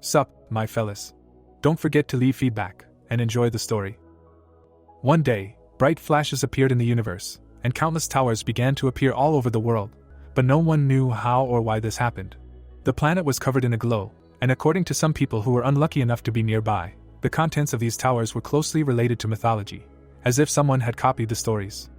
Sup, my fellas. Don't forget to leave feedback, and enjoy the story. One day, bright flashes appeared in the universe, and countless towers began to appear all over the world, but no one knew how or why this happened. The planet was covered in a glow, and according to some people who were unlucky enough to be nearby, the contents of these towers were closely related to mythology, as if someone had copied the stories.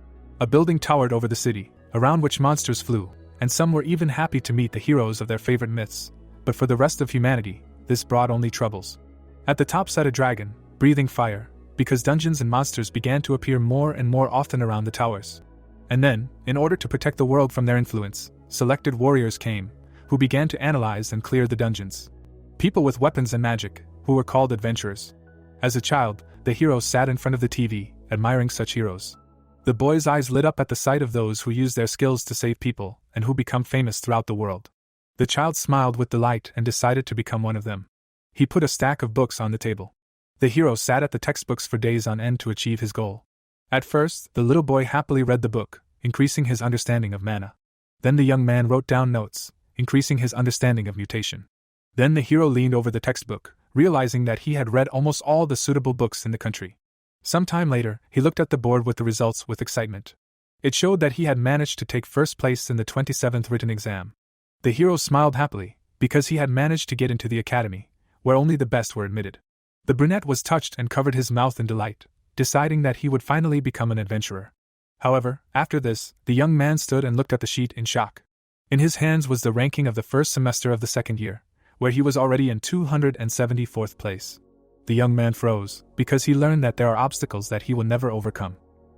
A building towered over the city, around which monsters flew, and some were even happy to meet the heroes of their favorite myths, but for the rest of humanity, this brought only troubles. At the top sat a dragon, breathing fire, because dungeons and monsters began to appear more and more often around the towers. And then, in order to protect the world from their influence, selected warriors came, who began to analyze and clear the dungeons. People with weapons and magic, who were called adventurers. As a child, the hero sat in front of the TV, admiring such heroes. The boy's eyes lit up at the sight of those who use their skills to save people, and who become famous throughout the world. The child smiled with delight and decided to become one of them. He put a stack of books on the table. The hero sat at the textbooks for days on end to achieve his goal. At first, the little boy happily read the book, increasing his understanding of mana. Then the young man wrote down notes, increasing his understanding of mutation. Then the hero leaned over the textbook, realizing that he had read almost all the suitable books in the country. Some time later, he looked at the board with the results with excitement. It showed that he had managed to take first place in the 27th written exam. The hero smiled happily, because he had managed to get into the academy, where only the best were admitted. The brunette was touched and covered his mouth in delight, deciding that he would finally become an adventurer. However, after this, the young man stood and looked at the sheet in shock. In his hands was the ranking of the first semester of the second year, where he was already in 274th place. The young man froze, because he learned that there are obstacles that he will never overcome.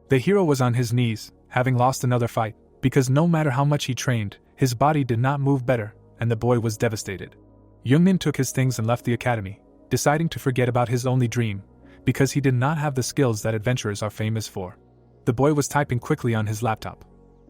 The hero was on his knees, having lost another fight, because no matter how much he trained, his body did not move better, and the boy was devastated. Yungmin took his things and left the academy, deciding to forget about his only dream, because he did not have the skills that adventurers are famous for. The boy was typing quickly on his laptop.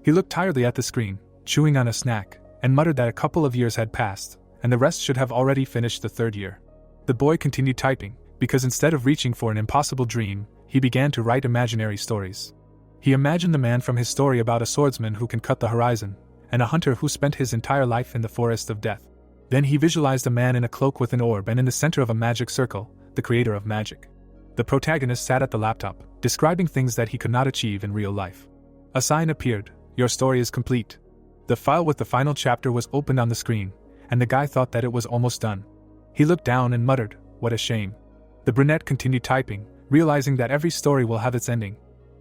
He looked tiredly at the screen, chewing on a snack, and muttered that a couple of years had passed, and the rest should have already finished the third year. The boy continued typing, because instead of reaching for an impossible dream, he began to write imaginary stories. He imagined the man from his story about a swordsman who can cut the horizon, and a hunter who spent his entire life in the forest of death. Then he visualized a man in a cloak with an orb and in the center of a magic circle, the creator of magic. The protagonist sat at the laptop, describing things that he could not achieve in real life. A sign appeared, "Your story is complete." The file with the final chapter was opened on the screen, and the guy thought that it was almost done. He looked down and muttered, "What a shame." The brunette continued typing, realizing that every story will have its ending.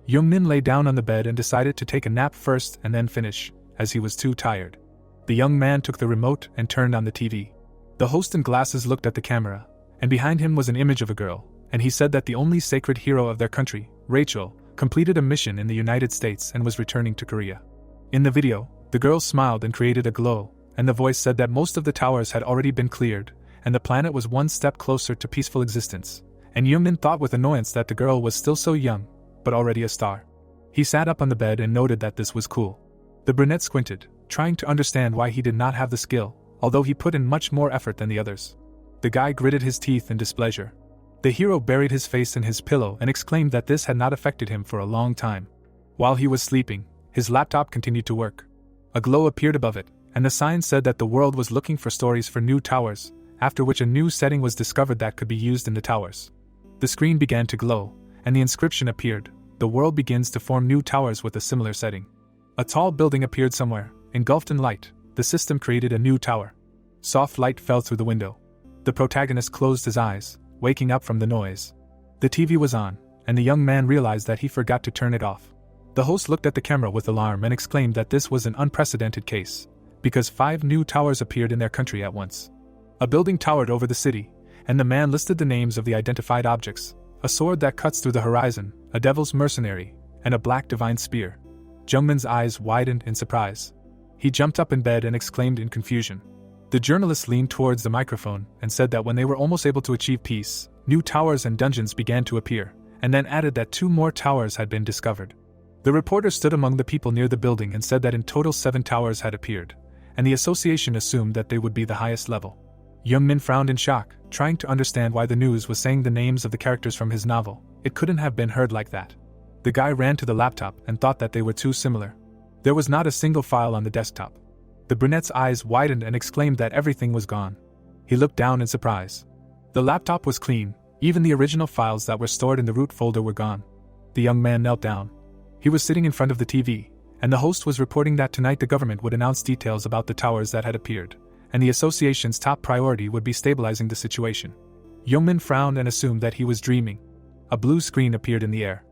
Yungmin lay down on the bed and decided to take a nap first and then finish, as he was too tired. The young man took the remote and turned on the TV. The host in glasses looked at the camera, and behind him was an image of a girl, and he said that the only sacred hero of their country, Rachel, completed a mission in the United States and was returning to Korea. In the video, the girl smiled and created a glow, and the voice said that most of the towers had already been cleared, and the planet was one step closer to peaceful existence, and Yungmin thought with annoyance that the girl was still so young, but already a star. He sat up on the bed and noted that this was cool. The brunette squinted, trying to understand why he did not have the skill, although he put in much more effort than the others. The guy gritted his teeth in displeasure. The hero buried his face in his pillow and exclaimed that this had not affected him for a long time. While he was sleeping, his laptop continued to work. A glow appeared above it, and the sign said that the world was looking for stories for new towers, after which a new setting was discovered that could be used in the towers. The screen began to glow, and the inscription appeared, "The world begins to form new towers with a similar setting." A tall building appeared somewhere, engulfed in light. The system created a new tower. Soft light fell through the window. The protagonist closed his eyes, waking up from the noise. The TV was on, and the young man realized that he forgot to turn it off. The host looked at the camera with alarm and exclaimed that this was an unprecedented case, because 5 new towers appeared in their country at once. A building towered over the city, and the man listed the names of the identified objects: a sword that cuts through the horizon, a devil's mercenary, and a black divine spear. Yungmin's eyes widened in surprise. He jumped up in bed and exclaimed in confusion. The journalist leaned towards the microphone and said that when they were almost able to achieve peace, new towers and dungeons began to appear, and then added that 2 more towers had been discovered. The reporter stood among the people near the building and said that in total 7 towers had appeared, and the association assumed that they would be the highest level. Yungmin frowned in shock, trying to understand why the news was saying the names of the characters from his novel. It couldn't have been heard like that. The guy ran to the laptop and thought that they were too similar. There was not a single file on the desktop. The brunette's eyes widened and exclaimed that everything was gone. He looked down in surprise. The laptop was clean, even the original files that were stored in the root folder were gone. The young man knelt down. He was sitting in front of the TV, and the host was reporting that tonight the government would announce details about the towers that had appeared, and the association's top priority would be stabilizing the situation. Yungmin frowned and assumed that he was dreaming. A blue screen appeared in the air.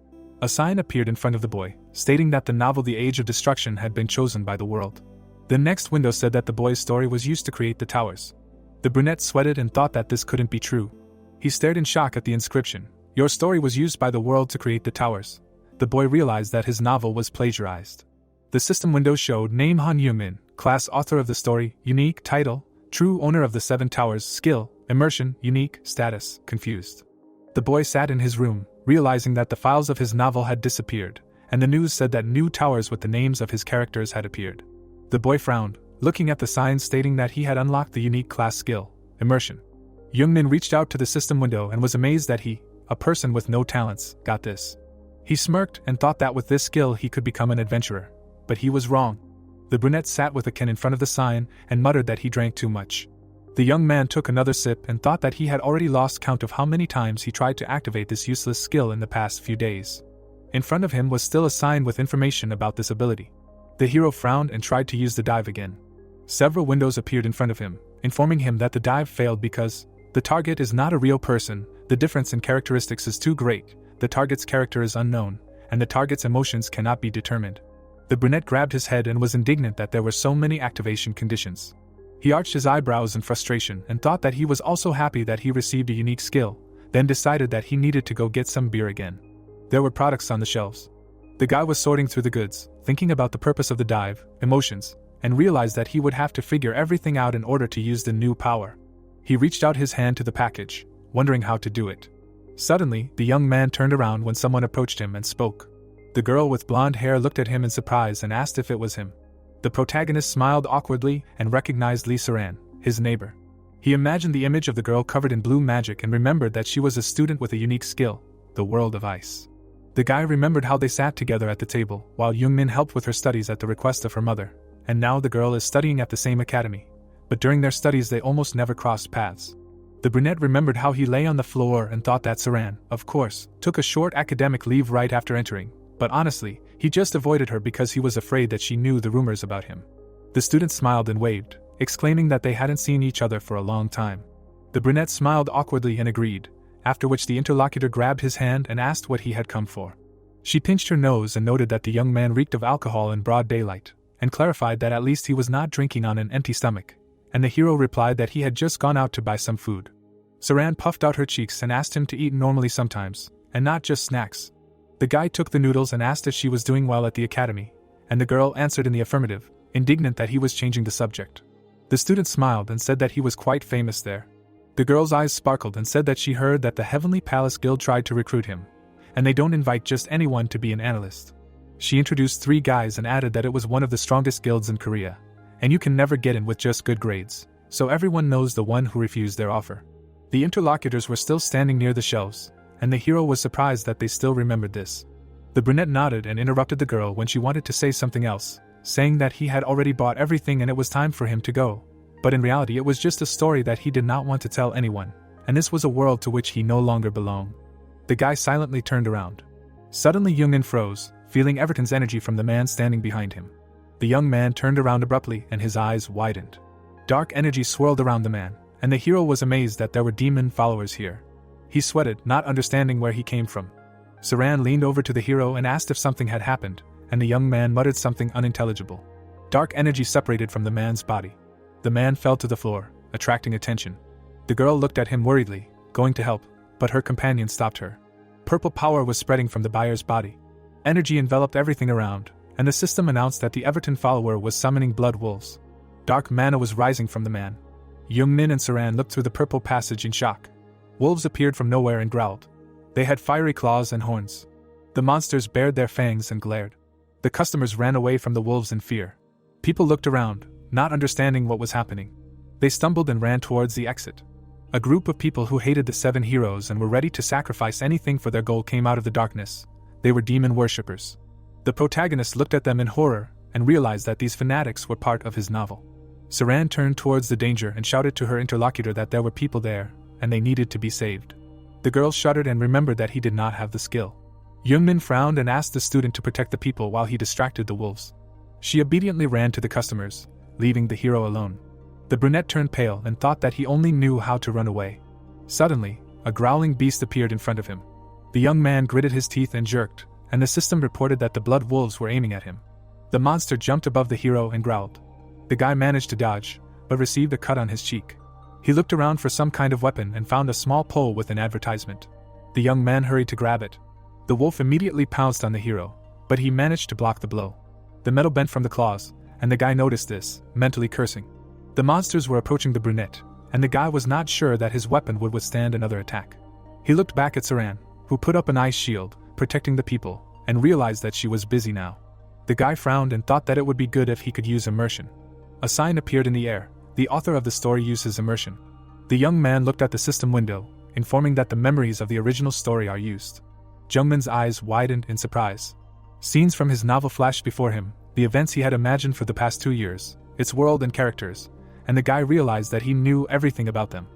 A sign appeared in front of the boy, stating that the novel The Age of Destruction had been chosen by the world. The next window said that the boy's story was used to create the towers. The brunette sweated and thought that this couldn't be true. He stared in shock at the inscription. Your story was used by the world to create the towers. The boy realized that his novel was plagiarized. The system window showed name Han Yungmin, class author of the story, unique title, true owner of the 7 towers, skill, immersion, unique, status, confused. The boy sat in his room, realizing that the files of his novel had disappeared, and the news said that new towers with the names of his characters had appeared. The boy frowned, looking at the sign stating that he had unlocked the unique class skill, immersion. Yungmin reached out to the system window and was amazed that he, a person with no talents, got this. He smirked and thought that with this skill he could become an adventurer. But he was wrong. The brunette sat with a can in front of the sign and muttered that he drank too much. The young man took another sip and thought that he had already lost count of how many times he tried to activate this useless skill in the past few days. In front of him was still a sign with information about this ability. The hero frowned and tried to use the dive again. Several windows appeared in front of him, informing him that the dive failed because the target is not a real person, the difference in characteristics is too great, the target's character is unknown, and the target's emotions cannot be determined. The brunette grabbed his head and was indignant that there were so many activation conditions. He arched his eyebrows in frustration and thought that he was also happy that he received a unique skill, then decided that he needed to go get some beer again. There were products on the shelves. The guy was sorting through the goods, thinking about the purpose of the dive, emotions, and realized that he would have to figure everything out in order to use the new power. He reached out his hand to the package, wondering how to do it. Suddenly, the young man turned around when someone approached him and spoke. The girl with blonde hair looked at him in surprise and asked if it was him. The protagonist smiled awkwardly and recognized Saran, his neighbor. He imagined the image of the girl covered in blue magic and remembered that she was a student with a unique skill, the world of ice. The guy remembered how they sat together at the table, while Yungmin helped with her studies at the request of her mother, and now the girl is studying at the same academy. But during their studies they almost never crossed paths. The brunette remembered how he lay on the floor and thought that Saran, of course, took a short academic leave right after entering, but honestly, he just avoided her because he was afraid that she knew the rumors about him. The student smiled and waved, exclaiming that they hadn't seen each other for a long time. The brunette smiled awkwardly and agreed, after which the interlocutor grabbed his hand and asked what he had come for. She pinched her nose and noted that the young man reeked of alcohol in broad daylight, and clarified that at least he was not drinking on an empty stomach, and the hero replied that he had just gone out to buy some food. Saran puffed out her cheeks and asked him to eat normally sometimes, and not just snacks. The guy took the noodles and asked if she was doing well at the academy, and the girl answered in the affirmative, indignant that he was changing the subject. The student smiled and said that he was quite famous there. The girl's eyes sparkled and said that she heard that the Heavenly Palace Guild tried to recruit him, and they don't invite just anyone to be an analyst. She introduced 3 guys and added that it was one of the strongest guilds in Korea, and you can never get in with just good grades, so everyone knows the one who refused their offer. The interlocutors were still standing near the shelves, and the hero was surprised that they still remembered this. The brunette nodded and interrupted the girl when she wanted to say something else, saying that he had already bought everything and it was time for him to go. But in reality it was just a story that he did not want to tell anyone, and this was a world to which he no longer belonged. The guy silently turned around. Suddenly Yungmin froze, feeling Everton's energy from the man standing behind him. The young man turned around abruptly and his eyes widened. Dark energy swirled around the man, and the hero was amazed that there were demon followers here. He sweated, not understanding where he came from. Saran leaned over to the hero and asked if something had happened, and the young man muttered something unintelligible. Dark energy separated from the man's body. The man fell to the floor, attracting attention. The girl looked at him worriedly, going to help, but her companion stopped her. Purple power was spreading from the buyer's body. Energy enveloped everything around, and the system announced that the Everton follower was summoning blood wolves. Dark mana was rising from the man. Yungmin and Saran looked through the purple passage in shock. Wolves appeared from nowhere and growled. They had fiery claws and horns. The monsters bared their fangs and glared. The customers ran away from the wolves in fear. People looked around, not understanding what was happening. They stumbled and ran towards the exit. A group of people who hated the 7 heroes and were ready to sacrifice anything for their goal came out of the darkness. They were demon worshippers. The protagonist looked at them in horror and realized that these fanatics were part of his novel. Saran turned towards the danger and shouted to her interlocutor that there were people there, and they needed to be saved. The girl shuddered and remembered that he did not have the skill. Yungmin frowned and asked the student to protect the people while he distracted the wolves. She obediently ran to the customers, leaving the hero alone. The brunette turned pale and thought that he only knew how to run away. Suddenly, a growling beast appeared in front of him. The young man gritted his teeth and jerked, and the system reported that the blood wolves were aiming at him. The monster jumped above the hero and growled. The guy managed to dodge, but received a cut on his cheek. He looked around for some kind of weapon and found a small pole with an advertisement. The young man hurried to grab it. The wolf immediately pounced on the hero, but he managed to block the blow. The metal bent from the claws, and the guy noticed this, mentally cursing. The monsters were approaching the brunette, and the guy was not sure that his weapon would withstand another attack. He looked back at Saran, who put up an ice shield, protecting the people, and realized that she was busy now. The guy frowned and thought that it would be good if he could use immersion. A sign appeared in the air. The author of the story uses immersion. The young man looked at the system window, informing that the memories of the original story are used. Yungmin's eyes widened in surprise. Scenes from his novel flashed before him, the events he had imagined for the past 2 years, its world and characters, and the guy realized that he knew everything about them.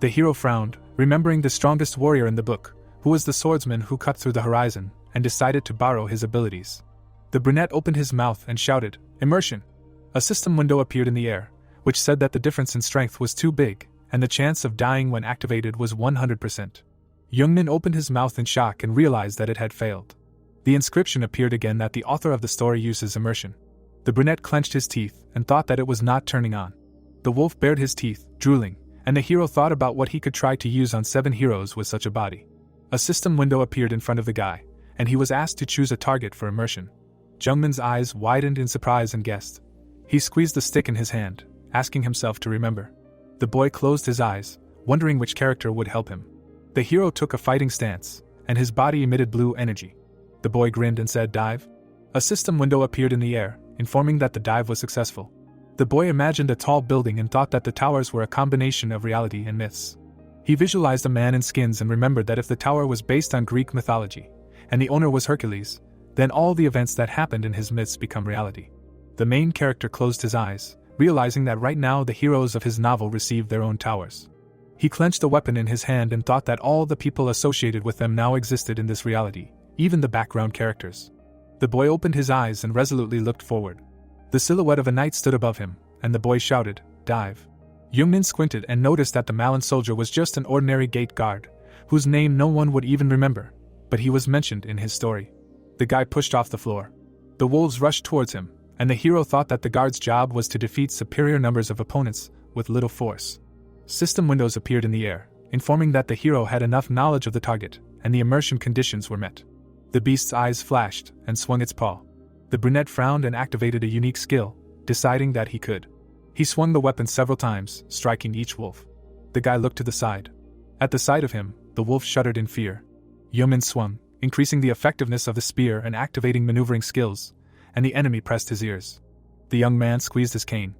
The hero frowned, remembering the strongest warrior in the book, who was the swordsman who cut through the horizon, and decided to borrow his abilities. The brunette opened his mouth and shouted, "Immersion!" A system window appeared in the air, which said that the difference in strength was too big, and the chance of dying when activated was 100%. Yungmin opened his mouth in shock and realized that it had failed. The inscription appeared again that the author of the story uses immersion. The brunette clenched his teeth and thought that it was not turning on. The wolf bared his teeth, drooling, and the hero thought about what he could try to use on 7 heroes with such a body. A system window appeared in front of the guy, and he was asked to choose a target for immersion. Yungmin's eyes widened in surprise and guessed. He squeezed the stick in his hand, asking himself to remember. The boy closed his eyes, wondering which character would help him. The hero took a fighting stance, and his body emitted blue energy. The boy grinned and said, "Dive." A system window appeared in the air, informing that the dive was successful. The boy imagined a tall building and thought that the towers were a combination of reality and myths. He visualized a man in skins and remembered that if the tower was based on Greek mythology, and the owner was Hercules, then all the events that happened in his myths become reality. The main character closed his eyes, realizing that right now the heroes of his novel received their own towers. He clenched the weapon in his hand and thought that all the people associated with them now existed in this reality, even the background characters. The boy opened his eyes and resolutely looked forward. The silhouette of a knight stood above him, and the boy shouted, "Dive." Yungmin squinted and noticed that the Malin soldier was just an ordinary gate guard, whose name no one would even remember, but he was mentioned in his story. The guy pushed off the floor. The wolves rushed towards him, and the hero thought that the guard's job was to defeat superior numbers of opponents with little force. System windows appeared in the air, informing that the hero had enough knowledge of the target, and the immersion conditions were met. The beast's eyes flashed and swung its paw. The brunette frowned and activated a unique skill, deciding that he could. He swung the weapon several times, striking each wolf. The guy looked to the side. At the sight of him, the wolf shuddered in fear. Yungmin swung, increasing the effectiveness of the spear and activating maneuvering skills, and the enemy pressed his ears. The young man squeezed his cane.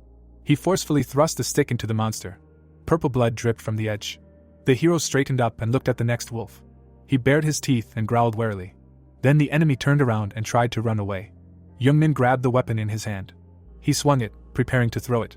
He forcefully thrust the stick into the monster. Purple blood dripped from the edge. The hero straightened up and looked at the next wolf. He bared his teeth and growled warily. Then the enemy turned around and tried to run away. Yungmin grabbed the weapon in his hand. He swung it, preparing to throw it.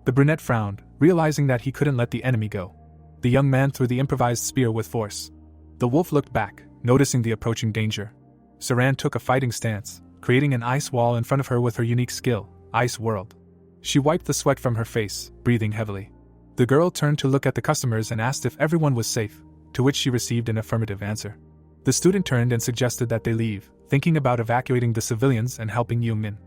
The brunette frowned, realizing that he couldn't let the enemy go. The young man threw the improvised spear with force. The wolf looked back, noticing the approaching danger. Saran took a fighting stance, creating an ice wall in front of her with her unique skill, Ice World. She wiped the sweat from her face, breathing heavily. The girl turned to look at the customers and asked if everyone was safe, to which she received an affirmative answer. The student turned and suggested that they leave, thinking about evacuating the civilians and helping Yungmin.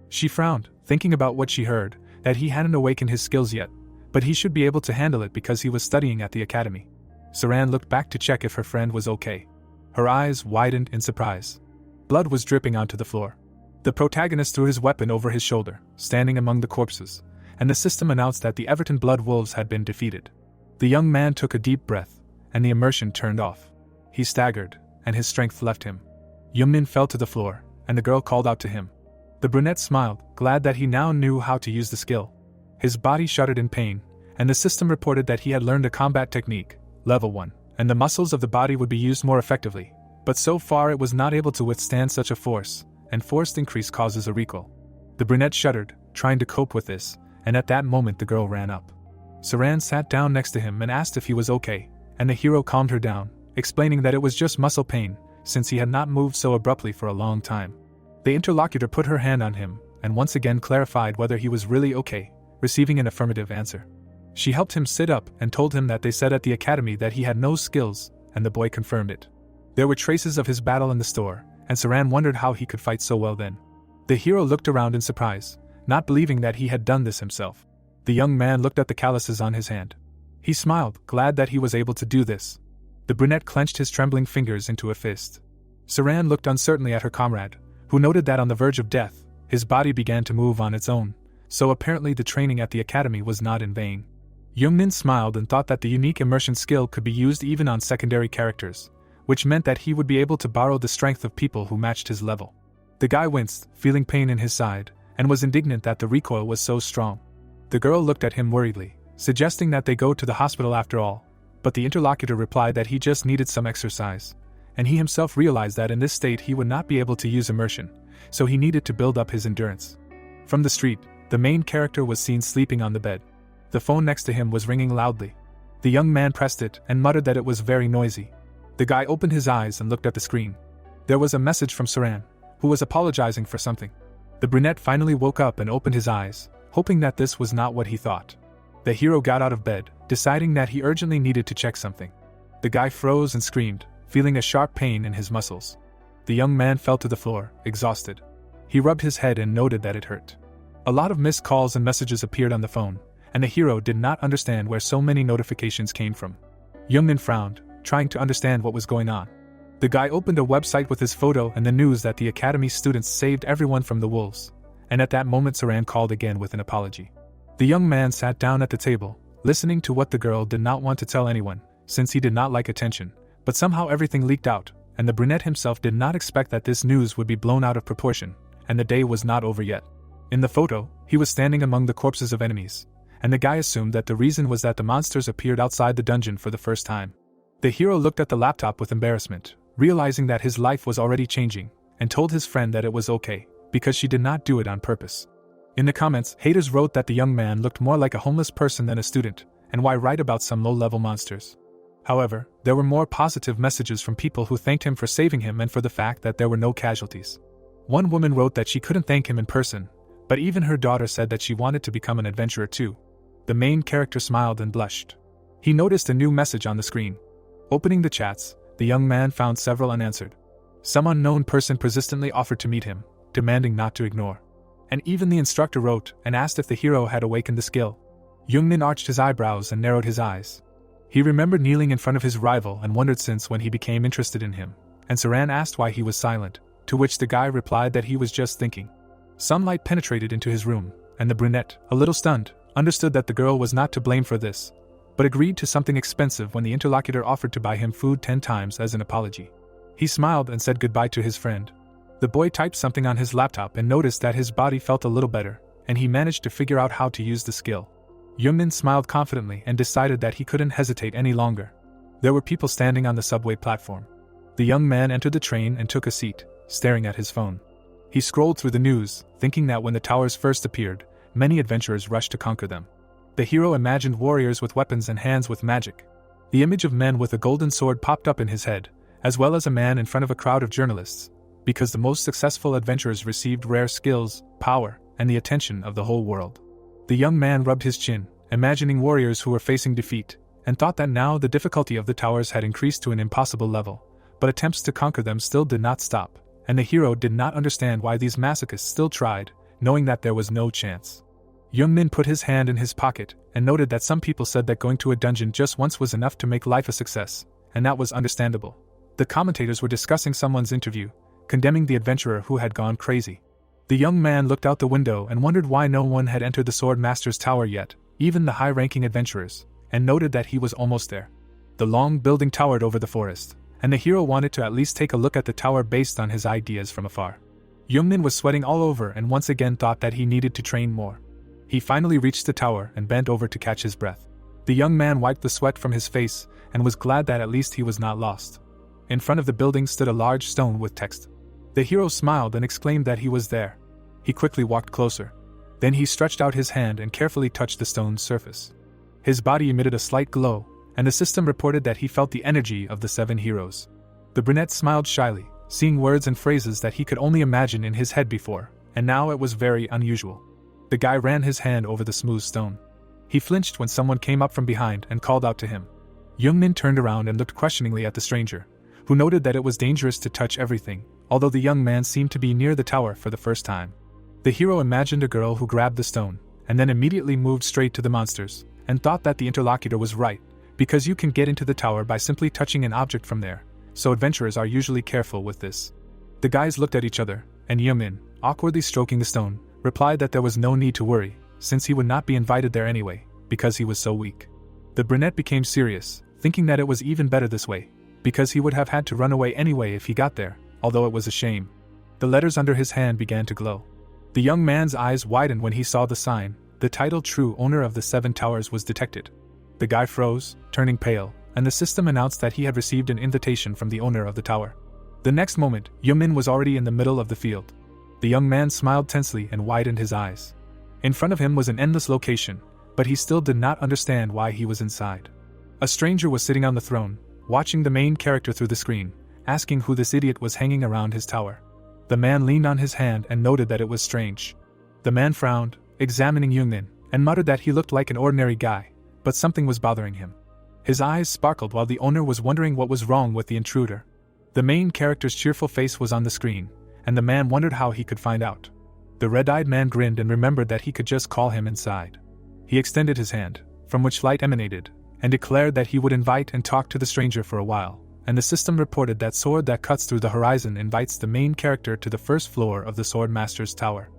She frowned, thinking about what she heard, that he hadn't awakened his skills yet, but he should be able to handle it because he was studying at the academy. Saran looked back to check if her friend was okay. Her eyes widened in surprise. Blood was dripping onto the floor. The protagonist threw his weapon over his shoulder, standing among the corpses, and the system announced that the Everton Blood Wolves had been defeated. The young man took a deep breath, and the immersion turned off. He staggered, and his strength left him. Yungmin fell to the floor, and the girl called out to him. The brunette smiled, glad that he now knew how to use the skill. His body shuddered in pain, and the system reported that he had learned a combat technique, level 1, and the muscles of the body would be used more effectively, but so far it was not able to withstand such a force, and forced increase causes a recoil. The brunette shuddered, trying to cope with this, and at that moment the girl ran up. Saran sat down next to him and asked if he was okay, and the hero calmed her down, explaining that it was just muscle pain, since he had not moved so abruptly for a long time. The interlocutor put her hand on him, and once again clarified whether he was really okay, receiving an affirmative answer. She helped him sit up and told him that they said at the academy that he had no skills, and the boy confirmed it. There were traces of his battle in the store, and Saran wondered how he could fight so well then. The hero looked around in surprise, not believing that he had done this himself. The young man looked at the calluses on his hand. He smiled, glad that he was able to do this. The brunette clenched his trembling fingers into a fist. Saran looked uncertainly at her comrade, who noted that on the verge of death, his body began to move on its own, so apparently the training at the academy was not in vain. Yungmin smiled and thought that the unique immersion skill could be used even on secondary characters, which meant that he would be able to borrow the strength of people who matched his level. The guy winced, feeling pain in his side, and was indignant that the recoil was so strong. The girl looked at him worriedly, suggesting that they go to the hospital after all, but the interlocutor replied that he just needed some exercise, and he himself realized that in this state he would not be able to use immersion, so he needed to build up his endurance. From the street, the main character was seen sleeping on the bed. The phone next to him was ringing loudly. The young man pressed it and muttered that it was very noisy. The guy opened his eyes and looked at the screen. There was a message from Saran, who was apologizing for something. The brunette finally woke up and opened his eyes, hoping that this was not what he thought. The hero got out of bed, deciding that he urgently needed to check something. The guy froze and screamed, feeling a sharp pain in his muscles. The young man fell to the floor, exhausted. He rubbed his head and noted that it hurt. A lot of missed calls and messages appeared on the phone, and the hero did not understand where so many notifications came from. Yungmin frowned, trying to understand what was going on. The guy opened a website with his photo and the news that the academy students saved everyone from the wolves, and at that moment Saran called again with an apology. The young man sat down at the table, listening to what the girl did not want to tell anyone, since he did not like attention, but somehow everything leaked out, and the brunette himself did not expect that this news would be blown out of proportion, and the day was not over yet. In the photo, he was standing among the corpses of enemies, and the guy assumed that the reason was that the monsters appeared outside the dungeon for the first time. The hero looked at the laptop with embarrassment, realizing that his life was already changing, and told his friend that it was okay, because she did not do it on purpose. In the comments, haters wrote that the young man looked more like a homeless person than a student, and why write about some low-level monsters. However, there were more positive messages from people who thanked him for saving him and for the fact that there were no casualties. One woman wrote that she couldn't thank him in person, but even her daughter said that she wanted to become an adventurer too. The main character smiled and blushed. He noticed a new message on the screen. Opening the chats, the young man found several unanswered. Some unknown person persistently offered to meet him, demanding not to ignore. And even the instructor wrote and asked if the hero had awakened the skill. Yungmin arched his eyebrows and narrowed his eyes. He remembered kneeling in front of his rival and wondered since when he became interested in him, and Saran asked why he was silent, to which the guy replied that he was just thinking. Sunlight penetrated into his room, and the brunette, a little stunned, understood that the girl was not to blame for this, but agreed to something expensive when the interlocutor offered to buy him food 10 times as an apology. He smiled and said goodbye to his friend. The boy typed something on his laptop and noticed that his body felt a little better, and he managed to figure out how to use the skill. Yungmin smiled confidently and decided that he couldn't hesitate any longer. There were people standing on the subway platform. The young man entered the train and took a seat, staring at his phone. He scrolled through the news, thinking that when the towers first appeared, many adventurers rushed to conquer them. The hero imagined warriors with weapons and hands with magic. The image of men with a golden sword popped up in his head, as well as a man in front of a crowd of journalists, because the most successful adventurers received rare skills, power, and the attention of the whole world. The young man rubbed his chin, imagining warriors who were facing defeat, and thought that now the difficulty of the towers had increased to an impossible level, but attempts to conquer them still did not stop, and the hero did not understand why these masochists still tried, knowing that there was no chance. Yungmin put his hand in his pocket, and noted that some people said that going to a dungeon just once was enough to make life a success, and that was understandable. The commentators were discussing someone's interview, condemning the adventurer who had gone crazy. The young man looked out the window and wondered why no one had entered the Sword Master's tower yet, even the high-ranking adventurers, and noted that he was almost there. The long building towered over the forest, and the hero wanted to at least take a look at the tower based on his ideas from afar. Yungmin was sweating all over and once again thought that he needed to train more. He finally reached the tower and bent over to catch his breath. The young man wiped the sweat from his face and was glad that at least he was not lost. In front of the building stood a large stone with text. The hero smiled and exclaimed that he was there. He quickly walked closer. Then he stretched out his hand and carefully touched the stone's surface. His body emitted a slight glow, and the system reported that he felt the energy of the 7 heroes. The brunette smiled shyly, seeing words and phrases that he could only imagine in his head before, and now it was very unusual. The guy ran his hand over the smooth stone. He flinched when someone came up from behind and called out to him. Yungmin turned around and looked questioningly at the stranger, who noted that it was dangerous to touch everything, although the young man seemed to be near the tower for the first time. The hero imagined a girl who grabbed the stone, and then immediately moved straight to the monsters, and thought that the interlocutor was right, because you can get into the tower by simply touching an object from there, so adventurers are usually careful with this. The guys looked at each other, and Yungmin, awkwardly stroking the stone, replied that there was no need to worry, since he would not be invited there anyway, because he was so weak. The brunette became serious, thinking that it was even better this way, because he would have had to run away anyway if he got there, although it was a shame. The letters under his hand began to glow. The young man's eyes widened when he saw the sign. The title True Owner of the 7 Towers was detected. The guy froze, turning pale, and the system announced that he had received an invitation from the owner of the tower. The next moment, Yungmin was already in the middle of the field. The young man smiled tensely and widened his eyes. In front of him was an endless location, but he still did not understand why he was inside. A stranger was sitting on the throne, watching the main character through the screen, asking who this idiot was hanging around his tower. The man leaned on his hand and noted that it was strange. The man frowned, examining Yungmin, and muttered that he looked like an ordinary guy, but something was bothering him. His eyes sparkled while the owner was wondering what was wrong with the intruder. The main character's cheerful face was on the screen, and the man wondered how he could find out. The red-eyed man grinned and remembered that he could just call him inside. He extended his hand, from which light emanated, and declared that he would invite and talk to the stranger for a while, and the system reported that sword that cuts through the horizon invites the main character to the first floor of the Sword Master's tower.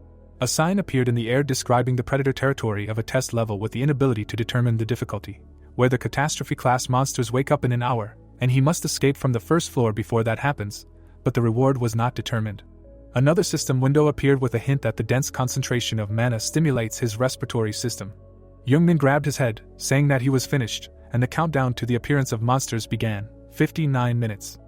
A sign appeared in the air describing the predator territory of a test level with the inability to determine the difficulty, where the catastrophe-class monsters wake up in an hour, and he must escape from the first floor before that happens, but the reward was not determined. Another system window appeared with a hint that the dense concentration of mana stimulates his respiratory system. Yungmin grabbed his head, saying that he was finished, and the countdown to the appearance of monsters began. 59 minutes.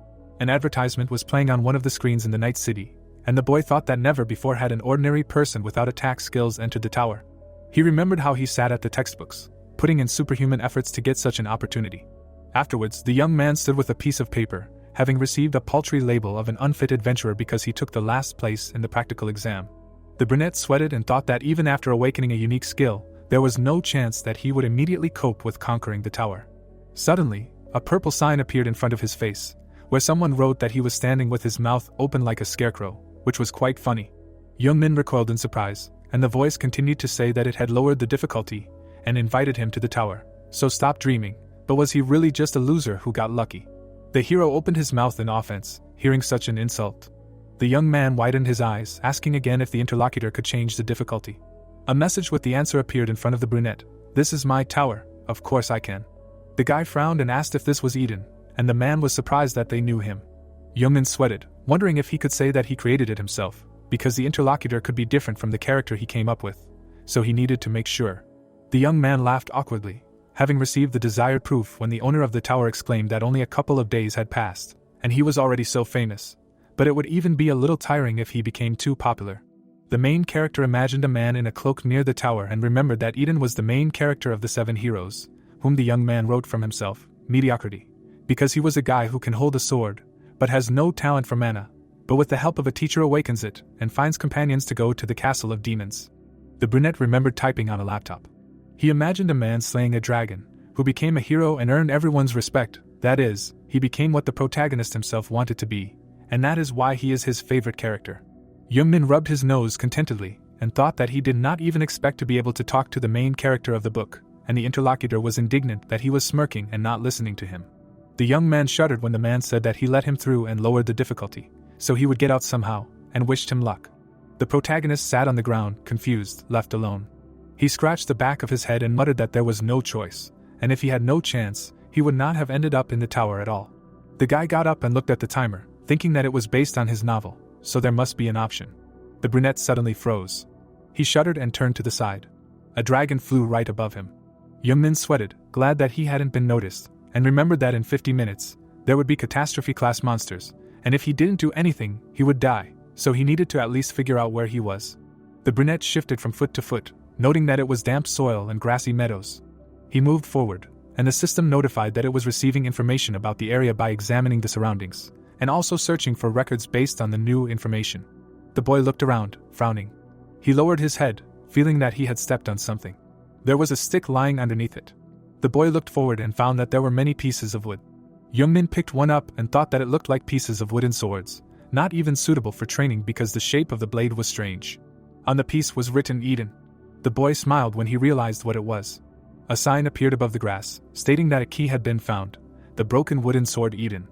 An advertisement was playing on one of the screens in the night city, and the boy thought that never before had an ordinary person without attack skills entered the tower. He remembered how he sat at the textbooks, putting in superhuman efforts to get such an opportunity. Afterwards, the young man stood with a piece of paper, having received a paltry label of an unfit adventurer because he took the last place in the practical exam. The brunette sweated and thought that even after awakening a unique skill, there was no chance that he would immediately cope with conquering the tower. Suddenly, a purple sign appeared in front of his face, where someone wrote that he was standing with his mouth open like a scarecrow, which was quite funny. Yungmin recoiled in surprise, and the voice continued to say that it had lowered the difficulty and invited him to the tower, so stop dreaming, but was he really just a loser who got lucky? The hero opened his mouth in offense, hearing such an insult. The young man widened his eyes, asking again if the interlocutor could change the difficulty. A message with the answer appeared in front of the brunette. This is my tower, of course I can. The guy frowned and asked if this was Eden, and the man was surprised that they knew him. Yungmin sweated, wondering if he could say that he created it himself, because the interlocutor could be different from the character he came up with, so he needed to make sure. The young man laughed awkwardly, having received the desired proof when the owner of the tower exclaimed that only a couple of days had passed, and he was already so famous, but it would even be a little tiring if he became too popular. The main character imagined a man in a cloak near the tower and remembered that Eden was the main character of the 7 heroes, whom the young man wrote from himself, mediocrity, because he was a guy who can hold a sword, but has no talent for mana, but with the help of a teacher awakens it, and finds companions to go to the castle of demons. The brunette remembered typing on a laptop. He imagined a man slaying a dragon, who became a hero and earned everyone's respect, that is, he became what the protagonist himself wanted to be, and that is why he is his favorite character. Yungmin rubbed his nose contentedly, and thought that he did not even expect to be able to talk to the main character of the book, and the interlocutor was indignant that he was smirking and not listening to him. The young man shuddered when the man said that he let him through and lowered the difficulty, so he would get out somehow, and wished him luck. The protagonist sat on the ground, confused, left alone. He scratched the back of his head and muttered that there was no choice, and if he had no chance, he would not have ended up in the tower at all. The guy got up and looked at the timer, thinking that it was based on his novel, so there must be an option. The brunette suddenly froze. He shuddered and turned to the side. A dragon flew right above him. Yungmin sweated, glad that he hadn't been noticed, and remembered that in 50 minutes, there would be catastrophe-class monsters, and if he didn't do anything, he would die, so he needed to at least figure out where he was. The brunette shifted from foot to foot, noting that it was damp soil and grassy meadows. He moved forward, and the system notified that it was receiving information about the area by examining the surroundings, and also searching for records based on the new information. The boy looked around, frowning. He lowered his head, feeling that he had stepped on something. There was a stick lying underneath it. The boy looked forward and found that there were many pieces of wood. Yungmin picked one up and thought that it looked like pieces of wooden swords, not even suitable for training because the shape of the blade was strange. On the piece was written Eden. The boy smiled when he realized what it was. A sign appeared above the grass, stating that a key had been found, the broken wooden sword Eden.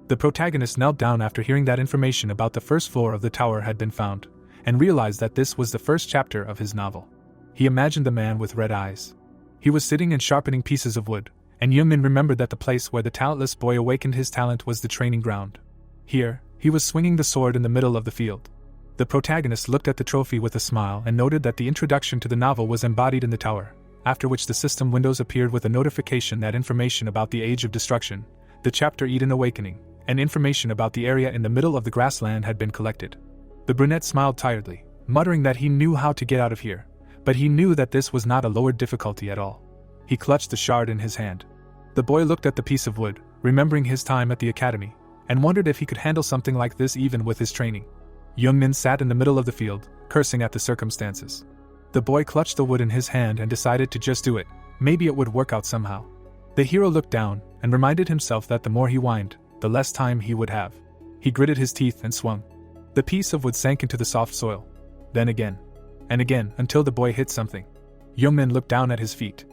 The protagonist knelt down after hearing that information about the first floor of the tower had been found, and realized that this was the first chapter of his novel. He imagined the man with red eyes. He was sitting and sharpening pieces of wood, and Yungmin remembered that the place where the talentless boy awakened his talent was the training ground. Here, he was swinging the sword in the middle of the field. The protagonist looked at the trophy with a smile and noted that the introduction to the novel was embodied in the tower, after which the system windows appeared with a notification that information about the Age of Destruction, the chapter Eden Awakening, and information about the area in the middle of the grassland had been collected. The brunette smiled tiredly, muttering that he knew how to get out of here, but he knew that this was not a lowered difficulty at all. He clutched the shard in his hand. The boy looked at the piece of wood, remembering his time at the academy, and wondered if he could handle something like this even with his training. Yungmin sat in the middle of the field, cursing at the circumstances. The boy clutched the wood in his hand and decided to just do it. Maybe it would work out somehow. The hero looked down and reminded himself that the more he whined, the less time he would have. He gritted his teeth and swung. The piece of wood sank into the soft soil. Then again. And again, until the boy hit something. Yungmin looked down at his feet.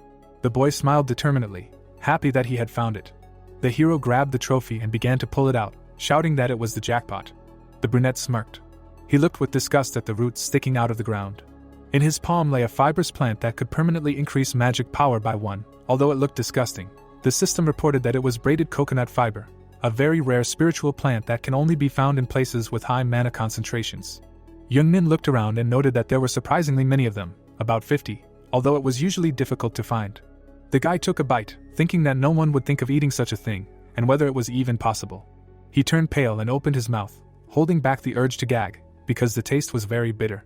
The boy smiled determinedly, happy that he had found it. The hero grabbed the trophy and began to pull it out, shouting that it was the jackpot. The brunette smirked. He looked with disgust at the roots sticking out of the ground. In his palm lay a fibrous plant that could permanently increase magic power by 1, although it looked disgusting. The system reported that it was braided coconut fiber, a very rare spiritual plant that can only be found in places with high mana concentrations. Yungmin looked around and noted that there were surprisingly many of them, about 50, although it was usually difficult to find. The guy took a bite, thinking that no one would think of eating such a thing, and whether it was even possible. He turned pale and opened his mouth, holding back the urge to gag, because the taste was very bitter.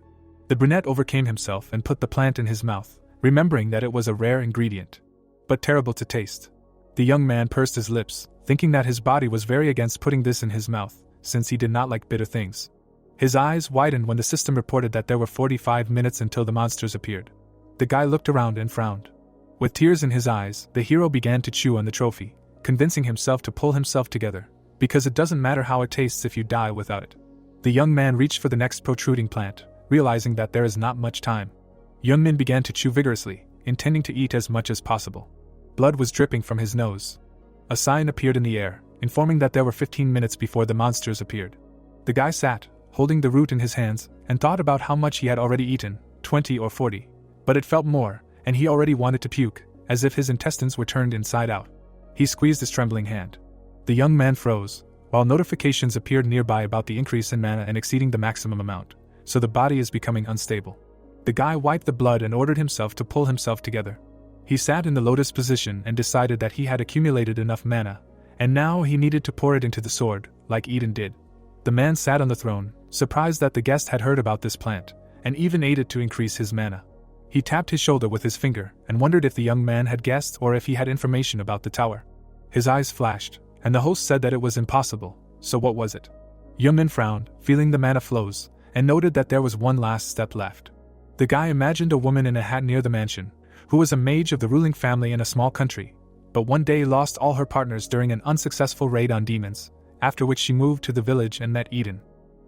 The brunette overcame himself and put the plant in his mouth, remembering that it was a rare ingredient, but terrible to taste. The young man pursed his lips, thinking that his body was very against putting this in his mouth, since he did not like bitter things. His eyes widened when the system reported that there were 45 minutes until the monsters appeared. The guy looked around and frowned. With tears in his eyes, the hero began to chew on the trophy, convincing himself to pull himself together, because it doesn't matter how it tastes if you die without it. The young man reached for the next protruding plant, realizing that there is not much time. Yungmin began to chew vigorously, intending to eat as much as possible. Blood was dripping from his nose. A sign appeared in the air, informing that there were 15 minutes before the monsters appeared. The guy sat, holding the root in his hands, and thought about how much he had already eaten, 20 or 40. But it felt more, and he already wanted to puke, as if his intestines were turned inside out. He squeezed his trembling hand. The young man froze, while notifications appeared nearby about the increase in mana and exceeding the maximum amount, so the body is becoming unstable. The guy wiped the blood and ordered himself to pull himself together. He sat in the lotus position and decided that he had accumulated enough mana, and now he needed to pour it into the sword, like Eden did. The man sat on the throne, surprised that the guest had heard about this plant, and even ate it to increase his mana. He tapped his shoulder with his finger and wondered if the young man had guessed or if he had information about the tower. His eyes flashed, and the host said that it was impossible, so what was it? Yungmin frowned, feeling the mana flows, and noted that there was one last step left. The guy imagined a woman in a hat near the mansion, who was a mage of the ruling family in a small country, but one day lost all her partners during an unsuccessful raid on demons, after which she moved to the village and met Eden.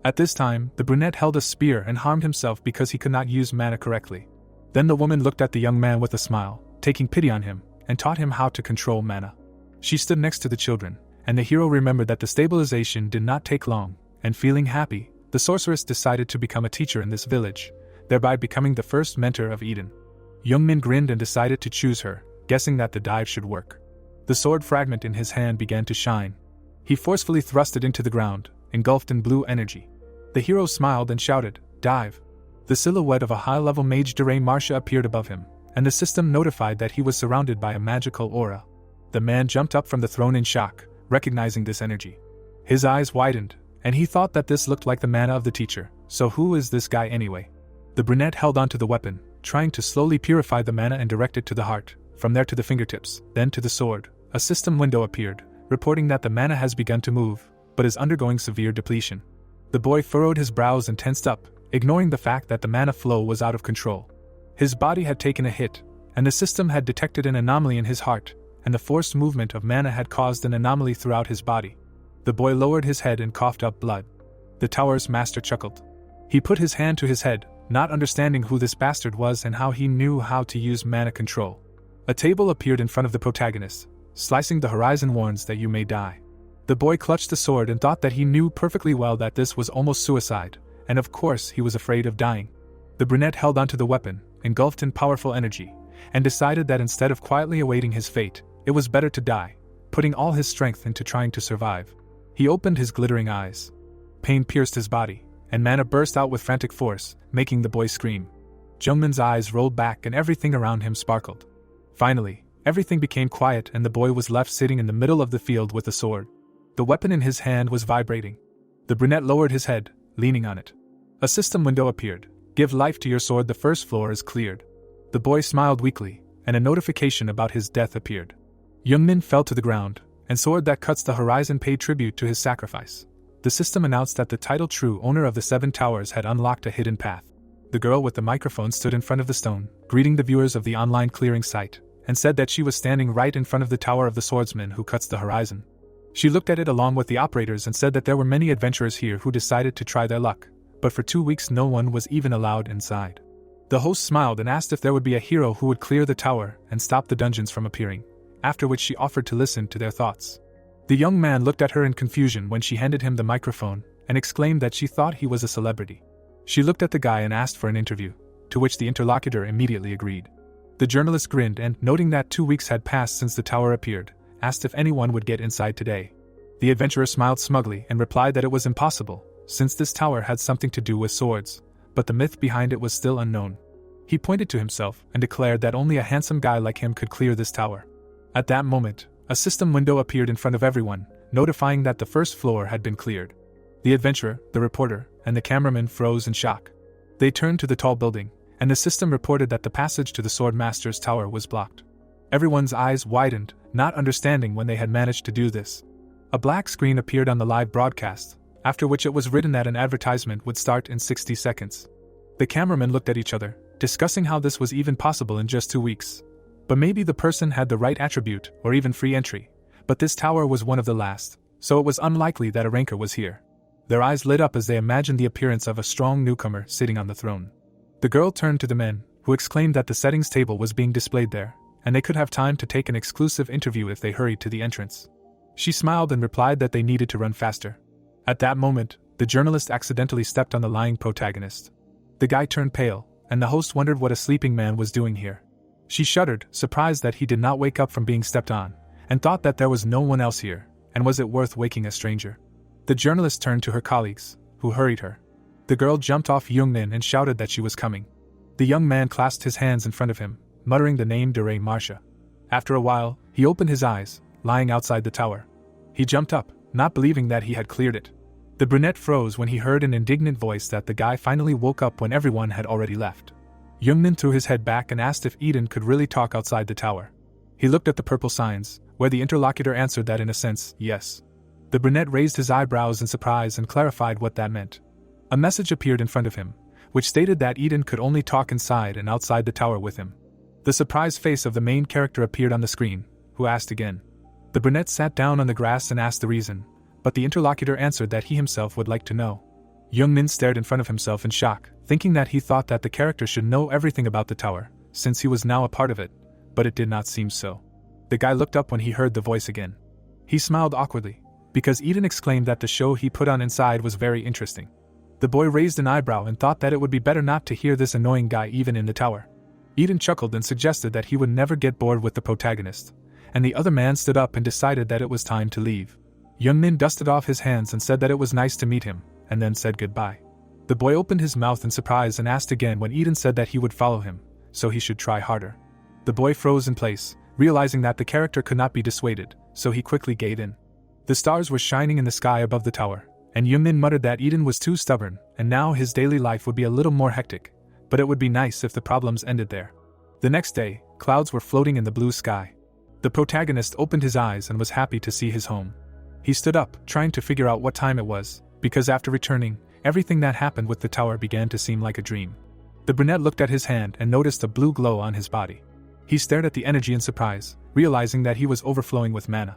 At this time, the brunette held a spear and harmed himself because he could not use mana correctly. Then the woman looked at the young man with a smile, taking pity on him, and taught him how to control mana. She stood next to the children, and the hero remembered that the stabilization did not take long, and feeling happy, the sorceress decided to become a teacher in this village, thereby becoming the first mentor of Eden. Yungmin grinned and decided to choose her, guessing that the dive should work. The sword fragment in his hand began to shine. He forcefully thrust it into the ground, engulfed in blue energy. The hero smiled and shouted, "Dive!" The silhouette of a high-level mage de Marcia appeared above him, and the system notified that he was surrounded by a magical aura. The man jumped up from the throne in shock, recognizing this energy. His eyes widened, and he thought that this looked like the mana of the teacher, so who is this guy anyway? The brunette held onto the weapon, trying to slowly purify the mana and direct it to the heart, from there to the fingertips, then to the sword. A system window appeared, reporting that the mana has begun to move, but is undergoing severe depletion. The boy furrowed his brows and tensed up, ignoring the fact that the mana flow was out of control. His body had taken a hit, and the system had detected an anomaly in his heart, and the forced movement of mana had caused an anomaly throughout his body. The boy lowered his head and coughed up blood. The tower's master chuckled. He put his hand to his head, not understanding who this bastard was and how he knew how to use mana control. A table appeared in front of the protagonist. Slicing the horizon warns that you may die. The boy clutched the sword and thought that he knew perfectly well that this was almost suicide, and of course he was afraid of dying. The brunette held onto the weapon, engulfed in powerful energy, and decided that instead of quietly awaiting his fate, it was better to die, putting all his strength into trying to survive. He opened his glittering eyes. Pain pierced his body, and mana burst out with frantic force, making the boy scream. Yungmin's eyes rolled back and everything around him sparkled. Finally, everything became quiet and the boy was left sitting in the middle of the field with the sword. The weapon in his hand was vibrating. The brunette lowered his head, leaning on it. A system window appeared. Give life to your sword, the first floor is cleared. The boy smiled weakly, and a notification about his death appeared. Yungmin fell to the ground, and sword that cuts the horizon paid tribute to his sacrifice. The system announced that the title true owner of the 7 towers had unlocked a hidden path. The girl with the microphone stood in front of the stone, greeting the viewers of the online clearing site, and said that she was standing right in front of the tower of the swordsman who cuts the horizon. She looked at it along with the operators and said that there were many adventurers here who decided to try their luck, but for 2 weeks no one was even allowed inside. The host smiled and asked if there would be a hero who would clear the tower and stop the dungeons from appearing, after which she offered to listen to their thoughts. The young man looked at her in confusion when she handed him the microphone and exclaimed that she thought he was a celebrity. She looked at the guy and asked for an interview, to which the interlocutor immediately agreed. The journalist grinned and, noting that 2 weeks had passed since the tower appeared, asked if anyone would get inside today. The adventurer smiled smugly and replied that it was impossible, since this tower had something to do with swords, but the myth behind it was still unknown. He pointed to himself and declared that only a handsome guy like him could clear this tower. At that moment, a system window appeared in front of everyone, notifying that the first floor had been cleared. The adventurer, the reporter, and the cameraman froze in shock. They turned to the tall building, and the system reported that the passage to the Swordmaster's tower was blocked. Everyone's eyes widened, not understanding when they had managed to do this. A black screen appeared on the live broadcast, after which it was written that an advertisement would start in 60 seconds. The cameramen looked at each other, discussing how this was even possible in just 2 weeks. But maybe the person had the right attribute or even free entry, but this tower was one of the last, so it was unlikely that a ranker was here. Their eyes lit up as they imagined the appearance of a strong newcomer sitting on the throne. The girl turned to the men, who exclaimed that the settings table was being displayed there, and they could have time to take an exclusive interview if they hurried to the entrance. She smiled and replied that they needed to run faster. At that moment, the journalist accidentally stepped on the lying protagonist. The guy turned pale, and the host wondered what a sleeping man was doing here. She shuddered, surprised that he did not wake up from being stepped on, and thought that there was no one else here, and was it worth waking a stranger? The journalist turned to her colleagues, who hurried her. The girl jumped off Yungmin and shouted that she was coming. The young man clasped his hands in front of him, muttering the name Dere Marsha. After a while, he opened his eyes, lying outside the tower. He jumped up, not believing that he had cleared it. The brunette froze when he heard an indignant voice that the guy finally woke up when everyone had already left. Yungmin threw his head back and asked if Eden could really talk outside the tower. He looked at the purple signs, where the interlocutor answered that in a sense, yes. The brunette raised his eyebrows in surprise and clarified what that meant. A message appeared in front of him, which stated that Eden could only talk inside and outside the tower with him. The surprised face of the main character appeared on the screen, who asked again. The brunette sat down on the grass and asked the reason, but the interlocutor answered that he himself would like to know. Yungmin stared in front of himself in shock, thinking that he thought that the character should know everything about the tower, since he was now a part of it, but it did not seem so. The guy looked up when he heard the voice again. He smiled awkwardly, because Eden exclaimed that the show he put on inside was very interesting. The boy raised an eyebrow and thought that it would be better not to hear this annoying guy even in the tower. Eden chuckled and suggested that he would never get bored with the protagonist, and the other man stood up and decided that it was time to leave. Yungmin dusted off his hands and said that it was nice to meet him, and then said goodbye. The boy opened his mouth in surprise and asked again when Eden said that he would follow him, so he should try harder. The boy froze in place, realizing that the character could not be dissuaded, so he quickly gave in. The stars were shining in the sky above the tower, and Yungmin muttered that Eden was too stubborn, and now his daily life would be a little more hectic, but it would be nice if the problems ended there. The next day, clouds were floating in the blue sky. The protagonist opened his eyes and was happy to see his home. He stood up, trying to figure out what time it was, because after returning, everything that happened with the tower began to seem like a dream. The brunette looked at his hand and noticed a blue glow on his body. He stared at the energy in surprise, realizing that he was overflowing with mana.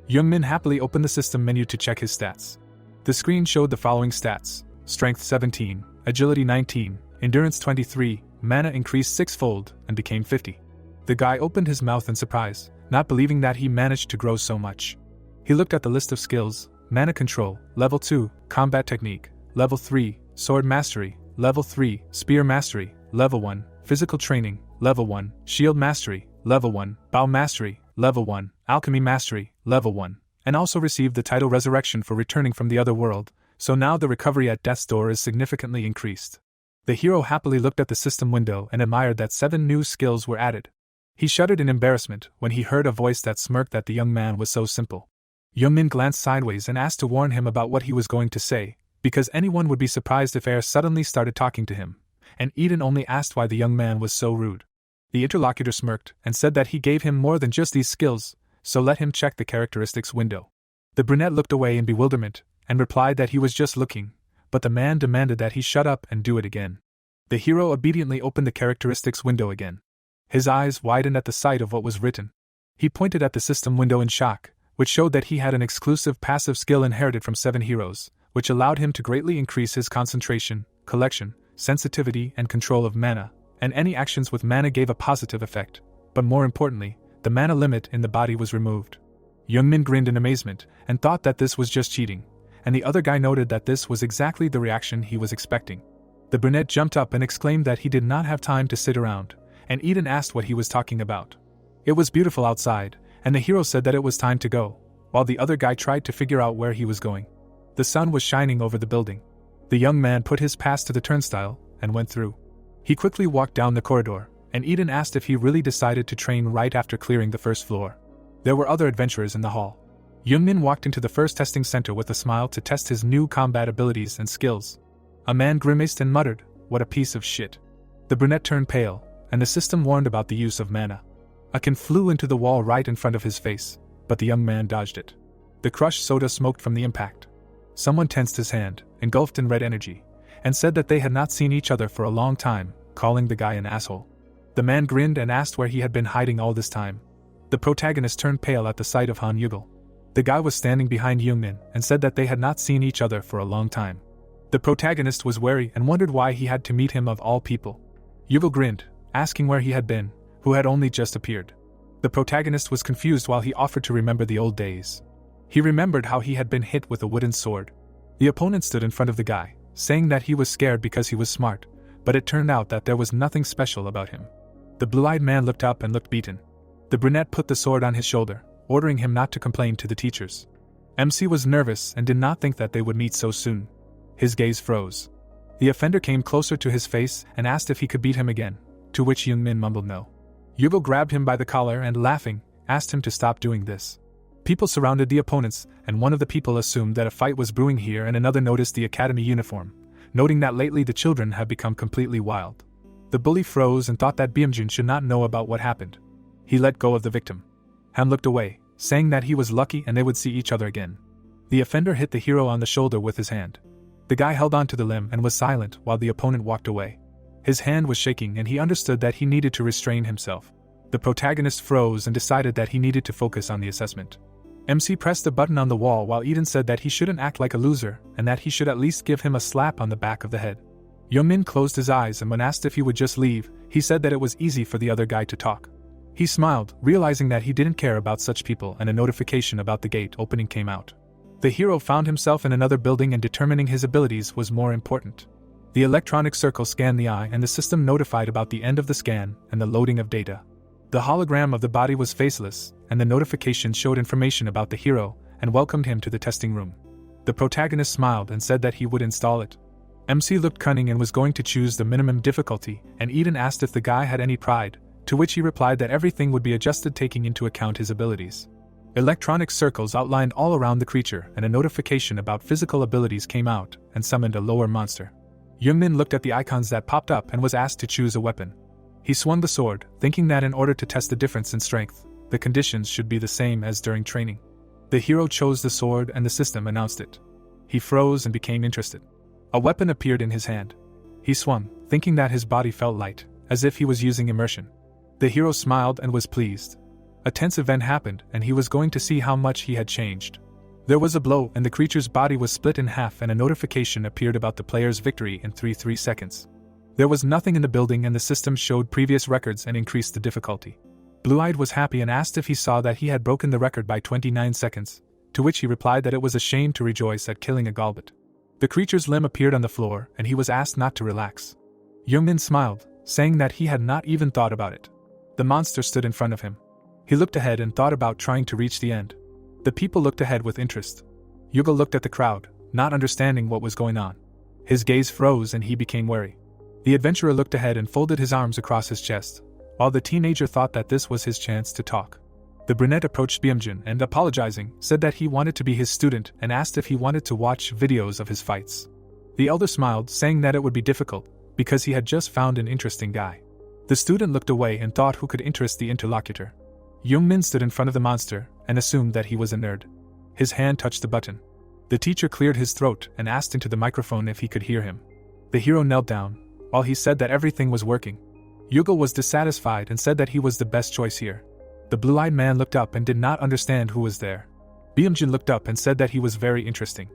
Yungmin happily opened the system menu to check his stats. The screen showed the following stats: Strength 17, Agility 19, Endurance 23, mana increased sixfold and became 50. The guy opened his mouth in surprise, not believing that he managed to grow so much. He looked at the list of skills: Mana Control, Level 2, Combat Technique, Level 3, Sword Mastery, Level 3, Spear Mastery, Level 1, Physical Training, Level 1, Shield Mastery, Level 1, Bow Mastery, Level 1, Alchemy Mastery, Level 1, and also received the title Resurrection for returning from the other world, so now the recovery at death's door is significantly increased. The hero happily looked at the system window and admired that 7 new skills were added. He shuddered in embarrassment when he heard a voice that smirked that the young man was so simple. Yungmin glanced sideways and asked to warn him about what he was going to say, because anyone would be surprised if Heir suddenly started talking to him, and Eden only asked why the young man was so rude. The interlocutor smirked and said that he gave him more than just these skills, so let him check the characteristics window. The brunette looked away in bewilderment, and replied that he was just looking, but the man demanded that he shut up and do it again. The hero obediently opened the characteristics window again. His eyes widened at the sight of what was written. He pointed at the system window in shock, which showed that he had an exclusive passive skill inherited from 7 heroes, which allowed him to greatly increase his concentration, collection, sensitivity and control of mana, and any actions with mana gave a positive effect, but more importantly, the mana limit in the body was removed. Yungmin grinned in amazement, and thought that this was just cheating, and the other guy noted that this was exactly the reaction he was expecting. The brunette jumped up and exclaimed that he did not have time to sit around, and Eden asked what he was talking about. It was beautiful outside, and the hero said that it was time to go, while the other guy tried to figure out where he was going. The sun was shining over the building. The young man put his pass to the turnstile, and went through. He quickly walked down the corridor, and Eden asked if he really decided to train right after clearing the first floor. There were other adventurers in the hall. Yungmin walked into the first testing center with a smile to test his new combat abilities and skills. A man grimaced and muttered, "What a piece of shit." The brunette turned pale, and the system warned about the use of mana. A can flew into the wall right in front of his face, but the young man dodged it. The crushed soda smoked from the impact. Someone tensed his hand, engulfed in red energy, and said that they had not seen each other for a long time, calling the guy an asshole. The man grinned and asked where he had been hiding all this time. The protagonist turned pale at the sight of Han Yugel. The guy was standing behind Yungmin and said that they had not seen each other for a long time. The protagonist was wary and wondered why he had to meet him of all people. Yugel grinned, asking where he had been, who had only just appeared. The protagonist was confused while he offered to remember the old days. He remembered how he had been hit with a wooden sword. The opponent stood in front of the guy, saying that he was scared because he was smart, but it turned out that there was nothing special about him. The blue-eyed man looked up and looked beaten. The brunette put the sword on his shoulder, ordering him not to complain to the teachers. MC was nervous and did not think that they would meet so soon. His gaze froze. The offender came closer to his face and asked if he could beat him again, to which Yungmin mumbled no. Yugel grabbed him by the collar and, laughing, asked him to stop doing this. People surrounded the opponents, and one of the people assumed that a fight was brewing here, and another noticed the academy uniform, noting that lately the children have become completely wild. The bully froze and thought that Bamjun should not know about what happened. He let go of the victim. Han looked away, saying that he was lucky and they would see each other again. The offender hit the hero on the shoulder with his hand. The guy held on to the limb and was silent while the opponent walked away. His hand was shaking and he understood that he needed to restrain himself. The protagonist froze and decided that he needed to focus on the assessment. MC pressed a button on the wall while Eden said that he shouldn't act like a loser and that he should at least give him a slap on the back of the head. Yungmin closed his eyes, and when asked if he would just leave, he said that it was easy for the other guy to talk. He smiled, realizing that he didn't care about such people, and a notification about the gate opening came out. The hero found himself in another building, and determining his abilities was more important. The electronic circle scanned the eye and the system notified about the end of the scan and the loading of data. The hologram of the body was faceless, and the notification showed information about the hero and welcomed him to the testing room. The protagonist smiled and said that he would install it. MC looked cunning and was going to choose the minimum difficulty, and Eden asked if the guy had any pride, to which he replied that everything would be adjusted taking into account his abilities. Electronic circles outlined all around the creature, and a notification about physical abilities came out and summoned a lower monster. Yungmin looked at the icons that popped up and was asked to choose a weapon. He swung the sword, thinking that in order to test the difference in strength, the conditions should be the same as during training. The hero chose the sword and the system announced it. He froze and became interested. A weapon appeared in his hand. He swung, thinking that his body felt light, as if he was using immersion. The hero smiled and was pleased. A tense event happened and he was going to see how much he had changed. There was a blow and the creature's body was split in half and a notification appeared about the player's victory in 3 seconds. There was nothing in the building and the system showed previous records and increased the difficulty. Blue-Eyed was happy and asked if he saw that he had broken the record by 29 seconds, to which he replied that it was a shame to rejoice at killing a Galbot. The creature's limb appeared on the floor and he was asked not to relax. Yungmin smiled, saying that he had not even thought about it. The monster stood in front of him. He looked ahead and thought about trying to reach the end. The people looked ahead with interest. Yuga looked at the crowd, not understanding what was going on. His gaze froze and he became wary. The adventurer looked ahead and folded his arms across his chest, while the teenager thought that this was his chance to talk. The brunette approached Bamjun and, apologizing, said that he wanted to be his student and asked if he wanted to watch videos of his fights. The elder smiled, saying that it would be difficult, because he had just found an interesting guy. The student looked away and thought who could interest the interlocutor. Yungmin stood in front of the monster and assumed that he was a nerd. His hand touched the button. The teacher cleared his throat and asked into the microphone if he could hear him. The hero knelt down, while he said that everything was working. Yuga was dissatisfied and said that he was the best choice here. The blue-eyed man looked up and did not understand who was there. Bamjun looked up and said that he was very interesting.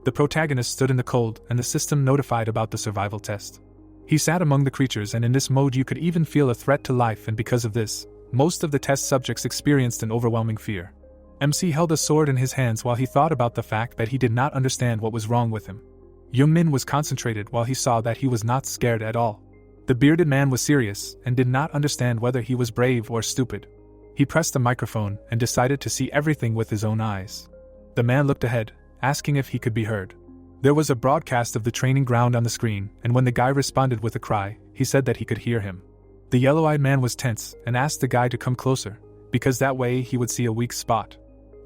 The protagonist stood in the cold and the system notified about the survival test. He sat among the creatures and in this mode you could even feel a threat to life, and because of this, most of the test subjects experienced an overwhelming fear. MC held a sword in his hands while he thought about the fact that he did not understand what was wrong with him. Yungmin was concentrated while he saw that he was not scared at all. The bearded man was serious and did not understand whether he was brave or stupid. He pressed the microphone and decided to see everything with his own eyes. The man looked ahead, asking if he could be heard. There was a broadcast of the training ground on the screen, and when the guy responded with a cry, he said that he could hear him. The yellow-eyed man was tense and asked the guy to come closer, because that way he would see a weak spot.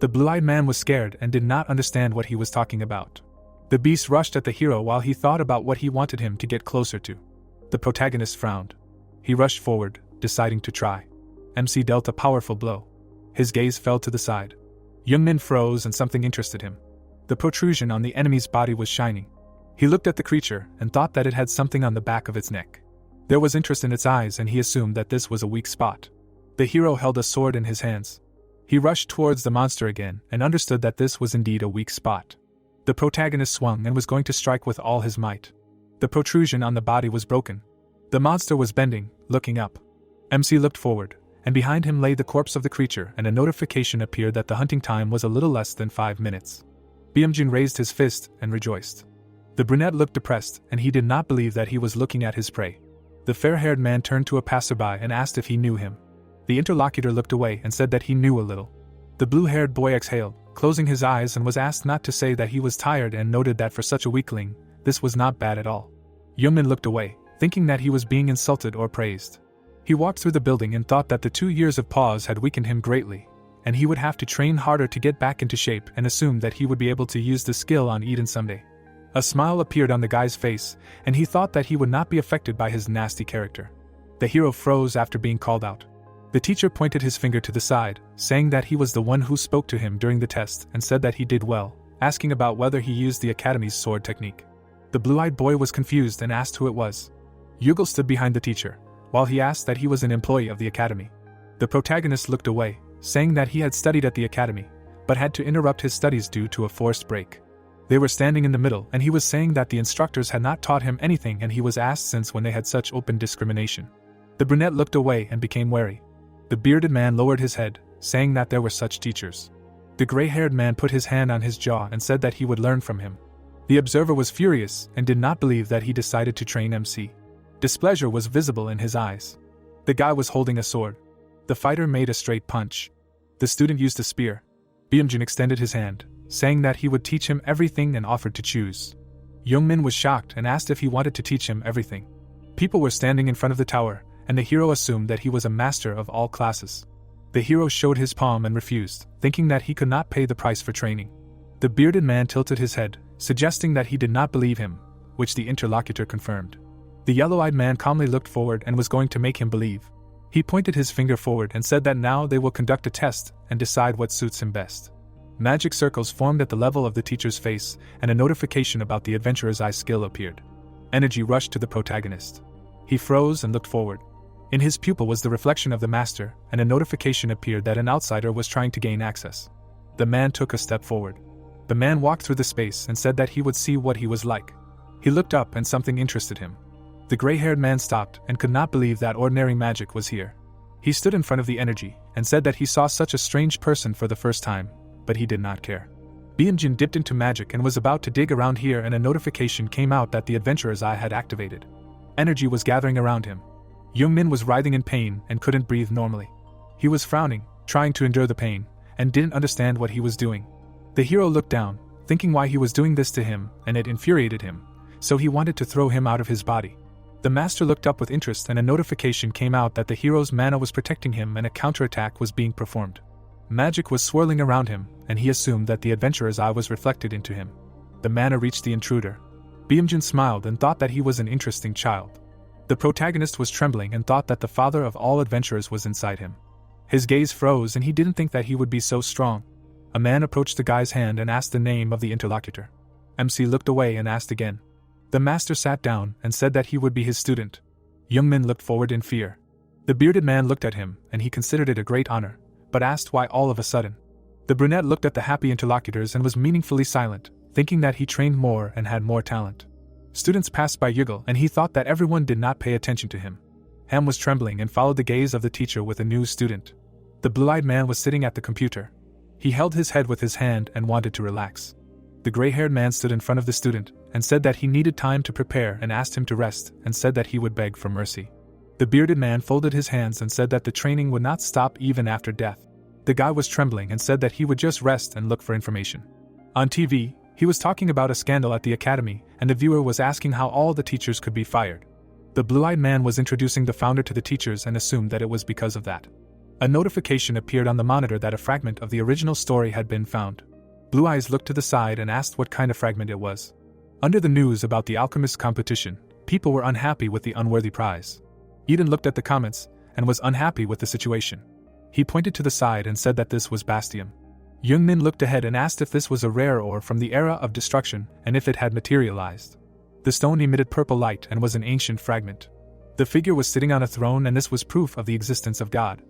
The blue-eyed man was scared and did not understand what he was talking about. The beast rushed at the hero while he thought about what he wanted him to get closer to. The protagonist frowned. He rushed forward, deciding to try. MC dealt a powerful blow. His gaze fell to the side. Yungmin froze and something interested him. The protrusion on the enemy's body was shining. He looked at the creature and thought that it had something on the back of its neck. There was interest in its eyes and he assumed that this was a weak spot. The hero held a sword in his hands. He rushed towards the monster again and understood that this was indeed a weak spot. The protagonist swung and was going to strike with all his might. The protrusion on the body was broken. The monster was bending, looking up. MC looked forward, and behind him lay the corpse of the creature, and a notification appeared that the hunting time was a little less than 5 minutes. Bamjun raised his fist and rejoiced. The brunette looked depressed, and he did not believe that he was looking at his prey. The fair-haired man turned to a passerby and asked if he knew him. The interlocutor looked away and said that he knew a little. The blue-haired boy exhaled, closing his eyes, and was asked not to say that he was tired and noted that for such a weakling, this was not bad at all. Yungmin looked away, thinking that he was being insulted or praised. He walked through the building and thought that the 2 years of pause had weakened him greatly, and he would have to train harder to get back into shape, and assumed that he would be able to use the skill on Eden someday. A smile appeared on the guy's face, and he thought that he would not be affected by his nasty character. The hero froze after being called out. The teacher pointed his finger to the side, saying that he was the one who spoke to him during the test and said that he did well, asking about whether he used the Academy's sword technique. The blue-eyed boy was confused and asked who it was. Yugal stood behind the teacher, while he asked that he was an employee of the Academy. The protagonist looked away, saying that he had studied at the Academy, but had to interrupt his studies due to a forced break. They were standing in the middle and he was saying that the instructors had not taught him anything, and he was asked since when they had such open discrimination. The brunette looked away and became wary. The bearded man lowered his head, saying that there were such teachers. The gray-haired man put his hand on his jaw and said that he would learn from him. The observer was furious and did not believe that he decided to train MC. Displeasure was visible in his eyes. The guy was holding a sword. The fighter made a straight punch. The student used a spear. Bamjun extended his hand, saying that he would teach him everything and offered to choose. Yungmin was shocked and asked if he wanted to teach him everything. People were standing in front of the tower, and the hero assumed that he was a master of all classes. The hero showed his palm and refused, thinking that he could not pay the price for training. The bearded man tilted his head, suggesting that he did not believe him, which the interlocutor confirmed. The yellow-eyed man calmly looked forward and was going to make him believe. He pointed his finger forward and said that now they will conduct a test and decide what suits him best. Magic circles formed at the level of the teacher's face, and a notification about the adventurer's eye skill appeared. Energy rushed to the protagonist. He froze and looked forward. In his pupil was the reflection of the master, and a notification appeared that an outsider was trying to gain access. The man took a step forward. The man walked through the space and said that he would see what he was like. He looked up and something interested him. The gray-haired man stopped and could not believe that ordinary magic was here. He stood in front of the energy and said that he saw such a strange person for the first time, but he did not care. Bamjun dipped into magic and was about to dig around here, and a notification came out that the adventurer's eye had activated. Energy was gathering around him. Yungmin was writhing in pain and couldn't breathe normally. He was frowning, trying to endure the pain, and didn't understand what he was doing. The hero looked down, thinking why he was doing this to him, and it infuriated him, so he wanted to throw him out of his body. The master looked up with interest, and a notification came out that the hero's mana was protecting him and a counterattack was being performed. Magic was swirling around him, and he assumed that the adventurer's eye was reflected into him. The mana reached the intruder. Bamjun smiled and thought that he was an interesting child. The protagonist was trembling and thought that the father of all adventurers was inside him. His gaze froze and he didn't think that he would be so strong. A man approached the guy's hand and asked the name of the interlocutor. MC looked away and asked again. The master sat down and said that he would be his student. Yungmin looked forward in fear. The bearded man looked at him and he considered it a great honor, but asked why all of a sudden. The brunette looked at the happy interlocutors and was meaningfully silent, thinking that he trained more and had more talent. Students passed by Yugel and he thought that everyone did not pay attention to him. Ham was trembling and followed the gaze of the teacher with a new student. The blue-eyed man was sitting at the computer. He held his head with his hand and wanted to relax. The gray-haired man stood in front of the student and said that he needed time to prepare and asked him to rest and said that he would beg for mercy. The bearded man folded his hands and said that the training would not stop even after death. The guy was trembling and said that he would just rest and look for information. On TV, he was talking about a scandal at the academy, and the viewer was asking how all the teachers could be fired. The blue-eyed man was introducing the founder to the teachers and assumed that it was because of that. A notification appeared on the monitor that a fragment of the original story had been found. Blue Eyes looked to the side and asked what kind of fragment it was. Under the news about the alchemist competition, people were unhappy with the unworthy prize. Eden looked at the comments and was unhappy with the situation. He pointed to the side and said that this was Bastium. Yungmin looked ahead and asked if this was a rare ore from the era of destruction and if it had materialized. The stone emitted purple light and was an ancient fragment. The figure was sitting on a throne and this was proof of the existence of God.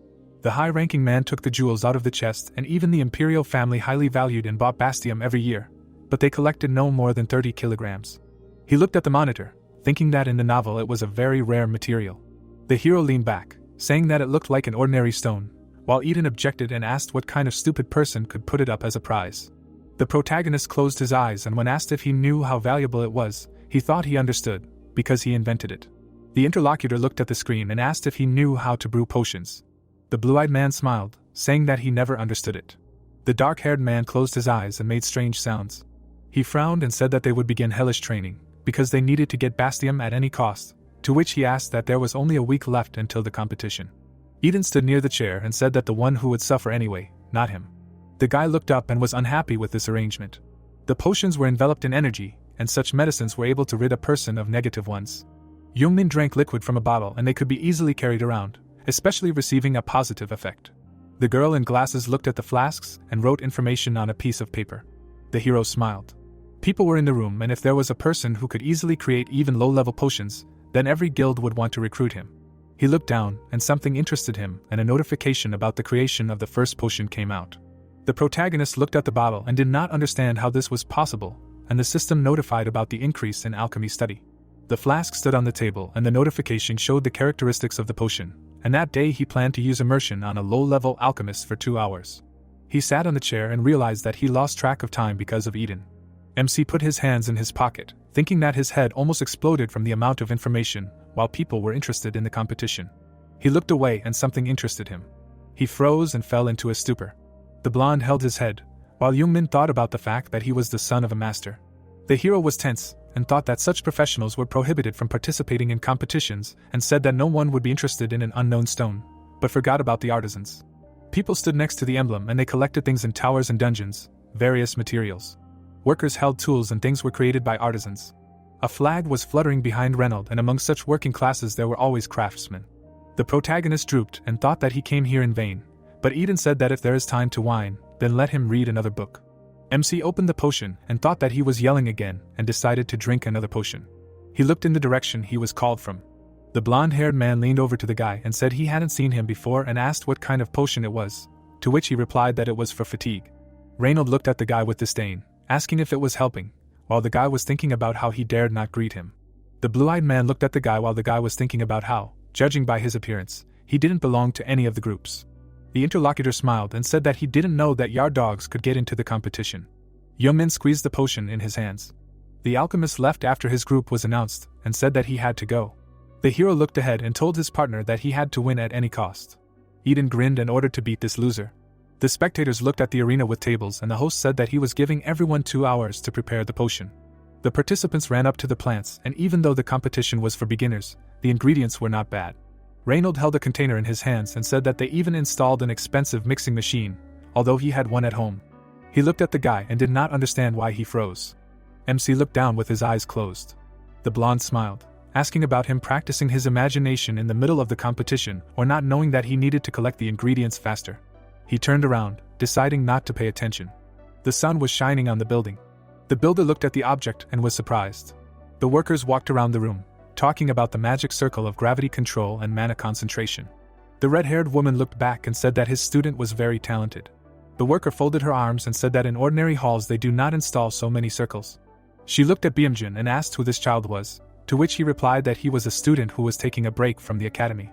The high-ranking man took the jewels out of the chest, and even the imperial family highly valued and bought Bastium every year, but they collected no more than 30 kilograms. He looked at the monitor, thinking that in the novel it was a very rare material. The hero leaned back, saying that it looked like an ordinary stone, while Eden objected and asked what kind of stupid person could put it up as a prize. The protagonist closed his eyes, and when asked if he knew how valuable it was, he thought he understood, because he invented it. The interlocutor looked at the screen and asked if he knew how to brew potions. The blue-eyed man smiled, saying that he never understood it. The dark-haired man closed his eyes and made strange sounds. He frowned and said that they would begin hellish training, because they needed to get Bastium at any cost, to which he asked that there was only a week left until the competition. Eden stood near the chair and said that the one who would suffer anyway, not him. The guy looked up and was unhappy with this arrangement. The potions were enveloped in energy, and such medicines were able to rid a person of negative ones. Yungmin drank liquid from a bottle and they could be easily carried around, especially receiving a positive effect. The girl in glasses looked at the flasks and wrote information on a piece of paper. The hero smiled. People were in the room, and if there was a person who could easily create even low-level potions, then every guild would want to recruit him. He looked down, and something interested him, and a notification about the creation of the first potion came out. The protagonist looked at the bottle and did not understand how this was possible, and the system notified about the increase in alchemy study. The flask stood on the table, and the notification showed the characteristics of the potion, and that day he planned to use immersion on a low-level alchemist for 2 hours. He sat on the chair and realized that he lost track of time because of Eden. MC put his hands in his pocket, thinking that his head almost exploded from the amount of information, while people were interested in the competition. He looked away and something interested him. He froze and fell into a stupor. The blonde held his head, while Yungmin thought about the fact that he was the son of a master. The hero was tense, and thought that such professionals were prohibited from participating in competitions, and said that no one would be interested in an unknown stone, but forgot about the artisans. People stood next to the emblem and they collected things in towers and dungeons, various materials. Workers held tools and things were created by artisans. A flag was fluttering behind Reynolds, and among such working classes there were always craftsmen. The protagonist drooped and thought that he came here in vain, but Eden said that if there is time to whine, then let him read another book. MC opened the potion and thought that he was yelling again and decided to drink another potion. He looked in the direction he was called from. The blonde-haired man leaned over to the guy and said he hadn't seen him before and asked what kind of potion it was, to which he replied that it was for fatigue. Reynolds looked at the guy with disdain, asking if it was helping, while the guy was thinking about how he dared not greet him. The blue-eyed man looked at the guy while the guy was thinking about how, judging by his appearance, he didn't belong to any of the groups. The interlocutor smiled and said that he didn't know that yard dogs could get into the competition. Yungmin squeezed the potion in his hands. The alchemist left after his group was announced and said that he had to go. The hero looked ahead and told his partner that he had to win at any cost. Eden grinned and ordered to beat this loser. The spectators looked at the arena with tables and the host said that he was giving everyone 2 hours to prepare the potion. The participants ran up to the plants, and even though the competition was for beginners, the ingredients were not bad. Reynolds held a container in his hands and said that they even installed an expensive mixing machine, although he had one at home. He looked at the guy and did not understand why he froze. MC looked down with his eyes closed. The blonde smiled, asking about him practicing his imagination in the middle of the competition or not knowing that he needed to collect the ingredients faster. He turned around, deciding not to pay attention. The sun was shining on the building. The builder looked at the object and was surprised. The workers walked around the room, talking about the magic circle of gravity control and mana concentration. The red-haired woman looked back and said that his student was very talented. The worker folded her arms and said that in ordinary halls they do not install so many circles. She looked at Bamjun and asked who this child was, to which he replied that he was a student who was taking a break from the academy.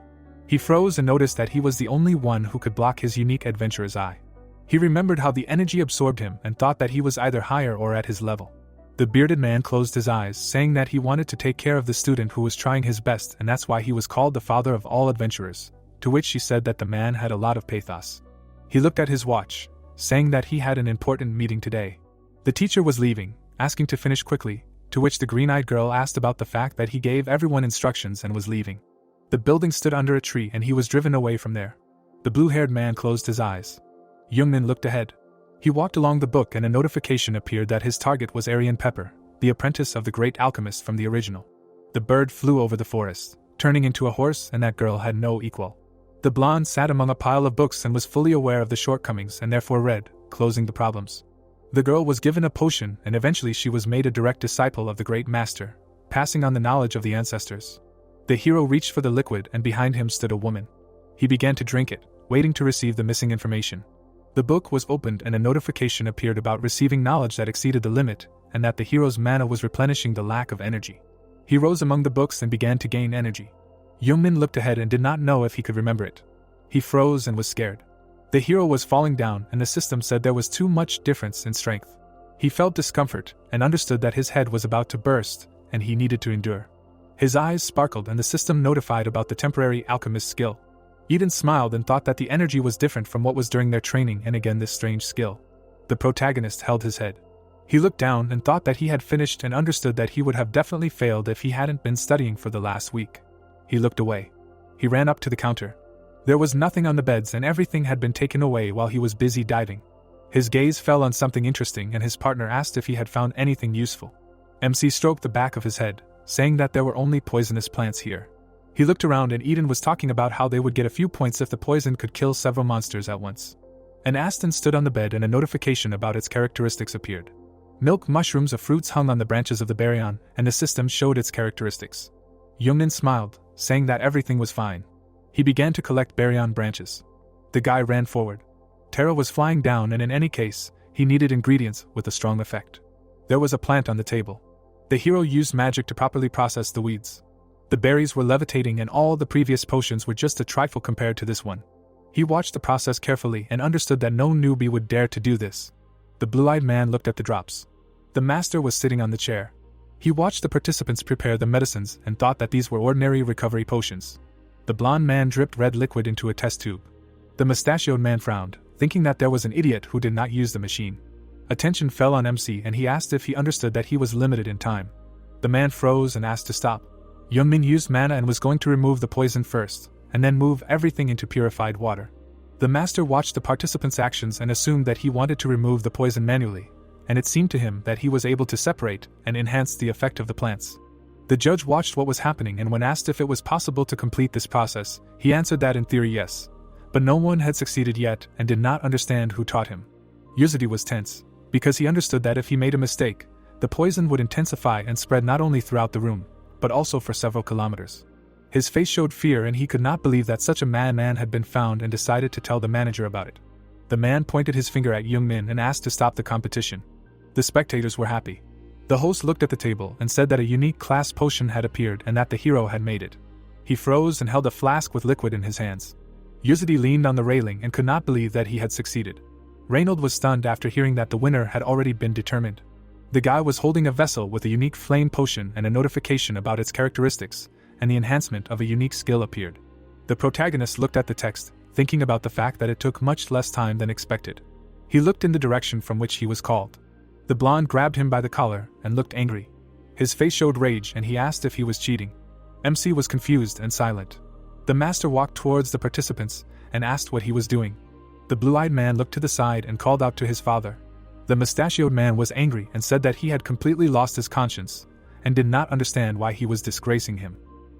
He froze and noticed that he was the only one who could block his unique adventurer's eye. He remembered how the energy absorbed him and thought that he was either higher or at his level. The bearded man closed his eyes, saying that he wanted to take care of the student who was trying his best and that's why he was called the father of all adventurers, to which she said that the man had a lot of pathos. He looked at his watch, saying that he had an important meeting today. The teacher was leaving, asking to finish quickly, to which the green-eyed girl asked about the fact that he gave everyone instructions and was leaving. The building stood under a tree and he was driven away from there. The blue-haired man closed his eyes. Yungmin looked ahead. He walked along the book and a notification appeared that his target was Aryan Pepper, the apprentice of the great alchemist from the original. The bird flew over the forest, turning into a horse, and that girl had no equal. The blonde sat among a pile of books and was fully aware of the shortcomings and therefore read, closing the problems. The girl was given a potion and eventually she was made a direct disciple of the great master, passing on the knowledge of the ancestors. The hero reached for the liquid and behind him stood a woman. He began to drink it, waiting to receive the missing information. The book was opened and a notification appeared about receiving knowledge that exceeded the limit and that the hero's mana was replenishing the lack of energy. He rose among the books and began to gain energy. Yungmin looked ahead and did not know if he could remember it. He froze and was scared. The hero was falling down and the system said there was too much difference in strength. He felt discomfort and understood that his head was about to burst and he needed to endure. His eyes sparkled and the system notified about the temporary alchemist skill. Eden smiled and thought that the energy was different from what was during their training and again this strange skill. The protagonist held his head. He looked down and thought that he had finished and understood that he would have definitely failed if he hadn't been studying for the last week. He looked away. He ran up to the counter. There was nothing on the beds and everything had been taken away while he was busy diving. His gaze fell on something interesting and his partner asked if he had found anything useful. MC stroked the back of his head, saying that there were only poisonous plants here. He looked around and Eden was talking about how they would get a few points if the poison could kill several monsters at once. An Aston stood on the bed and a notification about its characteristics appeared. Milk mushrooms of fruits hung on the branches of the baryon, and the system showed its characteristics. Yungmin smiled, saying that everything was fine. He began to collect baryon branches. The guy ran forward. Terra was flying down and in any case, he needed ingredients with a strong effect. There was a plant on the table. The hero used magic to properly process the weeds. The berries were levitating and all the previous potions were just a trifle compared to this one. He watched the process carefully and understood that no newbie would dare to do this. The blue-eyed man looked at the drops. The master was sitting on the chair. He watched the participants prepare the medicines and thought that these were ordinary recovery potions. The blonde man dripped red liquid into a test tube. The mustachioed man frowned, thinking that there was an idiot who did not use the machine. Attention fell on MC and he asked if he understood that he was limited in time. The man froze and asked to stop. Yungmin used mana and was going to remove the poison first, and then move everything into purified water. The master watched the participants' actions and assumed that he wanted to remove the poison manually, and it seemed to him that he was able to separate and enhance the effect of the plants. The judge watched what was happening, and when asked if it was possible to complete this process, he answered that in theory yes. But no one had succeeded yet and did not understand who taught him. Yuzadi was tense, because he understood that if he made a mistake, the poison would intensify and spread not only throughout the room, but also for several kilometers. His face showed fear, and he could not believe that such a madman had been found and decided to tell the manager about it. The man pointed his finger at Yungmin and asked to stop the competition. The spectators were happy. The host looked at the table and said that a unique class potion had appeared and that the hero had made it. He froze and held a flask with liquid in his hands. Yuzadi leaned on the railing and could not believe that he had succeeded. Reynold was stunned after hearing that the winner had already been determined. The guy was holding a vessel with a unique flame potion, and a notification about its characteristics and the enhancement of a unique skill appeared. The protagonist looked at the text, thinking about the fact that it took much less time than expected. He looked in the direction from which he was called. The blonde grabbed him by the collar and looked angry. His face showed rage, and he asked if he was cheating. MC was confused and silent. The master walked towards the participants and asked what he was doing. The blue-eyed man looked to the side and called out to his father. The mustachioed man was angry and said that he had completely lost his conscience and did not understand why he was disgracing him.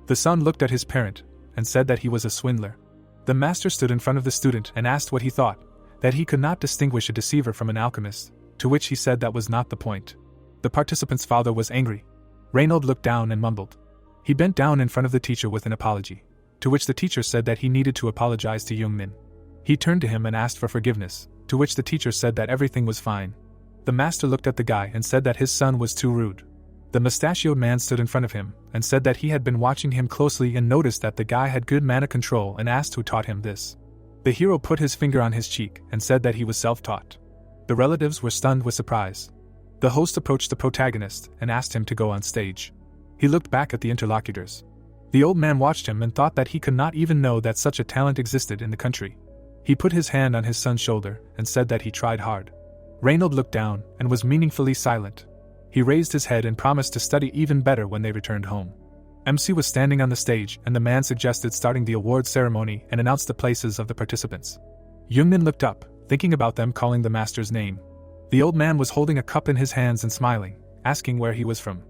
The son looked at his parent and said that he was a swindler. The master stood in front of the student and asked what he thought, that he could not distinguish a deceiver from an alchemist, to which he said that was not the point. The participant's father was angry. Reynold looked down and mumbled. He bent down in front of the teacher with an apology, to which the teacher said that he needed to apologize to Yungmin. He turned to him and asked for forgiveness, to which the teacher said that everything was fine. The master looked at the guy and said that his son was too rude. The mustachioed man stood in front of him and said that he had been watching him closely and noticed that the guy had good mana control and asked who taught him this. The hero put his finger on his cheek and said that he was self-taught. The relatives were stunned with surprise. The host approached the protagonist and asked him to go on stage. He looked back at the interlocutors. The old man watched him and thought that he could not even know that such a talent existed in the country. He put his hand on his son's shoulder and said that he tried hard. Reynold looked down and was meaningfully silent. He raised his head and promised to study even better when they returned home. MC was standing on the stage, and the man suggested starting the award ceremony and announced the places of the participants. Yungmin looked up, thinking about them calling the master's name. The old man was holding a cup in his hands and smiling, asking where he was from.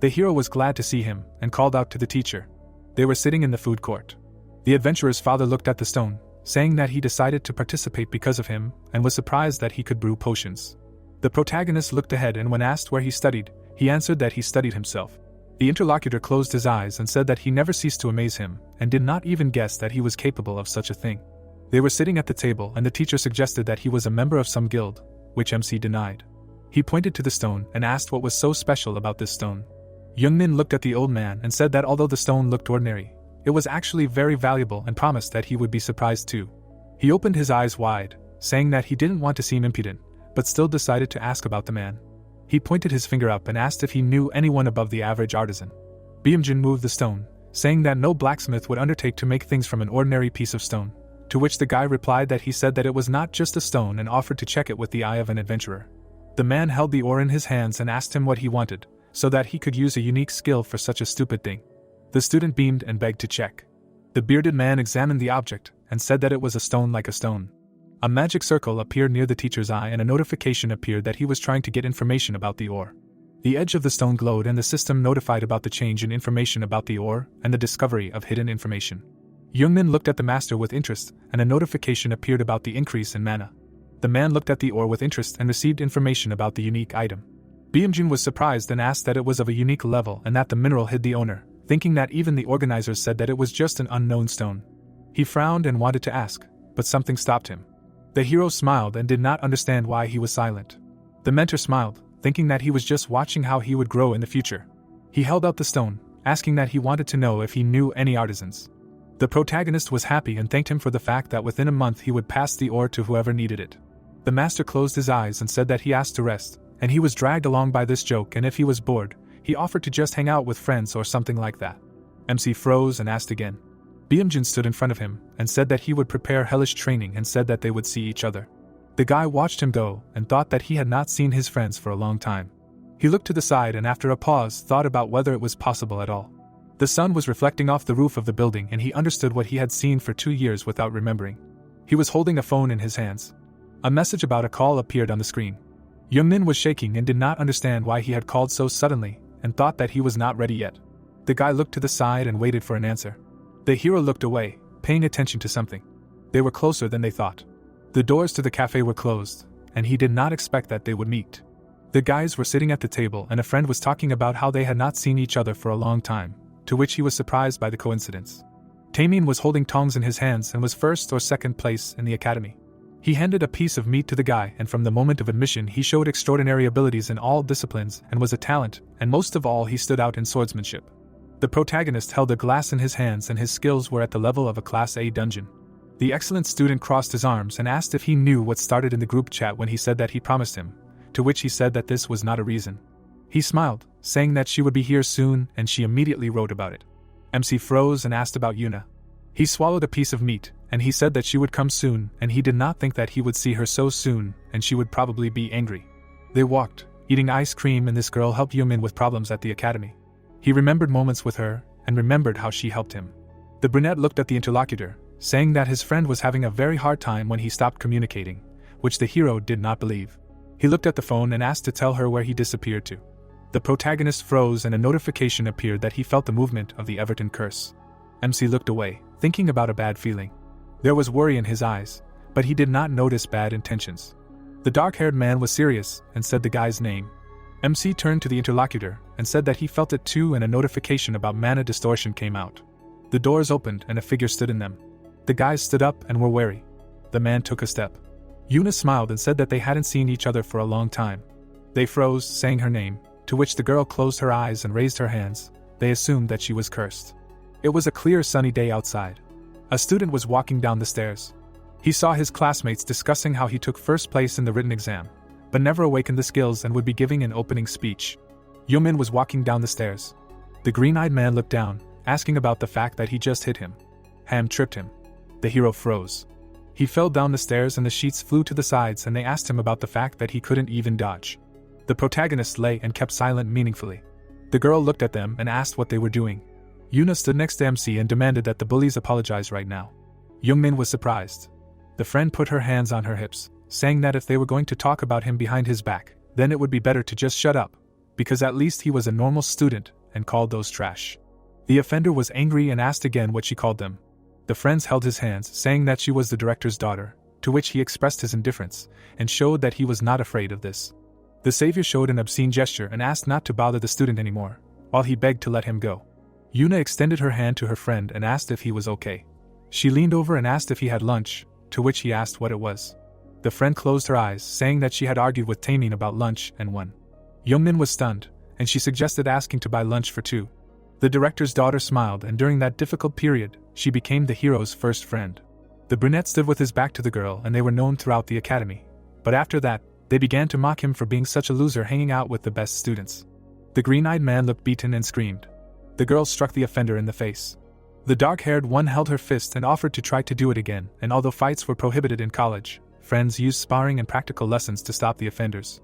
The hero was glad to see him and called out to the teacher. They were sitting in the food court. The adventurer's father looked at the stone, saying that he decided to participate because of him and was surprised that he could brew potions. The protagonist looked ahead, and when asked where he studied, he answered that he studied himself. The interlocutor closed his eyes and said that he never ceased to amaze him and did not even guess that he was capable of such a thing. They were sitting at the table, and the teacher suggested that he was a member of some guild, which MC denied. He pointed to the stone and asked what was so special about this stone. Yungmin looked at the old man and said that although the stone looked ordinary, it was actually very valuable and promised that he would be surprised too. He opened his eyes wide, saying that he didn't want to seem impudent, but still decided to ask about the man. He pointed his finger up and asked if he knew anyone above the average artisan. Bamjun moved the stone, saying that no blacksmith would undertake to make things from an ordinary piece of stone, to which the guy replied that he said that it was not just a stone and offered to check it with the eye of an adventurer. The man held the ore in his hands and asked him what he wanted, so that he could use a unique skill for such a stupid thing. The student beamed and begged to check. The bearded man examined the object and said that it was a stone like a stone. A magic circle appeared near the teacher's eye, and a notification appeared that he was trying to get information about the ore. The edge of the stone glowed, and the system notified about the change in information about the ore and the discovery of hidden information. Yungmin looked at the master with interest, and a notification appeared about the increase in mana. The man looked at the ore with interest and received information about the unique item. Bamjun was surprised and asked that it was of a unique level and that the mineral hid the owner, thinking that even the organizers said that it was just an unknown stone. He frowned and wanted to ask, but something stopped him. The hero smiled and did not understand why he was silent. The mentor smiled, thinking that he was just watching how he would grow in the future. He held out the stone, asking that he wanted to know if he knew any artisans. The protagonist was happy and thanked him for the fact that within a month he would pass the ore to whoever needed it. The master closed his eyes and said that he asked to rest, and he was dragged along by this joke, and if he was bored, he offered to just hang out with friends or something like that. MC froze and asked again. Bamjun stood in front of him and said that he would prepare hellish training and said that they would see each other. The guy watched him go and thought that he had not seen his friends for a long time. He looked to the side and after a pause thought about whether it was possible at all. The sun was reflecting off the roof of the building and he understood what he had seen for 2 years without remembering. He was holding a phone in his hands. A message about a call appeared on the screen. Yungmin was shaking and did not understand why he had called so suddenly, and thought that he was not ready yet. The guy looked to the side and waited for an answer. The hero looked away, paying attention to something. They were closer than they thought. The doors to the cafe were closed, and he did not expect that they would meet. The guys were sitting at the table and a friend was talking about how they had not seen each other for a long time, to which he was surprised by the coincidence. Taemin was holding tongs in his hands and was first or second place in the academy. He handed a piece of meat to the guy, and from the moment of admission he showed extraordinary abilities in all disciplines and was a talent, and most of all he stood out in swordsmanship. The protagonist held a glass in his hands and his skills were at the level of a Class A dungeon. The excellent student crossed his arms and asked if he knew what started in the group chat when he said that he promised him, to which he said that this was not a reason. He smiled, saying that she would be here soon, and she immediately wrote about it. MC froze and asked about Yuna. He swallowed a piece of meat, and he said that she would come soon, and he did not think that he would see her so soon, and she would probably be angry. They walked, eating ice cream, and this girl helped Yungmin with problems at the academy. He remembered moments with her, and remembered how she helped him. The brunette looked at the interlocutor, saying that his friend was having a very hard time when he stopped communicating, which the hero did not believe. He looked at the phone and asked to tell her where he disappeared to. The protagonist froze and a notification appeared that he felt the movement of the Everton curse. MC looked away, thinking about a bad feeling. There was worry in his eyes, but he did not notice bad intentions. The dark-haired man was serious and said the guy's name. MC turned to the interlocutor and said that he felt it too, and a notification about mana distortion came out. The doors opened and a figure stood in them. The guys stood up and were wary. The man took a step. Yuna smiled and said that they hadn't seen each other for a long time. They froze, saying her name, to which the girl closed her eyes and raised her hands. They assumed that she was cursed. It was a clear sunny day outside. A student was walking down the stairs. He saw his classmates discussing how he took first place in the written exam, but never awakened the skills and would be giving an opening speech. Yungmin was walking down the stairs. The green-eyed man looked down, asking about the fact that he just hit him. Ham tripped him. The hero froze. He fell down the stairs and the sheets flew to the sides, and they asked him about the fact that he couldn't even dodge. The protagonist lay and kept silent meaningfully. The girl looked at them and asked what they were doing. Yuna stood next to MC and demanded that the bullies apologize right now. Yungmin was surprised. The friend put her hands on her hips, saying that if they were going to talk about him behind his back, then it would be better to just shut up, because at least he was a normal student, and called those trash. The offender was angry and asked again what she called them. The friends held his hands, saying that she was the director's daughter, to which he expressed his indifference, and showed that he was not afraid of this. The savior showed an obscene gesture and asked not to bother the student anymore, while he begged to let him go. Yuna extended her hand to her friend and asked if he was okay. She leaned over and asked if he had lunch, to which he asked what it was. The friend closed her eyes, saying that she had argued with Taemin about lunch and won. Yungmin was stunned, and she suggested asking to buy lunch for two. The director's daughter smiled, and during that difficult period, she became the hero's first friend. The brunette stood with his back to the girl, and they were known throughout the academy. But after that, they began to mock him for being such a loser, hanging out with the best students. The green-eyed man looked beaten and screamed. The girl struck the offender in the face. The dark-haired one held her fist and offered to try to do it again, and although fights were prohibited in college, friends used sparring and practical lessons to stop the offenders.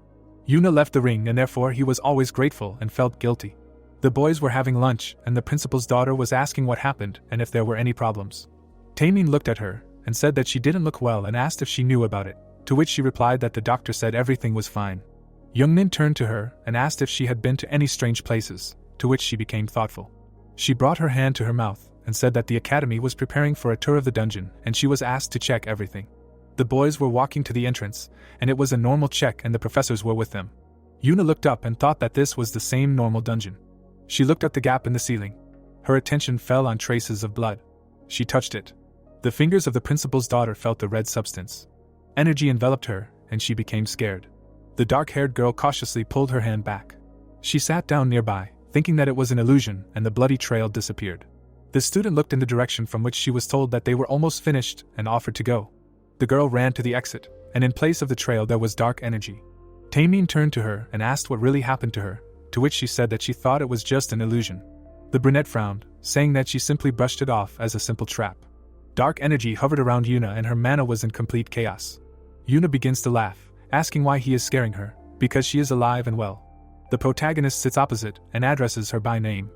Yuna left the ring, and therefore he was always grateful and felt guilty. The boys were having lunch, and the principal's daughter was asking what happened and if there were any problems. Taemin looked at her and said that she didn't look well and asked if she knew about it, to which she replied that the doctor said everything was fine. Yungmin turned to her and asked if she had been to any strange places, to which she became thoughtful. She brought her hand to her mouth and said that the academy was preparing for a tour of the dungeon, and she was asked to check everything. The boys were walking to the entrance, and it was a normal check, and the professors were with them. Yuna looked up and thought that this was the same normal dungeon. She looked at the gap in the ceiling. Her attention fell on traces of blood. She touched it. The fingers of the principal's daughter felt the red substance. Energy enveloped her, and she became scared. The dark-haired girl cautiously pulled her hand back. She sat down nearby, thinking that it was an illusion, and the bloody trail disappeared. The student looked in the direction from which she was told that they were almost finished and offered to go. The girl ran to the exit, and in place of the trail there was dark energy. Taemin turned to her and asked what really happened to her, to which she said that she thought it was just an illusion. The brunette frowned, saying that she simply brushed it off as a simple trap. Dark energy hovered around Yuna, and her mana was in complete chaos. Yuna begins to laugh, asking why he is scaring her, because she is alive and well. The protagonist sits opposite and addresses her by name.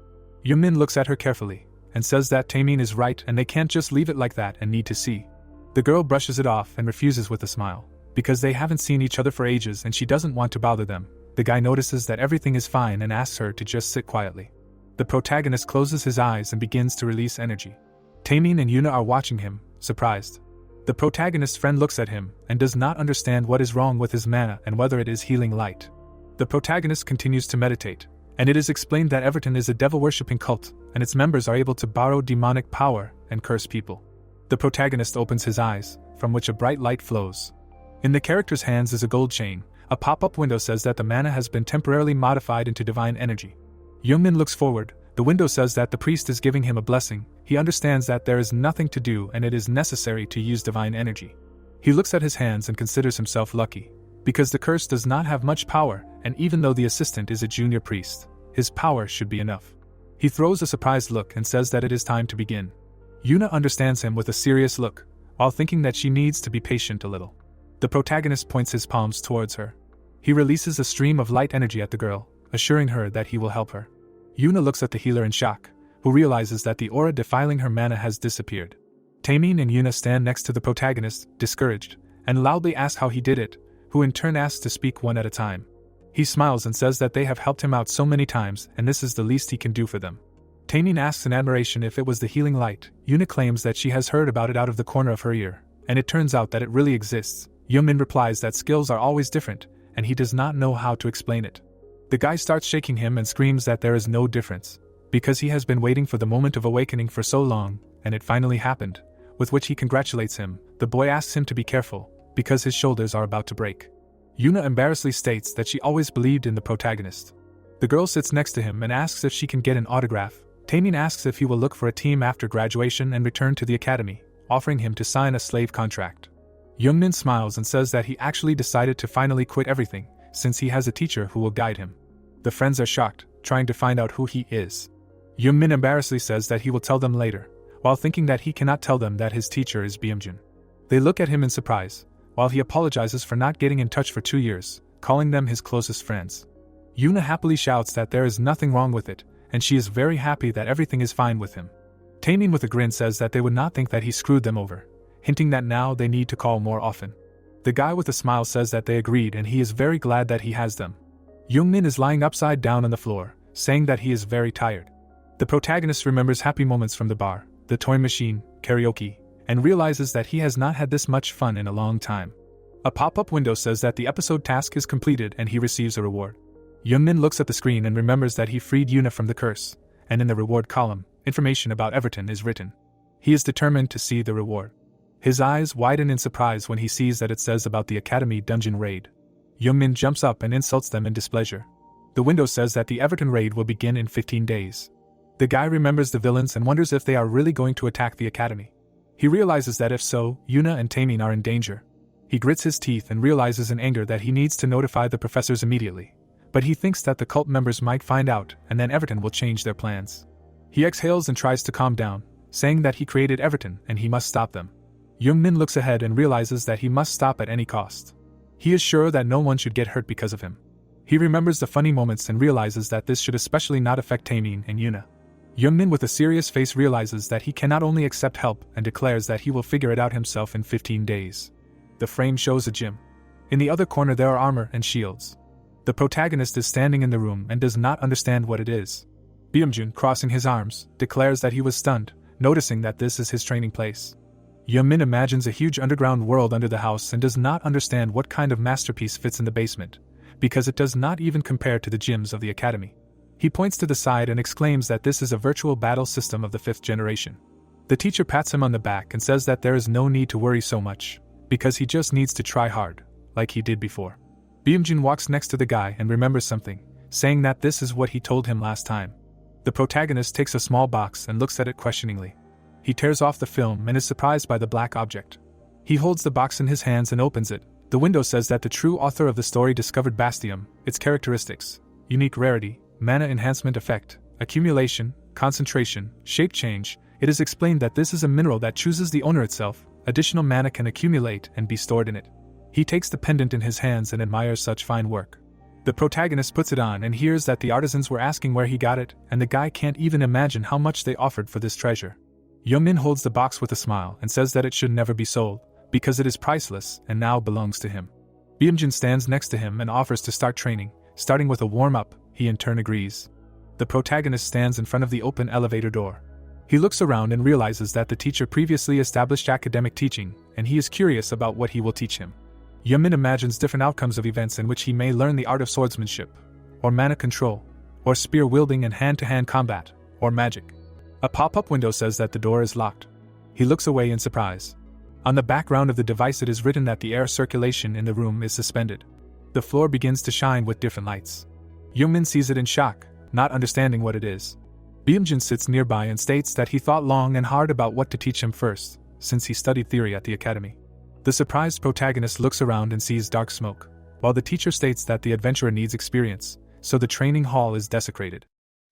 Yungmin looks at her carefully and says that Taemin is right and they can't just leave it like that and need to see. The girl brushes it off and refuses with a smile, because they haven't seen each other for ages and she doesn't want to bother them. The guy notices that everything is fine and asks her to just sit quietly. The protagonist closes his eyes and begins to release energy. Taemin and Yuna are watching him, surprised. The protagonist's friend looks at him and does not understand what is wrong with his mana and whether it is healing light. The protagonist continues to meditate, and it is explained that Everton is a devil-worshipping cult, and its members are able to borrow demonic power and curse people. The protagonist opens his eyes, from which a bright light flows. In the character's hands is a gold chain. A pop-up window says that the mana has been temporarily modified into divine energy. Yungmin looks forward. The window says that the priest is giving him a blessing. He understands that there is nothing to do and it is necessary to use divine energy. He looks at his hands and considers himself lucky, because the curse does not have much power, and even though the assistant is a junior priest, his power should be enough. He throws a surprised look and says that it is time to begin. Yuna understands him with a serious look, while thinking that she needs to be patient a little. The protagonist points his palms towards her. He releases a stream of light energy at the girl, assuring her that he will help her. Yuna looks at the healer in shock, who realizes that the aura defiling her mana has disappeared. Taemin and Yuna stand next to the protagonist, discouraged, and loudly ask how he did it, who in turn asks to speak one at a time. He smiles and says that they have helped him out so many times and this is the least he can do for them. Taemin asks in admiration if it was the healing light. Yuna claims that she has heard about it out of the corner of her ear, and it turns out that it really exists. Yungmin replies that skills are always different, and he does not know how to explain it. The guy starts shaking him and screams that there is no difference, because he has been waiting for the moment of awakening for so long, and it finally happened, with which he congratulates him. The boy asks him to be careful, because his shoulders are about to break. Yuna embarrassedly states that she always believed in the protagonist. The girl sits next to him and asks if she can get an autograph. Taemin asks if he will look for a team after graduation and return to the academy, offering him to sign a slave contract. Yungmin smiles and says that he actually decided to finally quit everything, since he has a teacher who will guide him. The friends are shocked, trying to find out who he is. Yungmin embarrassedly says that he will tell them later, while thinking that he cannot tell them that his teacher is Bamjun. They look at him in surprise, while he apologizes for not getting in touch for 2 years, calling them his closest friends. Yuna happily shouts that there is nothing wrong with it, and she is very happy that everything is fine with him. Taemin with a grin says that they would not think that he screwed them over, hinting that now they need to call more often. The guy with a smile says that they agreed and he is very glad that he has them. Yungmin is lying upside down on the floor, saying that he is very tired. The protagonist remembers happy moments from the bar, the toy machine, karaoke, and realizes that he has not had this much fun in a long time. A pop-up window says that the episode task is completed and he receives a reward. Yungmin looks at the screen and remembers that he freed Yuna from the curse, and in the reward column, information about Everton is written. He is determined to see the reward. His eyes widen in surprise when he sees that it says about the Academy dungeon raid. Yungmin jumps up and insults them in displeasure. The window says that the Everton raid will begin in 15 days. The guy remembers the villains and wonders if they are really going to attack the Academy. He realizes that if so, Yuna and Taemin are in danger. He grits his teeth and realizes in anger that he needs to notify the professors immediately. But he thinks that the cult members might find out and then Everton will change their plans. He exhales and tries to calm down, saying that he created Everton and he must stop them. Yungmin looks ahead and realizes that he must stop at any cost. He is sure that no one should get hurt because of him. He remembers the funny moments and realizes that this should especially not affect Taemin and Yuna. Yungmin with a serious face realizes that he cannot only accept help and declares that he will figure it out himself in 15 days. The frame shows a gym. In the other corner there are armor and shields. The protagonist is standing in the room and does not understand what it is. Bamjun, crossing his arms, declares that he was stunned, noticing that this is his training place. Yungmin imagines a huge underground world under the house and does not understand what kind of masterpiece fits in the basement, because it does not even compare to the gyms of the Academy. He points to the side and exclaims that this is a virtual battle system of the 5th generation. The teacher pats him on the back and says that there is no need to worry so much, because he just needs to try hard, like he did before. Bamjun walks next to the guy and remembers something, saying that this is what he told him last time. The protagonist takes a small box and looks at it questioningly. He tears off the film and is surprised by the black object. He holds the box in his hands and opens it. The window says that the true author of the story discovered Bastium, its characteristics, unique rarity, mana enhancement effect, accumulation, concentration, shape change. It is explained that this is a mineral that chooses the owner itself. Additional mana can accumulate and be stored in it. He takes the pendant in his hands and admires such fine work. The protagonist puts it on and hears that the artisans were asking where he got it, and the guy can't even imagine how much they offered for this treasure. Yungmin holds the box with a smile and says that it should never be sold, because it is priceless and now belongs to him. Bamjun stands next to him and offers to start training, starting with a warm-up. He in turn agrees. The protagonist stands in front of the open elevator door. He looks around and realizes that the teacher previously established academic teaching, and he is curious about what he will teach him. Yungmin imagines different outcomes of events in which he may learn the art of swordsmanship, or mana control, or spear wielding and hand-to-hand combat, or magic. A pop-up window says that the door is locked. He looks away in surprise. On the background of the device it is written that the air circulation in the room is suspended. The floor begins to shine with different lights. Yungmin sees it in shock, not understanding what it is. Bamjun sits nearby and states that he thought long and hard about what to teach him first, since he studied theory at the academy. The surprised protagonist looks around and sees dark smoke, while the teacher states that the adventurer needs experience, so the training hall is desecrated.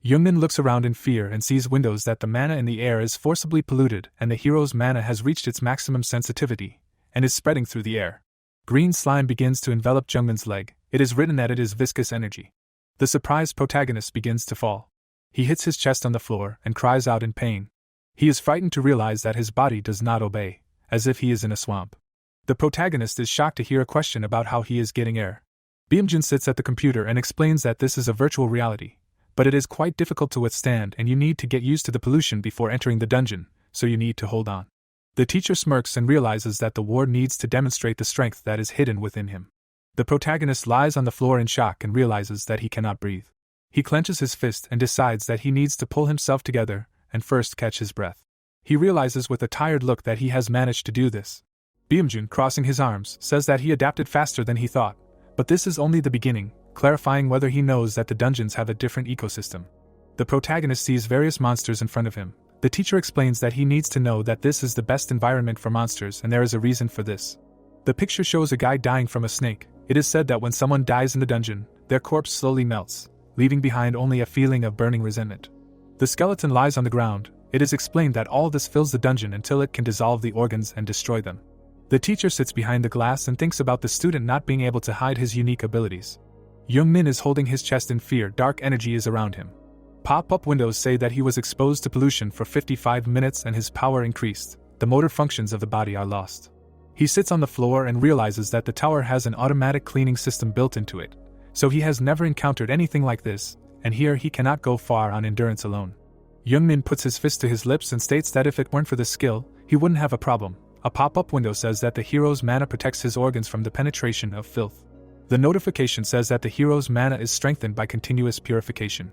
Yungmin looks around in fear and sees windows that the mana in the air is forcibly polluted and the hero's mana has reached its maximum sensitivity, and is spreading through the air. Green slime begins to envelop Jungmin's leg. It is written that it is viscous energy. The surprised protagonist begins to fall. He hits his chest on the floor and cries out in pain. He is frightened to realize that his body does not obey, as if he is in a swamp. The protagonist is shocked to hear a question about how he is getting air. Bamjun sits at the computer and explains that this is a virtual reality, but it is quite difficult to withstand and you need to get used to the pollution before entering the dungeon, so you need to hold on. The teacher smirks and realizes that the ward needs to demonstrate the strength that is hidden within him. The protagonist lies on the floor in shock and realizes that he cannot breathe. He clenches his fist and decides that he needs to pull himself together and first catch his breath. He realizes with a tired look that he has managed to do this. Bamjun, crossing his arms, says that he adapted faster than he thought, but this is only the beginning, clarifying whether he knows that the dungeons have a different ecosystem. The protagonist sees various monsters in front of him. The teacher explains that he needs to know that this is the best environment for monsters and there is a reason for this. The picture shows a guy dying from a snake. It is said that when someone dies in the dungeon, their corpse slowly melts, leaving behind only a feeling of burning resentment. The skeleton lies on the ground. It is explained that all this fills the dungeon until it can dissolve the organs and destroy them. The teacher sits behind the glass and thinks about the student not being able to hide his unique abilities. Yungmin is holding his chest in fear. Dark energy is around him. Pop-up windows say that he was exposed to pollution for 55 minutes and his power increased. The motor functions of the body are lost. He sits on the floor and realizes that the tower has an automatic cleaning system built into it, so he has never encountered anything like this, and here he cannot go far on endurance alone. Yungmin puts his fist to his lips and states that if it weren't for this skill, he wouldn't have a problem. A pop-up window says that the hero's mana protects his organs from the penetration of filth. The notification says that the hero's mana is strengthened by continuous purification.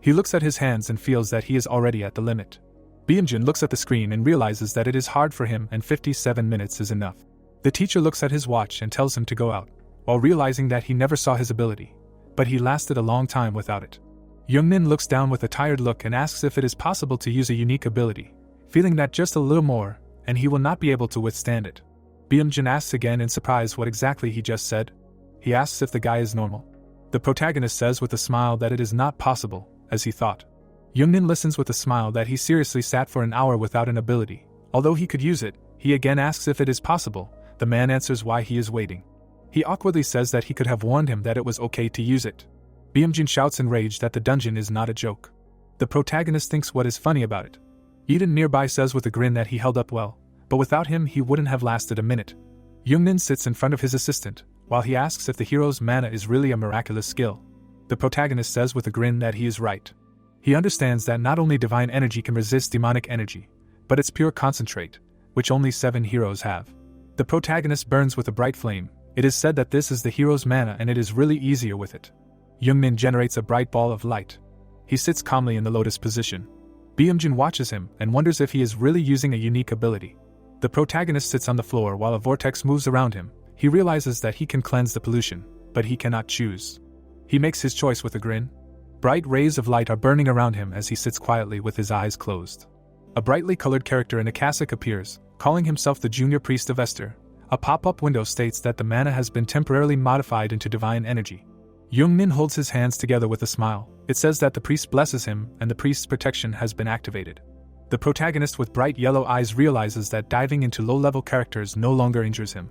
He looks at his hands and feels that he is already at the limit. Bamjun looks at the screen and realizes that it is hard for him and 57 minutes is enough. The teacher looks at his watch and tells him to go out, while realizing that he never saw his ability, but he lasted a long time without it. Yungmin looks down with a tired look and asks if it is possible to use a unique ability, feeling that just a little more, and he will not be able to withstand it. Bamjun asks again in surprise what exactly he just said. He asks if the guy is normal. The protagonist says with a smile that it is not possible, as he thought. Yungmin listens with a smile that he seriously sat for an hour without an ability. Although he could use it, he again asks if it is possible. The man answers why he is waiting. He awkwardly says that he could have warned him that it was okay to use it. Bamjun shouts in rage that the dungeon is not a joke. The protagonist thinks what is funny about it. Eden nearby says with a grin that he held up well, but without him he wouldn't have lasted a minute. Yungmin sits in front of his assistant, while he asks if the hero's mana is really a miraculous skill. The protagonist says with a grin that he is right. He understands that not only divine energy can resist demonic energy, but its pure concentrate, which only 7 heroes have. The protagonist burns with a bright flame. It is said that this is the hero's mana and it is really easier with it. Yungmin generates a bright ball of light. He sits calmly in the lotus position. Bamjun watches him and wonders if he is really using a unique ability. The protagonist sits on the floor while a vortex moves around him. He realizes that he can cleanse the pollution, but he cannot choose. He makes his choice with a grin. Bright rays of light are burning around him as he sits quietly with his eyes closed. A brightly colored character in a cassock appears, calling himself the junior priest of Esther. A pop-up window states that the mana has been temporarily modified into divine energy. Yungmin holds his hands together with a smile. It says that the priest blesses him and the priest's protection has been activated. The protagonist with bright yellow eyes realizes that diving into low-level characters no longer injures him.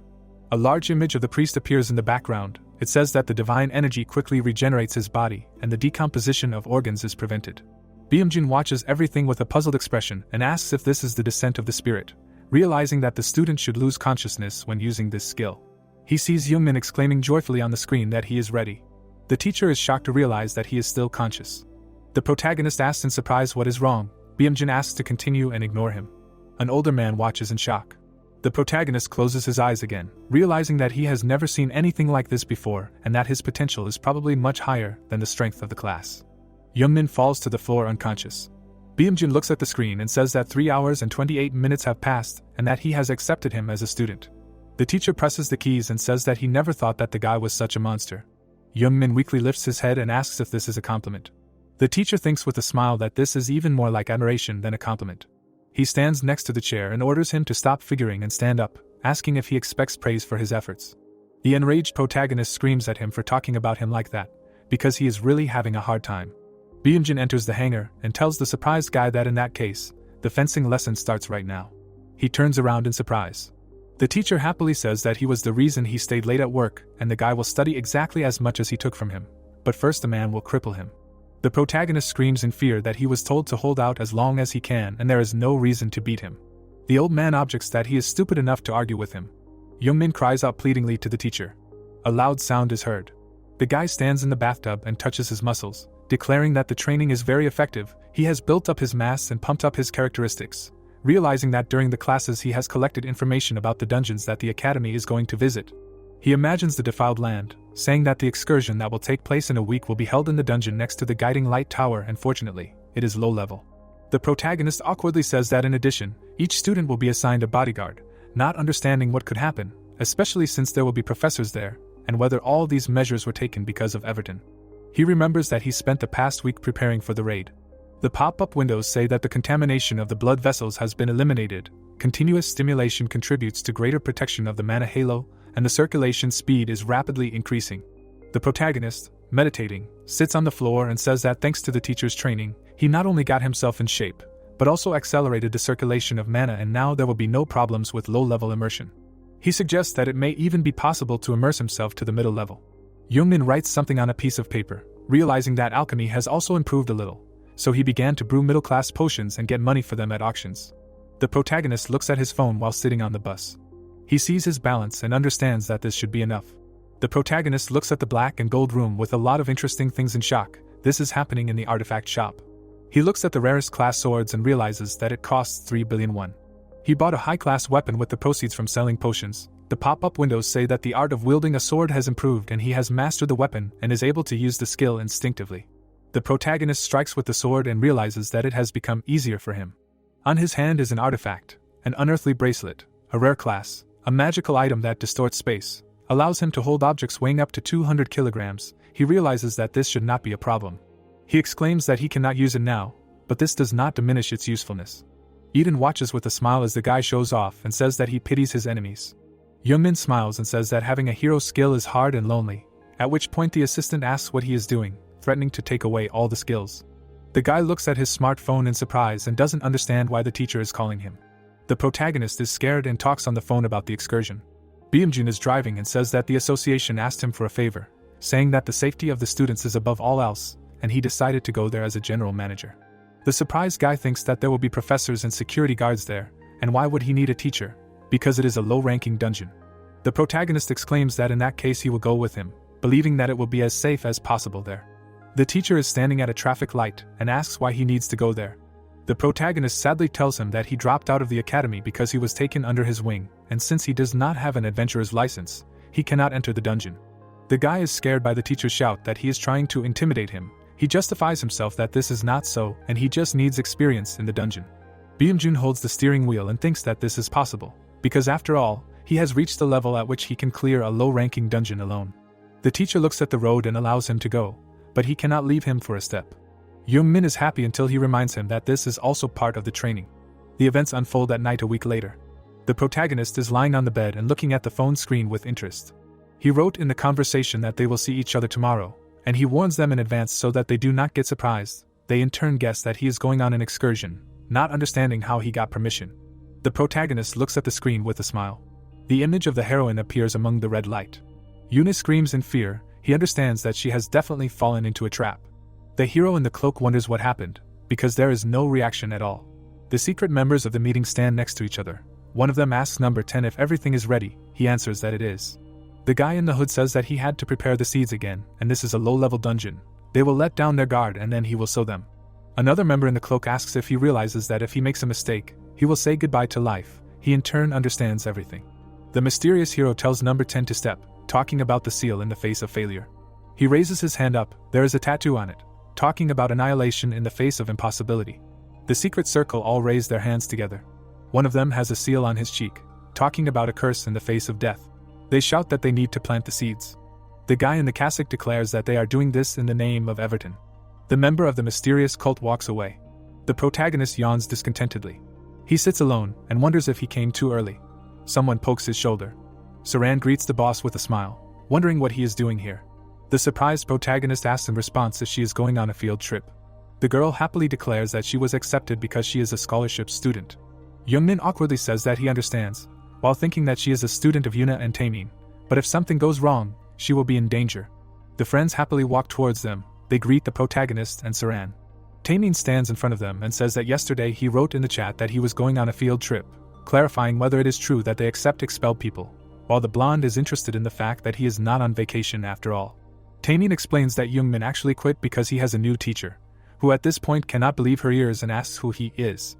A large image of the priest appears in the background. It says that the divine energy quickly regenerates his body and the decomposition of organs is prevented. Bamjun watches everything with a puzzled expression and asks if this is the descent of the spirit, realizing that the student should lose consciousness when using this skill. He sees Yungmin exclaiming joyfully on the screen that he is ready. The teacher is shocked to realize that he is still conscious. The protagonist asks in surprise what is wrong. Bamjun asks to continue and ignore him. An older man watches in shock. The protagonist closes his eyes again, realizing that he has never seen anything like this before and that his potential is probably much higher than the strength of the class. Yungmin falls to the floor unconscious. Bamjun looks at the screen and says that 3 hours and 28 minutes have passed and that he has accepted him as a student. The teacher presses the keys and says that he never thought that the guy was such a monster. Yungmin weakly lifts his head and asks if this is a compliment. The teacher thinks with a smile that this is even more like admiration than a compliment. He stands next to the chair and orders him to stop figuring and stand up, asking if he expects praise for his efforts. The enraged protagonist screams at him for talking about him like that, because he is really having a hard time. Bamjun enters the hangar and tells the surprised guy that in that case, the fencing lesson starts right now. He turns around in surprise. The teacher happily says that he was the reason he stayed late at work and the guy will study exactly as much as he took from him, but first the man will cripple him. The protagonist screams in fear that he was told to hold out as long as he can and there is no reason to beat him. The old man objects that he is stupid enough to argue with him. Yungmin cries out pleadingly to the teacher. A loud sound is heard. The guy stands in the bathtub and touches his muscles, declaring that the training is very effective. He has built up his mass and pumped up his characteristics, realizing that during the classes he has collected information about the dungeons that the academy is going to visit. He imagines the defiled land, saying that the excursion that will take place in a week will be held in the dungeon next to the guiding light tower and fortunately, it is low level. The protagonist awkwardly says that in addition, each student will be assigned a bodyguard, not understanding what could happen, especially since there will be professors there, and whether all these measures were taken because of Everton. He remembers that he spent the past week preparing for the raid. The pop-up windows say that the contamination of the blood vessels has been eliminated, continuous stimulation contributes to greater protection of the mana halo, and the circulation speed is rapidly increasing. The protagonist, meditating, sits on the floor and says that thanks to the teacher's training, he not only got himself in shape, but also accelerated the circulation of mana and now there will be no problems with low-level immersion. He suggests that it may even be possible to immerse himself to the middle level. Yungmin writes something on a piece of paper, realizing that alchemy has also improved a little, so he began to brew middle-class potions and get money for them at auctions. The protagonist looks at his phone while sitting on the bus. He sees his balance and understands that this should be enough. The protagonist looks at the black and gold room with a lot of interesting things in shock. This is happening in the artifact shop. He looks at the rarest class swords and realizes that it costs 3 billion won. He bought a high-class weapon with the proceeds from selling potions. The pop-up windows say that the art of wielding a sword has improved and he has mastered the weapon and is able to use the skill instinctively. The protagonist strikes with the sword and realizes that it has become easier for him. On his hand is an artifact, an unearthly bracelet, a rare class, a magical item that distorts space, allows him to hold objects weighing up to 200 kilograms. He realizes that this should not be a problem. He exclaims that he cannot use it now, but this does not diminish its usefulness. Eden watches with a smile as the guy shows off and says that he pities his enemies. Yungmin smiles and says that having a hero skill is hard and lonely, at which point the assistant asks what he is doing, threatening to take away all the skills. The guy looks at his smartphone in surprise and doesn't understand why the teacher is calling him. The protagonist is scared and talks on the phone about the excursion. Bamjun is driving and says that the association asked him for a favor, saying that the safety of the students is above all else, and he decided to go there as a general manager. The surprised guy thinks that there will be professors and security guards there, and why would he need a teacher? Because it is a low-ranking dungeon. The protagonist exclaims that in that case he will go with him, believing that it will be as safe as possible there. The teacher is standing at a traffic light and asks why he needs to go there. The protagonist sadly tells him that he dropped out of the academy because he was taken under his wing, and since he does not have an adventurer's license, he cannot enter the dungeon. The guy is scared by the teacher's shout that he is trying to intimidate him. He justifies himself that this is not so and he just needs experience in the dungeon. Bamjun holds the steering wheel and thinks that this is possible, because after all, he has reached the level at which he can clear a low-ranking dungeon alone. The teacher looks at the road and allows him to go, but he cannot leave him for a step. Yungmin is happy until he reminds him that this is also part of the training. The events unfold at night a week later. The protagonist is lying on the bed and looking at the phone screen with interest. He wrote in the conversation that they will see each other tomorrow, and he warns them in advance so that they do not get surprised. They in turn guess that he is going on an excursion, not understanding how he got permission. The protagonist looks at the screen with a smile. The image of the heroine appears among the red light. Yuna screams in fear. He understands that she has definitely fallen into a trap. The hero in the cloak wonders what happened, because there is no reaction at all. The secret members of the meeting stand next to each other, One of them asks number 10 if everything is ready. He answers that it is. The guy in the hood says that he had to prepare the seeds again, and this is a low-level dungeon. They will let down their guard and then he will sow them. Another member in the cloak asks if he realizes that if he makes a mistake, he will say goodbye to life. He in turn understands everything. The mysterious hero tells number 10 to step, talking about the seal in the face of failure. He raises his hand up, there is a tattoo on it, talking about annihilation in the face of impossibility. The secret circle all raise their hands together. One of them has a seal on his cheek, talking about a curse in the face of death. They shout that they need to plant the seeds. The guy in the cassock declares that they are doing this in the name of Everton. The member of the mysterious cult walks away. The protagonist yawns discontentedly. He sits alone and wonders if he came too early. Someone pokes his shoulder. Saran greets the boss with a smile, wondering what he is doing here. The surprised protagonist asks in response if she is going on a field trip. The girl happily declares that she was accepted because she is a scholarship student. Yungmin awkwardly says that he understands, while thinking that she is a student of Yuna and Taemin, but if something goes wrong, she will be in danger. The friends happily walk towards them. They greet the protagonist and Saran. Taemin stands in front of them and says that yesterday he wrote in the chat that he was going on a field trip, clarifying whether it is true that they accept expelled people, while the blonde is interested in the fact that he is not on vacation after all. Taemin explains that Yungmin actually quit because he has a new teacher, who at this point cannot believe her ears and asks who he is.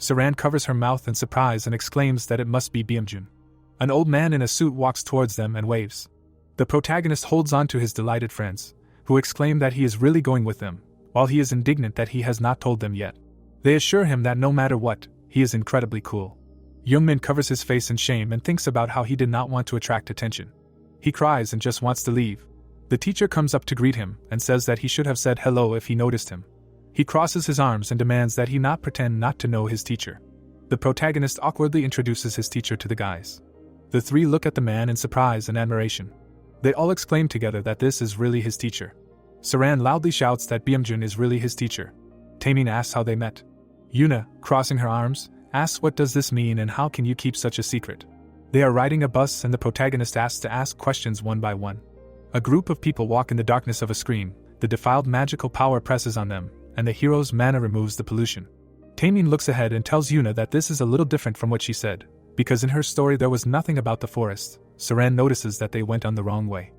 Saran covers her mouth in surprise and exclaims that it must be Bamjun. An old man in a suit walks towards them and waves. The protagonist holds on to his delighted friends, who exclaim that he is really going with them, while he is indignant that he has not told them yet. They assure him that no matter what, he is incredibly cool. Yungmin covers his face in shame and thinks about how he did not want to attract attention. He cries and just wants to leave. The teacher comes up to greet him and says that he should have said hello if he noticed him. He crosses his arms and demands that he not pretend not to know his teacher. The protagonist awkwardly introduces his teacher to the guys. The three look at the man in surprise and admiration. They all exclaim together that this is really his teacher. Saran loudly shouts that Bamjun is really his teacher. Taemin asks how they met. Yuna, crossing her arms, asks what does this mean and how can you keep such a secret. They are riding a bus and the protagonist asks to ask questions one by one. A group of people walk in the darkness of a screen. The defiled magical power presses on them, and the hero's mana removes the pollution. Taemin looks ahead and tells Yuna that this is a little different from what she said, because in her story there was nothing about the forest. Saran notices that they went on the wrong way.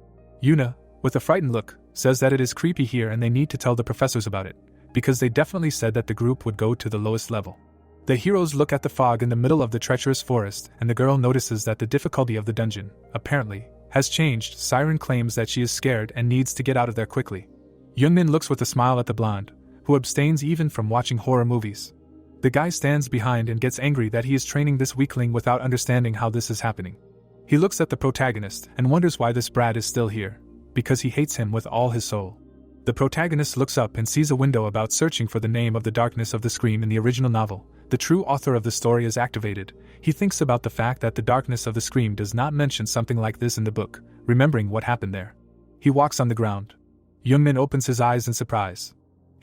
Yuna, with a frightened look, says that it is creepy here and they need to tell the professors about it, because they definitely said that the group would go to the lowest level. The heroes look at the fog in the middle of the treacherous forest and the girl notices that the difficulty of the dungeon, apparently, has changed. Saran claims that she is scared and needs to get out of there quickly. Yungmin looks with a smile at the blonde, who abstains even from watching horror movies. The guy stands behind and gets angry that he is training this weakling without understanding how this is happening. He looks at the protagonist and wonders why this brat is still here, because he hates him with all his soul. The protagonist looks up and sees a window about searching for the name of the darkness of the scream in the original novel. The true author of the story is activated. He thinks about the fact that the darkness of the scream does not mention something like this in the book, remembering what happened there. He walks on the ground. Yungmin opens his eyes in surprise.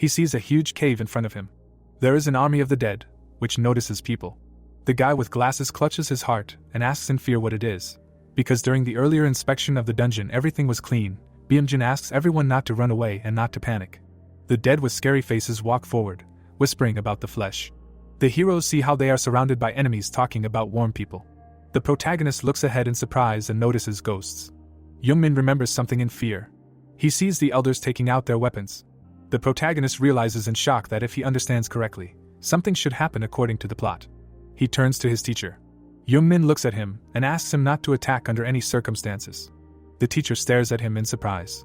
He sees a huge cave in front of him. There is an army of the dead, which notices people. The guy with glasses clutches his heart and asks in fear what it is, because during the earlier inspection of the dungeon everything was clean. Bamjun asks everyone not to run away and not to panic. The dead with scary faces walk forward, whispering about the flesh. The heroes see how they are surrounded by enemies talking about warm people. The protagonist looks ahead in surprise and notices ghosts. Yungmin remembers something in fear. He sees the elders taking out their weapons. The protagonist realizes in shock that if he understands correctly, something should happen according to the plot. He turns to his teacher. Yungmin looks at him and asks him not to attack under any circumstances. The teacher stares at him in surprise.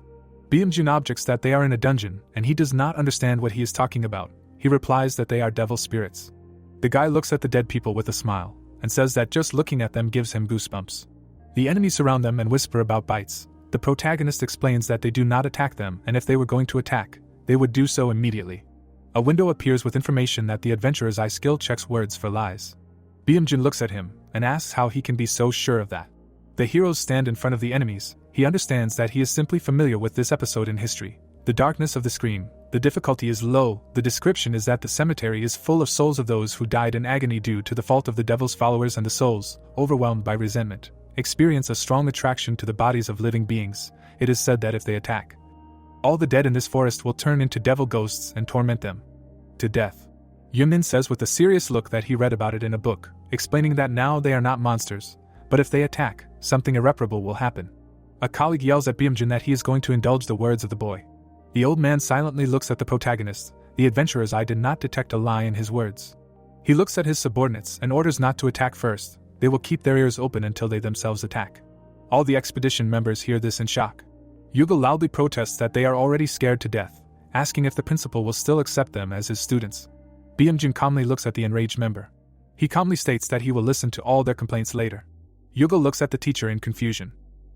Bamjun objects that they are in a dungeon and he does not understand what he is talking about. He replies that they are devil spirits. The guy looks at the dead people with a smile and says that just looking at them gives him goosebumps. The enemies surround them and whisper about bites. The protagonist explains that they do not attack them and if they were going to attack, they would do so immediately. A window appears with information that the adventurer's eye skill checks words for lies. Bamjun looks at him and asks how he can be so sure of that. The heroes stand in front of the enemies. He understands that he is simply familiar with this episode in history. The darkness of the scream. The difficulty is low. The description is that the cemetery is full of souls of those who died in agony due to the fault of the devil's followers, and the souls, overwhelmed by resentment, experience a strong attraction to the bodies of living beings. It is said that if they attack, all the dead in this forest will turn into devil ghosts and torment them to death. Yungmin says with a serious look that he read about it in a book, explaining that now they are not monsters, but if they attack, something irreparable will happen. A colleague yells at Bamjun that he is going to indulge the words of the boy. The old man silently looks at the protagonist. The adventurer's eye did not detect a lie in his words. He looks at his subordinates and orders not to attack first. They will keep their ears open until they themselves attack. All the expedition members hear this in shock. Yugal loudly protests that they are already scared to death, asking if the principal will still accept them as his students. Bamjun calmly looks at the enraged member. He calmly states that he will listen to all their complaints later. Yugal looks at the teacher in confusion.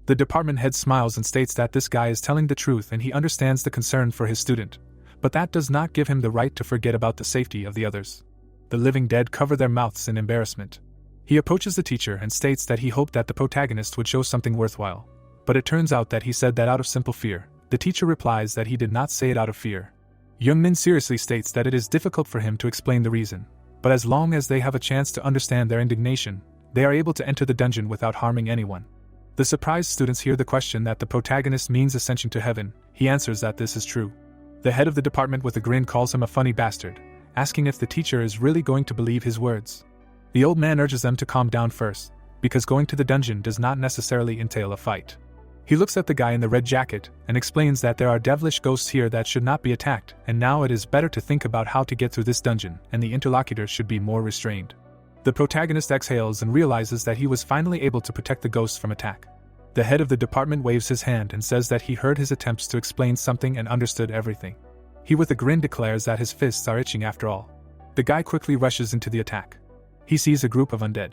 The department head smiles and states that this guy is telling the truth and he understands the concern for his student, but that does not give him the right to forget about the safety of the others. The living dead cover their mouths in embarrassment. He approaches the teacher and states that he hoped that the protagonist would show something worthwhile, but it turns out that he said that out of simple fear. The teacher replies that he did not say it out of fear. Yungmin seriously states that it is difficult for him to explain the reason, but as long as they have a chance to understand their indignation, they are able to enter the dungeon without harming anyone. The surprised students hear the question that the protagonist means ascension to heaven. He answers that this is true. The head of the department with a grin calls him a funny bastard, asking if the teacher is really going to believe his words. The old man urges them to calm down first, because going to the dungeon does not necessarily entail a fight. He looks at the guy in the red jacket and explains that there are devilish ghosts here that should not be attacked, and now it is better to think about how to get through this dungeon, and the interlocutor should be more restrained. The protagonist exhales and realizes that he was finally able to protect the ghosts from attack. The head of the department waves his hand and says that he heard his attempts to explain something and understood everything. He with a grin declares that his fists are itching after all. The guy quickly rushes into the attack. He sees a group of undead.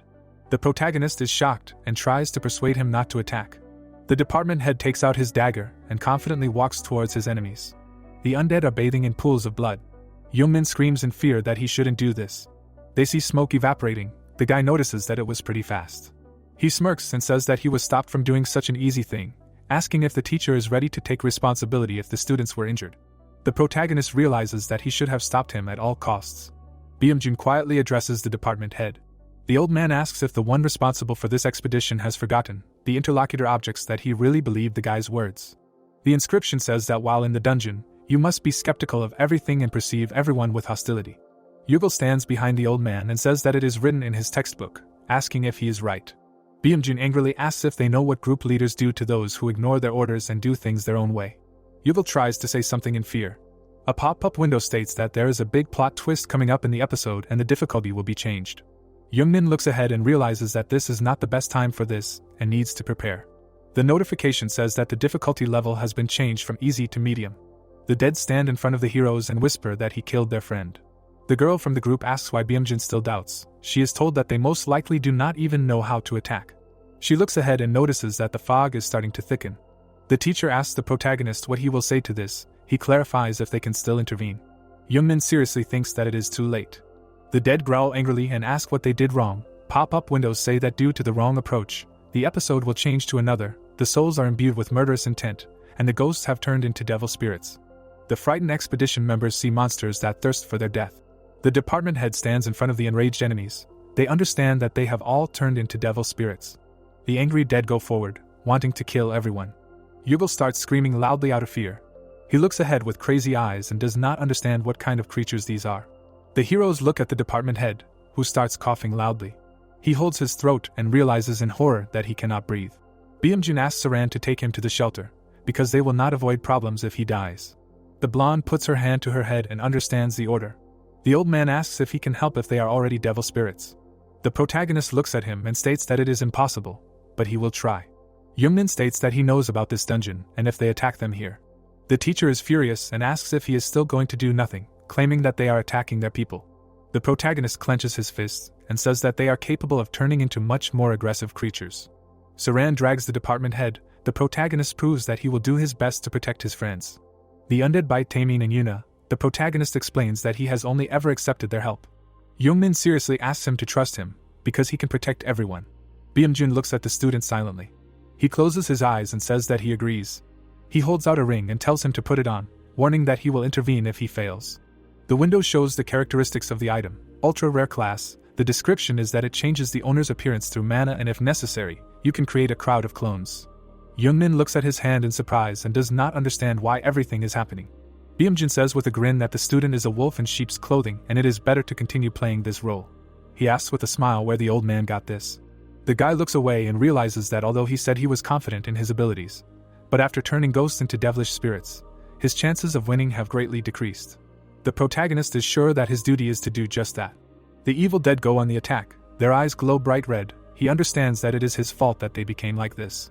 The protagonist is shocked and tries to persuade him not to attack. The department head takes out his dagger and confidently walks towards his enemies. The undead are bathing in pools of blood. Yungmin screams in fear that he shouldn't do this. They see smoke evaporating. The guy notices that it was pretty fast. He smirks and says that he was stopped from doing such an easy thing, asking if the teacher is ready to take responsibility if the students were injured. The protagonist realizes that he should have stopped him at all costs. Bamjun quietly addresses the department head. The old man asks if the one responsible for this expedition has forgotten. The interlocutor objects that he really believed the guy's words. The inscription says that while in the dungeon, you must be skeptical of everything and perceive everyone with hostility. Yugal stands behind the old man and says that it is written in his textbook, asking if he is right. Bamjun angrily asks if they know what group leaders do to those who ignore their orders and do things their own way. Yugal tries to say something in fear. A pop-up window states that there is a big plot twist coming up in the episode and the difficulty will be changed. Yungmin looks ahead and realizes that this is not the best time for this, and needs to prepare. The notification says that the difficulty level has been changed from easy to medium. The dead stand in front of the heroes and whisper that he killed their friend. The girl from the group asks why Bamjun still doubts. She is told that they most likely do not even know how to attack. She looks ahead and notices that the fog is starting to thicken. The teacher asks the protagonist what he will say to this. He clarifies if they can still intervene. Yungmin seriously thinks that it is too late. The dead growl angrily and ask what they did wrong. Pop-up windows say that due to the wrong approach, the episode will change to another. The souls are imbued with murderous intent, and the ghosts have turned into devil spirits. The frightened expedition members see monsters that thirst for their death. The department head stands in front of the enraged enemies. They understand that they have all turned into devil spirits. The angry dead go forward, wanting to kill everyone. Yugal starts screaming loudly out of fear. He looks ahead with crazy eyes and does not understand what kind of creatures these are. The heroes look at the department head, who starts coughing loudly. He holds his throat and realizes in horror that he cannot breathe. Bamjun asks Saran to take him to the shelter, because they will not avoid problems if he dies. The blonde puts her hand to her head and understands the order. The old man asks if he can help if they are already devil spirits. The protagonist looks at him and states that it is impossible, but he will try. Yungmin states that he knows about this dungeon and if they attack them here. The teacher is furious and asks if he is still going to do nothing, claiming that they are attacking their people. The protagonist clenches his fists and says that they are capable of turning into much more aggressive creatures. Saran drags the department head. The protagonist proves that he will do his best to protect his friends. The undead bite Taemin and Yuna. The protagonist explains that he has only ever accepted their help. Yungmin seriously asks him to trust him, because he can protect everyone. Bamjun looks at the student silently. He closes his eyes and says that he agrees. He holds out a ring and tells him to put it on, warning that he will intervene if he fails. The window shows the characteristics of the item. Ultra rare class. The description is that it changes the owner's appearance through mana and if necessary, you can create a crowd of clones. Yungmin looks at his hand in surprise and does not understand why everything is happening. Bamjun says with a grin that the student is a wolf in sheep's clothing and it is better to continue playing this role. He asks with a smile where the old man got this. The guy looks away and realizes that although he said he was confident in his abilities, but after turning ghosts into devilish spirits, his chances of winning have greatly decreased. The protagonist is sure that his duty is to do just that. The evil dead go on the attack, their eyes glow bright red. He understands that it is his fault that they became like this.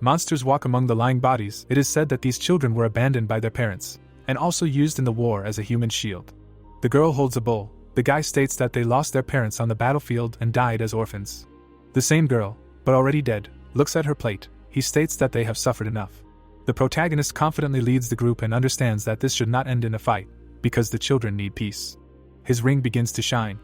Monsters walk among the lying bodies. It is said that these children were abandoned by their parents, and also used in the war as a human shield. The girl holds a bowl. The guy states that they lost their parents on the battlefield and died as orphans. The same girl, but already dead, looks at her plate. He states that they have suffered enough. The protagonist confidently leads the group and understands that this should not end in a fight, because the children need peace. His ring begins to shine.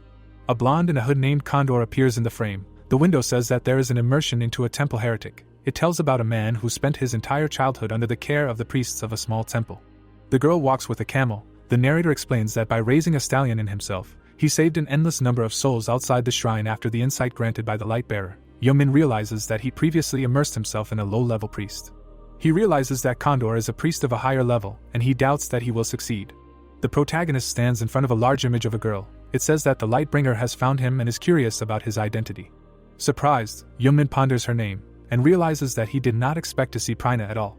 A blonde in a hood named Condor appears in the frame. The window says that there is an immersion into a temple heretic. It tells about a man who spent his entire childhood under the care of the priests of a small temple. The girl walks with a camel. The narrator explains that by raising a stallion in himself, he saved an endless number of souls outside the shrine after the insight granted by the light-bearer. Yungmin realizes that he previously immersed himself in a low-level priest. He realizes that Condor is a priest of a higher level, and he doubts that he will succeed. The protagonist stands in front of a large image of a girl. It says that the Lightbringer has found him and is curious about his identity. Surprised, Yungmin ponders her name, and realizes that he did not expect to see Prina at all.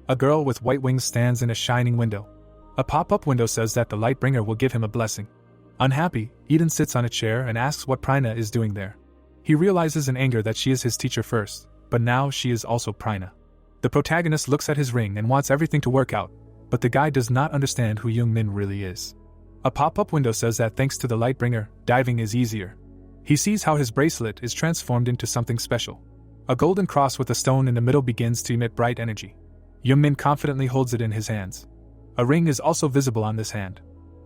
A girl with white wings stands in a shining window. A pop-up window says that the Lightbringer will give him a blessing. Unhappy, Eden sits on a chair and asks what Prina is doing there. He realizes in anger that she is his teacher first, but now she is also Prina. The protagonist looks at his ring and wants everything to work out, but the guy does not understand who Yungmin really is. A pop-up window says that thanks to the Lightbringer, diving is easier. He sees how his bracelet is transformed into something special. A golden cross with a stone in the middle begins to emit bright energy. Yungmin confidently holds it in his hands. A ring is also visible on this hand.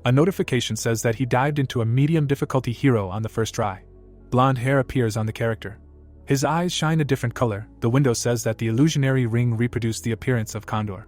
A notification says that he dived into a medium difficulty hero on the first try. Blonde hair appears on the character. His eyes shine a different color. The window says that the illusionary ring reproduced the appearance of Condor.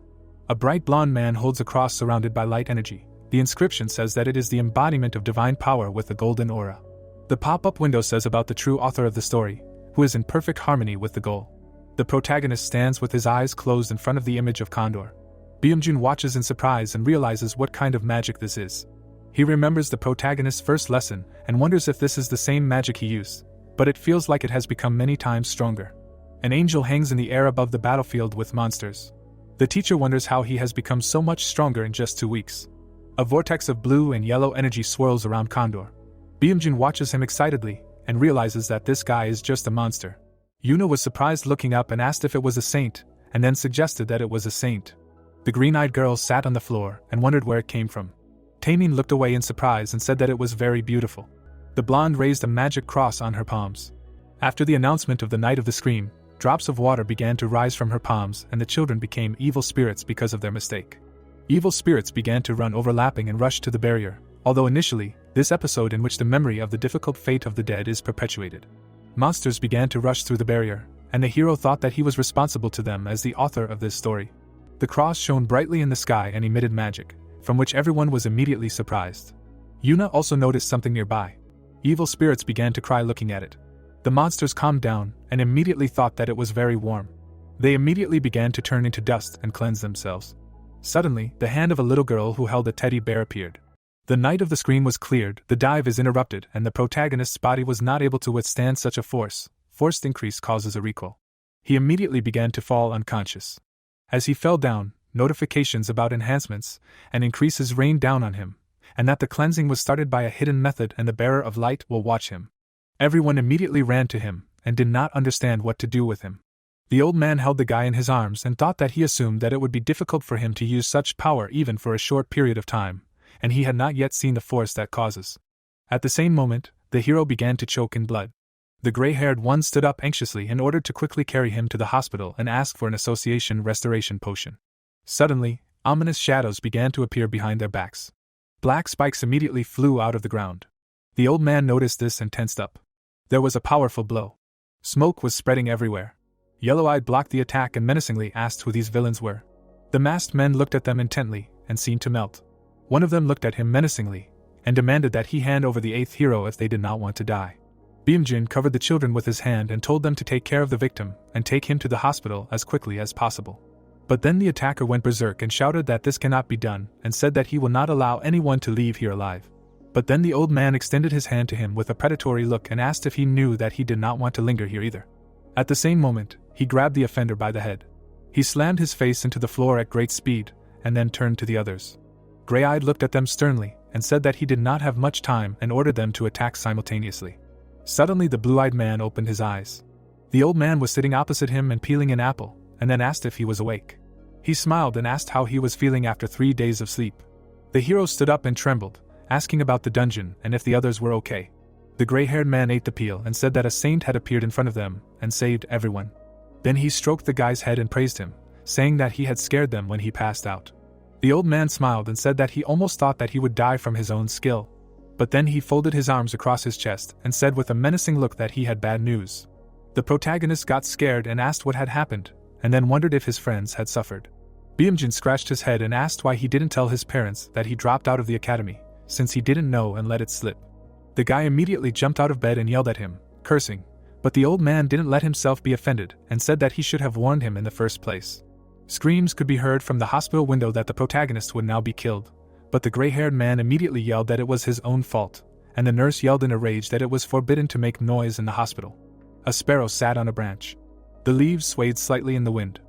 A bright blonde man holds a cross surrounded by light energy. The inscription says that it is the embodiment of divine power with a golden aura. The pop-up window says about the true author of the story, who is in perfect harmony with the goal. The protagonist stands with his eyes closed in front of the image of Condor. Bamjun watches in surprise and realizes what kind of magic this is. He remembers the protagonist's first lesson and wonders if this is the same magic he used, but it feels like it has become many times stronger. An angel hangs in the air above the battlefield with monsters. The teacher wonders how he has become so much stronger in just 2 weeks. A vortex of blue and yellow energy swirls around Condor. Bamjun watches him excitedly and realizes that this guy is just a monster. Yuna was surprised looking up and asked if it was a saint, and then suggested that it was a saint. The green-eyed girl sat on the floor and wondered where it came from. Taemin looked away in surprise and said that it was very beautiful. The blonde raised a magic cross on her palms. After the announcement of the Night of the Scream, drops of water began to rise from her palms and the children became evil spirits because of their mistake. Evil spirits began to run overlapping and rush to the barrier, although initially, this episode in which the memory of the difficult fate of the dead is perpetuated. Monsters began to rush through the barrier, and the hero thought that he was responsible to them as the author of this story. The cross shone brightly in the sky and emitted magic, from which everyone was immediately surprised. Yuna also noticed something nearby. Evil spirits began to cry looking at it. The monsters calmed down and immediately thought that it was very warm. They immediately began to turn into dust and cleanse themselves. Suddenly, the hand of a little girl who held a teddy bear appeared. The night of the scream was cleared, the dive is interrupted, and the protagonist's body was not able to withstand such a force. Forced increase causes a recoil. He immediately began to fall unconscious. As he fell down, notifications about enhancements and increases rained down on him, and that the cleansing was started by a hidden method and the bearer of light will watch him. Everyone immediately ran to him and did not understand what to do with him. The old man held the guy in his arms and thought that he assumed that it would be difficult for him to use such power even for a short period of time, and he had not yet seen the force that causes. At the same moment, the hero began to choke in blood. The gray-haired one stood up anxiously in order to quickly carry him to the hospital and ask for an association restoration potion. Suddenly, ominous shadows began to appear behind their backs. Black spikes immediately flew out of the ground. The old man noticed this and tensed up. There was a powerful blow. Smoke was spreading everywhere. Yellow-eyed blocked the attack and menacingly asked who these villains were. The masked men looked at them intently and seemed to melt. One of them looked at him menacingly and demanded that he hand over the 8th hero if they did not want to die. Bamjun covered the children with his hand and told them to take care of the victim and take him to the hospital as quickly as possible. But then the attacker went berserk and shouted that this cannot be done, and said that he will not allow anyone to leave here alive. But then the old man extended his hand to him with a predatory look and asked if he knew that he did not want to linger here either. At the same moment, he grabbed the offender by the head. He slammed his face into the floor at great speed, and then turned to the others. Gray-eyed looked at them sternly, and said that he did not have much time and ordered them to attack simultaneously. Suddenly the blue-eyed man opened his eyes. The old man was sitting opposite him and peeling an apple, and then asked if he was awake. He smiled and asked how he was feeling after 3 days of sleep. The hero stood up and trembled, asking about the dungeon and if the others were okay. The gray-haired man ate the peel and said that a saint had appeared in front of them and saved everyone. Then he stroked the guy's head and praised him, saying that he had scared them when he passed out. The old man smiled and said that he almost thought that he would die from his own skill. But then he folded his arms across his chest and said with a menacing look that he had bad news. The protagonist got scared and asked what had happened, and then wondered if his friends had suffered. Bamjun scratched his head and asked why he didn't tell his parents that he dropped out of the academy, since he didn't know and let it slip. The guy immediately jumped out of bed and yelled at him, cursing, but the old man didn't let himself be offended and said that he should have warned him in the first place. Screams could be heard from the hospital window that the protagonist would now be killed, but the gray-haired man immediately yelled that it was his own fault, and the nurse yelled in a rage that it was forbidden to make noise in the hospital. A sparrow sat on a branch. The leaves swayed slightly in the wind.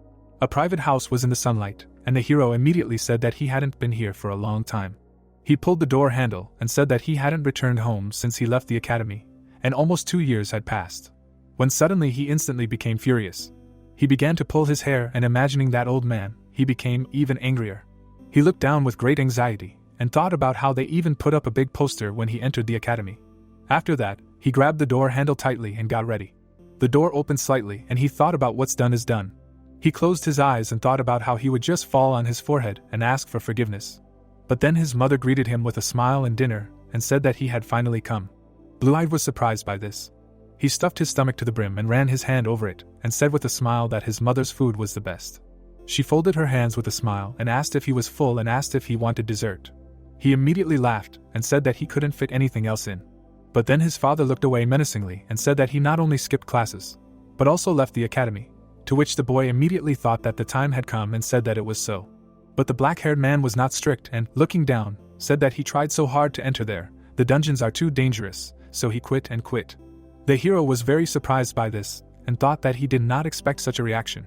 A private house was in the sunlight, and the hero immediately said that he hadn't been here for a long time. He pulled the door handle and said that he hadn't returned home since he left the academy, and almost 2 years had passed. When suddenly he instantly became furious. He began to pull his hair, and imagining that old man, he became even angrier. He looked down with great anxiety, and thought about how they even put up a big poster when he entered the academy. After that, he grabbed the door handle tightly and got ready. The door opened slightly and he thought about what's done is done. He closed his eyes and thought about how he would just fall on his forehead and ask for forgiveness. But then his mother greeted him with a smile and dinner, and said that he had finally come. Blue-eyed was surprised by this. He stuffed his stomach to the brim and ran his hand over it, and said with a smile that his mother's food was the best. She folded her hands with a smile and asked if he was full and asked if he wanted dessert. He immediately laughed and said that he couldn't fit anything else in. But then his father looked away menacingly and said that he not only skipped classes, but also left the academy, to which the boy immediately thought that the time had come and said that it was so. But the black-haired man was not strict and, looking down, said that he tried so hard to enter there, the dungeons are too dangerous, so he quit and quit. The hero was very surprised by this, and thought that he did not expect such a reaction.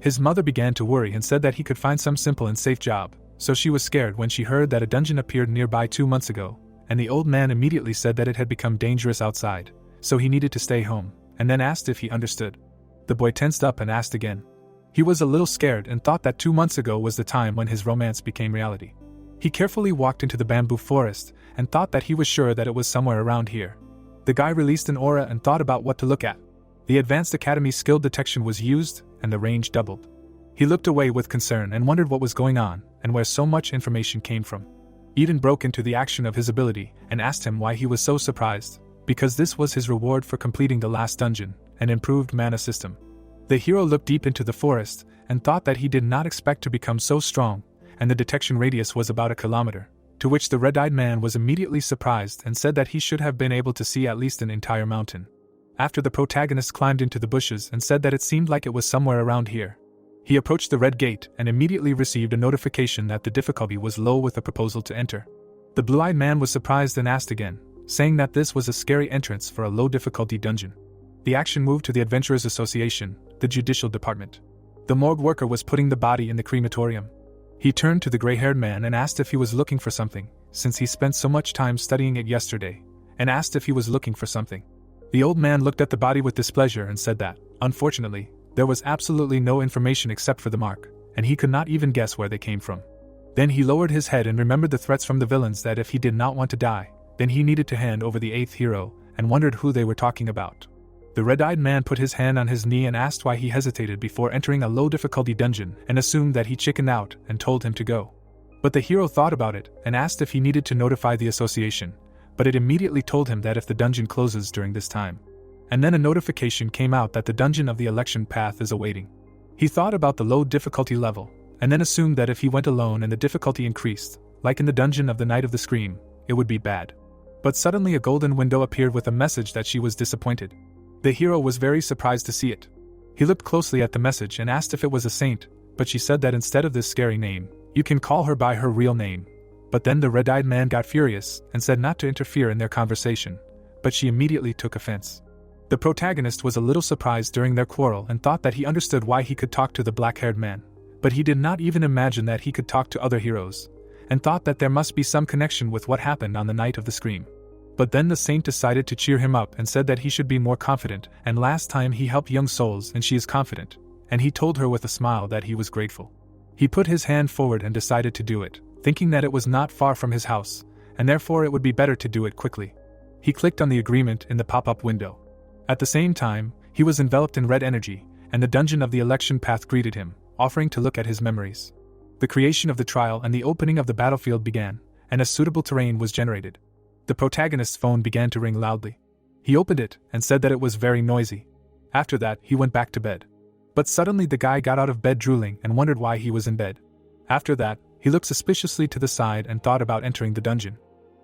His mother began to worry and said that he could find some simple and safe job, so she was scared when she heard that a dungeon appeared nearby 2 months ago, and the old man immediately said that it had become dangerous outside, so he needed to stay home, and then asked if he understood. The boy tensed up and asked again. He was a little scared and thought that 2 months ago was the time when his romance became reality. He carefully walked into the bamboo forest and thought that he was sure that it was somewhere around here. The guy released an aura and thought about what to look at. The Advanced Academy skill detection was used, and the range doubled. He looked away with concern and wondered what was going on and where so much information came from. Eden broke into the action of his ability and asked him why he was so surprised, because this was his reward for completing the last dungeon, an improved mana system. The hero looked deep into the forest and thought that he did not expect to become so strong, and the detection radius was about 1 kilometer, to which the red-eyed man was immediately surprised and said that he should have been able to see at least an entire mountain. After the protagonist climbed into the bushes and said that it seemed like it was somewhere around here. He approached the red gate and immediately received a notification that the difficulty was low with a proposal to enter. The blue-eyed man was surprised and asked again, saying that this was a scary entrance for a low-difficulty dungeon. The action moved to the Adventurers Association, the judicial department. The morgue worker was putting the body in the crematorium. He turned to the gray-haired man and asked if he was looking for something, since he spent so much time studying it yesterday, and asked if he was looking for something. The old man looked at the body with displeasure and said that, unfortunately, there was absolutely no information except for the mark, and he could not even guess where they came from. Then he lowered his head and remembered the threats from the villains that if he did not want to die, then he needed to hand over the 8th hero, and wondered who they were talking about. The red-eyed man put his hand on his knee and asked why he hesitated before entering a low-difficulty dungeon and assumed that he chickened out and told him to go. But the hero thought about it and asked if he needed to notify the association, but it immediately told him that if the dungeon closes during this time. And then a notification came out that the dungeon of the election path is awaiting. He thought about the low difficulty level, and then assumed that if he went alone and the difficulty increased, like in the dungeon of the Night of the Scream, it would be bad. But suddenly a golden window appeared with a message that she was disappointed. The hero was very surprised to see it. He looked closely at the message and asked if it was a saint, but she said that instead of this scary name, you can call her by her real name. But then the red-eyed man got furious and said not to interfere in their conversation, but she immediately took offense. The protagonist was a little surprised during their quarrel and thought that he understood why he could talk to the black-haired man, but he did not even imagine that he could talk to other heroes, and thought that there must be some connection with what happened on the night of the scream. But then the saint decided to cheer him up and said that he should be more confident, and last time he helped young souls and she is confident, and he told her with a smile that he was grateful. He put his hand forward and decided to do it, thinking that it was not far from his house, and therefore it would be better to do it quickly. He clicked on the agreement in the pop-up window. At the same time, he was enveloped in red energy, and the dungeon of the election path greeted him, offering to look at his memories. The creation of the trial and the opening of the battlefield began, and a suitable terrain was generated. The protagonist's phone began to ring loudly. He opened it and said that it was very noisy. After that, he went back to bed. But suddenly the guy got out of bed drooling and wondered why he was in bed. After that, he looked suspiciously to the side and thought about entering the dungeon.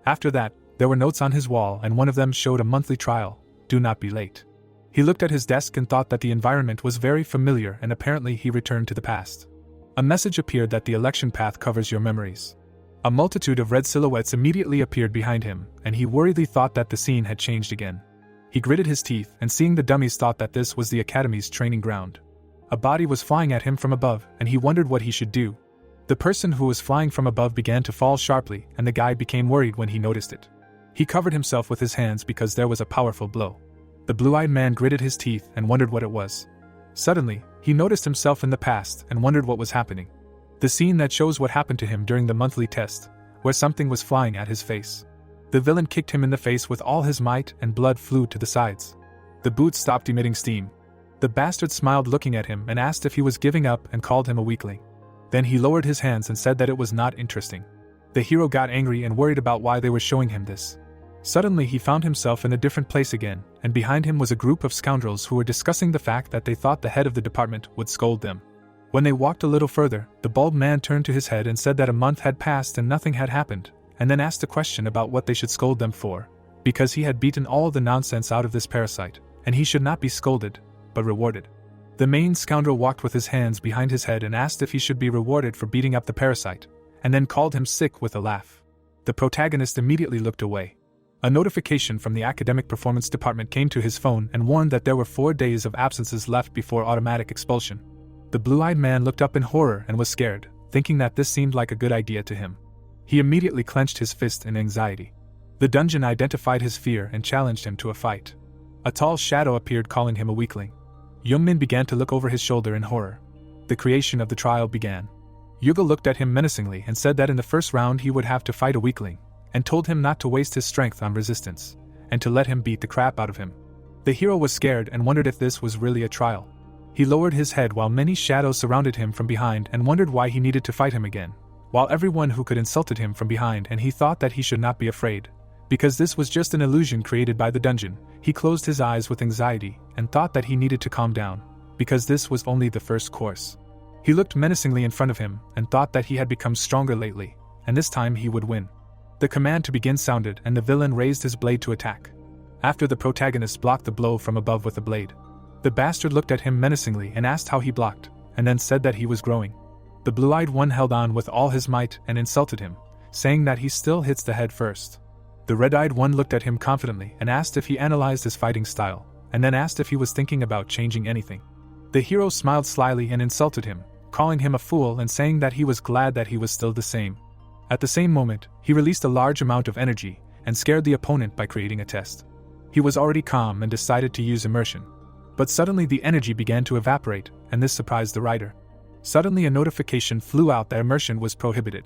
After that, there were notes on his wall and one of them showed a monthly trial, do not be late. He looked at his desk and thought that the environment was very familiar and apparently he returned to the past. A message appeared that the election path covers your memories. A multitude of red silhouettes immediately appeared behind him, and he worriedly thought that the scene had changed again. He gritted his teeth, and seeing the dummies thought that this was the Academy's training ground. A body was flying at him from above, and he wondered what he should do. The person who was flying from above began to fall sharply, and the guy became worried when he noticed it. He covered himself with his hands because there was a powerful blow. The blue-eyed man gritted his teeth and wondered what it was. Suddenly, he noticed himself in the past and wondered what was happening. The scene that shows what happened to him during the monthly test, where something was flying at his face. The villain kicked him in the face with all his might and blood flew to the sides. The boots stopped emitting steam. The bastard smiled looking at him and asked if he was giving up and called him a weakling. Then he lowered his hands and said that it was not interesting. The hero got angry and worried about why they were showing him this. Suddenly he found himself in a different place again, and behind him was a group of scoundrels who were discussing the fact that they thought the head of the department would scold them. When they walked a little further, the bald man turned to his head and said that a month had passed and nothing had happened, and then asked a question about what they should scold them for, because he had beaten all the nonsense out of this parasite, and he should not be scolded, but rewarded. The main scoundrel walked with his hands behind his head and asked if he should be rewarded for beating up the parasite, and then called him sick with a laugh. The protagonist immediately looked away. A notification from the academic performance department came to his phone and warned that there were 4 days of absences left before automatic expulsion. The blue-eyed man looked up in horror and was scared, thinking that this seemed like a good idea to him. He immediately clenched his fist in anxiety. The dungeon identified his fear and challenged him to a fight. A tall shadow appeared calling him a weakling. Yungmin began to look over his shoulder in horror. The creation of the trial began. Yuga looked at him menacingly and said that in the first round he would have to fight a weakling, and told him not to waste his strength on resistance, and to let him beat the crap out of him. The hero was scared and wondered if this was really a trial. He lowered his head while many shadows surrounded him from behind and wondered why he needed to fight him again, while everyone who could insulted him from behind, and he thought that he should not be afraid. Because this was just an illusion created by the dungeon, he closed his eyes with anxiety and thought that he needed to calm down, because this was only the first course. He looked menacingly in front of him and thought that he had become stronger lately, and this time he would win. The command to begin sounded and the villain raised his blade to attack. After the protagonist blocked the blow from above with the blade. The bastard looked at him menacingly and asked how he blocked, and then said that he was growing. The blue-eyed one held on with all his might and insulted him, saying that he still hits the head first. The red-eyed one looked at him confidently and asked if he analyzed his fighting style, and then asked if he was thinking about changing anything. The hero smiled slyly and insulted him, calling him a fool and saying that he was glad that he was still the same. At the same moment, he released a large amount of energy and scared the opponent by creating a test. He was already calm and decided to use immersion. But suddenly the energy began to evaporate, and this surprised the writer. Suddenly a notification flew out that immersion was prohibited.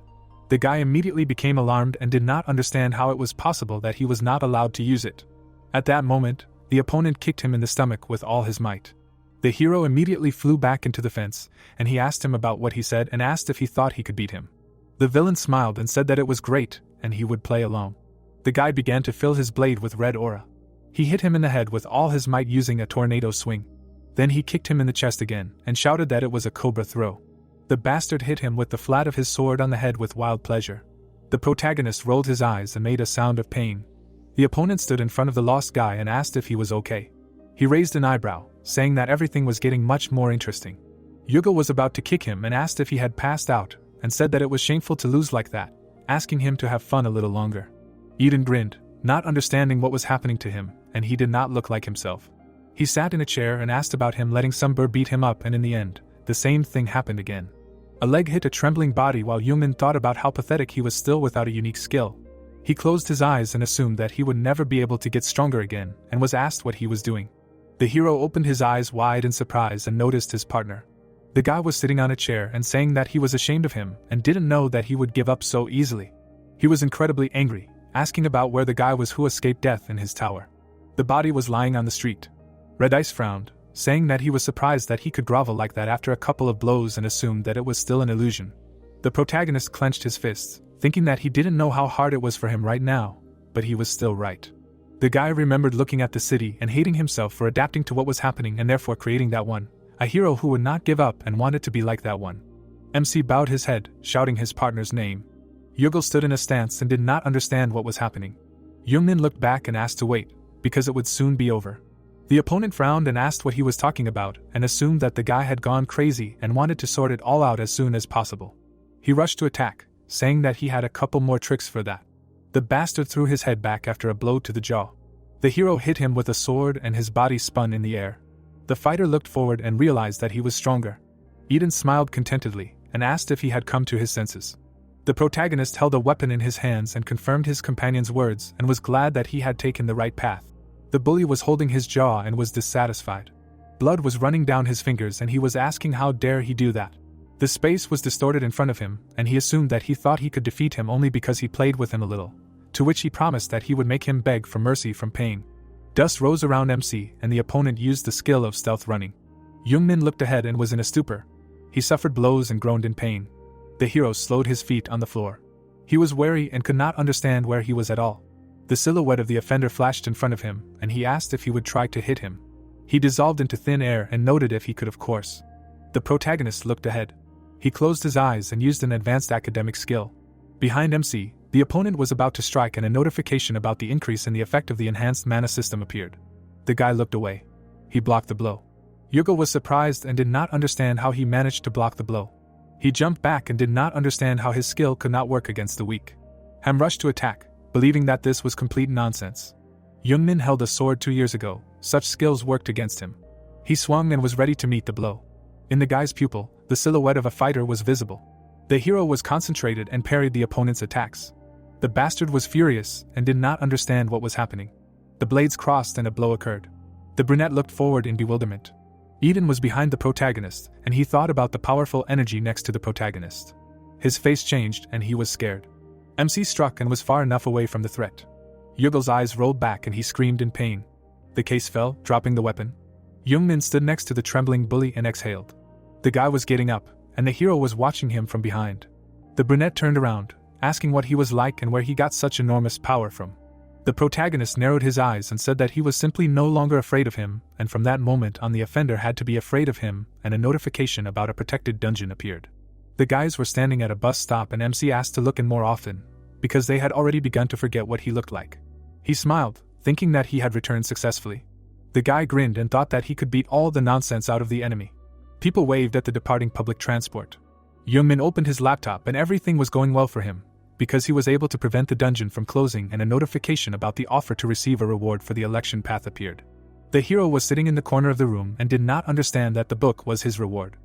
The guy immediately became alarmed and did not understand how it was possible that he was not allowed to use it. At that moment, the opponent kicked him in the stomach with all his might. The hero immediately flew back into the fence, and he asked him about what he said and asked if he thought he could beat him. The villain smiled and said that it was great, and he would play along. The guy began to fill his blade with red aura. He hit him in the head with all his might using a tornado swing. Then he kicked him in the chest again, and shouted that it was a cobra throw. The bastard hit him with the flat of his sword on the head with wild pleasure. The protagonist rolled his eyes and made a sound of pain. The opponent stood in front of the lost guy and asked if he was okay. He raised an eyebrow, saying that everything was getting much more interesting. Yuga was about to kick him and asked if he had passed out, and said that it was shameful to lose like that, asking him to have fun a little longer. Eden grinned, not understanding what was happening to him, and he did not look like himself. He sat in a chair and asked about him letting some bird beat him up, and in the end, the same thing happened again. A leg hit a trembling body while Yungmin thought about how pathetic he was still without a unique skill. He closed his eyes and assumed that he would never be able to get stronger again, and was asked what he was doing. The hero opened his eyes wide in surprise and noticed his partner. The guy was sitting on a chair and saying that he was ashamed of him and didn't know that he would give up so easily. He was incredibly angry, asking about where the guy was who escaped death in his tower. The body was lying on the street. Red Ice frowned, saying that he was surprised that he could grovel like that after a couple of blows and assumed that it was still an illusion. The protagonist clenched his fists, thinking that he didn't know how hard it was for him right now, but he was still right. The guy remembered looking at the city and hating himself for adapting to what was happening and therefore creating that one, a hero who would not give up and wanted to be like that one. MC bowed his head, shouting his partner's name. Yugal stood in a stance and did not understand what was happening. Yungmin looked back and asked to wait, because it would soon be over. The opponent frowned and asked what he was talking about and assumed that the guy had gone crazy and wanted to sort it all out as soon as possible. He rushed to attack, saying that he had a couple more tricks for that. The bastard threw his head back after a blow to the jaw. The hero hit him with a sword and his body spun in the air. The fighter looked forward and realized that he was stronger. Eden smiled contentedly and asked if he had come to his senses. The protagonist held a weapon in his hands and confirmed his companion's words and was glad that he had taken the right path. The bully was holding his jaw and was dissatisfied. Blood was running down his fingers and he was asking how dare he do that. The space was distorted in front of him and he assumed that he thought he could defeat him only because he played with him a little, to which he promised that he would make him beg for mercy from pain. Dust rose around MC and the opponent used the skill of stealth running. Yungmin looked ahead and was in a stupor. He suffered blows and groaned in pain. The hero slowed his feet on the floor. He was wary and could not understand where he was at all. The silhouette of the offender flashed in front of him, and he asked if he would try to hit him. He dissolved into thin air and noted if he could, of course. The protagonist looked ahead. He closed his eyes and used an advanced academic skill. Behind MC, the opponent was about to strike and a notification about the increase in the effect of the enhanced mana system appeared. The guy looked away. He blocked the blow. Yuga was surprised and did not understand how he managed to block the blow. He jumped back and did not understand how his skill could not work against the weak. Ham rushed to attack, believing that this was complete nonsense. Yungmin held a sword 2 years ago, such skills worked against him. He swung and was ready to meet the blow. In the guy's pupil, the silhouette of a fighter was visible. The hero was concentrated and parried the opponent's attacks. The bastard was furious and did not understand what was happening. The blades crossed and a blow occurred. The brunette looked forward in bewilderment. Eden was behind the protagonist, and he thought about the powerful energy next to the protagonist. His face changed and he was scared. MC struck and was far enough away from the threat. Yugal's eyes rolled back and he screamed in pain. The case fell, dropping the weapon. Yungmin stood next to the trembling bully and exhaled. The guy was getting up, and the hero was watching him from behind. The brunette turned around, asking what he was like and where he got such enormous power from. The protagonist narrowed his eyes and said that he was simply no longer afraid of him, and from that moment on the offender had to be afraid of him, and a notification about a protected dungeon appeared. The guys were standing at a bus stop and MC asked to look in more often, because they had already begun to forget what he looked like. He smiled, thinking that he had returned successfully. The guy grinned and thought that he could beat all the nonsense out of the enemy. People waved at the departing public transport. Yungmin opened his laptop and everything was going well for him, because he was able to prevent the dungeon from closing and a notification about the offer to receive a reward for the election path appeared. The hero was sitting in the corner of the room and did not understand that the book was his reward.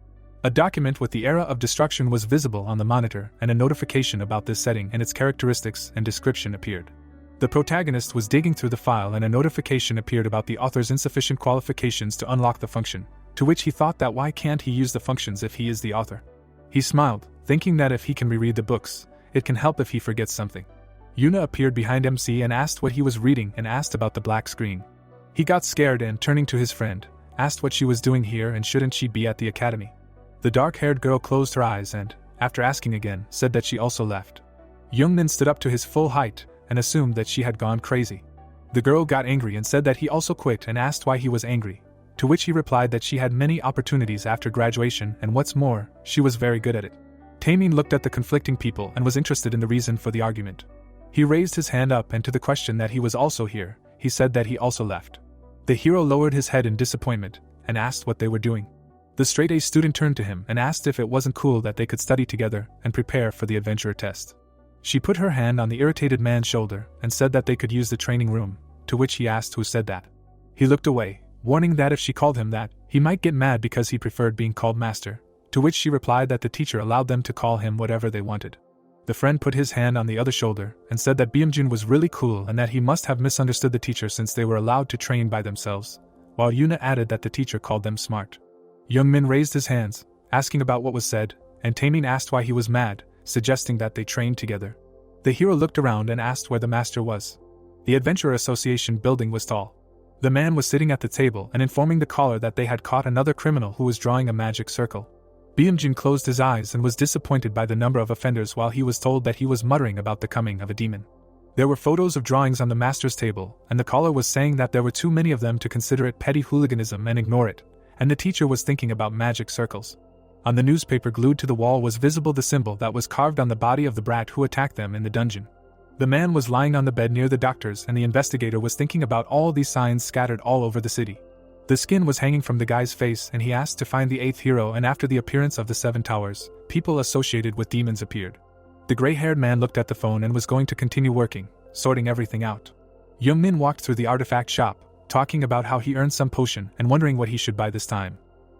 A document with the era of destruction was visible on the monitor and a notification about this setting and its characteristics and description appeared. The protagonist was digging through the file and a notification appeared about the author's insufficient qualifications to unlock the function, to which he thought that why can't he use the functions if he is the author? He smiled, thinking that if he can reread the books, it can help if he forgets something. Yuna appeared behind MC and asked what he was reading and asked about the black screen. He got scared and, turning to his friend, asked what she was doing here and shouldn't she be at the academy. The dark-haired girl closed her eyes and, after asking again, said that she also left. Yungmin stood up to his full height and assumed that she had gone crazy. The girl got angry and said that he also quit and asked why he was angry, to which he replied that she had many opportunities after graduation and what's more, she was very good at it. Taemin looked at the conflicting people and was interested in the reason for the argument. He raised his hand up and to the question that he was also here, he said that he also left. The hero lowered his head in disappointment and asked what they were doing. The straight-A student turned to him and asked if it wasn't cool that they could study together and prepare for the adventurer test. She put her hand on the irritated man's shoulder and said that they could use the training room, to which he asked who said that. He looked away, warning that if she called him that, he might get mad because he preferred being called master, to which she replied that the teacher allowed them to call him whatever they wanted. The friend put his hand on the other shoulder and said that Bamjun was really cool and that he must have misunderstood the teacher since they were allowed to train by themselves, while Yuna added that the teacher called them smart. Yungmin raised his hands, asking about what was said, and Taemin asked why he was mad, suggesting that they trained together. The hero looked around and asked where the master was. The Adventurer Association building was tall. The man was sitting at the table and informing the caller that they had caught another criminal who was drawing a magic circle. Bamjun closed his eyes and was disappointed by the number of offenders while he was told that he was muttering about the coming of a demon. There were photos of drawings on the master's table, and the caller was saying that there were too many of them to consider it petty hooliganism and ignore it, and the teacher was thinking about magic circles. On the newspaper glued to the wall was visible the symbol that was carved on the body of the brat who attacked them in the dungeon. The man was lying on the bed near the doctors and the investigator was thinking about all these signs scattered all over the city. The skin was hanging from the guy's face and he asked to find the 8th hero, and after the appearance of the 7 towers, people associated with demons appeared. The gray-haired man looked at the phone and was going to continue working, sorting everything out. Yungmin walked through the artifact shop, talking about how he earned some potion and wondering what he should buy this time.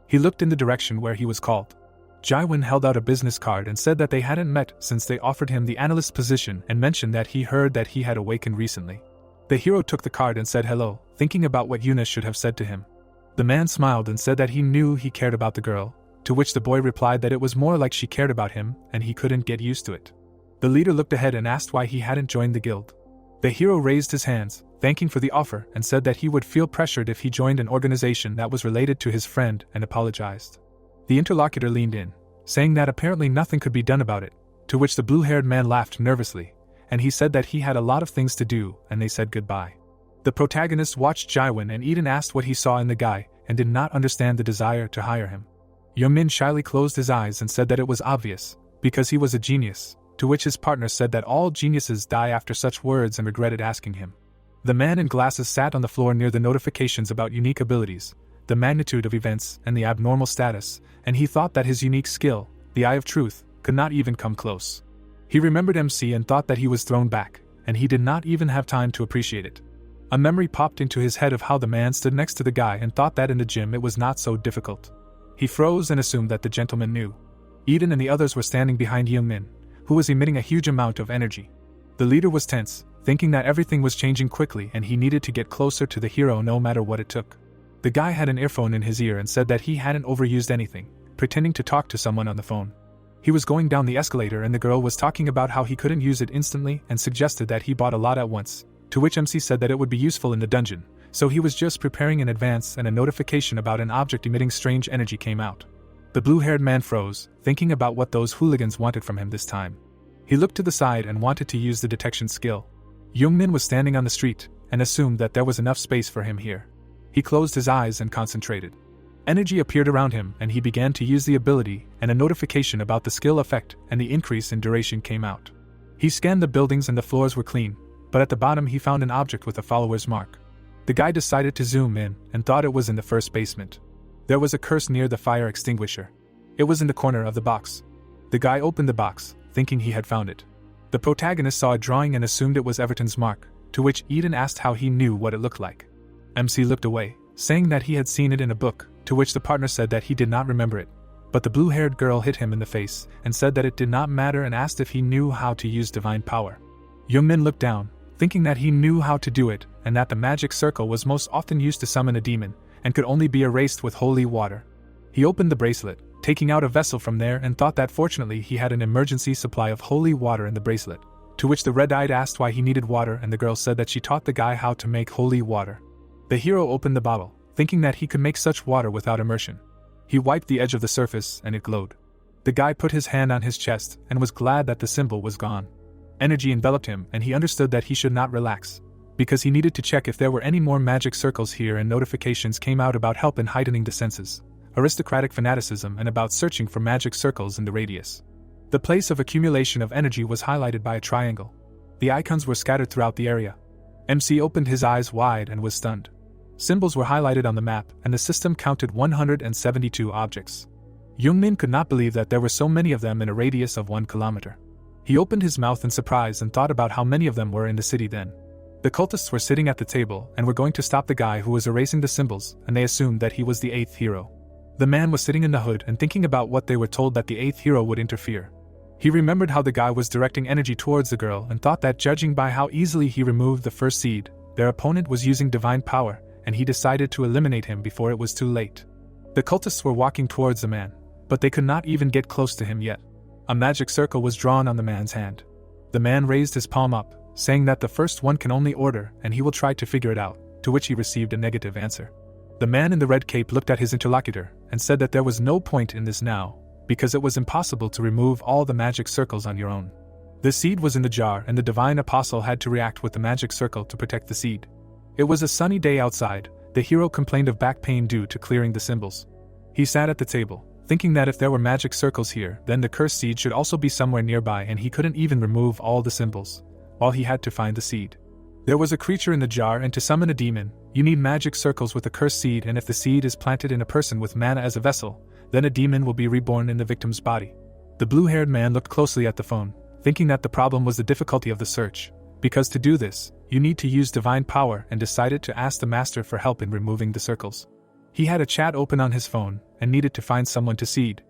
He looked in the direction where he was called. Jaiwon held out a business card and said that they hadn't met since they offered him the analyst position and mentioned that he heard that he had awakened recently. The hero took the card and said hello, thinking about what Yuna should have said to him. The man smiled and said that he knew he cared about the girl, to which the boy replied that it was more like she cared about him and he couldn't get used to it. The leader looked ahead and asked why he hadn't joined the guild. The hero raised his hands, thanking for the offer, and said that he would feel pressured if he joined an organization that was related to his friend and apologized. The interlocutor leaned in, saying that apparently nothing could be done about it, to which the blue-haired man laughed nervously, and he said that he had a lot of things to do, and they said goodbye. The protagonist watched Jaiwon and Eden asked what he saw in the guy and did not understand the desire to hire him. Yungmin shyly closed his eyes and said that it was obvious, because he was a genius, to which his partner said that all geniuses die after such words and regretted asking him. The man in glasses sat on the floor near the notifications about unique abilities, the magnitude of events, and the abnormal status, and he thought that his unique skill, the Eye of Truth, could not even come close. He remembered MC and thought that he was thrown back, and he did not even have time to appreciate it. A memory popped into his head of how the man stood next to the guy and thought that in the gym it was not so difficult. He froze and assumed that the gentleman knew. Eden and the others were standing behind Yungmin, who was emitting a huge amount of energy. The leader was tense, thinking that everything was changing quickly and he needed to get closer to the hero no matter what it took. The guy had an earphone in his ear and said that he hadn't overused anything, pretending to talk to someone on the phone. He was going down the escalator and the girl was talking about how he couldn't use it instantly and suggested that he bought a lot at once, to which MC said that it would be useful in the dungeon, so he was just preparing in advance and a notification about an object emitting strange energy came out. The blue-haired man froze, thinking about what those hooligans wanted from him this time. He looked to the side and wanted to use the detection skill. Yungmin was standing on the street and assumed that there was enough space for him here. He closed his eyes and concentrated. Energy appeared around him and he began to use the ability, and a notification about the skill effect and the increase in duration came out. He scanned the buildings and the floors were clean, but at the bottom he found an object with a follower's mark. The guy decided to zoom in and thought it was in the first basement. There was a curse near the fire extinguisher. It was in the corner of the box. The guy opened the box, thinking he had found it. The protagonist saw a drawing and assumed it was Everton's mark, to which Eden asked how he knew what it looked like. MC looked away, saying that he had seen it in a book, to which the partner said that he did not remember it. But the blue-haired girl hit him in the face and said that it did not matter and asked if he knew how to use divine power. Yungmin looked down, thinking that he knew how to do it and that the magic circle was most often used to summon a demon and could only be erased with holy water. He opened the bracelet, taking out a vessel from there, and thought that fortunately he had an emergency supply of holy water in the bracelet, to which the red-eyed asked why he needed water and the girl said that she taught the guy how to make holy water. The hero opened the bottle, thinking that he could make such water without immersion. He wiped the edge of the surface and it glowed. The guy put his hand on his chest and was glad that the symbol was gone. Energy enveloped him and he understood that he should not relax, because he needed to check if there were any more magic circles here, and notifications came out about help in heightening the senses, aristocratic fanaticism, and about searching for magic circles in the radius. The place of accumulation of energy was highlighted by a triangle. The icons were scattered throughout the area. MC opened his eyes wide and was stunned. Symbols were highlighted on the map, and the system counted 172 objects. Yungmin could not believe that there were so many of them in a radius of 1 kilometer. He opened his mouth in surprise and thought about how many of them were in the city then. The cultists were sitting at the table and were going to stop the guy who was erasing the symbols, and they assumed that he was the 8th hero. The man was sitting in the hood and thinking about what they were told that the 8th hero would interfere. He remembered how the guy was directing energy towards the girl and thought that judging by how easily he removed the first seed, their opponent was using divine power, and he decided to eliminate him before it was too late. The cultists were walking towards the man, but they could not even get close to him yet. A magic circle was drawn on the man's hand. The man raised his palm up, saying that the first one can only order and he will try to figure it out, to which he received a negative answer. The man in the red cape looked at his interlocutor and said that there was no point in this now, because it was impossible to remove all the magic circles on your own. The seed was in the jar and the divine apostle had to react with the magic circle to protect the seed. It was a sunny day outside. The hero complained of back pain due to clearing the symbols. He sat at the table, thinking that if there were magic circles here, then the cursed seed should also be somewhere nearby, and he couldn't even remove all the symbols. All he had to find the seed. There was a creature in the jar, and to summon a demon, you need magic circles with a cursed seed, and if the seed is planted in a person with mana as a vessel, then a demon will be reborn in the victim's body. The blue-haired man looked closely at the phone, thinking that the problem was the difficulty of the search, because to do this, you need to use divine power, and decided to ask the master for help in removing the circles. He had a chat open on his phone, and needed to find someone to seed.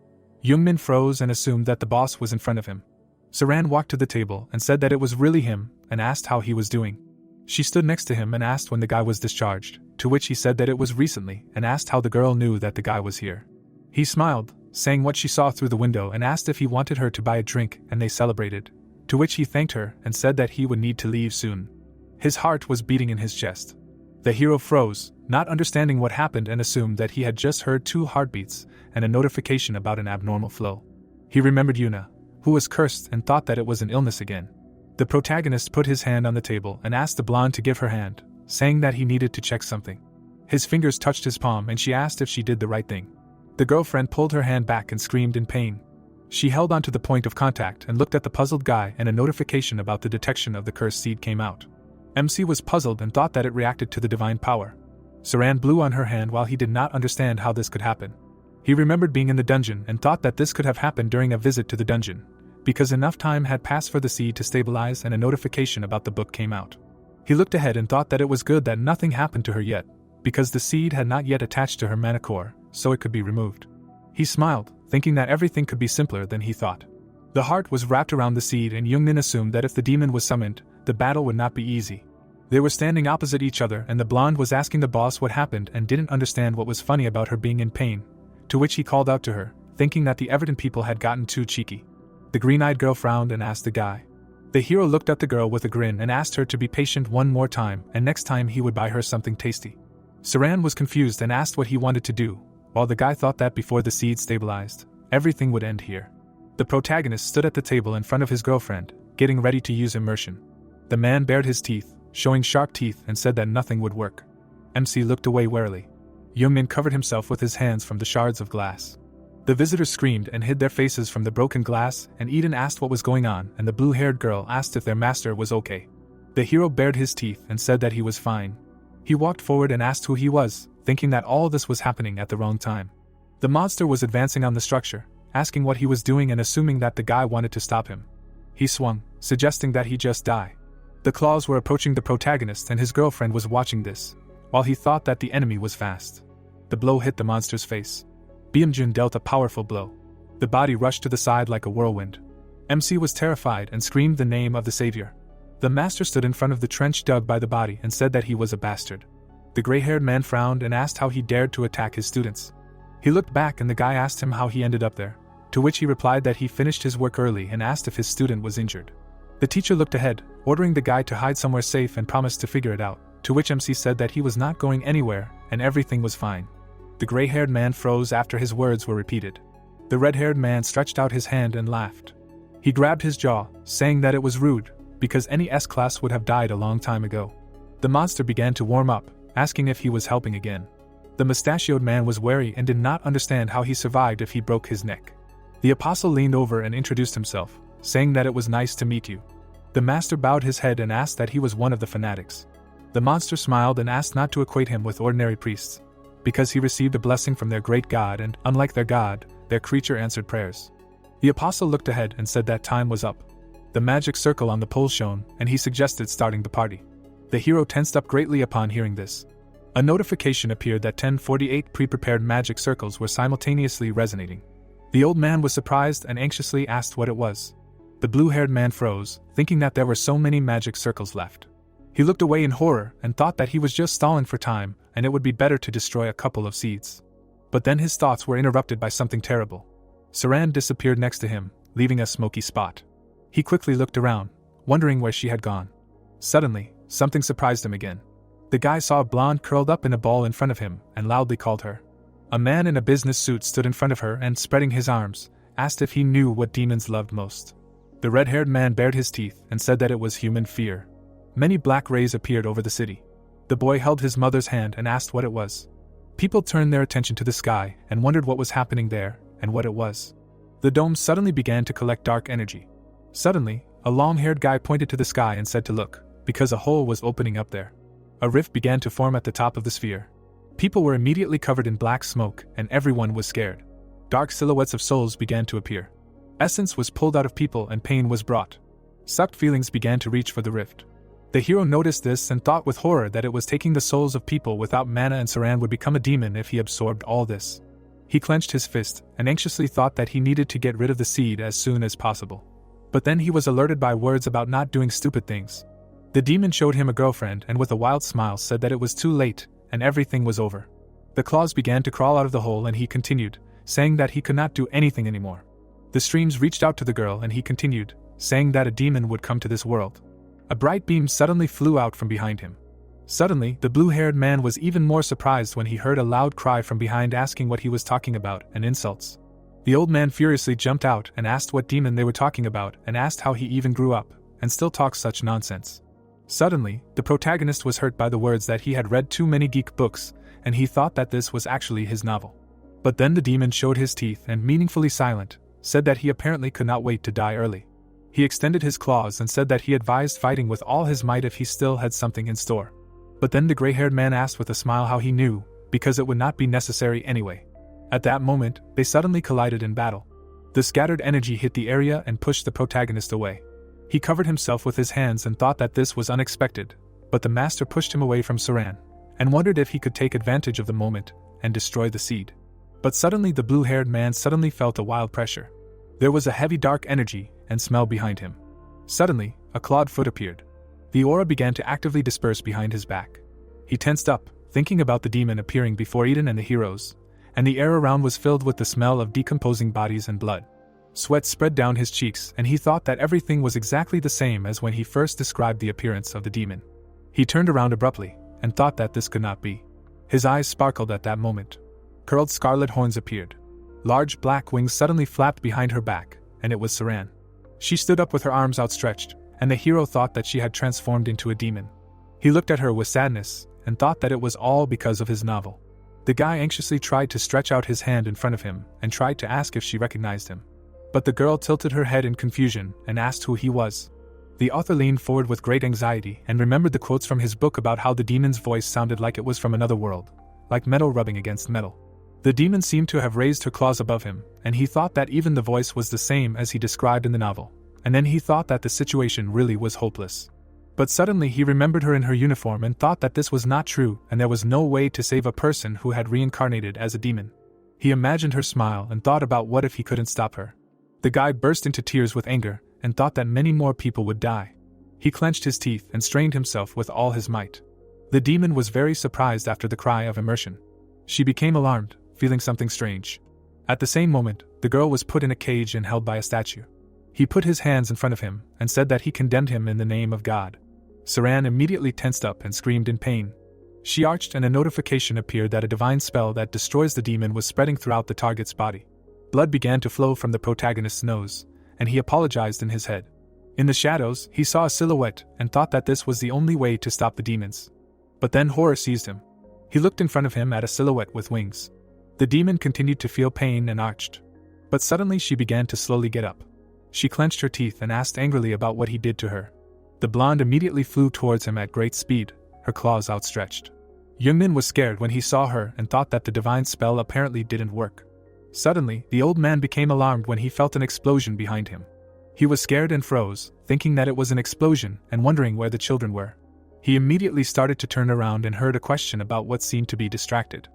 Yungmin froze and assumed that the boss was in front of him. Saran walked to the table and said that it was really him, and asked how he was doing. She stood next to him and asked when the guy was discharged, to which he said that it was recently, and asked how the girl knew that the guy was here. He smiled, saying what she saw through the window, and asked if he wanted her to buy a drink, and they celebrated, to which he thanked her and said that he would need to leave soon. His heart was beating in his chest. The hero froze, not understanding what happened, and assumed that he had just heard 2 heartbeats and a notification about an abnormal flow. He remembered Yuna, who was cursed, and thought that it was an illness again. The protagonist put his hand on the table and asked the blonde to give her hand, saying that he needed to check something. His fingers touched his palm and she asked if she did the right thing. The girlfriend pulled her hand back and screamed in pain. She held onto the point of contact and looked at the puzzled guy, and a notification about the detection of the cursed seed came out. MC was puzzled and thought that it reacted to the divine power. Saran blew on her hand while he did not understand how this could happen. He remembered being in the dungeon and thought that this could have happened during a visit to the dungeon, because enough time had passed for the seed to stabilize and a notification about the book came out. He looked ahead and thought that it was good that nothing happened to her yet, because the seed had not yet attached to her mana core, so it could be removed. He smiled, thinking that everything could be simpler than he thought. The heart was wrapped around the seed, and Yungmin assumed that if the demon was summoned, the battle would not be easy. They were standing opposite each other, and the blonde was asking the boss what happened and didn't understand what was funny about her being in pain, to which he called out to her, thinking that the Everton people had gotten too cheeky. The green-eyed girl frowned and asked the guy. The hero looked at the girl with a grin and asked her to be patient one more time, and next time he would buy her something tasty. Saran was confused and asked what he wanted to do, while the guy thought that before the seed stabilized, everything would end here. The protagonist stood at the table in front of his girlfriend, getting ready to use immersion. The man bared his teeth, showing sharp teeth, and said that nothing would work. MC looked away warily. Yungmin covered himself with his hands from the shards of glass. The visitors screamed and hid their faces from the broken glass, and Eden asked what was going on, and the blue-haired girl asked if their master was okay. The hero bared his teeth and said that he was fine. He walked forward and asked who he was, thinking that all this was happening at the wrong time. The monster was advancing on the structure, asking what he was doing and assuming that the guy wanted to stop him. He swung, suggesting that he just die. The claws were approaching the protagonist, and his girlfriend was watching this, while he thought that the enemy was fast. The blow hit the monster's face. Bamjun dealt a powerful blow. The body rushed to the side like a whirlwind. MC was terrified and screamed the name of the savior. The master stood in front of the trench dug by the body and said that he was a bastard. The gray-haired man frowned and asked how he dared to attack his students. He looked back and the guy asked him how he ended up there, to which he replied that he finished his work early and asked if his student was injured. The teacher looked ahead, ordering the guy to hide somewhere safe and promised to figure it out, to which MC said that he was not going anywhere and everything was fine. The gray-haired man froze after his words were repeated. The red-haired man stretched out his hand and laughed. He grabbed his jaw, saying that it was rude, because any S-class would have died a long time ago. The monster began to warm up, asking if he was helping again. The mustachioed man was wary and did not understand how he survived if he broke his neck. The apostle leaned over and introduced himself, saying that it was nice to meet you. The master bowed his head and asked that he was one of the fanatics. The monster smiled and asked not to equate him with ordinary priests, because he received a blessing from their great god and, unlike their god, their creature answered prayers. The apostle looked ahead and said that time was up. The magic circle on the pole shone, and he suggested starting the party. The hero tensed up greatly upon hearing this. A notification appeared that 1048 pre-prepared magic circles were simultaneously resonating. The old man was surprised and anxiously asked what it was. The blue-haired man froze, thinking that there were so many magic circles left. He looked away in horror and thought that he was just stalling for time and it would be better to destroy a couple of seeds. But then his thoughts were interrupted by something terrible. Saran disappeared next to him, leaving a smoky spot. He quickly looked around, wondering where she had gone. Suddenly, something surprised him again. The guy saw a blonde curled up in a ball in front of him and loudly called her. A man in a business suit stood in front of her and, spreading his arms, asked if he knew what demons loved most. The red-haired man bared his teeth and said that it was human fear. Many black rays appeared over the city. The boy held his mother's hand and asked what it was. People turned their attention to the sky and wondered what was happening there and what it was. The dome suddenly began to collect dark energy. Suddenly, a long-haired guy pointed to the sky and said to look, because a hole was opening up there. A rift began to form at the top of the sphere. People were immediately covered in black smoke and everyone was scared. Dark silhouettes of souls began to appear. Essence was pulled out of people and pain was brought. Sucked feelings began to reach for the rift. The hero noticed this and thought with horror that it was taking the souls of people without mana, and Saran would become a demon if he absorbed all this. He clenched his fist and anxiously thought that he needed to get rid of the seed as soon as possible. But then he was alerted by words about not doing stupid things. The demon showed him a girlfriend and with a wild smile said that it was too late and everything was over. The claws began to crawl out of the hole and he continued, saying that he could not do anything anymore. The streams reached out to the girl and he continued, saying that a demon would come to this world. A bright beam suddenly flew out from behind him. Suddenly, the blue-haired man was even more surprised when he heard a loud cry from behind asking what he was talking about and insults. The old man furiously jumped out and asked what demon they were talking about and asked how he even grew up and still talks such nonsense. Suddenly, the protagonist was hurt by the words that he had read too many geek books and he thought that this was actually his novel. But then the demon showed his teeth and, meaningfully silent, said that he apparently could not wait to die early. He extended his claws and said that he advised fighting with all his might if he still had something in store. But then the gray-haired man asked with a smile how he knew, because it would not be necessary anyway. At that moment, they suddenly collided in battle. The scattered energy hit the area and pushed the protagonist away. He covered himself with his hands and thought that this was unexpected, but the master pushed him away from Saran, and wondered if he could take advantage of the moment and destroy the seed. But suddenly the blue-haired man suddenly felt a wild pressure. There was a heavy dark energy and smell behind him. Suddenly, a clawed foot appeared. The aura began to actively disperse behind his back. He tensed up, thinking about the demon appearing before Eden and the heroes, and the air around was filled with the smell of decomposing bodies and blood. Sweat spread down his cheeks and he thought that everything was exactly the same as when he first described the appearance of the demon. He turned around abruptly and thought that this could not be. His eyes sparkled at that moment. Curled scarlet horns appeared. Large black wings suddenly flapped behind her back, and it was Saran. She stood up with her arms outstretched, and the hero thought that she had transformed into a demon. He looked at her with sadness, and thought that it was all because of his novel. The guy anxiously tried to stretch out his hand in front of him, and tried to ask if she recognized him. But the girl tilted her head in confusion, and asked who he was. The author leaned forward with great anxiety, and remembered the quotes from his book about how the demon's voice sounded like it was from another world, like metal rubbing against metal. The demon seemed to have raised her claws above him, and he thought that even the voice was the same as he described in the novel, and then he thought that the situation really was hopeless. But suddenly he remembered her in her uniform and thought that this was not true and there was no way to save a person who had reincarnated as a demon. He imagined her smile and thought about what if he couldn't stop her. The guy burst into tears with anger and thought that many more people would die. He clenched his teeth and strained himself with all his might. The demon was very surprised after the cry of immersion. She became alarmed, feeling something strange. At the same moment, the girl was put in a cage and held by a statue. He put his hands in front of him and said that he condemned him in the name of God. Saran immediately tensed up and screamed in pain. She arched and a notification appeared that a divine spell that destroys the demon was spreading throughout the target's body. Blood began to flow from the protagonist's nose, and he apologized in his head. In the shadows, he saw a silhouette and thought that this was the only way to stop the demons. But then horror seized him. He looked in front of him at a silhouette with wings. The demon continued to feel pain and arched. But suddenly she began to slowly get up. She clenched her teeth and asked angrily about what he did to her. The blonde immediately flew towards him at great speed, her claws outstretched. Yungmin was scared when he saw her and thought that the divine spell apparently didn't work. Suddenly, the old man became alarmed when he felt an explosion behind him. He was scared and froze, thinking that it was an explosion and wondering where the children were. He immediately started to turn around and heard a question about what seemed to be distracted.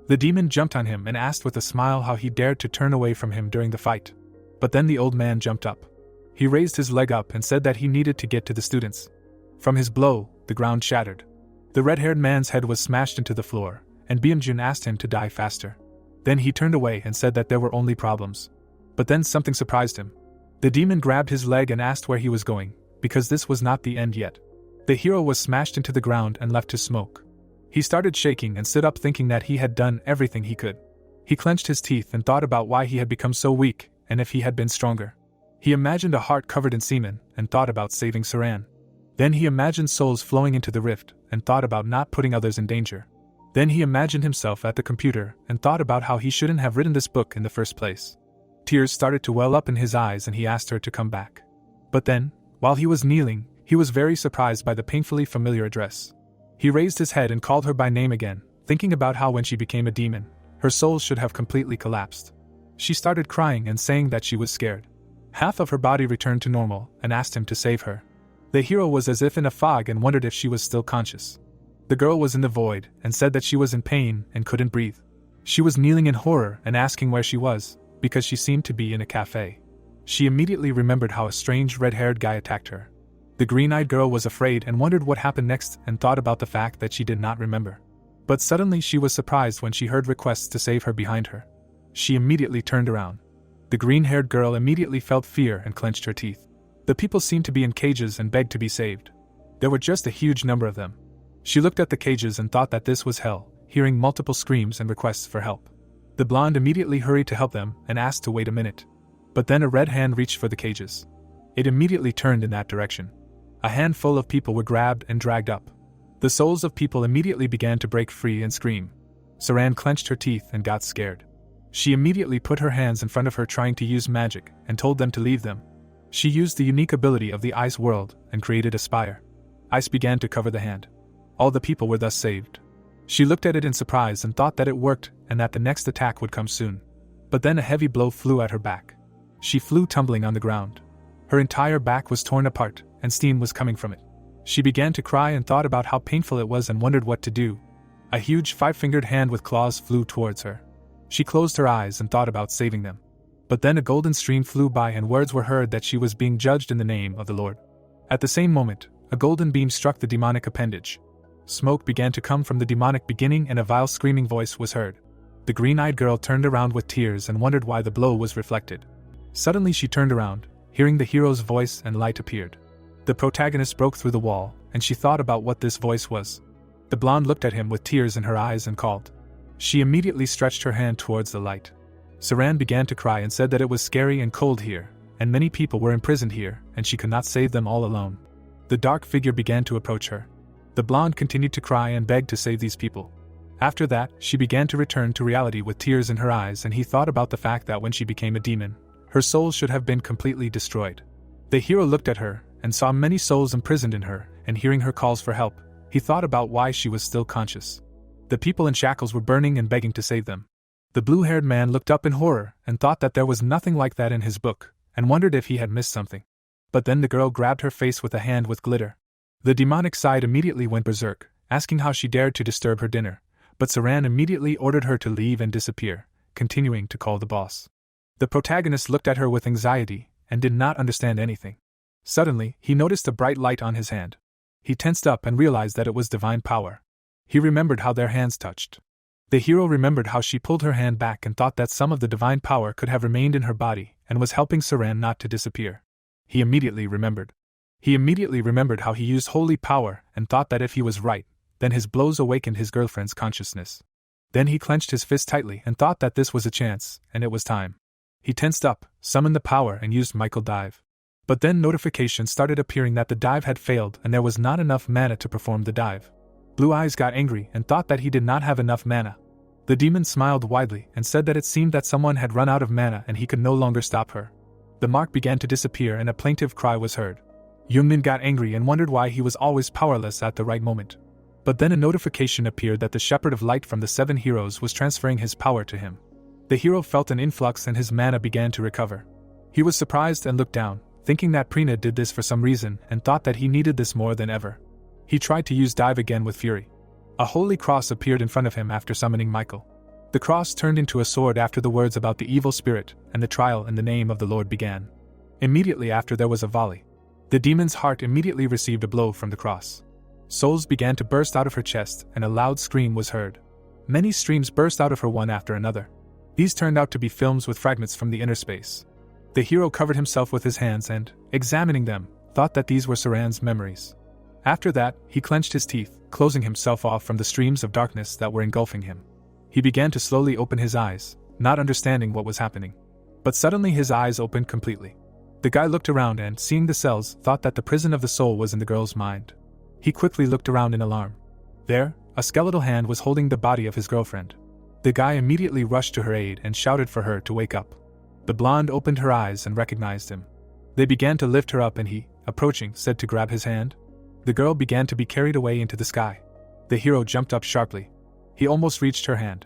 The demon jumped on him and asked with a smile how he dared to turn away from him during the fight. But then the old man jumped up. He raised his leg up and said that he needed to get to the students. From his blow, the ground shattered. The red-haired man's head was smashed into the floor, and Bamjun asked him to die faster. Then he turned away and said that there were only problems. But then something surprised him. The demon grabbed his leg and asked where he was going, because this was not the end yet. The hero was smashed into the ground and left to smoke. He started shaking and stood up thinking that he had done everything he could. He clenched his teeth and thought about why he had become so weak, and if he had been stronger. He imagined a heart covered in semen, and thought about saving Saran. Then he imagined souls flowing into the rift, and thought about not putting others in danger. Then he imagined himself at the computer, and thought about how he shouldn't have written this book in the first place. Tears started to well up in his eyes and he asked her to come back. But then, while he was kneeling, he was very surprised by the painfully familiar address. He raised his head and called her by name again, thinking about how when she became a demon, her soul should have completely collapsed. She started crying and saying that she was scared. Half of her body returned to normal and asked him to save her. The hero was as if in a fog and wondered if she was still conscious. The girl was in the void and said that she was in pain and couldn't breathe. She was kneeling in horror and asking where she was, because she seemed to be in a cafe. She immediately remembered how a strange red-haired guy attacked her. The green-eyed girl was afraid and wondered what happened next and thought about the fact that she did not remember. But suddenly she was surprised when she heard requests to save her behind her. She immediately turned around. The green-haired girl immediately felt fear and clenched her teeth. The people seemed to be in cages and begged to be saved. There were just a huge number of them. She looked at the cages and thought that this was hell, hearing multiple screams and requests for help. The blonde immediately hurried to help them and asked to wait a minute. But then a red hand reached for the cages. It immediately turned in that direction. A handful of people were grabbed and dragged up. The souls of people immediately began to break free and scream. Saran clenched her teeth and got scared. She immediately put her hands in front of her trying to use magic and told them to leave them. She used the unique ability of the ice world and created a spire. Ice began to cover the hand. All the people were thus saved. She looked at it in surprise and thought that it worked and that the next attack would come soon. But then a heavy blow flew at her back. She flew tumbling on the ground. Her entire back was torn apart and steam was coming from it. She began to cry and thought about how painful it was and wondered what to do. A huge five-fingered hand with claws flew towards her. She closed her eyes and thought about saving them. But then a golden stream flew by and words were heard that she was being judged in the name of the Lord. At the same moment, a golden beam struck the demonic appendage. Smoke began to come from the demonic beginning and a vile screaming voice was heard. The green-eyed girl turned around with tears and wondered why the blow was reflected. Suddenly she turned around, hearing the hero's voice, and light appeared. The protagonist broke through the wall, and she thought about what this voice was. The blonde looked at him with tears in her eyes and called. She immediately stretched her hand towards the light. Saran began to cry and said that it was scary and cold here, and many people were imprisoned here, and she could not save them all alone. The dark figure began to approach her. The blonde continued to cry and begged to save these people. After that, she began to return to reality with tears in her eyes, and he thought about the fact that when she became a demon, her soul should have been completely destroyed. The hero looked at her and saw many souls imprisoned in her, and hearing her calls for help, he thought about why she was still conscious. The people in shackles were burning and begging to save them. The blue-haired man looked up in horror and thought that there was nothing like that in his book, and wondered if he had missed something. But then the girl grabbed her face with a hand with glitter. The demonic side immediately went berserk, asking how she dared to disturb her dinner, but Saran immediately ordered her to leave and disappear, continuing to call the boss. The protagonist looked at her with anxiety and did not understand anything. Suddenly, he noticed a bright light on his hand. He tensed up and realized that it was divine power. He remembered how their hands touched. The hero remembered how she pulled her hand back and thought that some of the divine power could have remained in her body and was helping Saran not to disappear. He immediately remembered how he used holy power and thought that if he was right, then his blows awakened his girlfriend's consciousness. Then he clenched his fist tightly and thought that this was a chance, and it was time. He tensed up, summoned the power and used Mythical dive. But then notifications started appearing that the dive had failed and there was not enough mana to perform the dive. Blue Eyes got angry and thought that he did not have enough mana. The demon smiled widely and said that it seemed that someone had run out of mana and he could no longer stop her. The mark began to disappear and a plaintive cry was heard. Yungmin got angry and wondered why he was always powerless at the right moment. But then a notification appeared that the Shepherd of Light from the 7 heroes was transferring his power to him. The hero felt an influx and his mana began to recover. He was surprised and looked down, thinking that Prina did this for some reason and thought that he needed this more than ever. He tried to use dive again with fury. A holy cross appeared in front of him after summoning Michael. The cross turned into a sword after the words about the evil spirit, and the trial in the name of the Lord began. Immediately after there was a volley. The demon's heart immediately received a blow from the cross. Souls began to burst out of her chest and a loud scream was heard. Many streams burst out of her one after another. These turned out to be films with fragments from the inner space. The hero covered himself with his hands and, examining them, thought that these were Saran's memories. After that, he clenched his teeth, closing himself off from the streams of darkness that were engulfing him. He began to slowly open his eyes, not understanding what was happening. But suddenly his eyes opened completely. The guy looked around and, seeing the cells, thought that the prison of the soul was in the girl's mind. He quickly looked around in alarm. There, a skeletal hand was holding the body of his girlfriend. The guy immediately rushed to her aid and shouted for her to wake up. The blonde opened her eyes and recognized him. They began to lift her up and he, approaching, said to grab his hand. The girl began to be carried away into the sky. The hero jumped up sharply. He almost reached her hand.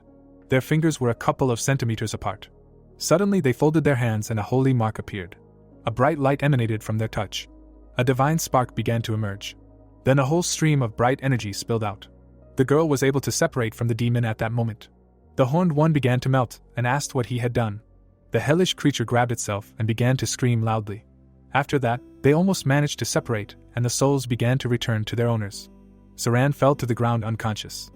Their fingers were a couple of centimeters apart. Suddenly they folded their hands and a holy mark appeared. A bright light emanated from their touch. A divine spark began to emerge. Then a whole stream of bright energy spilled out. The girl was able to separate from the demon at that moment. The horned one began to melt and asked what he had done. The hellish creature grabbed itself and began to scream loudly. After that, they almost managed to separate and the souls began to return to their owners. Saran fell to the ground unconscious.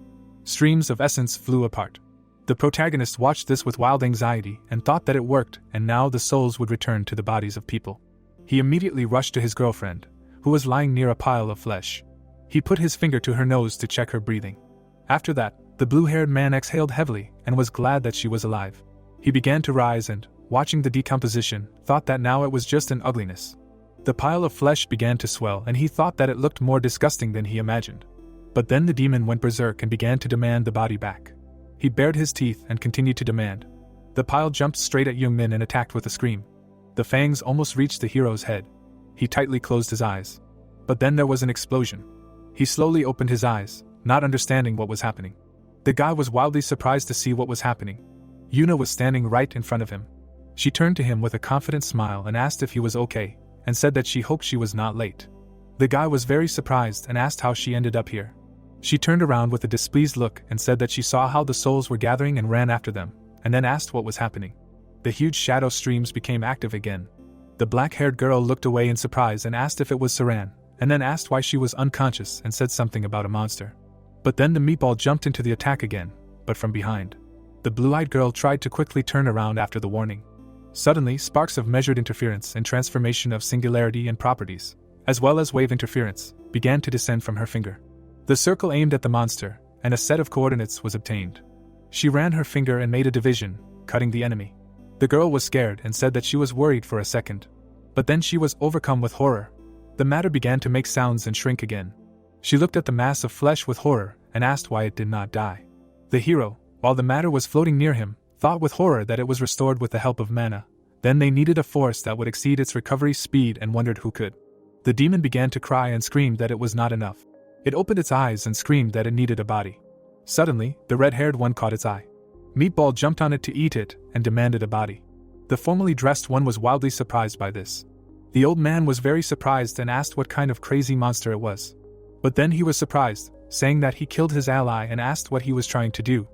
Streams of essence flew apart. The protagonist watched this with wild anxiety and thought that it worked and now the souls would return to the bodies of people. He immediately rushed to his girlfriend, who was lying near a pile of flesh. He put his finger to her nose to check her breathing. After that, the blue-haired man exhaled heavily and was glad that she was alive. He began to rise and, watching the decomposition, thought that now it was just an ugliness. The pile of flesh began to swell and he thought that it looked more disgusting than he imagined. But then the demon went berserk and began to demand the body back. He bared his teeth and continued to demand. The pile jumped straight at Yungmin and attacked with a scream. The fangs almost reached the hero's head. He tightly closed his eyes. But then there was an explosion. He slowly opened his eyes, not understanding what was happening. The guy was wildly surprised to see what was happening. Yuna was standing right in front of him. She turned to him with a confident smile and asked if he was okay, and said that she hoped she was not late. The guy was very surprised and asked how she ended up here. She turned around with a displeased look and said that she saw how the souls were gathering and ran after them, and then asked what was happening. The huge shadow streams became active again. The black-haired girl looked away in surprise and asked if it was Saran, and then asked why she was unconscious and said something about a monster. But then the meatball jumped into the attack again, but from behind. The blue-eyed girl tried to quickly turn around after the warning. Suddenly, sparks of measured interference and transformation of singularity and properties, as well as wave interference, began to descend from her finger. The circle aimed at the monster, and a set of coordinates was obtained. She ran her finger and made a division, cutting the enemy. The girl was scared and said that she was worried for a second. But then she was overcome with horror. The matter began to make sounds and shrink again. She looked at the mass of flesh with horror and asked why it did not die. The hero, while the matter was floating near him, thought with horror that it was restored with the help of mana. Then they needed a force that would exceed its recovery speed and wondered who could. The demon began to cry and screamed that it was not enough. It opened its eyes and screamed that it needed a body. Suddenly, the red-haired one caught its eye. Meatball jumped on it to eat it and demanded a body. The formally dressed one was wildly surprised by this. The old man was very surprised and asked what kind of crazy monster it was. But then he was surprised, saying that he killed his ally and asked what he was trying to do.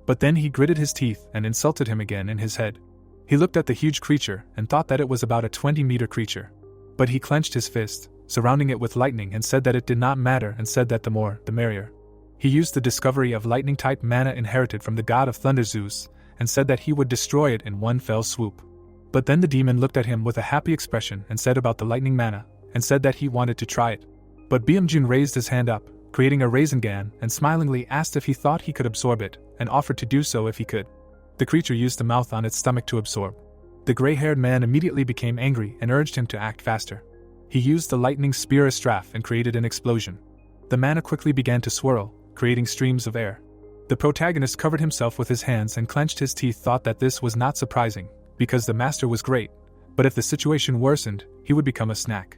But then he gritted his teeth and insulted him again in his head. He looked at the huge creature and thought that it was about a 20-meter creature. But he clenched his fist, surrounding it with lightning and said that it did not matter and said that the more, the merrier. He used the discovery of lightning-type mana inherited from the god of thunder Zeus and said that he would destroy it in one fell swoop. But then the demon looked at him with a happy expression and said about the lightning mana and said that he wanted to try it. But Bamjun raised his hand up, creating a Rasengan, and smilingly asked if he thought he could absorb it and offered to do so if he could. The creature used the mouth on its stomach to absorb. The gray-haired man immediately became angry and urged him to act faster. He used the lightning spear as straff and created an explosion. The mana quickly began to swirl, creating streams of air. The protagonist covered himself with his hands and clenched his teeth, thought that this was not surprising, because the master was great, but if the situation worsened, he would become a snack.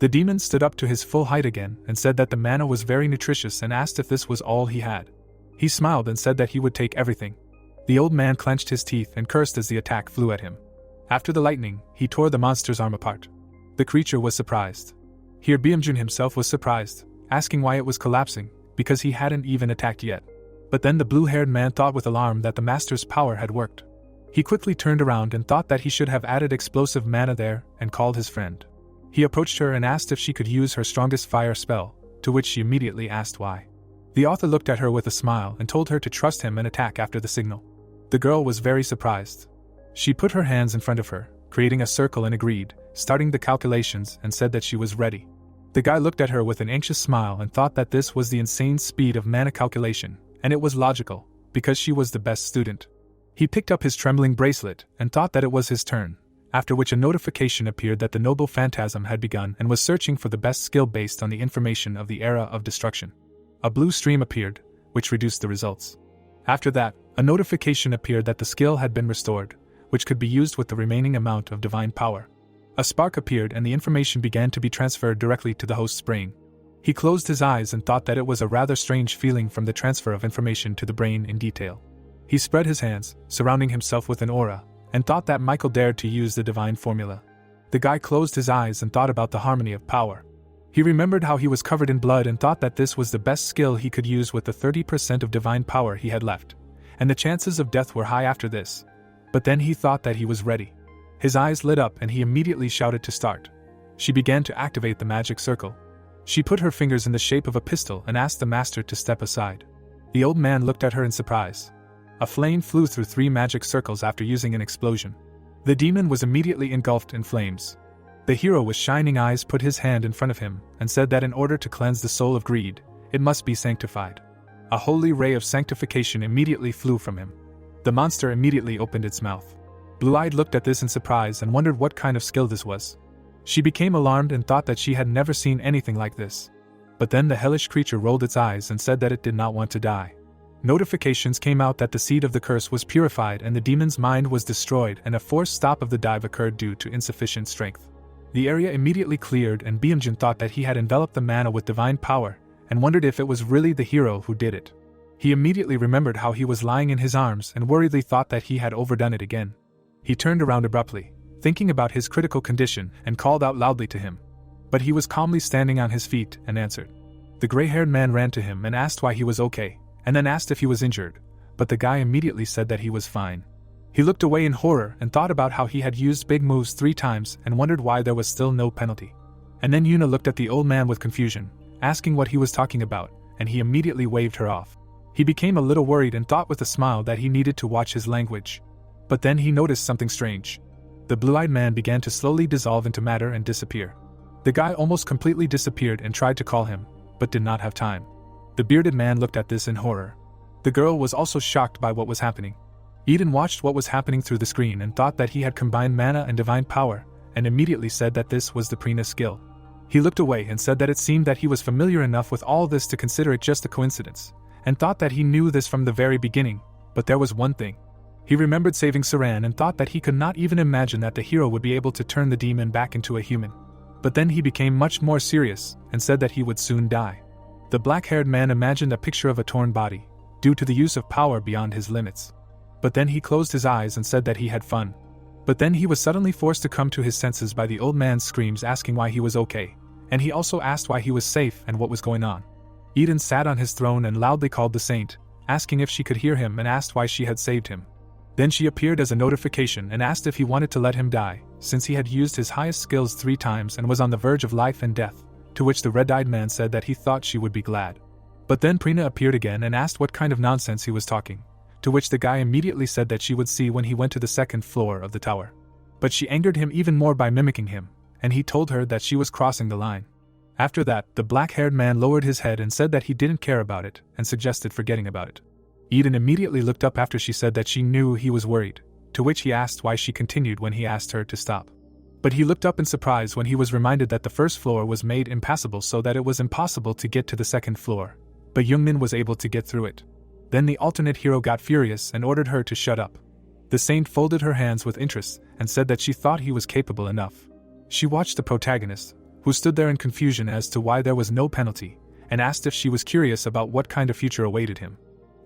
The demon stood up to his full height again and said that the mana was very nutritious and asked if this was all he had. He smiled and said that he would take everything. The old man clenched his teeth and cursed as the attack flew at him. After the lightning, he tore the monster's arm apart. The creature was surprised. Here Bamjun himself was surprised, asking why it was collapsing, because he hadn't even attacked yet. But then the blue-haired man thought with alarm that the master's power had worked. He quickly turned around and thought that he should have added explosive mana there and called his friend. He approached her and asked if she could use her strongest fire spell, to which she immediately asked why. The author looked at her with a smile and told her to trust him and attack after the signal. The girl was very surprised. She put her hands in front of her, creating a circle, and agreed, starting the calculations, and said that she was ready. The guy looked at her with an anxious smile and thought that this was the insane speed of mana calculation, and it was logical, because she was the best student. He picked up his trembling bracelet and thought that it was his turn, after which a notification appeared that the noble phantasm had begun and was searching for the best skill based on the information of the era of destruction. A blue stream appeared, which reduced the results. After that, a notification appeared that the skill had been restored, which could be used with the remaining amount of divine power. A spark appeared and the information began to be transferred directly to the host's brain. He closed his eyes and thought that it was a rather strange feeling from the transfer of information to the brain in detail. He spread his hands, surrounding himself with an aura, and thought that Michael dared to use the divine formula. The guy closed his eyes and thought about the harmony of power. He remembered how he was covered in blood and thought that this was the best skill he could use with the 30% of divine power he had left, and the chances of death were high after this. But then he thought that he was ready. His eyes lit up and he immediately shouted to start. She began to activate the magic circle. She put her fingers in the shape of a pistol and asked the master to step aside. The old man looked at her in surprise. A flame flew through 3 magic circles after using an explosion. The demon was immediately engulfed in flames. The hero with shining eyes put his hand in front of him and said that in order to cleanse the soul of greed, it must be sanctified. A holy ray of sanctification immediately flew from him. The monster immediately opened its mouth. Blue-eyed looked at this in surprise and wondered what kind of skill this was. She became alarmed and thought that she had never seen anything like this. But then the hellish creature rolled its eyes and said that it did not want to die. Notifications came out that the seed of the curse was purified and the demon's mind was destroyed, and a forced stop of the dive occurred due to insufficient strength. The area immediately cleared and Bamjun thought that he had enveloped the mana with divine power and wondered if it was really the hero who did it. He immediately remembered how he was lying in his arms and worriedly thought that he had overdone it again. He turned around abruptly, thinking about his critical condition, and called out loudly to him. But he was calmly standing on his feet and answered. The gray-haired man ran to him and asked why he was okay, and then asked if he was injured, but the guy immediately said that he was fine. He looked away in horror and thought about how he had used big moves 3 times and wondered why there was still no penalty. And then Yuna looked at the old man with confusion, asking what he was talking about, and he immediately waved her off. He became a little worried and thought with a smile that he needed to watch his language. But then he noticed something strange. The blue-eyed man began to slowly dissolve into matter and disappear. The guy almost completely disappeared and tried to call him, but did not have time. The bearded man looked at this in horror. The girl was also shocked by what was happening. Eden watched what was happening through the screen and thought that he had combined mana and divine power, and immediately said that this was the Prina skill. He looked away and said that it seemed that he was familiar enough with all this to consider it just a coincidence, and thought that he knew this from the very beginning, but there was one thing. He remembered saving Saran and thought that he could not even imagine that the hero would be able to turn the demon back into a human. But then he became much more serious and said that he would soon die. The black-haired man imagined a picture of a torn body, due to the use of power beyond his limits. But then he closed his eyes and said that he had fun. But then he was suddenly forced to come to his senses by the old man's screams asking why he was okay, and he also asked why he was safe and what was going on. Eden sat on his throne and loudly called the saint, asking if she could hear him and asked why she had saved him. Then she appeared as a notification and asked if he wanted to let him die, since he had used his highest skills 3 times and was on the verge of life and death, to which the red-eyed man said that he thought she would be glad. But then Prina appeared again and asked what kind of nonsense he was talking, to which the guy immediately said that she would see when he went to the 2nd floor of the tower. But she angered him even more by mimicking him, and he told her that she was crossing the line. After that, the black-haired man lowered his head and said that he didn't care about it and suggested forgetting about it. Eden immediately looked up after she said that she knew he was worried, to which he asked why she continued when he asked her to stop. But he looked up in surprise when he was reminded that the 1st floor was made impassable so that it was impossible to get to the 2nd floor, but Yungmin was able to get through it. Then the alternate hero got furious and ordered her to shut up. The saint folded her hands with interest and said that she thought he was capable enough. She watched the protagonist, who stood there in confusion as to why there was no penalty, and asked if she was curious about what kind of future awaited him.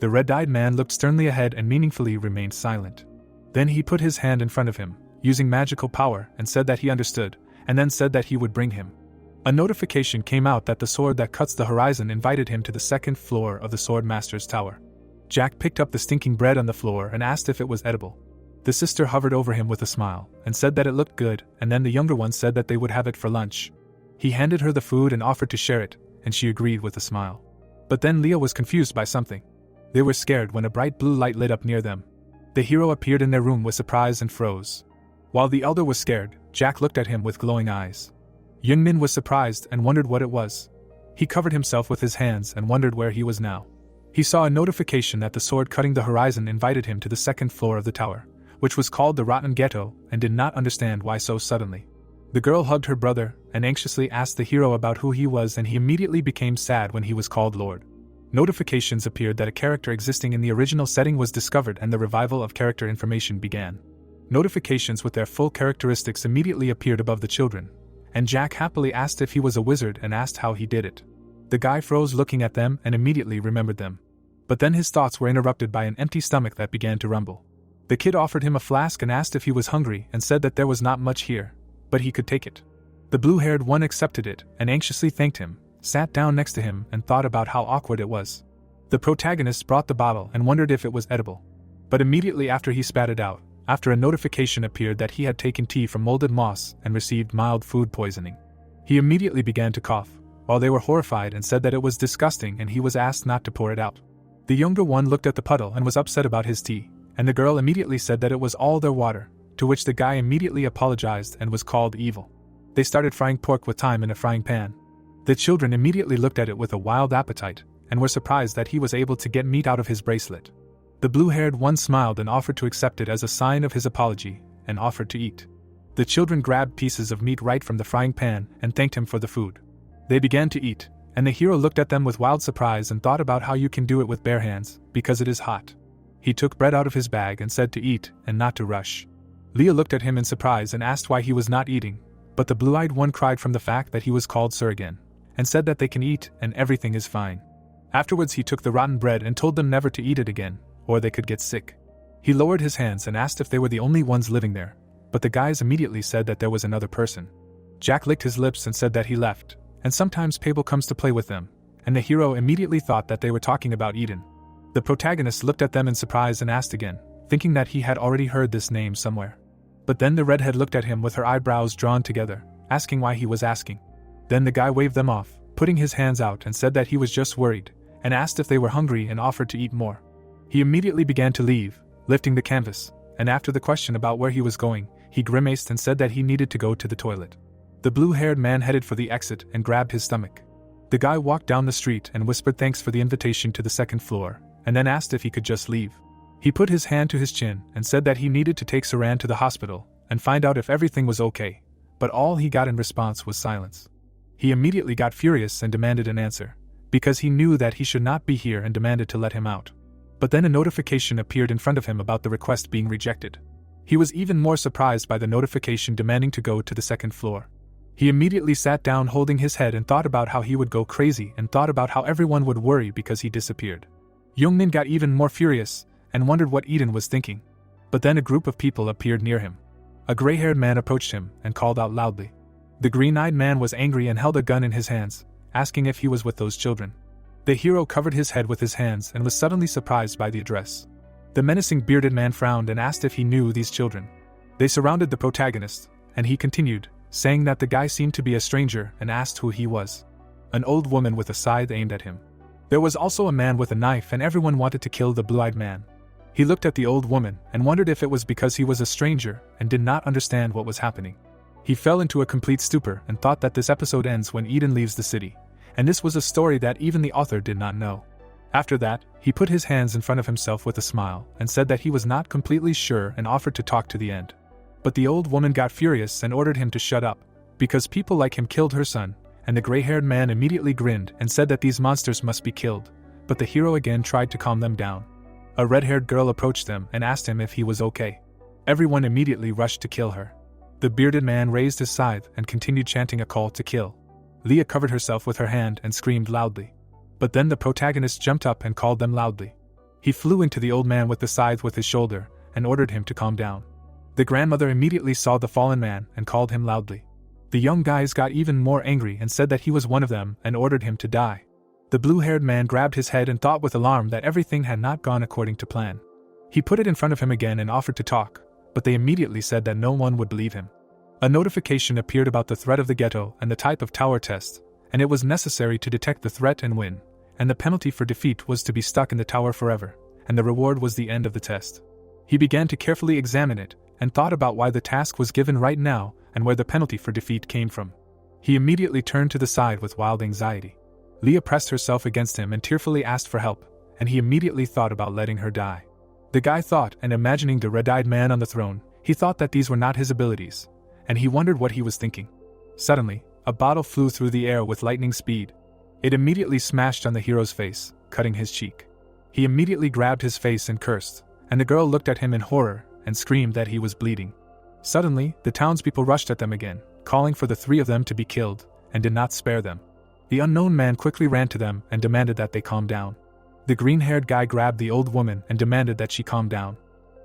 The red-eyed man looked sternly ahead and meaningfully remained silent. Then he put his hand in front of him, using magical power, and said that he understood, and then said that he would bring him. A notification came out that the sword that cuts the horizon invited him to the second floor of the Sword Master's tower. Jack picked up the stinking bread on the floor and asked if it was edible. The sister hovered over him with a smile, and said that it looked good, and then the younger one said that they would have it for lunch. He handed her the food and offered to share it, and she agreed with a smile. But then Leah was confused by something. They were scared when a bright blue light lit up near them. The hero appeared in their room with surprise and froze. While the elder was scared, Jack looked at him with glowing eyes. Yungmin was surprised and wondered what it was. He covered himself with his hands and wondered where he was now. He saw a notification that the sword cutting the horizon invited him to the second floor of the tower, which was called the Rotten Ghetto, and did not understand why so suddenly. The girl hugged her brother and anxiously asked the hero about who he was, and he immediately became sad when he was called Lord. Notifications appeared that a character existing in the original setting was discovered and the revival of character information began. Notifications with their full characteristics immediately appeared above the children, and Jack happily asked if he was a wizard and asked how he did it. The guy froze looking at them and immediately remembered them. But then his thoughts were interrupted by an empty stomach that began to rumble. The kid offered him a flask and asked if he was hungry and said that there was not much here, but he could take it. The blue-haired one accepted it and anxiously thanked him, sat down next to him and thought about how awkward it was. The protagonist brought the bottle and wondered if it was edible. But immediately after he spat it out, after a notification appeared that he had taken tea from molded moss and received mild food poisoning. He immediately began to cough, while they were horrified and said that it was disgusting and he was asked not to pour it out. The younger one looked at the puddle and was upset about his tea, and the girl immediately said that it was all their water, to which the guy immediately apologized and was called evil. They started frying pork with thyme in a frying pan. The children immediately looked at it with a wild appetite, and were surprised that he was able to get meat out of his bracelet. The blue-haired one smiled and offered to accept it as a sign of his apology, and offered to eat. The children grabbed pieces of meat right from the frying pan and thanked him for the food. They began to eat, and the hero looked at them with wild surprise and thought about how you can do it with bare hands, because it is hot. He took bread out of his bag and said to eat and not to rush. Leah looked at him in surprise and asked why he was not eating, but the blue-eyed one cried from the fact that he was called sir again, and said that they can eat and everything is fine. Afterwards he took the rotten bread and told them never to eat it again, or they could get sick. He lowered his hands and asked if they were the only ones living there, but the guys immediately said that there was another person. Jack licked his lips and said that he left, and sometimes Pablo comes to play with them, and the hero immediately thought that they were talking about Eden. The protagonist looked at them in surprise and asked again, thinking that he had already heard this name somewhere. But then the redhead looked at him with her eyebrows drawn together, asking why he was asking. Then the guy waved them off, putting his hands out and said that he was just worried, and asked if they were hungry and offered to eat more. He immediately began to leave, lifting the canvas, and after the question about where he was going, he grimaced and said that he needed to go to the toilet. The blue-haired man headed for the exit and grabbed his stomach. The guy walked down the street and whispered thanks for the invitation to the second floor, and then asked if he could just leave. He put his hand to his chin and said that he needed to take Saran to the hospital and find out if everything was okay, but all he got in response was silence. He immediately got furious and demanded an answer, because he knew that he should not be here, and demanded to let him out. But then a notification appeared in front of him about the request being rejected. He was even more surprised by the notification demanding to go to the second floor. He immediately sat down holding his head and thought about how he would go crazy and thought about how everyone would worry because he disappeared. Yungmin got even more furious and wondered what Eden was thinking. But then a group of people appeared near him. A gray-haired man approached him and called out loudly. The green-eyed man was angry and held a gun in his hands, asking if he was with those children. The hero covered his head with his hands and was suddenly surprised by the address. The menacing bearded man frowned and asked if he knew these children. They surrounded the protagonist, and he continued, saying that the guy seemed to be a stranger, and asked who he was. An old woman with a scythe aimed at him. There was also a man with a knife, and everyone wanted to kill the blue-eyed man. He looked at the old woman and wondered if it was because he was a stranger and did not understand what was happening. He fell into a complete stupor and thought that this episode ends when Eden leaves the city, and this was a story that even the author did not know. After that, he put his hands in front of himself with a smile and said that he was not completely sure and offered to talk to the end. But the old woman got furious and ordered him to shut up, because people like him killed her son, and the gray-haired man immediately grinned and said that these monsters must be killed, but the hero again tried to calm them down. A red-haired girl approached them and asked him if he was okay. Everyone immediately rushed to kill her. The bearded man raised his scythe and continued chanting a call to kill. Leah covered herself with her hand and screamed loudly. But then the protagonist jumped up and called them loudly. He flew into the old man with the scythe with his shoulder and ordered him to calm down. The grandmother immediately saw the fallen man and called him loudly. The young guys got even more angry and said that he was one of them and ordered him to die. The blue-haired man grabbed his head and thought with alarm that everything had not gone according to plan. He put it in front of him again and offered to talk, but they immediately said that no one would believe him. A notification appeared about the threat of the ghetto and the type of tower test, and it was necessary to detect the threat and win, and the penalty for defeat was to be stuck in the tower forever, and the reward was the end of the test. He began to carefully examine it, and thought about why the task was given right now and where the penalty for defeat came from. He immediately turned to the side with wild anxiety. Leah pressed herself against him and tearfully asked for help, and he immediately thought about letting her die. The guy thought, and imagining the red-eyed man on the throne, he thought that these were not his abilities, and he wondered what he was thinking. Suddenly, a bottle flew through the air with lightning speed. It immediately smashed on the hero's face, cutting his cheek. He immediately grabbed his face and cursed, and the girl looked at him in horror and screamed that he was bleeding. Suddenly, the townspeople rushed at them again, calling for the three of them to be killed, and did not spare them. The unknown man quickly ran to them and demanded that they calm down. The green-haired guy grabbed the old woman and demanded that she calm down.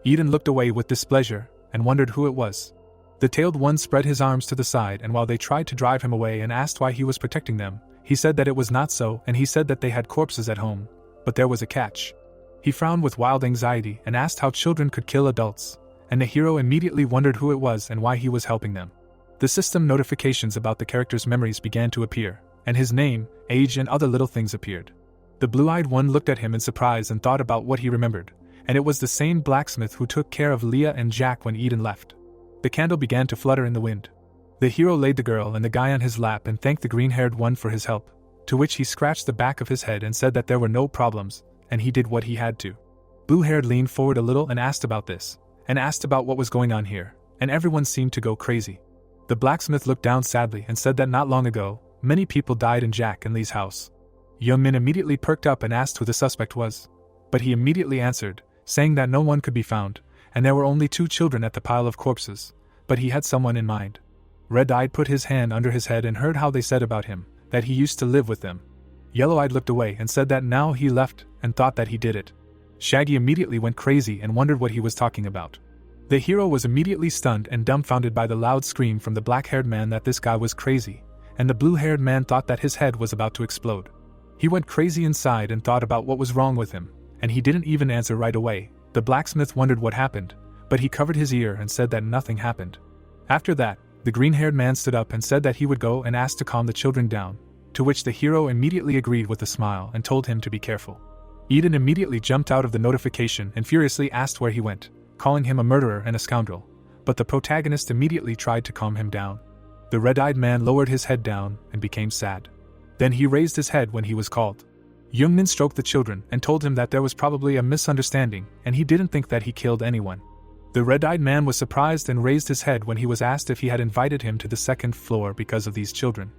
Eden looked away with displeasure and wondered who it was. The tailed one spread his arms to the side, and while they tried to drive him away and asked why he was protecting them, he said that it was not so, and he said that they had corpses at home, but there was a catch. He frowned with wild anxiety and asked how children could kill adults, and the hero immediately wondered who it was and why he was helping them. The system notifications about the character's memories began to appear, and his name, age and other little things appeared. The blue-eyed one looked at him in surprise and thought about what he remembered, and it was the same blacksmith who took care of Leah and Jack when Eden left. The candle began to flutter in the wind. The hero laid the girl and the guy on his lap and thanked the green-haired one for his help, to which he scratched the back of his head and said that there were no problems, and he did what he had to. Blue-haired leaned forward a little and asked about this, and asked about what was going on here, and everyone seemed to go crazy. The blacksmith looked down sadly and said that not long ago, many people died in Jack and Lee's house. Yungmin immediately perked up and asked who the suspect was, but he immediately answered, saying that no one could be found, and there were only 2 children at the pile of corpses, but he had someone in mind. Red-Eyed put his hand under his head and heard how they said about him, that he used to live with them. Yellow-Eyed looked away and said that now he left and thought that he did it. Shaggy immediately went crazy and wondered what he was talking about. The hero was immediately stunned and dumbfounded by the loud scream from the black-haired man that this guy was crazy, and the blue-haired man thought that his head was about to explode. He went crazy inside and thought about what was wrong with him, and he didn't even answer right away. The blacksmith wondered what happened, but he covered his ear and said that nothing happened. After that, the green-haired man stood up and said that he would go and ask to calm the children down, to which the hero immediately agreed with a smile and told him to be careful. Eden immediately jumped out of the notification and furiously asked where he went, calling him a murderer and a scoundrel, but the protagonist immediately tried to calm him down. The red-eyed man lowered his head down and became sad. Then he raised his head when he was called. Yungmin stroked the children and told him that there was probably a misunderstanding and he didn't think that he killed anyone. The red-eyed man was surprised and raised his head when he was asked if he had invited him to the 2nd floor because of these children.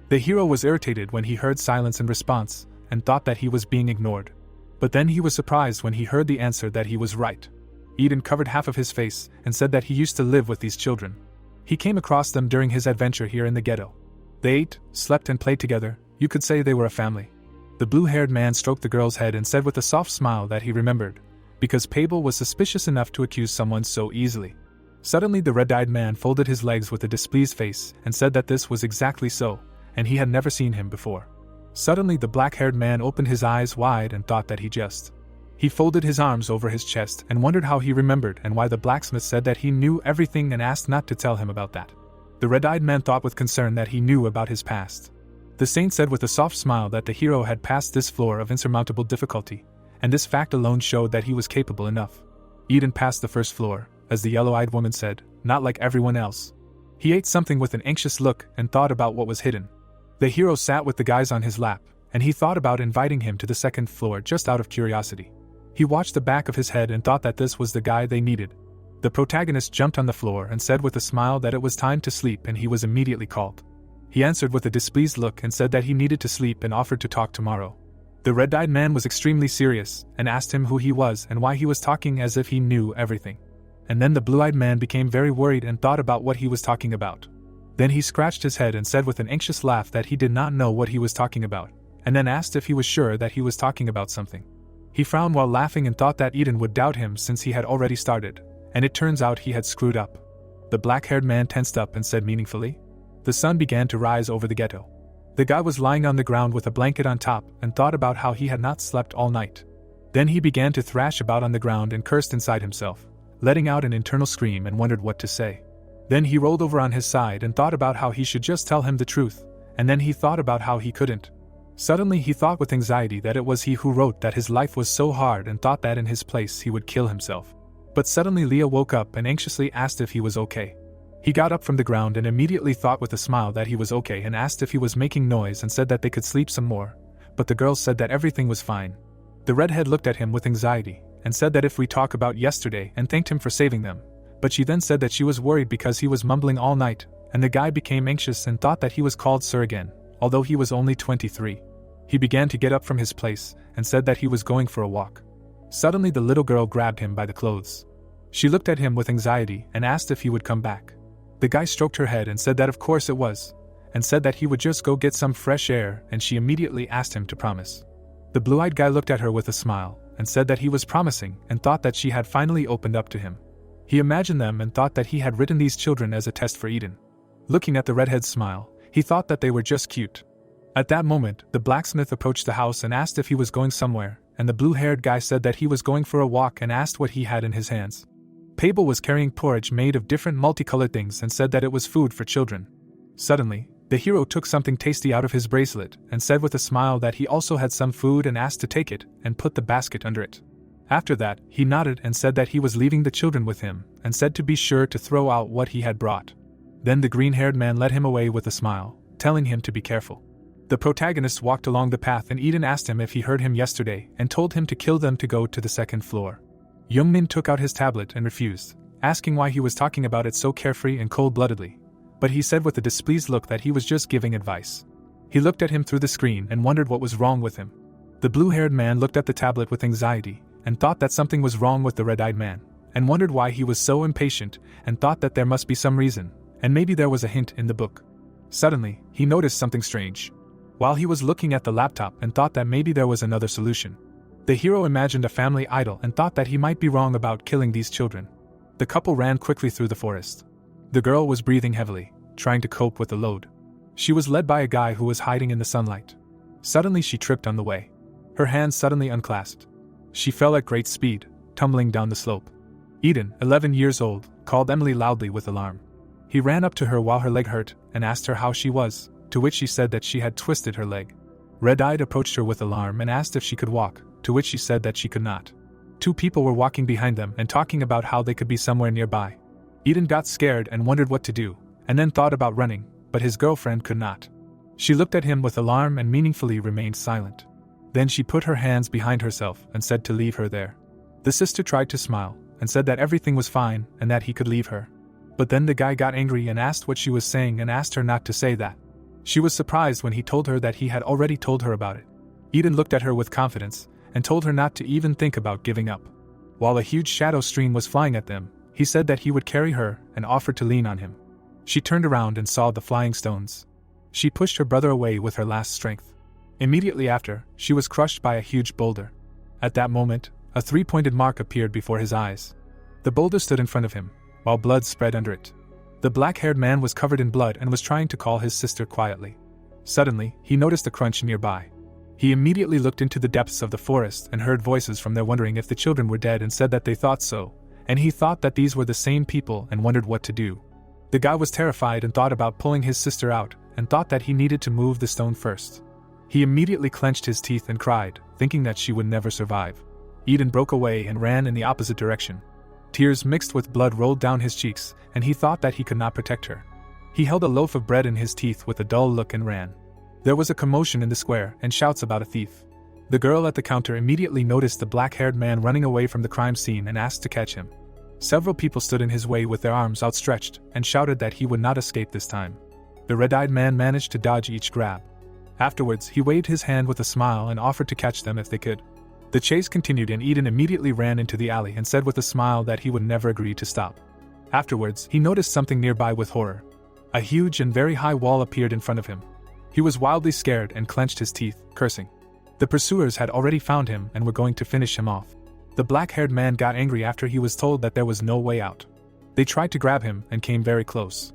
The hero was irritated when he heard silence in response and thought that he was being ignored. But then he was surprised when he heard the answer that he was right. Eden covered half of his face and said that he used to live with these children. He came across them during his adventure here in the ghetto. They ate, slept and played together. You could say they were a family. The blue-haired man stroked the girl's head and said with a soft smile that he remembered, because Pable was suspicious enough to accuse someone so easily. Suddenly the red-eyed man folded his legs with a displeased face and said that this was exactly so, and he had never seen him before. Suddenly the black-haired man opened his eyes wide and thought that he folded his arms over his chest and wondered how he remembered and why the blacksmith said that he knew everything and asked not to tell him about that. The red-eyed man thought with concern that he knew about his past. The saint said with a soft smile that the hero had passed this floor of insurmountable difficulty, and this fact alone showed that he was capable enough. Eden passed the 1st floor, as the yellow-eyed woman said, not like everyone else. He ate something with an anxious look and thought about what was hidden. The hero sat with the guys on his lap, and he thought about inviting him to the 2nd floor just out of curiosity. He watched the back of his head and thought that this was the guy they needed. The protagonist jumped on the floor and said with a smile that it was time to sleep and he was immediately called. He answered with a displeased look and said that he needed to sleep and offered to talk tomorrow. The red-eyed man was extremely serious and asked him who he was and why he was talking as if he knew everything. and then the blue-eyed man became very worried and thought about what he was talking about. Then he scratched his head and said with an anxious laugh that he did not know what he was talking about, and then asked if he was sure that he was talking about something. He frowned while laughing and thought that Eden would doubt him since he had already started, and it turns out he had screwed up. The black-haired man tensed up and said meaningfully. The sun began to rise over the ghetto. The guy was lying on the ground with a blanket on top and thought about how he had not slept all night. Then he began to thrash about on the ground and cursed inside himself, letting out an internal scream and wondered what to say. Then he rolled over on his side and thought about how he should just tell him the truth, and then he thought about how he couldn't. Suddenly he thought with anxiety that it was he who wrote that his life was so hard and thought that in his place he would kill himself. But suddenly Leah woke up and anxiously asked if he was okay. He got up from the ground and immediately thought with a smile that he was okay and asked if he was making noise and said that they could sleep some more, but the girl said that everything was fine. The redhead looked at him with anxiety and said that if we talk about yesterday and thanked him for saving them, but she then said that she was worried because he was mumbling all night, and the guy became anxious and thought that he was called sir again, although he was only 23. He began to get up from his place and said that he was going for a walk. Suddenly the little girl grabbed him by the clothes. She looked at him with anxiety and asked if he would come back. The guy stroked her head and said that of course it was, and said that he would just go get some fresh air, and she immediately asked him to promise. The blue-eyed guy looked at her with a smile and said that he was promising and thought that she had finally opened up to him. He imagined them and thought that he had written these children as a test for Eden. Looking at the redhead's smile, he thought that they were just cute. At that moment, the blacksmith approached the house and asked if he was going somewhere, and the blue-haired guy said that he was going for a walk and asked what he had in his hands. Pabel was carrying porridge made of different multicolored things and said that it was food for children. Suddenly, the hero took something tasty out of his bracelet and said with a smile that he also had some food and asked to take it and put the basket under it. After that, he nodded and said that he was leaving the children with him and said to be sure to throw out what he had brought. Then the green-haired man led him away with a smile, telling him to be careful. The protagonist walked along the path and Eden asked him if he heard him yesterday and told him to kill them to go to the second floor. Yungmin took out his tablet and refused, asking why he was talking about it so carefree and cold-bloodedly, but he said with a displeased look that he was just giving advice. He looked at him through the screen and wondered what was wrong with him. The blue-haired man looked at the tablet with anxiety and thought that something was wrong with the red-eyed man, and wondered why he was so impatient and thought that there must be some reason, and maybe there was a hint in the book. Suddenly, he noticed something strange. While he was looking at the laptop and thought that maybe there was another solution, the hero imagined a family idol and thought that he might be wrong about killing these children. The couple ran quickly through the forest. The girl was breathing heavily, trying to cope with the load. She was led by a guy who was hiding in the sunlight. Suddenly she tripped on the way. Her hands suddenly unclasped. She fell at great speed, tumbling down the slope. Eden, 11 years old, called Emily loudly with alarm. He ran up to her while her leg hurt and asked her how she was, to which she said that she had twisted her leg. Red-eyed approached her with alarm and asked if she could walk, to which she said that she could not. Two people were walking behind them and talking about how they could be somewhere nearby. Eden got scared and wondered what to do, and then thought about running, but his girlfriend could not. She looked at him with alarm and meaningfully remained silent. Then she put her hands behind herself and said to leave her there. The sister tried to smile and said that everything was fine and that he could leave her. But then the guy got angry and asked what she was saying and asked her not to say that. She was surprised when he told her that he had already told her about it. Eden looked at her with confidence and told her not to even think about giving up. While a huge shadow stream was flying at them, he said that he would carry her and offered to lean on him. She turned around and saw the flying stones. She pushed her brother away with her last strength. Immediately after, she was crushed by a huge boulder. At that moment, a three-pointed mark appeared before his eyes. The boulder stood in front of him, while blood spread under it. The black-haired man was covered in blood and was trying to call his sister quietly. Suddenly, he noticed a crunch nearby. He immediately looked into the depths of the forest and heard voices from there wondering if the children were dead and said that they thought so, and he thought that these were the same people and wondered what to do. The guy was terrified and thought about pulling his sister out and thought that he needed to move the stone first. He immediately clenched his teeth and cried, thinking that she would never survive. Eden broke away and ran in the opposite direction. Tears mixed with blood rolled down his cheeks, and he thought that he could not protect her. He held a loaf of bread in his teeth with a dull look and ran. There was a commotion in the square and shouts about a thief. The girl at the counter immediately noticed the black-haired man running away from the crime scene and asked to catch him. Several people stood in his way with their arms outstretched and shouted that he would not escape this time. The red-eyed man managed to dodge each grab. Afterwards, he waved his hand with a smile and offered to catch them if they could. The chase continued and Eden immediately ran into the alley and said with a smile that he would never agree to stop. Afterwards, he noticed something nearby with horror. A huge and very high wall appeared in front of him. He was wildly scared and clenched his teeth, cursing. The pursuers had already found him and were going to finish him off. The black-haired man got angry after he was told that there was no way out. They tried to grab him and came very close.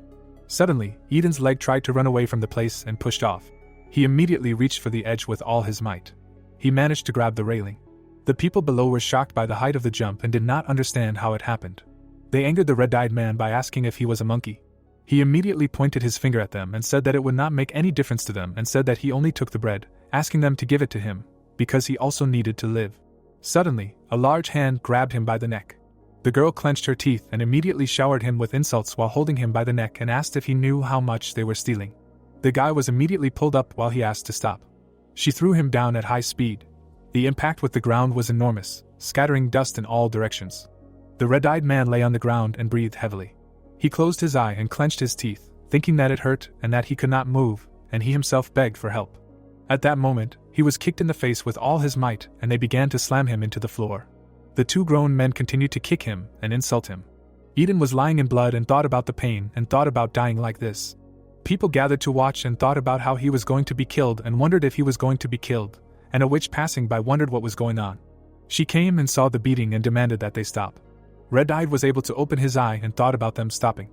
Suddenly, Eden's leg tried to run away from the place and pushed off. He immediately reached for the edge with all his might. He managed to grab the railing. The people below were shocked by the height of the jump and did not understand how it happened. They angered the red-eyed man by asking if he was a monkey. He immediately pointed his finger at them and said that it would not make any difference to them and said that he only took the bread, asking them to give it to him, because he also needed to live. Suddenly, a large hand grabbed him by the neck. The girl clenched her teeth and immediately showered him with insults while holding him by the neck and asked if he knew how much they were stealing. The guy was immediately pulled up while he asked to stop. She threw him down at high speed. The impact with the ground was enormous, scattering dust in all directions. The red-eyed man lay on the ground and breathed heavily. He closed his eye and clenched his teeth, thinking that it hurt and that he could not move, and he himself begged for help. At that moment, he was kicked in the face with all his might and they began to slam him into the floor. The two grown men continued to kick him and insult him. Eden was lying in blood and thought about the pain and thought about dying like this. People gathered to watch and thought about how he was going to be killed and wondered if he was going to be killed, and a witch passing by wondered what was going on. She came and saw the beating and demanded that they stop. Red-eyed was able to open his eye and thought about them stopping.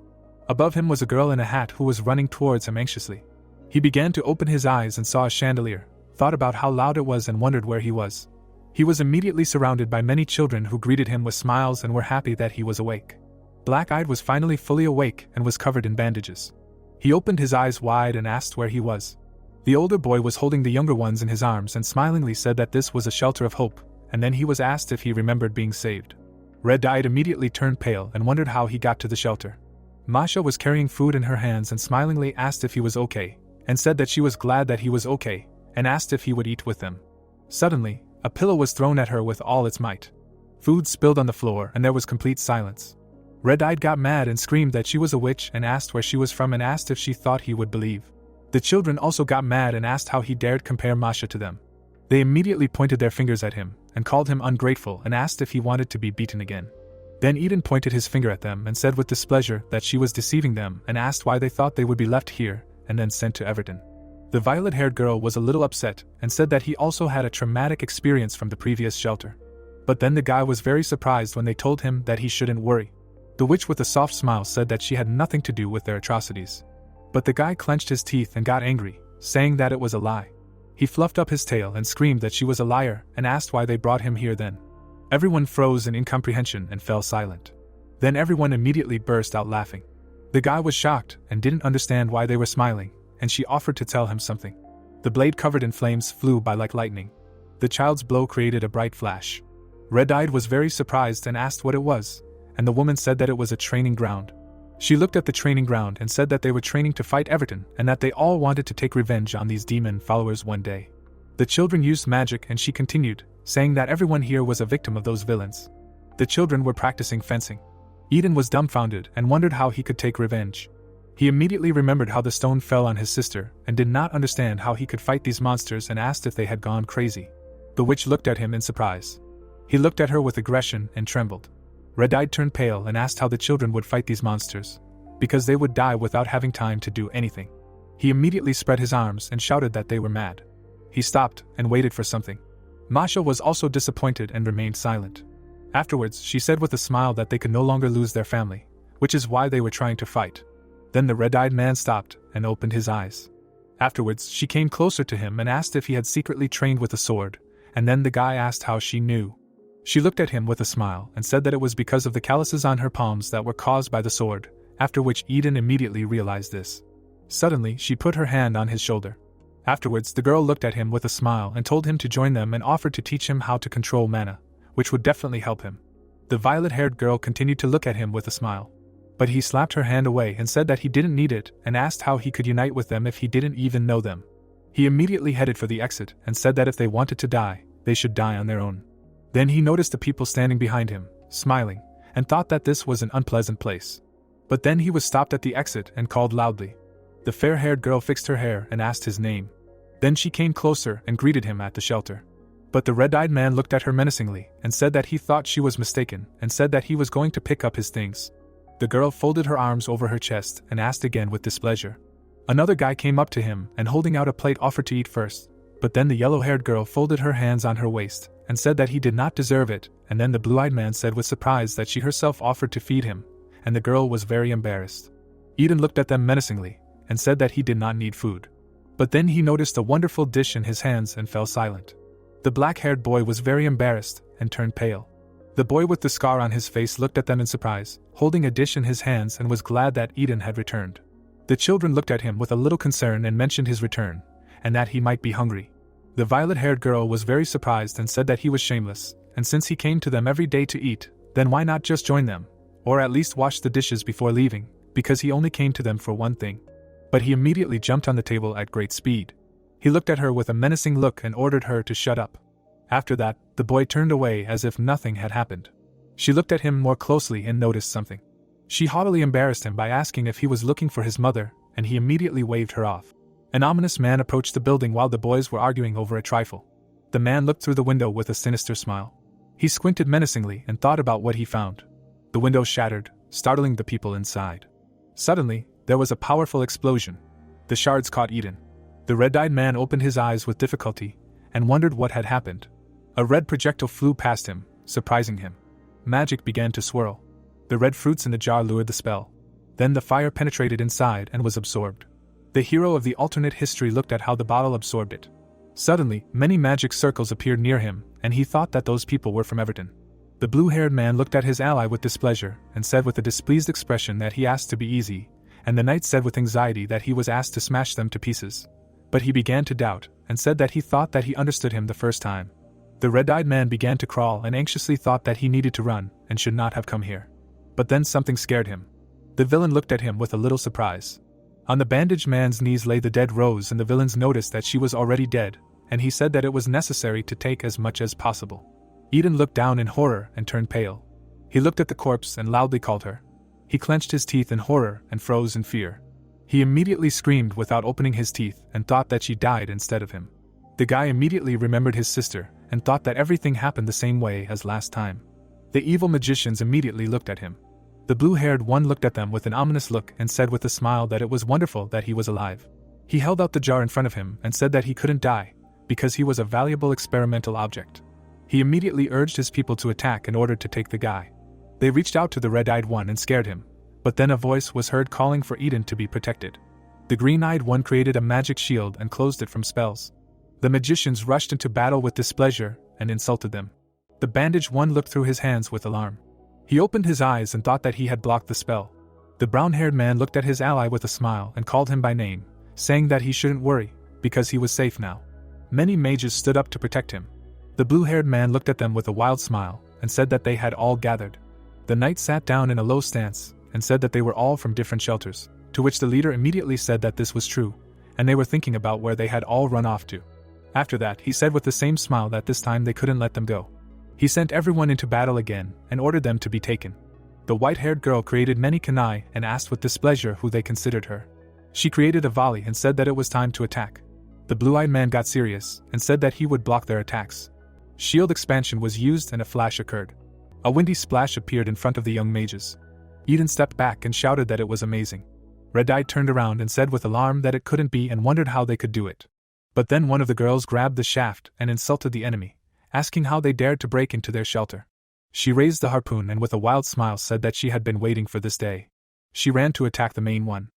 Above him was a girl in a hat who was running towards him anxiously. He began to open his eyes and saw a chandelier, thought about how loud it was and wondered where he was. He was immediately surrounded by many children who greeted him with smiles and were happy that he was awake. Black-eyed was finally fully awake and was covered in bandages. He opened his eyes wide and asked where he was. The older boy was holding the younger ones in his arms and smilingly said that this was a shelter of hope, and then he was asked if he remembered being saved. Red-eyed immediately turned pale and wondered how he got to the shelter. Masha was carrying food in her hands and smilingly asked if he was okay, and said that she was glad that he was okay, and asked if he would eat with them. Suddenly, a pillow was thrown at her with all its might. Food spilled on the floor and there was complete silence. Red-eyed got mad and screamed that she was a witch and asked where she was from and asked if she thought he would believe. The children also got mad and asked how he dared compare Masha to them. They immediately pointed their fingers at him and called him ungrateful and asked if he wanted to be beaten again. Then Eden pointed his finger at them and said with displeasure that she was deceiving them and asked why they thought they would be left here and then sent to Everton. The violet-haired girl was a little upset and said that he also had a traumatic experience from the previous shelter. But then the guy was very surprised when they told him that he shouldn't worry. The witch with a soft smile said that she had nothing to do with their atrocities. But the guy clenched his teeth and got angry, saying that it was a lie. He fluffed up his tail and screamed that she was a liar and asked why they brought him here then. Everyone froze in incomprehension and fell silent. Then everyone immediately burst out laughing. The guy was shocked and didn't understand why they were smiling, and she offered to tell him something. The blade covered in flames flew by like lightning. The child's blow created a bright flash. Red-eyed was very surprised and asked what it was, and the woman said that it was a training ground. She looked at the training ground and said that they were training to fight Everton and that they all wanted to take revenge on these demon followers one day. The children used magic and she continued, saying that everyone here was a victim of those villains. The children were practicing fencing. Eden was dumbfounded and wondered how he could take revenge. He immediately remembered how the stone fell on his sister and did not understand how he could fight these monsters and asked if they had gone crazy. The witch looked at him in surprise. He looked at her with aggression and trembled. Red-eyed turned pale and asked how the children would fight these monsters, because they would die without having time to do anything. He immediately spread his arms and shouted that they were mad. He stopped and waited for something. Masha was also disappointed and remained silent. Afterwards, she said with a smile that they could no longer lose their family, which is why they were trying to fight. Then the red-eyed man stopped and opened his eyes. Afterwards, she came closer to him and asked if he had secretly trained with a sword, and then the guy asked how she knew. She looked at him with a smile and said that it was because of the calluses on her palms that were caused by the sword, after which Eden immediately realized this. Suddenly, she put her hand on his shoulder. Afterwards, the girl looked at him with a smile and told him to join them and offered to teach him how to control mana, which would definitely help him. The violet-haired girl continued to look at him with a smile. But he slapped her hand away and said that he didn't need it and asked how he could unite with them if he didn't even know them. He immediately headed for the exit and said that if they wanted to die, they should die on their own. Then he noticed the people standing behind him, smiling, and thought that this was an unpleasant place. But then he was stopped at the exit and called loudly. The fair-haired girl fixed her hair and asked his name. Then she came closer and greeted him at the shelter. But the red-eyed man looked at her menacingly and said that he thought she was mistaken and said that he was going to pick up his things. The girl folded her arms over her chest and asked again with displeasure. Another guy came up to him and holding out a plate offered to eat first, but then the yellow-haired girl folded her hands on her waist and said that he did not deserve it, and then the blue-eyed man said with surprise that she herself offered to feed him, and the girl was very embarrassed. Eden looked at them menacingly and said that he did not need food. But then he noticed a wonderful dish in his hands and fell silent. The black-haired boy was very embarrassed and turned pale. The boy with the scar on his face looked at them in surprise, holding a dish in his hands, and was glad that Eden had returned. The children looked at him with a little concern and mentioned his return, and that he might be hungry. The violet-haired girl was very surprised and said that he was shameless, and since he came to them every day to eat, then why not just join them, or at least wash the dishes before leaving, because he only came to them for one thing. But he immediately jumped on the table at great speed. He looked at her with a menacing look and ordered her to shut up. After that, the boy turned away as if nothing had happened. She looked at him more closely and noticed something. She haughtily embarrassed him by asking if he was looking for his mother, and he immediately waved her off. An ominous man approached the building while the boys were arguing over a trifle. The man looked through the window with a sinister smile. He squinted menacingly and thought about what he found. The window shattered, startling the people inside. Suddenly, there was a powerful explosion. The shards caught Eden. The red-eyed man opened his eyes with difficulty and wondered what had happened. A red projectile flew past him, surprising him. Magic began to swirl. The red fruits in the jar lured the spell. Then the fire penetrated inside and was absorbed. The hero of the alternate history looked at how the bottle absorbed it. Suddenly, many magic circles appeared near him, and he thought that those people were from Everton. The blue-haired man looked at his ally with displeasure and said with a displeased expression that he asked to be easy, and the knight said with anxiety that he was asked to smash them to pieces. But he began to doubt, and said that he thought that he understood him the first time. The red-eyed man began to crawl and anxiously thought that he needed to run and should not have come here. But then something scared him. The villain looked at him with a little surprise. On the bandaged man's knees lay the dead Rose, and the villains noticed that she was already dead, and he said that it was necessary to take as much as possible. Eden looked down in horror and turned pale. He looked at the corpse and loudly called her. He clenched his teeth in horror and froze in fear. He immediately screamed without opening his teeth and thought that she died instead of him. The guy immediately remembered his sister and thought that everything happened the same way as last time. The evil magicians immediately looked at him. The blue-haired one looked at them with an ominous look and said with a smile that it was wonderful that he was alive. He held out the jar in front of him and said that he couldn't die, because he was a valuable experimental object. He immediately urged his people to attack in order to take the guy. They reached out to the red-eyed one and scared him, but then a voice was heard calling for Eden to be protected. The green-eyed one created a magic shield and closed it from spells. The magicians rushed into battle with displeasure and insulted them. The bandaged one looked through his hands with alarm. He opened his eyes and thought that he had blocked the spell. The brown-haired man looked at his ally with a smile and called him by name, saying that he shouldn't worry, because he was safe now. Many mages stood up to protect him. The blue-haired man looked at them with a wild smile and said that they had all gathered. The knight sat down in a low stance and said that they were all from different shelters, to which the leader immediately said that this was true, and they were thinking about where they had all run off to. After that, he said with the same smile that this time they couldn't let them go. He sent everyone into battle again and ordered them to be taken. The white-haired girl created many canaille and asked with displeasure who they considered her. She created a volley and said that it was time to attack. The blue-eyed man got serious and said that he would block their attacks. Shield expansion was used and a flash occurred. A windy splash appeared in front of the young mages. Eden stepped back and shouted that it was amazing. Red-Eye turned around and said with alarm that it couldn't be and wondered how they could do it. But then one of the girls grabbed the shaft and insulted the enemy, asking how they dared to break into their shelter. She raised the harpoon and with a wild smile said that she had been waiting for this day. She ran to attack the main one.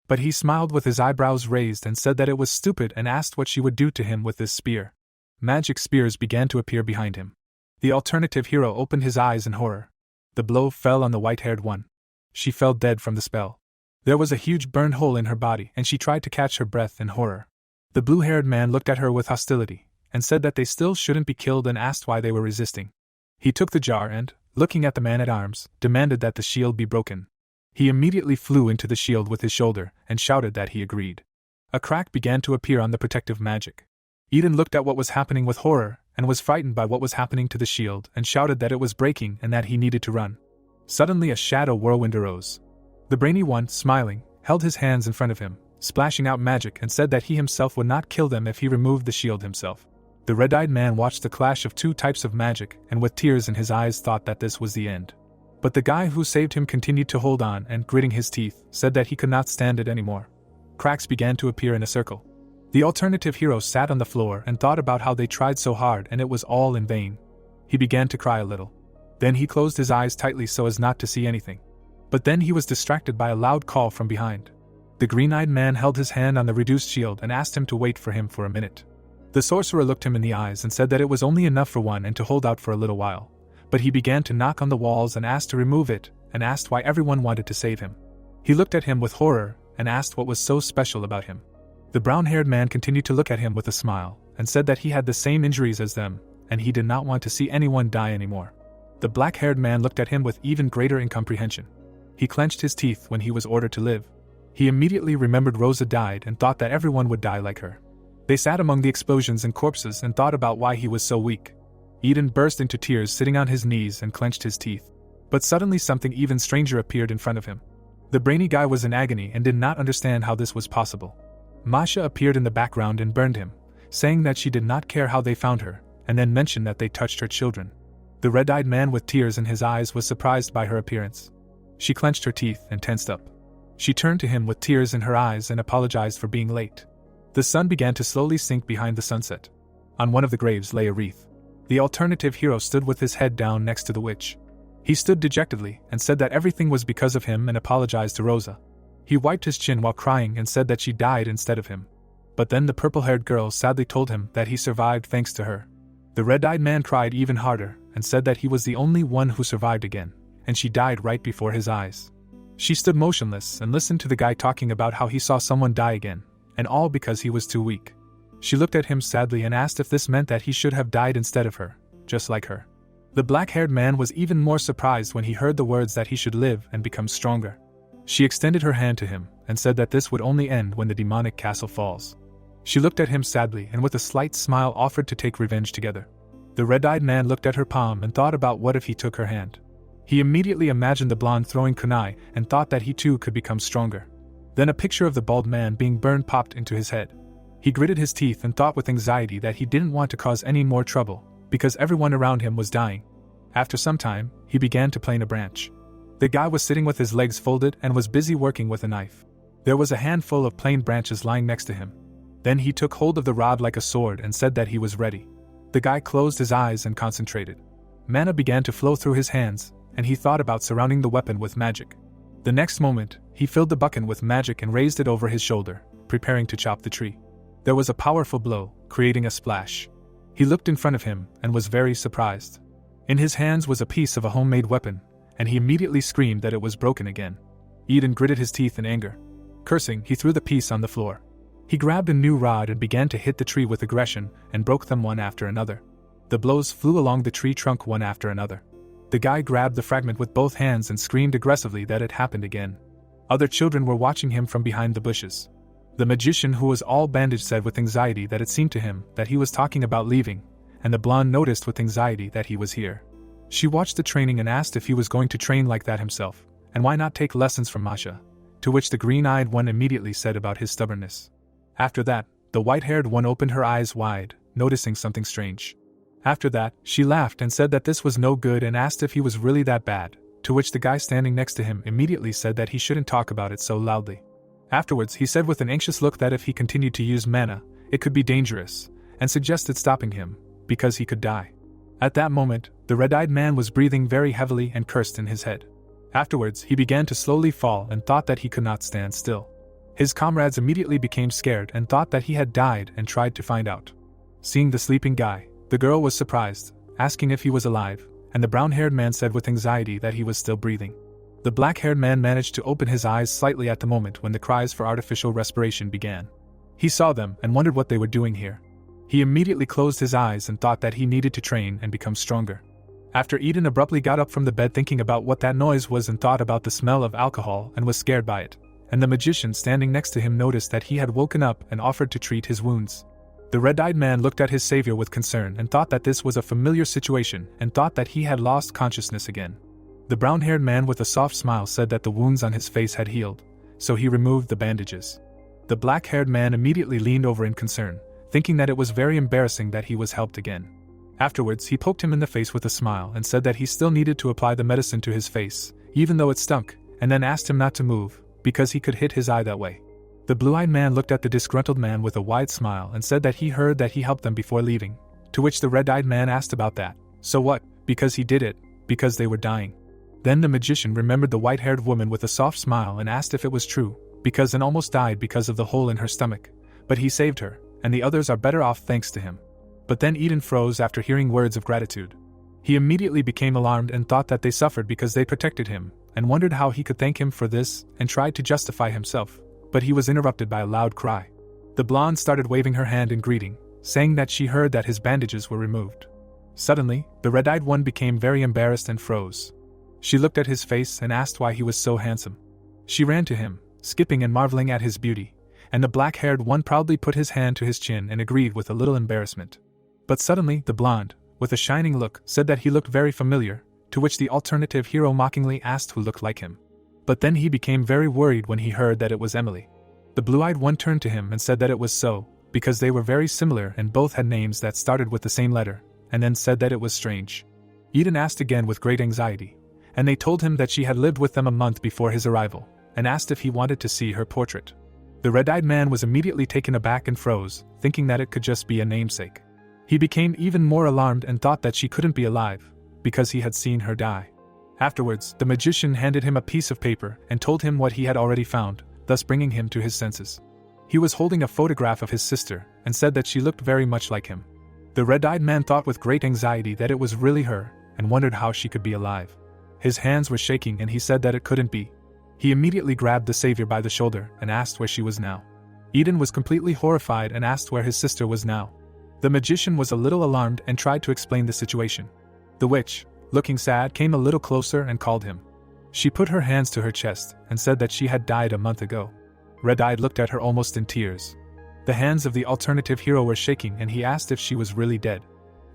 But he smiled with his eyebrows raised and said that it was stupid and asked what she would do to him with this spear. Magic spears began to appear behind him. The alternative hero opened his eyes in horror. The blow fell on the white-haired one. She fell dead from the spell. There was a huge burned hole in her body and she tried to catch her breath in horror. The blue-haired man looked at her with hostility and said that they still shouldn't be killed and asked why they were resisting. He took the jar and, looking at the man-at-arms, demanded that the shield be broken. He immediately flew into the shield with his shoulder and shouted that he agreed. A crack began to appear on the protective magic. Eden looked at what was happening with horror and was frightened by what was happening to the shield and shouted that it was breaking and that he needed to run. Suddenly a shadow whirlwind arose. The brainy one, smiling, held his hands in front of him, splashing out magic and said that he himself would not kill them if he removed the shield himself. The red-eyed man watched the clash of two types of magic and with tears in his eyes thought that this was the end. But the guy who saved him continued to hold on and, gritting his teeth, said that he could not stand it anymore. Cracks began to appear in a circle. The alternative hero sat on the floor and thought about how they tried so hard and it was all in vain. He began to cry a little. Then he closed his eyes tightly so as not to see anything. But then he was distracted by a loud call from behind. The green-eyed man held his hand on the reduced shield and asked him to wait for him for a minute. The sorcerer looked him in the eyes and said that it was only enough for one and to hold out for a little while. But he began to knock on the walls and asked to remove it, and asked why everyone wanted to save him. He looked at him with horror, and asked what was so special about him. The brown-haired man continued to look at him with a smile, and said that he had the same injuries as them, and he did not want to see anyone die anymore. The black-haired man looked at him with even greater incomprehension. He clenched his teeth when he was ordered to live. He immediately remembered Rosa died and thought that everyone would die like her. They sat among the explosions and corpses and thought about why he was so weak. Eden burst into tears sitting on his knees and clenched his teeth. But suddenly something even stranger appeared in front of him. The brainy guy was in agony and did not understand how this was possible. Masha appeared in the background and burned him, saying that she did not care how they found her, and then mentioned that they touched her children. The red-eyed man with tears in his eyes was surprised by her appearance. She clenched her teeth and tensed up. She turned to him with tears in her eyes and apologized for being late. The sun began to slowly sink behind the sunset. On one of the graves lay a wreath. The alternative hero stood with his head down next to the witch. He stood dejectedly and said that everything was because of him and apologized to Rosa. He wiped his chin while crying and said that she died instead of him. But then the purple-haired girl sadly told him that he survived thanks to her. The red-eyed man cried even harder and said that he was the only one who survived again, and she died right before his eyes. She stood motionless and listened to the guy talking about how he saw someone die again, and all because he was too weak. She looked at him sadly and asked if this meant that he should have died instead of her, just like her. The black-haired man was even more surprised when he heard the words that he should live and become stronger. She extended her hand to him and said that this would only end when the demonic castle falls. She looked at him sadly and with a slight smile offered to take revenge together. The red-eyed man looked at her palm and thought about what if he took her hand. He immediately imagined the blonde throwing kunai and thought that he too could become stronger. Then a picture of the bald man being burned popped into his head. He gritted his teeth and thought with anxiety that he didn't want to cause any more trouble, because everyone around him was dying. After some time, he began to plane a branch. The guy was sitting with his legs folded and was busy working with a knife. There was a handful of plain branches lying next to him. Then he took hold of the rod like a sword and said that he was ready. The guy closed his eyes and concentrated. Mana began to flow through his hands, and he thought about surrounding the weapon with magic. The next moment, he filled the bucket with magic and raised it over his shoulder, preparing to chop the tree. There was a powerful blow, creating a splash. He looked in front of him and was very surprised. In his hands was a piece of a homemade weapon, and he immediately screamed that it was broken again. Eden gritted his teeth in anger. Cursing, he threw the piece on the floor. He grabbed a new rod and began to hit the tree with aggression and broke them one after another. The blows flew along the tree trunk one after another. The guy grabbed the fragment with both hands and screamed aggressively that it happened again. Other children were watching him from behind the bushes. The magician, who was all bandaged, said with anxiety that it seemed to him that he was talking about leaving, and the blonde noticed with anxiety that he was here. She watched the training and asked if he was going to train like that himself, and why not take lessons from Masha, to which the green-eyed one immediately said about his stubbornness. After that, the white-haired one opened her eyes wide, noticing something strange. After that, she laughed and said that this was no good and asked if he was really that bad, to which the guy standing next to him immediately said that he shouldn't talk about it so loudly. Afterwards, he said with an anxious look that if he continued to use mana, it could be dangerous, and suggested stopping him, because he could die. At that moment, the red-eyed man was breathing very heavily and cursed in his head. Afterwards, he began to slowly fall and thought that he could not stand still. His comrades immediately became scared and thought that he had died and tried to find out. Seeing the sleeping guy, the girl was surprised, asking if he was alive, and the brown-haired man said with anxiety that he was still breathing. The black-haired man managed to open his eyes slightly at the moment when the cries for artificial respiration began. He saw them and wondered what they were doing here. He immediately closed his eyes and thought that he needed to train and become stronger. After Eden abruptly got up from the bed thinking about what that noise was and thought about the smell of alcohol and was scared by it, and the magician standing next to him noticed that he had woken up and offered to treat his wounds. The red-eyed man looked at his savior with concern and thought that this was a familiar situation and thought that he had lost consciousness again. The brown-haired man with a soft smile said that the wounds on his face had healed, so he removed the bandages. The black-haired man immediately leaned over in concern, thinking that it was very embarrassing that he was helped again. Afterwards, he poked him in the face with a smile and said that he still needed to apply the medicine to his face, even though it stunk, and then asked him not to move, because he could hit his eye that way. The blue-eyed man looked at the disgruntled man with a wide smile and said that he heard that he helped them before leaving, to which the red-eyed man asked about that. So what? Because he did it, because they were dying. Then the magician remembered the white-haired woman with a soft smile and asked if it was true, because An almost died because of the hole in her stomach, but he saved her, and the others are better off thanks to him. But then Eden froze after hearing words of gratitude. He immediately became alarmed and thought that they suffered because they protected him, and wondered how he could thank him for this, and tried to justify himself, but he was interrupted by a loud cry. The blonde started waving her hand in greeting, saying that she heard that his bandages were removed. Suddenly, the red-eyed one became very embarrassed and froze. She looked at his face and asked why he was so handsome. She ran to him, skipping and marveling at his beauty, and the black-haired one proudly put his hand to his chin and agreed with a little embarrassment. But suddenly, the blonde, with a shining look, said that he looked very familiar, to which the alternative hero mockingly asked who looked like him. But then he became very worried when he heard that it was Emily. The blue-eyed one turned to him and said that it was so, because they were very similar and both had names that started with the same letter, and then said that it was strange. Eden asked again with great anxiety, and they told him that she had lived with them a month before his arrival, and asked if he wanted to see her portrait. The red-eyed man was immediately taken aback and froze, thinking that it could just be a namesake. He became even more alarmed and thought that she couldn't be alive, because he had seen her die. Afterwards, the magician handed him a piece of paper and told him what he had already found, thus bringing him to his senses. He was holding a photograph of his sister, and said that she looked very much like him. The red-eyed man thought with great anxiety that it was really her, and wondered how she could be alive. His hands were shaking and he said that it couldn't be. He immediately grabbed the savior by the shoulder and asked where she was now. Eden was completely horrified and asked where his sister was now. The magician was a little alarmed and tried to explain the situation. The witch, looking sad, came a little closer and called him. She put her hands to her chest and said that she had died a month ago. Red-eyed looked at her almost in tears. The hands of the alternative hero were shaking and he asked if she was really dead.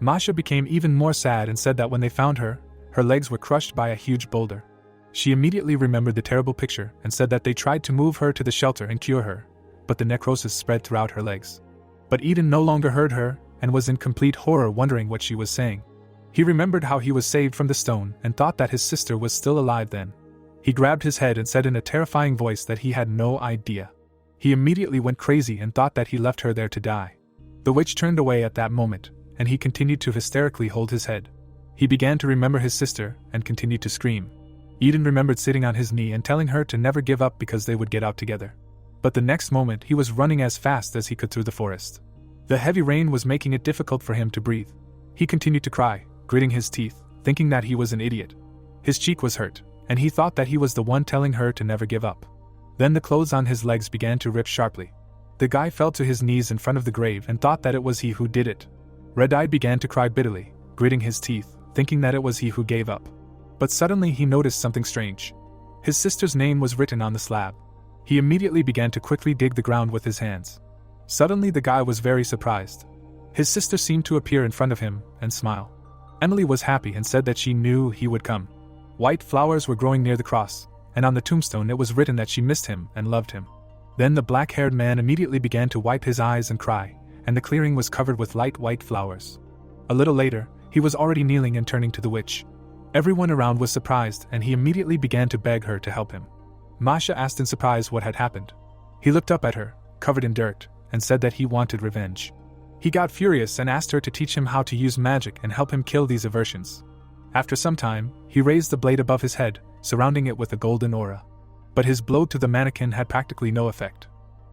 Masha became even more sad and said that when they found her, her legs were crushed by a huge boulder. She immediately remembered the terrible picture and said that they tried to move her to the shelter and cure her, but the necrosis spread throughout her legs. But Eden no longer heard her, and was in complete horror wondering what she was saying. He remembered how he was saved from the stone and thought that his sister was still alive then. He grabbed his head and said in a terrifying voice that he had no idea. He immediately went crazy and thought that he left her there to die. The witch turned away at that moment, and he continued to hysterically hold his head. He began to remember his sister and continued to scream. Eden remembered sitting on his knee and telling her to never give up because they would get out together. But the next moment he was running as fast as he could through the forest. The heavy rain was making it difficult for him to breathe. He continued to cry, gritting his teeth, thinking that he was an idiot. His cheek was hurt, and he thought that he was the one telling her to never give up. Then the clothes on his legs began to rip sharply. The guy fell to his knees in front of the grave and thought that it was he who did it. Red-Eye began to cry bitterly, gritting his teeth, thinking that it was he who gave up. But suddenly he noticed something strange. His sister's name was written on the slab. He immediately began to quickly dig the ground with his hands. Suddenly the guy was very surprised. His sister seemed to appear in front of him and smile. Emily was happy and said that she knew he would come. White flowers were growing near the cross, and on the tombstone it was written that she missed him and loved him. Then the black-haired man immediately began to wipe his eyes and cry, and the clearing was covered with light white flowers. A little later, he was already kneeling and turning to the witch. Everyone around was surprised and he immediately began to beg her to help him. Masha asked in surprise what had happened. He looked up at her, covered in dirt, and said that he wanted revenge. He got furious and asked her to teach him how to use magic and help him kill these aversions. After some time, he raised the blade above his head, surrounding it with a golden aura. But his blow to the mannequin had practically no effect.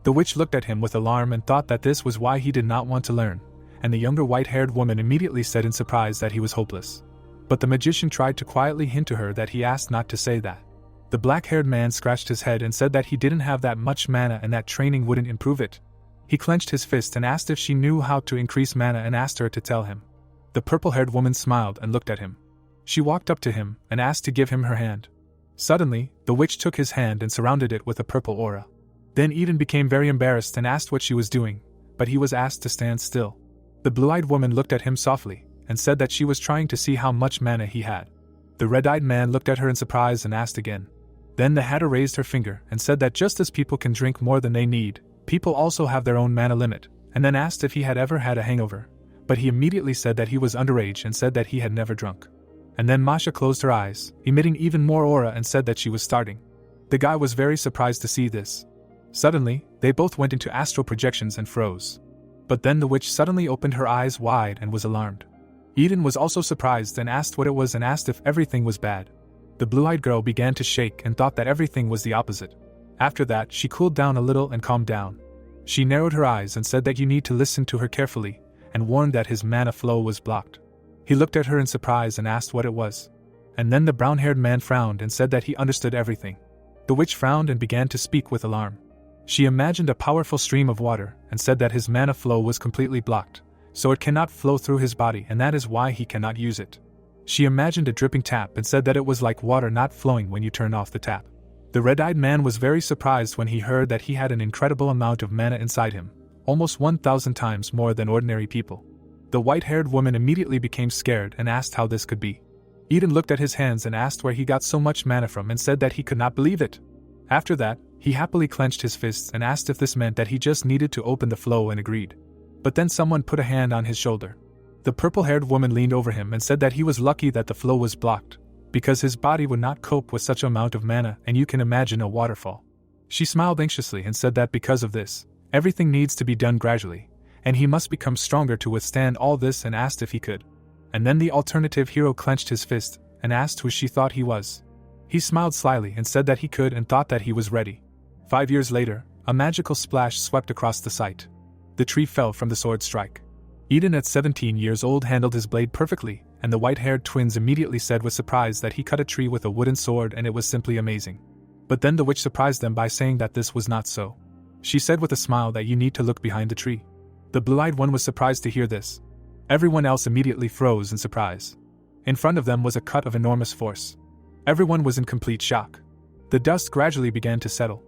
The witch looked at him with alarm and thought that this was why he did not want to learn, and the younger white-haired woman immediately said in surprise that he was hopeless. But the magician tried to quietly hint to her that he asked not to say that. The black-haired man scratched his head and said that he didn't have that much mana and that training wouldn't improve it. He clenched his fist and asked if she knew how to increase mana and asked her to tell him. The purple-haired woman smiled and looked at him. She walked up to him and asked to give him her hand. Suddenly, the witch took his hand and surrounded it with a purple aura. Then Eden became very embarrassed and asked what she was doing, but he was asked to stand still. The blue-eyed woman looked at him softly and said that she was trying to see how much mana he had. The red-eyed man looked at her in surprise and asked again. Then the hatter raised her finger and said that just as people can drink more than they need, people also have their own mana limit, and then asked if he had ever had a hangover, but he immediately said that he was underage and said that he had never drunk. And then Masha closed her eyes, emitting even more aura, and said that she was starting. The guy was very surprised to see this. Suddenly, they both went into astral projections and froze. But then the witch suddenly opened her eyes wide and was alarmed. Eden was also surprised and asked what it was and asked if everything was bad. The blue-eyed girl began to shake and thought that everything was the opposite. After that, she cooled down a little and calmed down. She narrowed her eyes and said that you need to listen to her carefully, and warned that his mana flow was blocked. He looked at her in surprise and asked what it was. And then the brown-haired man frowned and said that he understood everything. The witch frowned and began to speak with alarm. She imagined a powerful stream of water and said that his mana flow was completely blocked, so it cannot flow through his body, and that is why he cannot use it. She imagined a dripping tap and said that it was like water not flowing when you turn off the tap. The red-eyed man was very surprised when he heard that he had an incredible amount of mana inside him, almost 1,000 times more than ordinary people. The white-haired woman immediately became scared and asked how this could be. Eden looked at his hands and asked where he got so much mana from and said that he could not believe it. After that, he happily clenched his fists and asked if this meant that he just needed to open the flow, and agreed. But then someone put a hand on his shoulder. The purple-haired woman leaned over him and said that he was lucky that the flow was blocked, because his body would not cope with such an amount of mana, and you can imagine a waterfall. She smiled anxiously and said that because of this, everything needs to be done gradually, and he must become stronger to withstand all this, and asked if he could. And then the alternative hero clenched his fist and asked who she thought he was. He smiled slyly and said that he could and thought that he was ready. 5 years later, a magical splash swept across the site. The tree fell from the sword strike. Eden at 17 years old handled his blade perfectly, and the white-haired twins immediately said with surprise that he cut a tree with a wooden sword, and it was simply amazing. But then the witch surprised them by saying that this was not so. She said with a smile that you need to look behind the tree. The blue-eyed one was surprised to hear this. Everyone else immediately froze in surprise. In front of them was a cut of enormous force. Everyone was in complete shock. The dust gradually began to settle.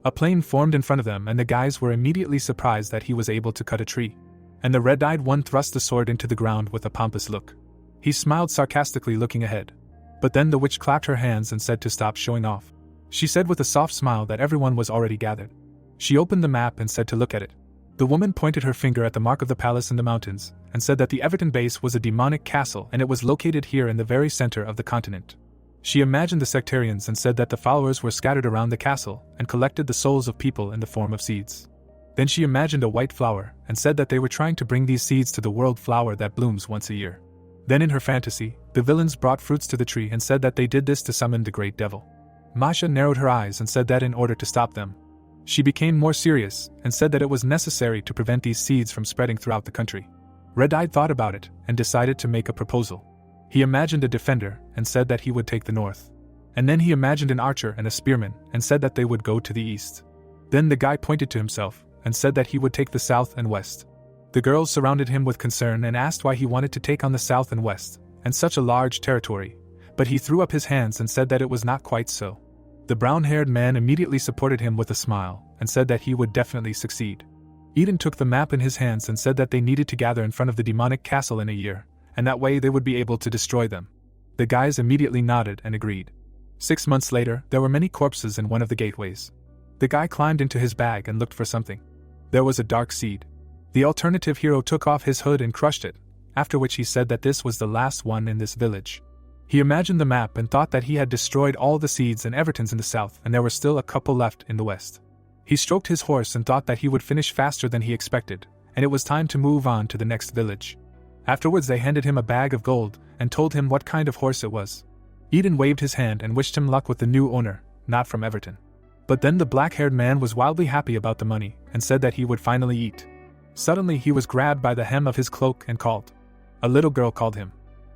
A plane formed in front of them, and the guys were immediately surprised that he was able to cut a tree. And the red-eyed one thrust the sword into the ground with a pompous look. He smiled sarcastically, looking ahead. But then the witch clapped her hands and said to stop showing off. She said with a soft smile that everyone was already gathered. She opened the map and said to look at it. The woman pointed her finger at the mark of the palace in the mountains, and said that the Everton base was a demonic castle, and it was located here in the very center of the continent. She imagined the sectarians and said that the followers were scattered around the castle and collected the souls of people in the form of seeds. Then she imagined a white flower and said that they were trying to bring these seeds to the world flower that blooms once a year. Then in her fantasy, the villains brought fruits to the tree and said that they did this to summon the great devil. Masha narrowed her eyes and said that in order to stop them, she became more serious and said that it was necessary to prevent these seeds from spreading throughout the country. Red-eyed thought about it and decided to make a proposal. He imagined a defender and said that he would take the north. And then he imagined an archer and a spearman and said that they would go to the east. Then the guy pointed to himself and said that he would take the south and west. The girls surrounded him with concern and asked why he wanted to take on the south and west, and such a large territory, but he threw up his hands and said that it was not quite so. The brown-haired man immediately supported him with a smile and said that he would definitely succeed. Eden took the map in his hands and said that they needed to gather in front of the demonic castle in a year, and that way they would be able to destroy them. The guys immediately nodded and agreed. 6 months later, there were many corpses in one of the gateways. The guy climbed into his bag and looked for something. There was a dark seed. The alternative hero took off his hood and crushed it, after which he said that this was the last one in this village. He imagined the map and thought that he had destroyed all the seeds and Evertons in the south, and there were still a couple left in the west. He stroked his horse and thought that he would finish faster than he expected, and it was time to move on to the next village. Afterwards they handed him a bag of gold and told him what kind of horse it was. Eden waved his hand and wished him luck with the new owner, not from Everton. But then the black-haired man was wildly happy about the money and said that he would finally eat. Suddenly he was grabbed by the hem of his cloak and called. A little girl called him.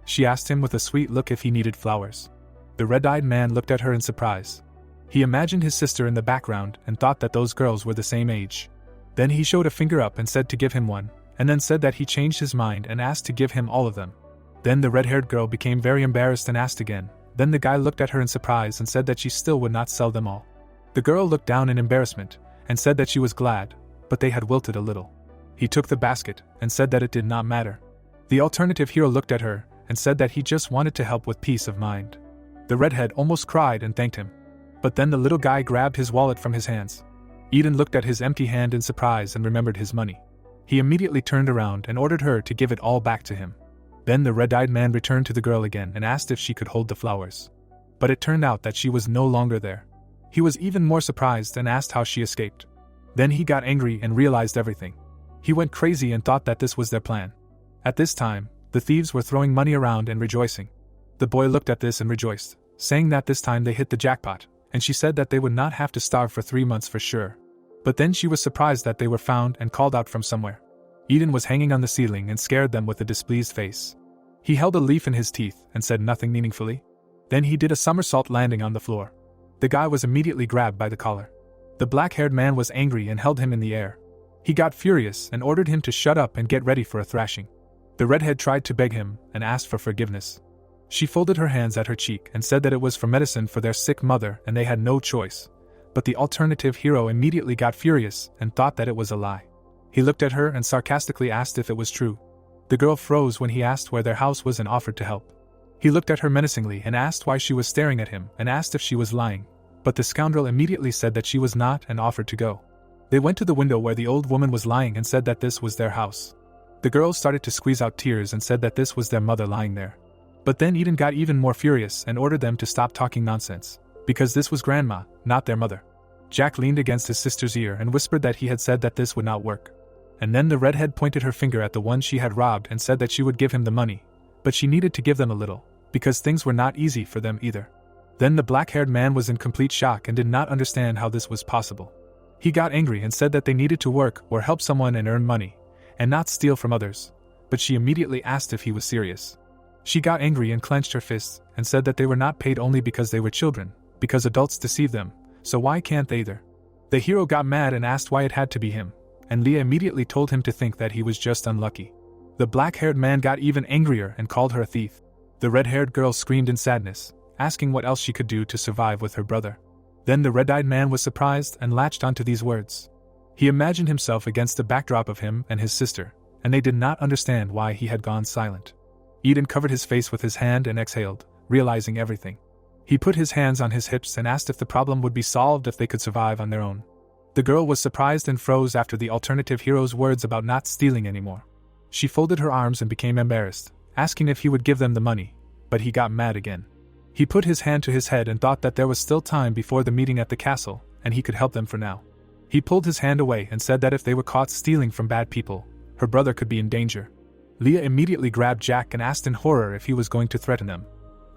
She asked him with a sweet look if he needed flowers. The red-eyed man looked at her in surprise. He imagined his sister in the background and thought that those girls were the same age. Then he showed a finger up and said to give him one, and then said that he changed his mind and asked to give him all of them. Then the red-haired girl became very embarrassed and asked again. Then the guy looked at her in surprise and said that she still would not sell them all. The girl looked down in embarrassment and said that she was glad, but they had wilted a little. He took the basket and said that it did not matter. The alternative hero looked at her and said that he just wanted to help with peace of mind. The redhead almost cried and thanked him. But then the little guy grabbed his wallet from his hands. Eden looked at his empty hand in surprise and remembered his money. He immediately turned around and ordered her to give it all back to him. Then the red-eyed man returned to the girl again and asked if she could hold the flowers. But it turned out that she was no longer there. He was even more surprised and asked how she escaped. Then he got angry and realized everything. He went crazy and thought that this was their plan. At this time, the thieves were throwing money around and rejoicing. The boy looked at this and rejoiced, saying that this time they hit the jackpot, and she said that they would not have to starve for 3 months for sure. But then she was surprised that they were found and called out from somewhere. Eden was hanging on the ceiling and scared them with a displeased face. He held a leaf in his teeth and said nothing meaningfully. Then he did a somersault landing on the floor. The guy was immediately grabbed by the collar. The black-haired man was angry and held him in the air. He got furious and ordered him to shut up and get ready for a thrashing. The redhead tried to beg him and asked for forgiveness. She folded her hands at her cheek and said that it was for medicine for their sick mother and they had no choice. But the alternative hero immediately got furious and thought that it was a lie. He looked at her and sarcastically asked if it was true. The girl froze when he asked where their house was and offered to help. He looked at her menacingly and asked why she was staring at him and asked if she was lying. But the scoundrel immediately said that she was not and offered to go. They went to the window where the old woman was lying and said that this was their house. The girls started to squeeze out tears and said that this was their mother lying there. But then Eden got even more furious and ordered them to stop talking nonsense, because this was grandma, not their mother. Jack leaned against his sister's ear and whispered that he had said that this would not work. And then the redhead pointed her finger at the one she had robbed and said that she would give him the money, but she needed to give them a little, because things were not easy for them either. Then the black-haired man was in complete shock and did not understand how this was possible. He got angry and said that they needed to work or help someone and earn money, and not steal from others, but she immediately asked if he was serious. She got angry and clenched her fists and said that they were not paid only because they were children, because adults deceive them, so why can't they either? The hero got mad and asked why it had to be him, and Leah immediately told him to think that he was just unlucky. The black-haired man got even angrier and called her a thief. The red-haired girl screamed in sadness, asking what else she could do to survive with her brother. Then the red-eyed man was surprised and latched onto these words. He imagined himself against a backdrop of him and his sister, and they did not understand why he had gone silent. Eden covered his face with his hand and exhaled, realizing everything. He put his hands on his hips and asked if the problem would be solved if they could survive on their own. The girl was surprised and froze after the alternative hero's words about not stealing anymore. She folded her arms and became embarrassed, asking if he would give them the money, but he got mad again. He put his hand to his head and thought that there was still time before the meeting at the castle, and he could help them for now. He pulled his hand away and said that if they were caught stealing from bad people, her brother could be in danger. Leah immediately grabbed Jack and asked in horror if he was going to threaten them.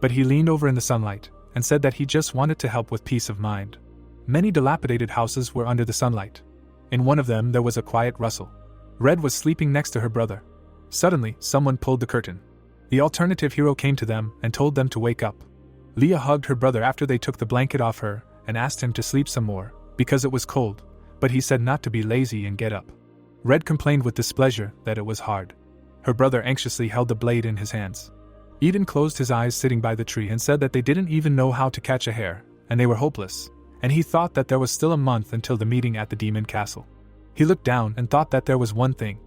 But he leaned over in the sunlight and said that he just wanted to help with peace of mind. Many dilapidated houses were under the sunlight. In one of them there was a quiet rustle. Red was sleeping next to her brother. Suddenly, someone pulled the curtain. The alternative hero came to them and told them to wake up. Leah hugged her brother after they took the blanket off her and asked him to sleep some more, because it was cold, but he said not to be lazy and get up. Red complained with displeasure that it was hard. Her brother anxiously held the blade in his hands. Eden closed his eyes sitting by the tree and said that they didn't even know how to catch a hare, and they were hopeless, and he thought that there was still a month until the meeting at the demon castle. He looked down and thought that there was one thing.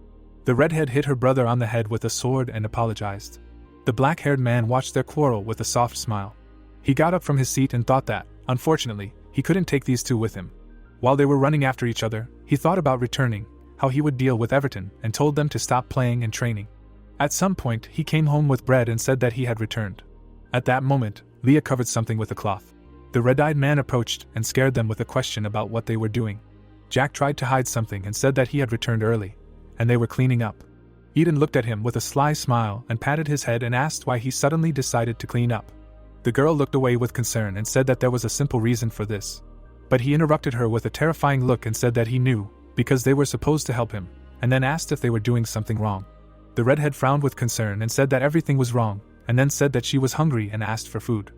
The redhead hit her brother on the head with a sword and apologized. The black-haired man watched their quarrel with a soft smile. He got up from his seat and thought that, unfortunately, he couldn't take these two with him. While they were running after each other, he thought about returning, how he would deal with Everton, and told them to stop playing and training. At some point, he came home with bread and said that he had returned. At that moment, Leah covered something with a cloth. The red-eyed man approached and scared them with a question about what they were doing. Jack tried to hide something and said that he had returned early, and they were cleaning up. Eden looked at him with a sly smile and patted his head and asked why he suddenly decided to clean up. The girl looked away with concern and said that there was a simple reason for this. But he interrupted her with a terrifying look and said that he knew, because they were supposed to help him, and then asked if they were doing something wrong. The redhead frowned with concern and said that everything was wrong, and then said that she was hungry and asked for food.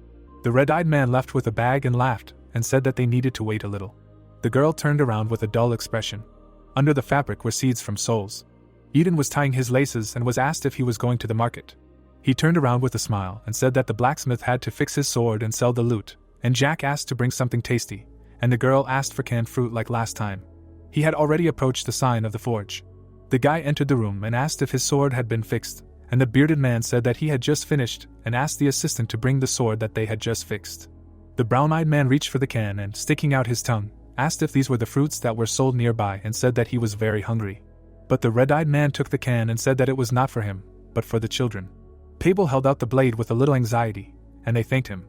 The red-eyed man left with a bag and laughed, and said that they needed to wait a little. The girl turned around with a dull expression. Under the fabric were seeds from souls. Eden was tying his laces and was asked if he was going to the market. He turned around with a smile and said that the blacksmith had to fix his sword and sell the loot, and Jack asked to bring something tasty, and the girl asked for canned fruit like last time. He had already approached the sign of the forge. The guy entered the room and asked if his sword had been fixed, and the bearded man said that he had just finished and asked the assistant to bring the sword that they had just fixed. The brown-eyed man reached for the can and, sticking out his tongue, asked if these were the fruits that were sold nearby and said that he was very hungry. But the red-eyed man took the can and said that it was not for him, but for the children. Pabel held out the blade with a little anxiety, and they thanked him.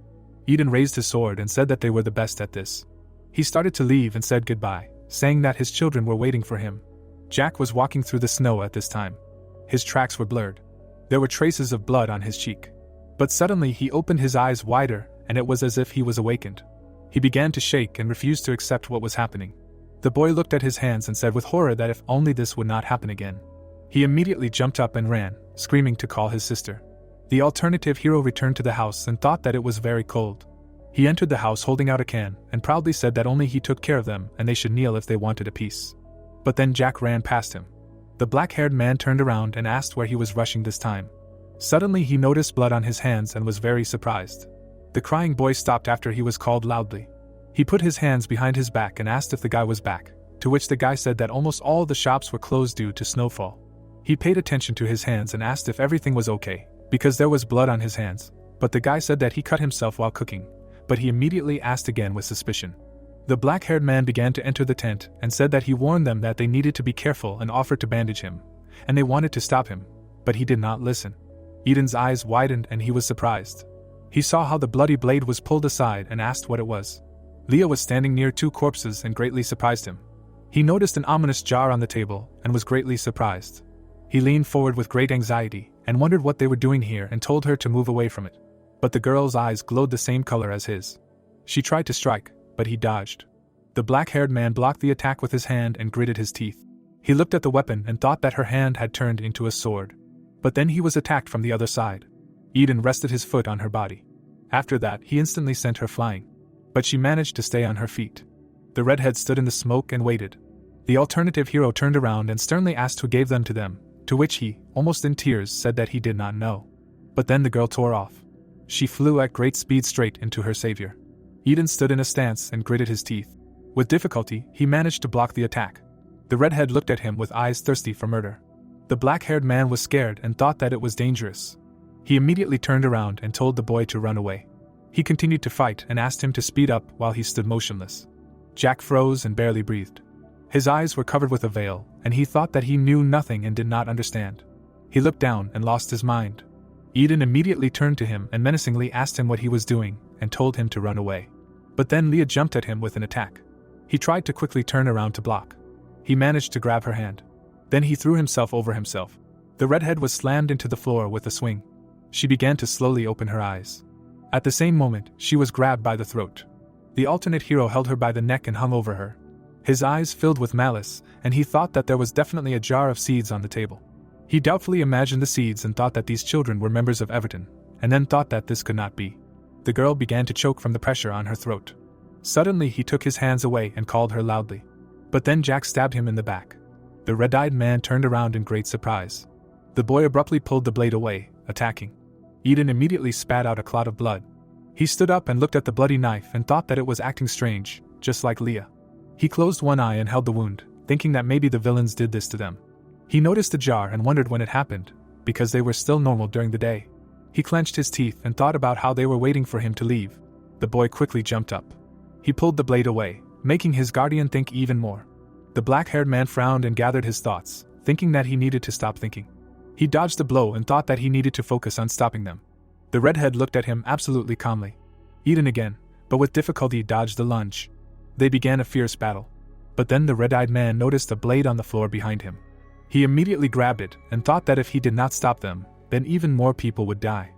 Eden raised his sword and said that they were the best at this. He started to leave and said goodbye, saying that his children were waiting for him. Jack was walking through the snow at this time. His tracks were blurred. There were traces of blood on his cheek. But suddenly he opened his eyes wider, and it was as if he was awakened. He began to shake and refused to accept what was happening. The boy looked at his hands and said with horror that if only this would not happen again. He immediately jumped up and ran, screaming to call his sister. The alternative hero returned to the house and thought that it was very cold. He entered the house holding out a can and proudly said that only he took care of them and they should kneel if they wanted a piece. But then Jack ran past him. The black-haired man turned around and asked where he was rushing this time. Suddenly he noticed blood on his hands and was very surprised. The crying boy stopped after he was called loudly. He put his hands behind his back and asked if the guy was back, to which the guy said that almost all the shops were closed due to snowfall. He paid attention to his hands and asked if everything was okay, because there was blood on his hands, but the guy said that he cut himself while cooking, but he immediately asked again with suspicion. The black-haired man began to enter the tent and said that he warned them that they needed to be careful and offered to bandage him, and they wanted to stop him, but he did not listen. Eden's eyes widened and he was surprised. He saw how the bloody blade was pulled aside and asked what it was. Leah was standing near two corpses and greatly surprised him. He noticed an ominous jar on the table and was greatly surprised. He leaned forward with great anxiety and wondered what they were doing here and told her to move away from it. But the girl's eyes glowed the same color as his. She tried to strike, but he dodged. The black-haired man blocked the attack with his hand and gritted his teeth. He looked at the weapon and thought that her hand had turned into a sword. But then he was attacked from the other side. Eden rested his foot on her body. After that, he instantly sent her flying. But she managed to stay on her feet. The redhead stood in the smoke and waited. The alternative hero turned around and sternly asked who gave them to them, to which he, almost in tears, said that he did not know. But then the girl tore off. She flew at great speed straight into her savior. Eden stood in a stance and gritted his teeth. With difficulty, he managed to block the attack. The redhead looked at him with eyes thirsty for murder. The black-haired man was scared and thought that it was dangerous. He immediately turned around and told the boy to run away. He continued to fight and asked him to speed up while he stood motionless. Jack froze and barely breathed. His eyes were covered with a veil, and he thought that he knew nothing and did not understand. He looked down and lost his mind. Eden immediately turned to him and menacingly asked him what he was doing and told him to run away. But then Leah jumped at him with an attack. He tried to quickly turn around to block. He managed to grab her hand. Then he threw himself over himself. The redhead was slammed into the floor with a swing. She began to slowly open her eyes. At the same moment, she was grabbed by the throat. The alternate hero held her by the neck and hung over her. His eyes filled with malice, and he thought that there was definitely a jar of seeds on the table. He doubtfully imagined the seeds and thought that these children were members of Everton, and then thought that this could not be. The girl began to choke from the pressure on her throat. Suddenly he took his hands away and called her loudly. But then Jack stabbed him in the back. The red-eyed man turned around in great surprise. The boy abruptly pulled the blade away, attacking. Eden immediately spat out a clot of blood. He stood up and looked at the bloody knife and thought that it was acting strange, just like Leah. He closed one eye and held the wound, thinking that maybe the villains did this to them. He noticed the jar and wondered when it happened, because they were still normal during the day. He clenched his teeth and thought about how they were waiting for him to leave. The boy quickly jumped up. He pulled the blade away, making his guardian think even more. The black-haired man frowned and gathered his thoughts, thinking that he needed to stop thinking. He dodged the blow and thought that he needed to focus on stopping them. The redhead looked at him absolutely calmly. Eden again, but with difficulty dodged the lunge. They began a fierce battle. But then the red-eyed man noticed a blade on the floor behind him. He immediately grabbed it and thought that if he did not stop them, then even more people would die.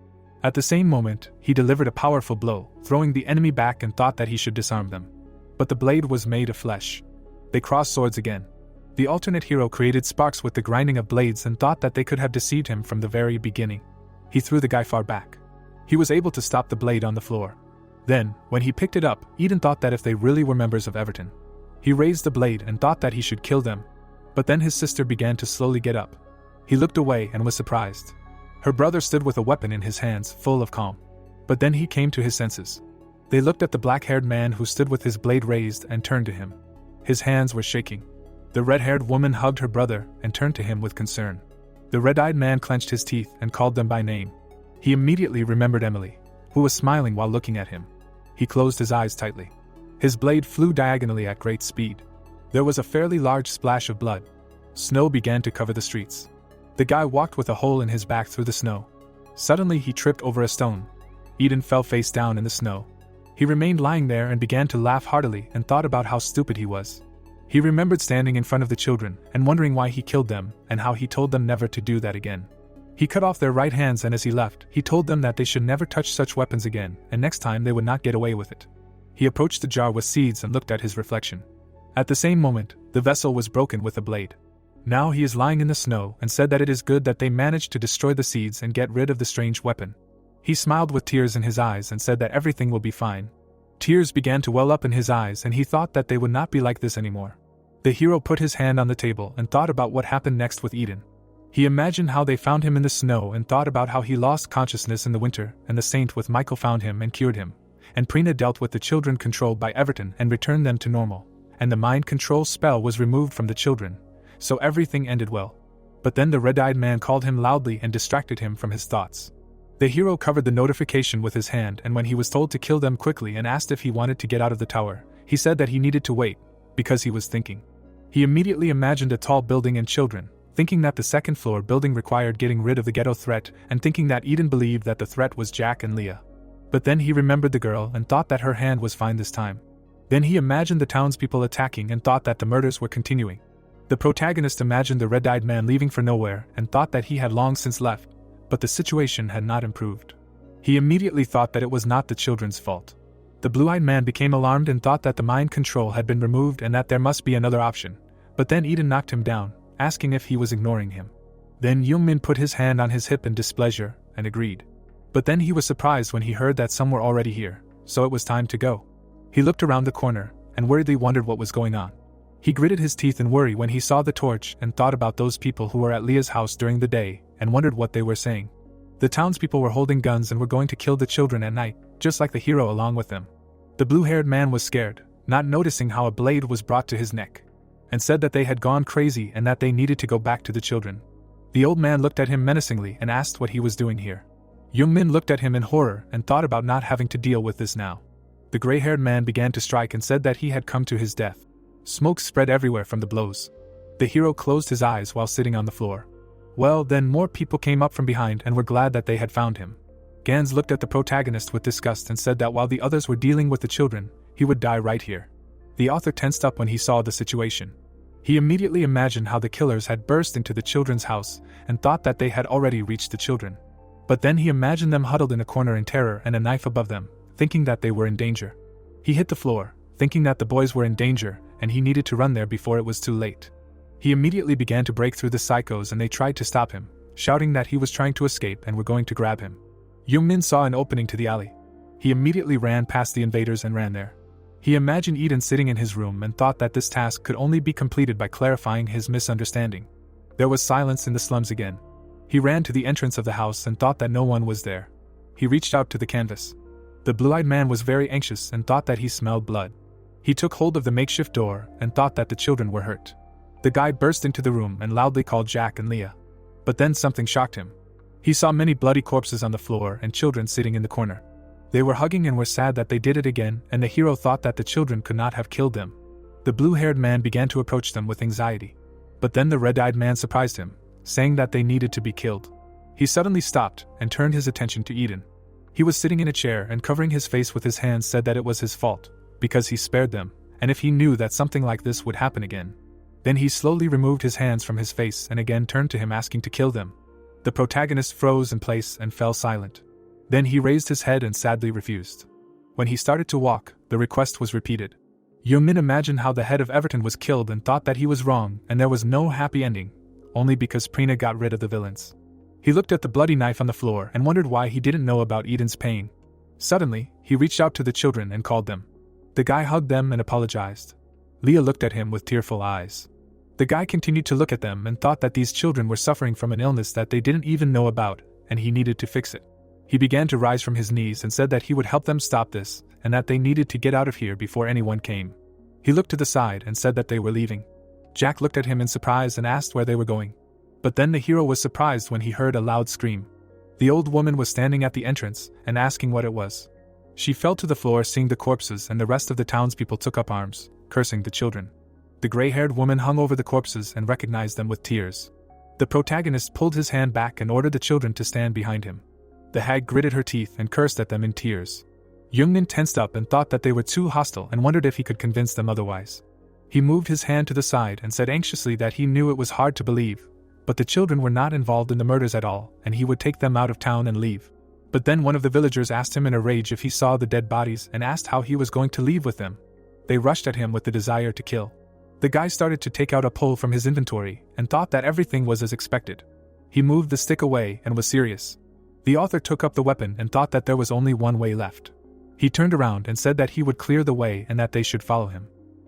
At the same moment, he delivered a powerful blow, throwing the enemy back and thought that he should disarm them. But the blade was made of flesh. They crossed swords again. The alternate hero created sparks with the grinding of blades and thought that they could have deceived him from the very beginning. He threw the guy far back. He was able to stop the blade on the floor. Then, when he picked it up, Eden thought that if they really were members of Everton. He raised the blade and thought that he should kill them. But then his sister began to slowly get up. He looked away and was surprised. Her brother stood with a weapon in his hands, full of calm. But then he came to his senses. They looked at the black-haired man who stood with his blade raised and turned to him. His hands were shaking. The red-haired woman hugged her brother and turned to him with concern. The red-eyed man clenched his teeth and called them by name. He immediately remembered Emily, who was smiling while looking at him. He closed his eyes tightly. His blade flew diagonally at great speed. There was a fairly large splash of blood. Snow began to cover the streets. The guy walked with a hole in his back through the snow. Suddenly he tripped over a stone. Eden fell face down in the snow. He remained lying there and began to laugh heartily and thought about how stupid he was. He remembered standing in front of the children and wondering why he killed them and how he told them never to do that again. He cut off their right hands, and as he left, he told them that they should never touch such weapons again, and next time they would not get away with it. He approached the jar with seeds and looked at his reflection. At the same moment, the vessel was broken with a blade. Now he is lying in the snow and said that it is good that they managed to destroy the seeds and get rid of the strange weapon. He smiled with tears in his eyes and said that everything will be fine. Tears began to well up in his eyes and he thought that they would not be like this anymore. The hero put his hand on the table and thought about what happened next with Eden. He imagined how they found him in the snow and thought about how he lost consciousness in the winter, and the saint with Michael found him and cured him, and Prina dealt with the children controlled by Everton and returned them to normal, and the mind control spell was removed from the children, so everything ended well. But then the red-eyed man called him loudly and distracted him from his thoughts. The hero covered the notification with his hand, and when he was told to kill them quickly and asked if he wanted to get out of the tower, he said that he needed to wait, because he was thinking. He immediately imagined a tall building and children, thinking that the second-floor building required getting rid of the ghetto threat, and thinking that Eden believed that the threat was Jack and Leah. But then he remembered the girl and thought that her hand was fine this time. Then he imagined the townspeople attacking and thought that the murders were continuing. The protagonist imagined the red-eyed man leaving for nowhere and thought that he had long since left, but the situation had not improved. He immediately thought that it was not the children's fault. The blue-eyed man became alarmed and thought that the mind control had been removed and that there must be another option, but then Eden knocked him down, asking if he was ignoring him. Then Yungmin put his hand on his hip in displeasure and agreed. But then he was surprised when he heard that some were already here, so it was time to go. He looked around the corner and worriedly wondered what was going on. He gritted his teeth in worry when he saw the torch and thought about those people who were at Leah's house during the day and wondered what they were saying. The townspeople were holding guns and were going to kill the children at night, just like the hero along with them. The blue-haired man was scared, not noticing how a blade was brought to his neck, and said that they had gone crazy and that they needed to go back to the children. The old man looked at him menacingly and asked what he was doing here. Yungmin looked at him in horror and thought about not having to deal with this now. The gray-haired man began to strike and said that he had come to his death. Smoke spread everywhere from the blows. The hero closed his eyes while sitting on the floor. Well, then more people came up from behind and were glad that they had found him. Gans looked at the protagonist with disgust and said that while the others were dealing with the children, he would die right here. The author tensed up when he saw the situation. He immediately imagined how the killers had burst into the children's house and thought that they had already reached the children. But then he imagined them huddled in a corner in terror and a knife above them, thinking that they were in danger. He hit the floor, thinking that the boys were in danger and he needed to run there before it was too late. He immediately began to break through the psychos and they tried to stop him, shouting that he was trying to escape and were going to grab him. Yungmin saw an opening to the alley. He immediately ran past the invaders and ran there. He imagined Eden sitting in his room and thought that this task could only be completed by clarifying his misunderstanding. There was silence in the slums again. He ran to the entrance of the house and thought that no one was there. He reached out to the canvas. The blue-eyed man was very anxious and thought that he smelled blood. He took hold of the makeshift door and thought that the children were hurt. The guy burst into the room and loudly called Jack and Leah. But then something shocked him. He saw many bloody corpses on the floor and children sitting in the corner. They were hugging and were sad that they did it again, and the hero thought that the children could not have killed them. The blue-haired man began to approach them with anxiety. But then the red-eyed man surprised him, saying that they needed to be killed. He suddenly stopped and turned his attention to Eden. He was sitting in a chair and covering his face with his hands said that it was his fault, because he spared them, and if he knew that something like this would happen again. Then he slowly removed his hands from his face and again turned to him asking to kill them. The protagonist froze in place and fell silent. Then he raised his head and sadly refused. When he started to walk, the request was repeated. Yungmin imagined how the head of Everton was killed and thought that he was wrong and there was no happy ending, only because Prina got rid of the villains. He looked at the bloody knife on the floor and wondered why he didn't know about Eden's pain. Suddenly, he reached out to the children and called them. The guy hugged them and apologized. Leah looked at him with tearful eyes. The guy continued to look at them and thought that these children were suffering from an illness that they didn't even know about, and he needed to fix it. He began to rise from his knees and said that he would help them stop this, and that they needed to get out of here before anyone came. He looked to the side and said that they were leaving. Jack looked at him in surprise and asked where they were going. But then the hero was surprised when he heard a loud scream. The old woman was standing at the entrance and asking what it was. She fell to the floor seeing the corpses, and the rest of the townspeople took up arms, cursing the children. The gray-haired woman hung over the corpses and recognized them with tears. The protagonist pulled his hand back and ordered the children to stand behind him. The hag gritted her teeth and cursed at them in tears. Yungmin tensed up and thought that they were too hostile and wondered if he could convince them otherwise. He moved his hand to the side and said anxiously that he knew it was hard to believe, but the children were not involved in the murders at all, and he would take them out of town and leave. But then one of the villagers asked him in a rage if he saw the dead bodies and asked how he was going to leave with them. They rushed at him with the desire to kill. The guy started to take out a pole from his inventory and thought that everything was as expected. He moved the stick away and was serious. The author took up the weapon and thought that there was only one way left. He turned around and said that he would clear the way and that they should follow him.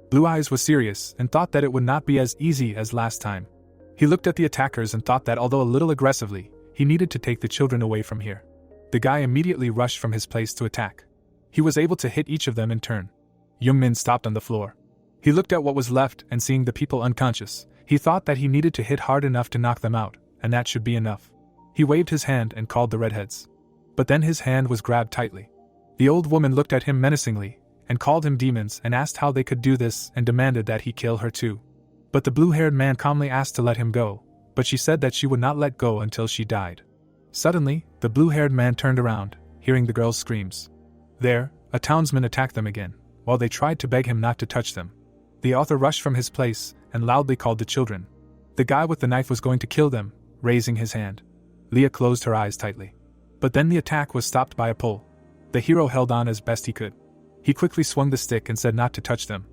Blue Eyes was serious and thought that it would not be as easy as last time. He looked at the attackers and thought that although a little aggressively, he needed to take the children away from here. The guy immediately rushed from his place to attack. He was able to hit each of them in turn. Yungmin stopped on the floor. He looked at what was left and seeing the people unconscious, he thought that he needed to hit hard enough to knock them out, and that should be enough. He waved his hand and called the redheads. But then his hand was grabbed tightly. The old woman looked at him menacingly, and called him demons and asked how they could do this and demanded that he kill her too. But the blue-haired man calmly asked to let him go, but she said that she would not let go until she died. Suddenly, the blue-haired man turned around, hearing the girl's screams. There, a townsman attacked them again, while they tried to beg him not to touch them. The author rushed from his place and loudly called the children. The guy with the knife was going to kill them, raising his hand. Leah closed her eyes tightly. But then the attack was stopped by a pole. The hero held on as best he could. He quickly swung the stick and said not to touch them.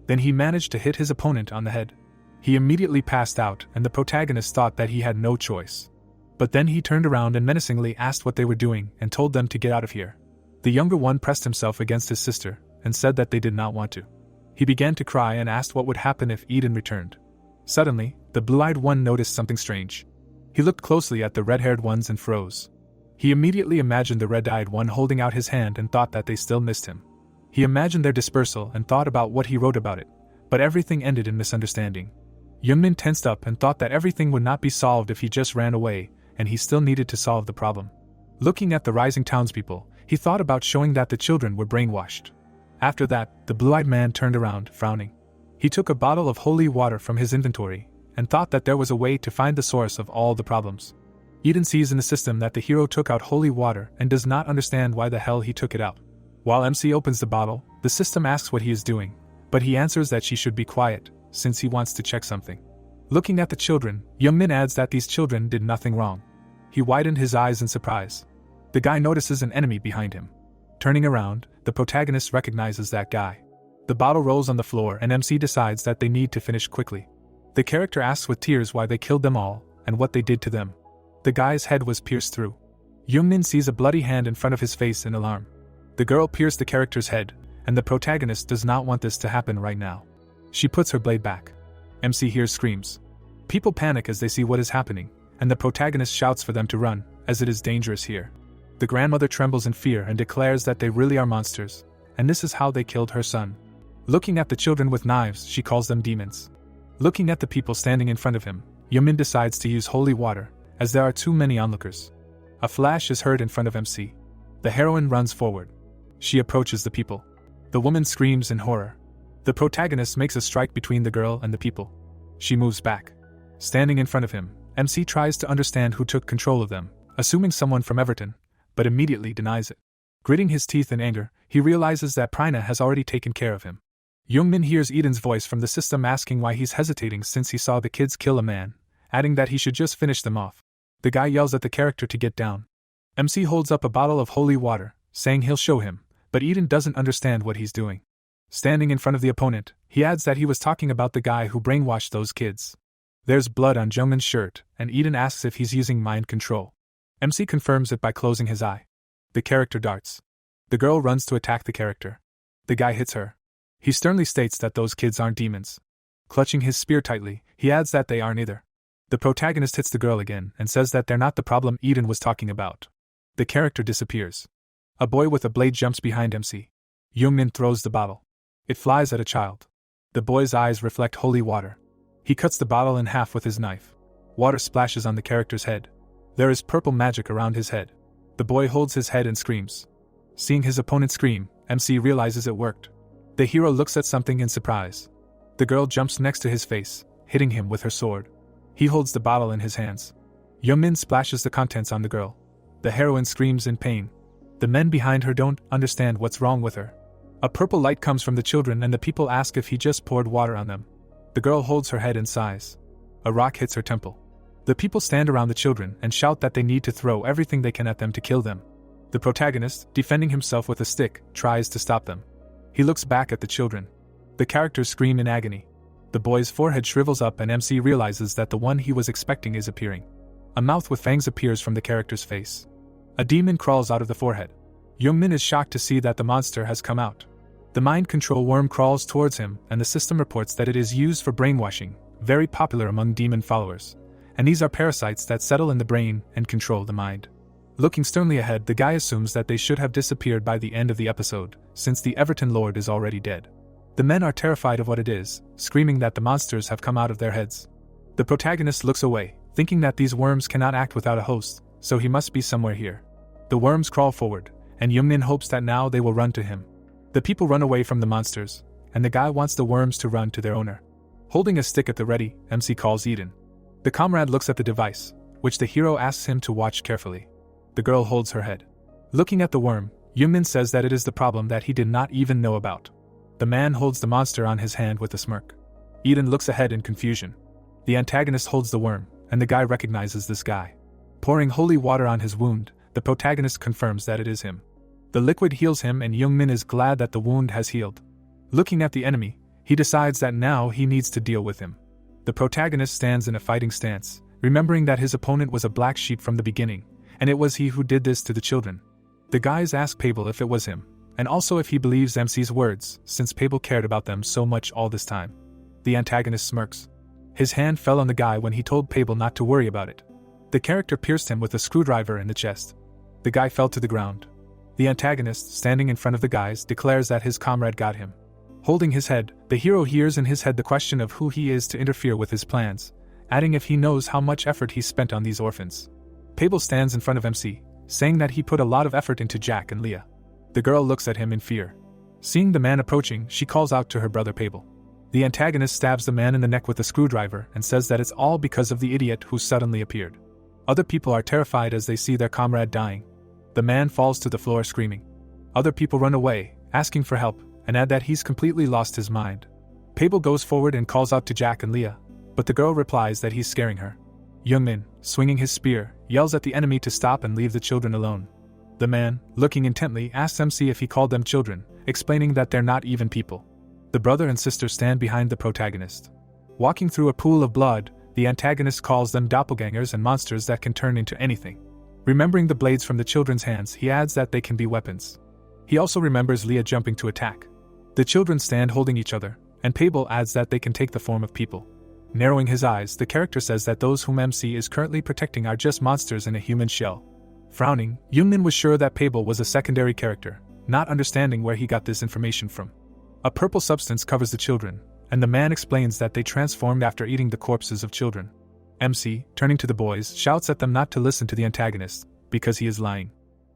Then he managed to hit his opponent on the head. He immediately passed out and the protagonist thought that he had no choice. But then he turned around and menacingly asked what they were doing and told them to get out of here. The younger one pressed himself against his sister and said that they did not want to. He began to cry and asked what would happen if Eden returned. Suddenly, the blue-eyed one noticed something strange. He looked closely at the red-haired ones and froze. He immediately imagined the red-eyed one holding out his hand and thought that they still missed him. He imagined their dispersal and thought about what he wrote about it, but everything ended in misunderstanding. Yungmin tensed up and thought that everything would not be solved if he just ran away, and he still needed to solve the problem. Looking at the rising townspeople, he thought about showing that the children were brainwashed. After that, the blue-eyed man turned around, frowning. He took a bottle of holy water from his inventory, and thought that there was a way to find the source of all the problems. Eden sees in the system that the hero took out holy water and does not understand why the hell he took it out. While MC opens the bottle, the system asks what he is doing, but he answers that she should be quiet, since he wants to check something. Looking at the children, Yungmin adds that these children did nothing wrong. He widened his eyes in surprise. The guy notices an enemy behind him. Turning around, the protagonist recognizes that guy. The bottle rolls on the floor and MC decides that they need to finish quickly. The character asks with tears why they killed them all, and what they did to them. The guy's head was pierced through. Yungmin sees a bloody hand in front of his face in alarm. The girl pierced the character's head, and the protagonist does not want this to happen right now. She puts her blade back. MC hears screams. People panic as they see what is happening, and the protagonist shouts for them to run, as it is dangerous here. The grandmother trembles in fear and declares that they really are monsters, and this is how they killed her son. Looking at the children with knives, she calls them demons. Looking at the people standing in front of him, Yungmin decides to use holy water, as there are too many onlookers. A flash is heard in front of MC. The heroine runs forward. She approaches the people. The woman screams in horror. The protagonist makes a strike between the girl and the people. She moves back. Standing in front of him, MC tries to understand who took control of them, assuming someone from Everton, but immediately denies it. Gritting his teeth in anger, he realizes that Prina has already taken care of him. Yungmin hears Eden's voice from the system asking why he's hesitating since he saw the kids kill a man, adding that he should just finish them off. The guy yells at the character to get down. MC holds up a bottle of holy water, saying he'll show him, but Eden doesn't understand what he's doing. Standing in front of the opponent, he adds that he was talking about the guy who brainwashed those kids. There's blood on Jungmin's shirt, and Eden asks if he's using mind control. MC confirms it by closing his eye. The character darts. The girl runs to attack the character. The guy hits her. He sternly states that those kids aren't demons. Clutching his spear tightly, he adds that they aren't either. The protagonist hits the girl again and says that they're not the problem Eden was talking about. The character disappears. A boy with a blade jumps behind MC. Yungmin throws the bottle. It flies at a child. The boy's eyes reflect holy water. He cuts the bottle in half with his knife. Water splashes on the character's head. There is purple magic around his head. The boy holds his head and screams. Seeing his opponent scream, MC realizes it worked. The hero looks at something in surprise. The The girl jumps next to his face, hitting him with her sword. He holds the bottle in his hands. Yungmin splashes the contents on the girl. The heroine screams in pain. The men behind her don't understand what's wrong with her. A purple light comes from the children and the people ask if he just poured water on them. The girl holds her head and sighs. A rock hits her temple. The people stand around the children and shout that they need to throw everything they can at them to kill them. The protagonist, defending himself with a stick, tries to stop them. He looks back at the children. The characters scream in agony. The boy's forehead shrivels up and MC realizes that the one he was expecting is appearing. A mouth with fangs appears from the character's face. A demon crawls out of the forehead. Yungmin is shocked to see that the monster has come out. The mind control worm crawls towards him and the system reports that it is used for brainwashing, very popular among demon followers. And these are parasites that settle in the brain and control the mind. Looking sternly ahead, the guy assumes that they should have disappeared by the end of the episode, since the Everton Lord is already dead. The men are terrified of what it is, screaming that the monsters have come out of their heads. The protagonist looks away, thinking that these worms cannot act without a host, so he must be somewhere here. The worms crawl forward, and Yungmin hopes that now they will run to him. The people run away from the monsters, and the guy wants the worms to run to their owner. Holding a stick at the ready, MC calls Eden. The comrade looks at the device, which the hero asks him to watch carefully. The girl holds her head. Looking at the worm, Yungmin says that it is the problem that he did not even know about. The man holds the monster on his hand with a smirk. Eden looks ahead in confusion. The antagonist holds the worm, and the guy recognizes this guy. Pouring holy water on his wound, the protagonist confirms that it is him. The liquid heals him and Yungmin is glad that the wound has healed. Looking at the enemy, he decides that now he needs to deal with him. The protagonist stands in a fighting stance, remembering that his opponent was a black sheep from the beginning, and it was he who did this to the children. The guys ask Pable if it was him, and also if he believes MC's words, since Pable cared about them so much all this time. The antagonist smirks. His hand fell on the guy when he told Pable not to worry about it. The character pierced him with a screwdriver in the chest. The guy fell to the ground. The antagonist, standing in front of the guys, declares that his comrade got him. Holding his head, the hero hears in his head the question of who he is to interfere with his plans, adding if he knows how much effort he spent on these orphans. Pable stands in front of MC, saying that he put a lot of effort into Jack and Leah. The girl looks at him in fear. Seeing the man approaching, she calls out to her brother Pable. The antagonist stabs the man in the neck with a screwdriver and says that it's all because of the idiot who suddenly appeared. Other people are terrified as they see their comrade dying. The man falls to the floor screaming. Other people run away, asking for help, and add that he's completely lost his mind. Pable goes forward and calls out to Jack and Leah, but the girl replies that he's scaring her. Yungmin, swinging his spear, yells at the enemy to stop and leave the children alone. The man, looking intently, asks MC if he called them children, explaining that they're not even people. The brother and sister stand behind the protagonist. Walking through a pool of blood, the antagonist calls them doppelgangers and monsters that can turn into anything. Remembering the blades from the children's hands, he adds that they can be weapons. He also remembers Leah jumping to attack. The children stand holding each other, and Pable adds that they can take the form of people. Narrowing his eyes, the character says that those whom MC is currently protecting are just monsters in a human shell. Frowning, Yungmin was sure that Pable was a secondary character, not understanding where he got this information from. A purple substance covers the children, and the man explains that they transformed after eating the corpses of children. MC, turning to the boys, shouts at them not to listen to the antagonist, because he is lying.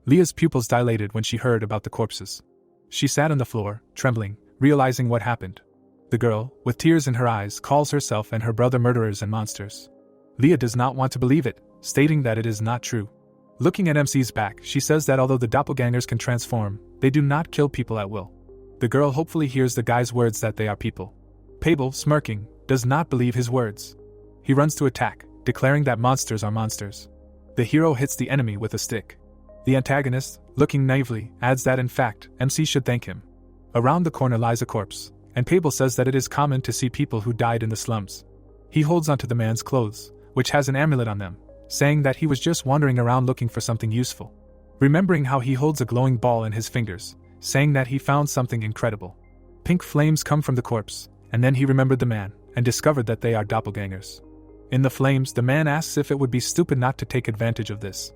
Leah's pupils dilated when she heard about the corpses. She sat on the floor, trembling, realizing what happened. The girl, with tears in her eyes, calls herself and her brother murderers and monsters. Leah does not want to believe it, stating that it is not true. Looking at MC's back, she says that although the doppelgangers can transform, they do not kill people at will. The girl hopefully hears the guy's words that they are people. Pable, smirking, does not believe his words. He runs to attack, declaring that monsters are monsters. The hero hits the enemy with a stick. The antagonist, looking naively, adds that in fact, MC should thank him. Around the corner lies a corpse, and Pable says that it is common to see people who died in the slums. He holds onto the man's clothes, which has an amulet on them, saying that he was just wandering around looking for something useful. Remembering how he holds a glowing ball in his fingers, saying that he found something incredible. Pink flames come from the corpse, and then he remembered the man, and discovered that they are doppelgangers. In the flames, the man asks if it would be stupid not to take advantage of this.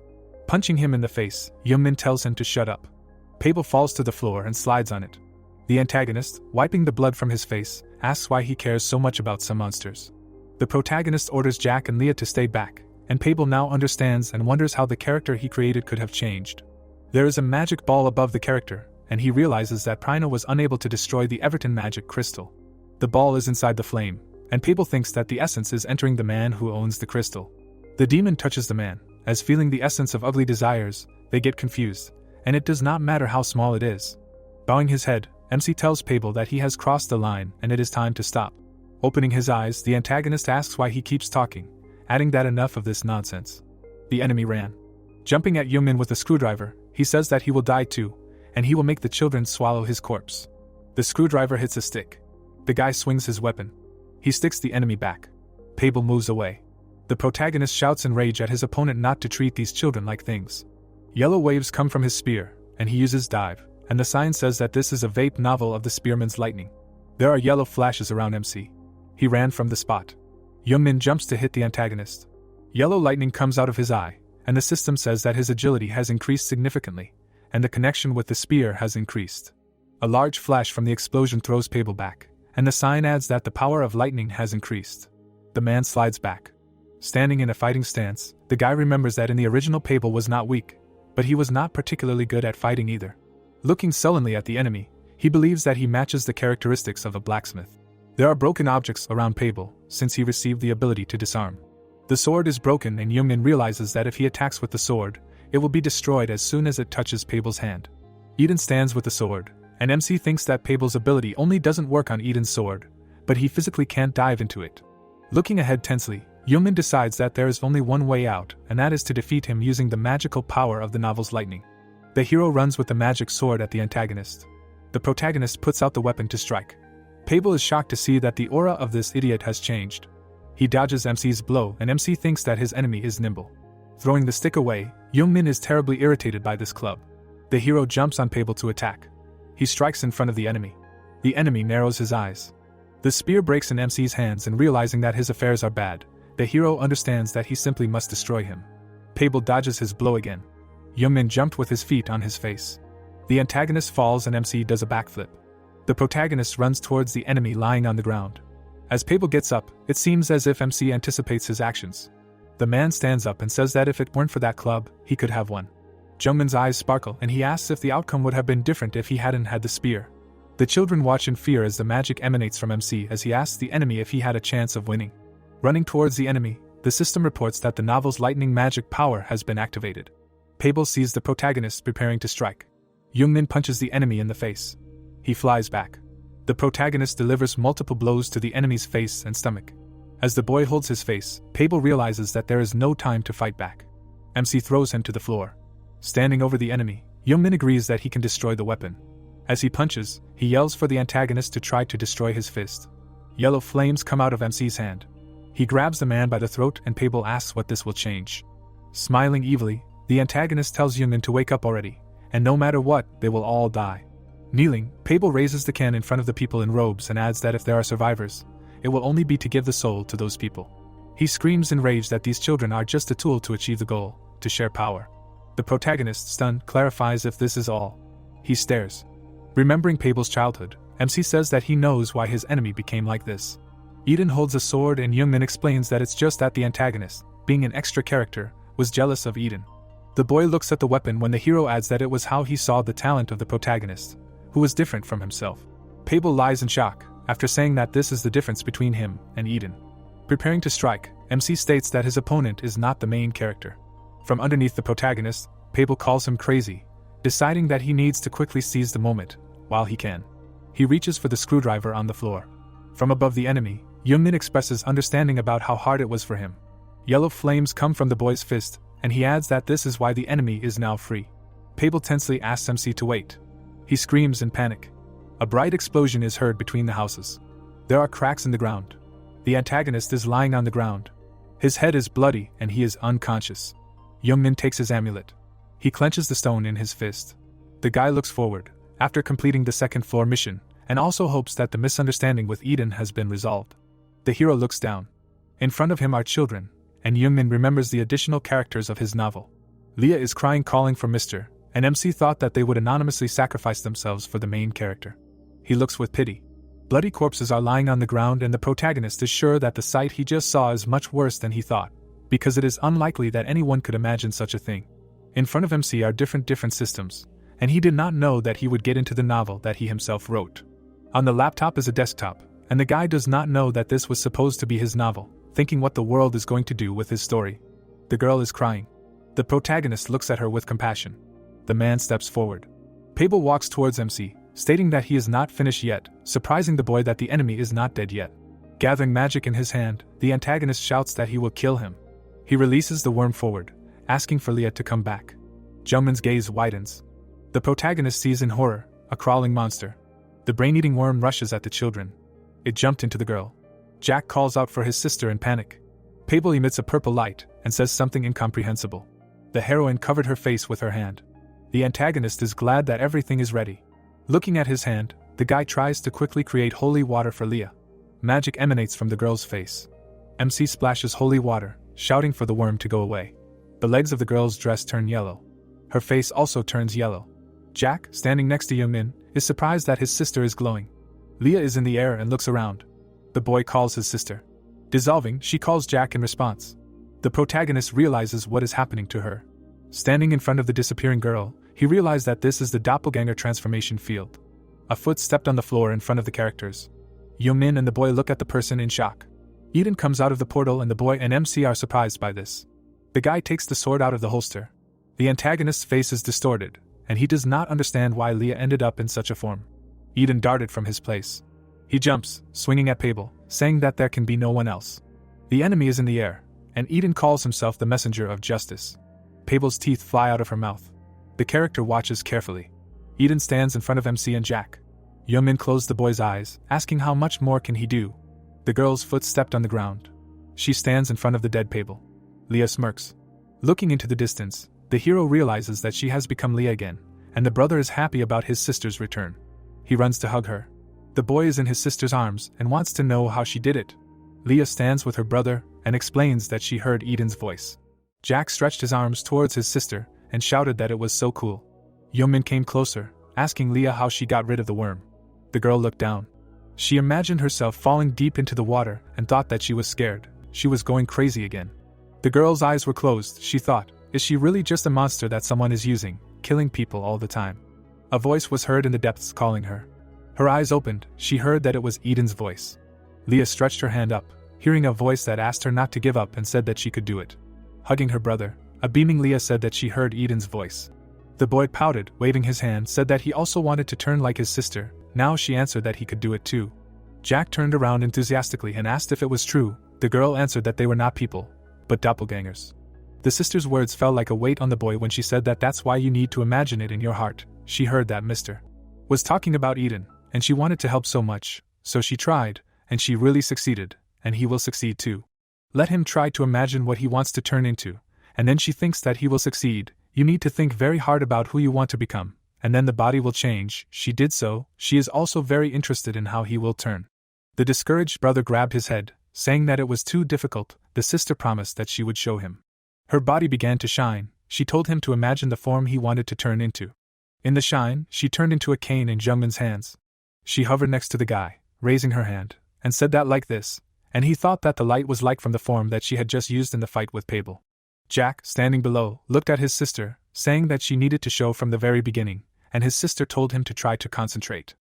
Punching him in the face, Yungmin tells him to shut up. Pable falls to the floor and slides on it. The antagonist, wiping the blood from his face, asks why he cares so much about some monsters. The protagonist orders Jack and Leah to stay back, and Pable now understands and wonders how the character he created could have changed. There is a magic ball above the character, and he realizes that Prino was unable to destroy the Everton magic crystal. The ball is inside the flame, and Pabel thinks that the essence is entering the man who owns the crystal. The demon touches the man, as feeling the essence of ugly desires, they get confused, and it does not matter how small it is. Bowing his head, MC tells Pabel that he has crossed the line and it is time to stop. Opening his eyes, the antagonist asks why he keeps talking, adding that enough of this nonsense. The enemy ran. Jumping at Yungmin with a screwdriver, he says that he will die too, and he will make the children swallow his corpse. The screwdriver hits a stick. The guy swings his weapon. He sticks the enemy back. Pabel moves away. The protagonist shouts in rage at his opponent not to treat these children like things. Yellow waves come from his spear, and he uses dive, and the sign says that this is a vape novel of the spearman's lightning. There are yellow flashes around MC. He ran from the spot. Yungmin jumps to hit the antagonist. Yellow lightning comes out of his eye, and the system says that his agility has increased significantly, and the connection with the spear has increased. A large flash from the explosion throws Pabel back, and the sign adds that the power of lightning has increased. The man slides back. Standing in a fighting stance, the guy remembers that in the original Pabel was not weak, but he was not particularly good at fighting either. Looking sullenly at the enemy, he believes that he matches the characteristics of a blacksmith. There are broken objects around Pabel, since he received the ability to disarm. The sword is broken and Yungmin realizes that if he attacks with the sword, it will be destroyed as soon as it touches Pabel's hand. Eden stands with the sword, and MC thinks that Pabel's ability only doesn't work on Eden's sword, but he physically can't dive into it. Looking ahead tensely, Yungmin decides that there is only one way out, and that is to defeat him using the magical power of the novel's lightning. The hero runs with the magic sword at the antagonist. The protagonist puts out the weapon to strike. Pabel is shocked to see that the aura of this idiot has changed. He dodges MC's blow and MC thinks that his enemy is nimble. Throwing the stick away, Yungmin is terribly irritated by this club. The hero jumps on Pabel to attack. He strikes in front of the enemy. The enemy narrows his eyes. The spear breaks in MC's hands and realizing that his affairs are bad, the hero understands that he simply must destroy him. Pabel dodges his blow again. Yungmin jumped with his feet on his face. The antagonist falls and MC does a backflip. The protagonist runs towards the enemy lying on the ground. As Pabel gets up, it seems as if MC anticipates his actions. The man stands up and says that if it weren't for that club, he could have won. Jungmin's eyes sparkle and he asks if the outcome would have been different if he hadn't had the spear. The children watch in fear as the magic emanates from MC as he asks the enemy if he had a chance of winning. Running towards the enemy, the system reports that the novel's lightning magic power has been activated. Pabel sees the protagonist preparing to strike. Yungmin punches the enemy in the face. He flies back. The protagonist delivers multiple blows to the enemy's face and stomach. As the boy holds his face, Pabel realizes that there is no time to fight back. MC throws him to the floor. Standing over the enemy, Yungmin agrees that he can destroy the weapon. As he punches, he yells for the antagonist to try to destroy his fist. Yellow flames come out of MC's hand. He grabs the man by the throat and Pabel asks what this will change. Smiling evilly, the antagonist tells Yungmin to wake up already, and no matter what, they will all die. Kneeling, Pabel raises the can in front of the people in robes and adds that if there are survivors, it will only be to give the soul to those people. He screams in rage that these children are just a tool to achieve the goal, to share power. The protagonist, stunned, clarifies if this is all. He stares. Remembering Pabel's childhood, MC says that he knows why his enemy became like this. Eden holds a sword and Yungmin explains that it's just that the antagonist, being an extra character, was jealous of Eden. The boy looks at the weapon when the hero adds that it was how he saw the talent of the protagonist, who was different from himself. Pabel lies in shock, after saying that this is the difference between him and Eden. Preparing to strike, MC states that his opponent is not the main character. From underneath the protagonist, Pabel calls him crazy, deciding that he needs to quickly seize the moment, while he can. He reaches for the screwdriver on the floor. From above the enemy, Yungmin expresses understanding about how hard it was for him. Yellow flames come from the boy's fist, and he adds that this is why the enemy is now free. Pabel tensely asks MC to wait. He screams in panic. A bright explosion is heard between the houses. There are cracks in the ground. The antagonist is lying on the ground. His head is bloody and he is unconscious. Yungmin takes his amulet. He clenches the stone in his fist. The guy looks forward, after completing the second floor mission, and also hopes that the misunderstanding with Eden has been resolved. The hero looks down. In front of him are children, and Yungmin remembers the additional characters of his novel. Leah is crying calling for Mr., and MC thought that they would anonymously sacrifice themselves for the main character. He looks with pity. Bloody corpses are lying on the ground and the protagonist is sure that the sight he just saw is much worse than he thought, because it is unlikely that anyone could imagine such a thing. In front of MC are different systems, and he did not know that he would get into the novel that he himself wrote. On the laptop is a desktop, And the guy does not know that this was supposed to be his novel, thinking what the world is going to do with his story. The girl is crying. The protagonist looks at her with compassion. The man steps forward. Pable walks towards MC, stating that he is not finished yet, surprising the boy that the enemy is not dead yet. Gathering magic in his hand, the antagonist shouts that he will kill him. He releases the worm forward, asking for Leah to come back. Jungmin's gaze widens. The protagonist sees in horror a crawling monster. The brain-eating worm rushes at the children. It jumped into the girl. Jack calls out for his sister in panic. Pable emits a purple light and says something incomprehensible. The heroine covered her face with her hand. The antagonist is glad that everything is ready. Looking at his hand, the guy tries to quickly create holy water for Leah. Magic emanates from the girl's face. MC splashes holy water, shouting for the worm to go away. The legs of the girl's dress turn yellow. Her face also turns yellow. Jack, standing next to Yungmin, is surprised that his sister is glowing. Leah is in the air and looks around. The boy calls his sister. Dissolving, she calls Jack in response. The protagonist realizes what is happening to her. Standing in front of the disappearing girl, he realized that this is the doppelganger transformation field. A foot stepped on the floor in front of the characters. Yungmin and the boy look at the person in shock. Eden comes out of the portal and the boy and MC are surprised by this. The guy takes the sword out of the holster. The antagonist's face is distorted, and he does not understand why Leah ended up in such a form. Eden darted from his place. He jumps, swinging at Pable, saying that there can be no one else. The enemy is in the air, and Eden calls himself the messenger of justice. Pable's teeth fly out of her mouth. The character watches carefully. Eden stands in front of MC and Jack. Yungmin closed the boy's eyes, asking how much more can he do. The girl's foot stepped on the ground. She stands in front of the dead Pable. Leah smirks. Looking into the distance, the hero realizes that she has become Leah again, and the brother is happy about his sister's return. He runs to hug her. The boy is in his sister's arms and wants to know how she did it. Leah stands with her brother and explains that she heard Eden's voice. Jack stretched his arms towards his sister and shouted that it was so cool. Yungmin came closer, asking Leah how she got rid of the worm. The girl looked down. She imagined herself falling deep into the water and thought that she was scared. She was going crazy again. The girl's eyes were closed. She thought, is she really just a monster that someone is using, killing people all the time? A voice was heard in the depths calling her. Her eyes opened. She heard that it was Eden's voice. Leah stretched her hand up, hearing a voice that asked her not to give up and said that she could do it. Hugging her brother, a beaming Leah said that she heard Eden's voice. The boy pouted, waving his hand, said that he also wanted to turn like his sister. Now she answered that he could do it too. Jack turned around enthusiastically and asked if it was true. The girl answered that they were not people, but doppelgangers. The sister's words fell like a weight on the boy when she said that that's why you need to imagine it in your heart. She heard that Mr. was talking about Eden, and she wanted to help so much, so she tried, and she really succeeded, and he will succeed too. Let him try to imagine what he wants to turn into, and then she thinks that he will succeed. You need to think very hard about who you want to become, and then the body will change. She did so. She is also very interested in how he will turn. The discouraged brother grabbed his head, saying that it was too difficult. The sister promised that she would show him. Her body began to shine. She told him to imagine the form he wanted to turn into. In the shine, she turned into a cane in Jungmin's hands. She hovered next to the guy, raising her hand, and said that like this, and he thought that the light was like from the form that she had just used in the fight with Pable. Jack, standing below, looked at his sister, saying that she needed to show from the very beginning, and his sister told him to try to concentrate.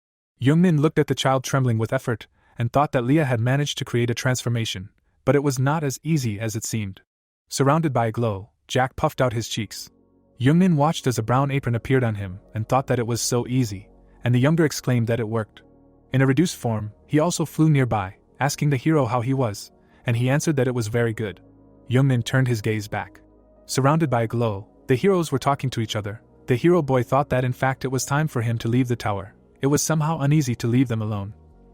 Yungmin looked at the child trembling with effort, and thought that Leah had managed to create a transformation, but it was not as easy as it seemed. Surrounded by a glow, Jack puffed out his cheeks. Yungmin watched as a brown apron appeared on him and thought that it was so easy, and the younger exclaimed that it worked. In a reduced form, he also flew nearby, asking the hero how he was, and he answered that it was very good. Yungmin turned his gaze back. Surrounded by a glow, the heroes were talking to each other. The hero boy thought that in fact it was time for him to leave the tower. It was somehow uneasy to leave them alone.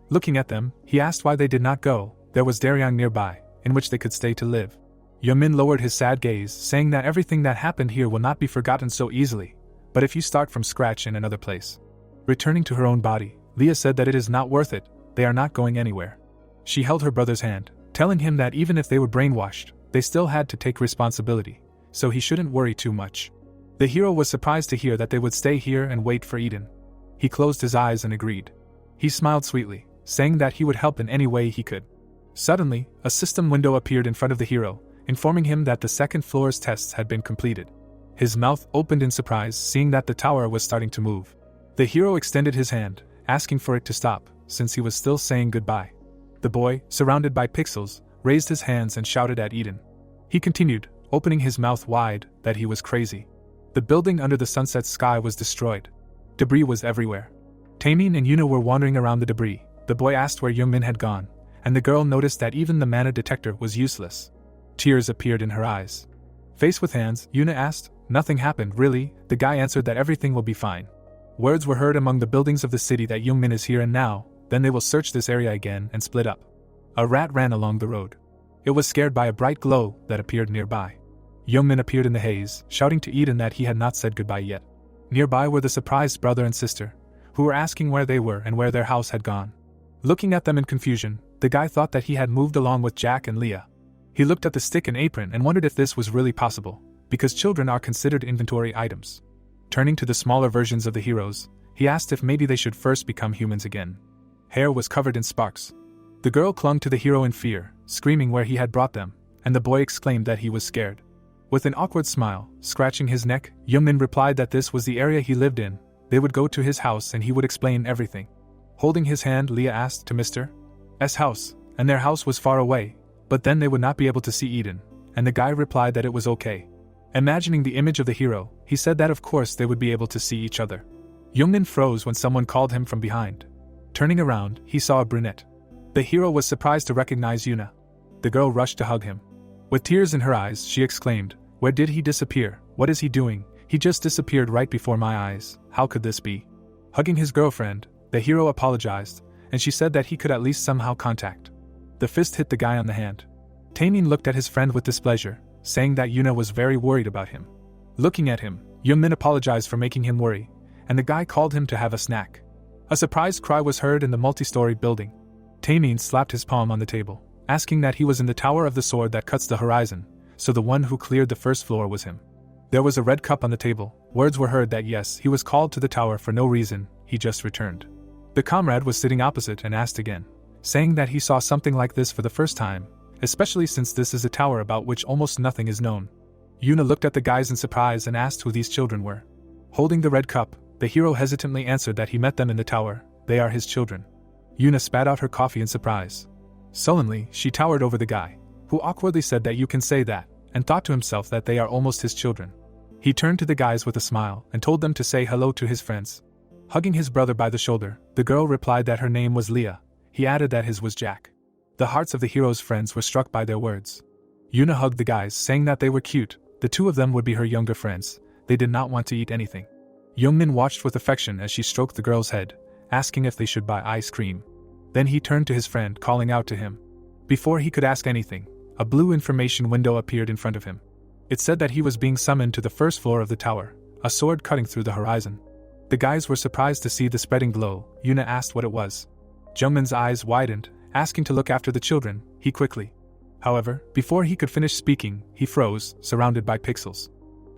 Looking at them, he asked why they did not go. There was Daryang nearby, in which they could stay to live. Yungmin lowered his sad gaze, saying that everything that happened here will not be forgotten so easily, but if you start from scratch in another place. Returning to her own body, Leah said that it is not worth it. They are not going anywhere. She held her brother's hand, telling him that even if they were brainwashed, they still had to take responsibility, so he shouldn't worry too much. The hero was surprised to hear that they would stay here and wait for Eden. He closed his eyes and agreed. He smiled sweetly, saying that he would help in any way he could. Suddenly, a system window appeared in front of the hero, informing him that the second floor's tests had been completed. His mouth opened in surprise, seeing that the tower was starting to move. The hero extended his hand, asking for it to stop, since he was still saying goodbye. The boy, surrounded by pixels, raised his hands and shouted at Eden. He continued, opening his mouth wide, that he was crazy. The building under the sunset sky was destroyed. Debris was everywhere. Taemin and Yuna were wandering around the debris. The boy asked where Yungmin had gone, and the girl noticed that even the mana detector was useless. Tears appeared in her eyes. Faced with hands, Yuna asked, "Nothing happened, really?" The guy answered that everything will be fine. Words were heard among the buildings of the city that Yungmin is here and now, then they will search this area again and split up. A rat ran along the road. It was scared by a bright glow that appeared nearby. Yungmin appeared in the haze, shouting to Eden that he had not said goodbye yet. Nearby were the surprised brother and sister, who were asking where they were and where their house had gone. Looking at them in confusion, the guy thought that he had moved along with Jack and Leah. He looked at the stick and apron and wondered if this was really possible, because children are considered inventory items. Turning to the smaller versions of the heroes, he asked if maybe they should first become humans again. Hair was covered in sparks. The girl clung to the hero in fear, screaming where he had brought them, and the boy exclaimed that he was scared. With an awkward smile, scratching his neck, Yungmin replied that this was the area he lived in. They would go to his house and he would explain everything. Holding his hand, Leah asked to Mr. S house, and their house was far away, but then they would not be able to see Eden, and the guy replied that it was okay. Imagining the image of the hero, he said that of course they would be able to see each other. Yungmin froze when someone called him from behind. Turning around, he saw a brunette. The hero was surprised to recognize Yuna. The girl rushed to hug him. With tears in her eyes, she exclaimed, "Where did he disappear? What is he doing? He just disappeared right before my eyes. How could this be?" Hugging his girlfriend, the hero apologized, and she said that he could at least somehow contact. The fist hit the guy on the hand. Taemin looked at his friend with displeasure, saying that Yuna was very worried about him. Looking at him, Yungmin apologized for making him worry, and the guy called him to have a snack. A surprised cry was heard in the multi-story building. Taemin slapped his palm on the table, asking that he was in the tower of the sword that cuts the horizon, so the one who cleared the first floor was him. There was a red cup on the table. Words were heard that yes, he was called to the tower for no reason, he just returned. The comrade was sitting opposite and asked again, saying that he saw something like this for the first time, especially since this is a tower about which almost nothing is known. Yuna looked at the guys in surprise and asked who these children were. Holding the red cup, the hero hesitantly answered that he met them in the tower. They are his children. Yuna spat out her coffee in surprise. Sullenly, she towered over the guy, who awkwardly said that you can say that, and thought to himself that they are almost his children. He turned to the guys with a smile and told them to say hello to his friends. Hugging his brother by the shoulder, the girl replied that her name was Leah. He added that his was Jack. The hearts of the hero's friends were struck by their words. Yuna hugged the guys, saying that they were cute. The two of them would be her younger friends. They did not want to eat anything. Yungmin watched with affection as she stroked the girl's head, asking if they should buy ice cream. Then he turned to his friend, calling out to him. Before he could ask anything, a blue information window appeared in front of him. It said that he was being summoned to the first floor of the tower, a sword cutting through the horizon. The guys were surprised to see the spreading glow. Yuna asked what it was. Jungmin's eyes widened, asking to look after the children. He quickly. However, before he could finish speaking, he froze, surrounded by pixels,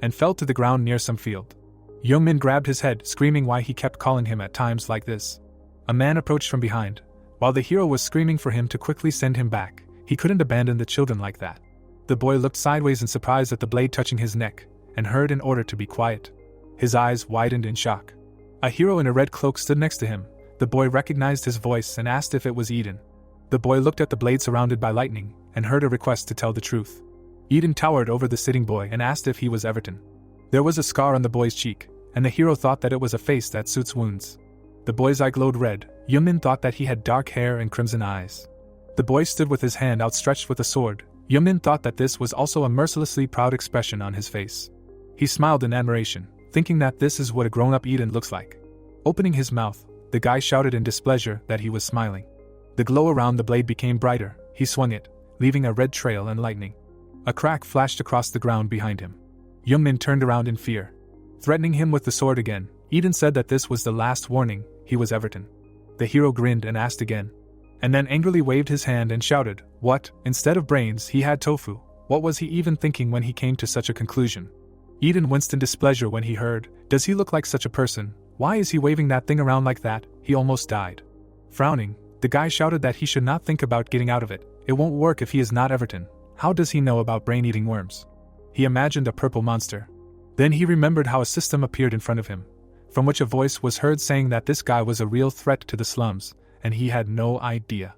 and fell to the ground near some field. Yungmin grabbed his head, screaming why he kept calling him at times like this. A man approached from behind. While the hero was screaming for him to quickly send him back, he couldn't abandon the children like that. The boy looked sideways in surprise at the blade touching his neck, and heard an order to be quiet. His eyes widened in shock. A hero in a red cloak stood next to him. The boy recognized his voice and asked if it was Eden. The boy looked at the blade surrounded by lightning, and heard a request to tell the truth. Eden towered over the sitting boy and asked if he was Everton. There was a scar on the boy's cheek, and the hero thought that it was a face that suits wounds. The boy's eye glowed red. Yungmin thought that he had dark hair and crimson eyes. The boy stood with his hand outstretched with a sword. Yungmin thought that this was also a mercilessly proud expression on his face. He smiled in admiration, thinking that this is what a grown-up Eden looks like. Opening his mouth, the guy shouted in displeasure that he was smiling. The glow around the blade became brighter. He swung it, leaving a red trail and lightning. A crack flashed across the ground behind him. Yungmin turned around in fear. Threatening him with the sword again, Eden said that this was the last warning. He was Everton. The hero grinned and asked again, and then angrily waved his hand and shouted, "What? Instead of brains, he had tofu." What was he even thinking when he came to such a conclusion? Eden winced in displeasure when he heard, "Does he look like such a person? Why is he waving that thing around like that?" He almost died. Frowning, the guy shouted that he should not think about getting out of it. It won't work if he is not Everton. How does he know about brain-eating worms? He imagined a purple monster. Then he remembered how a system appeared in front of him, from which a voice was heard saying that this guy was a real threat to the slums, and he had no idea.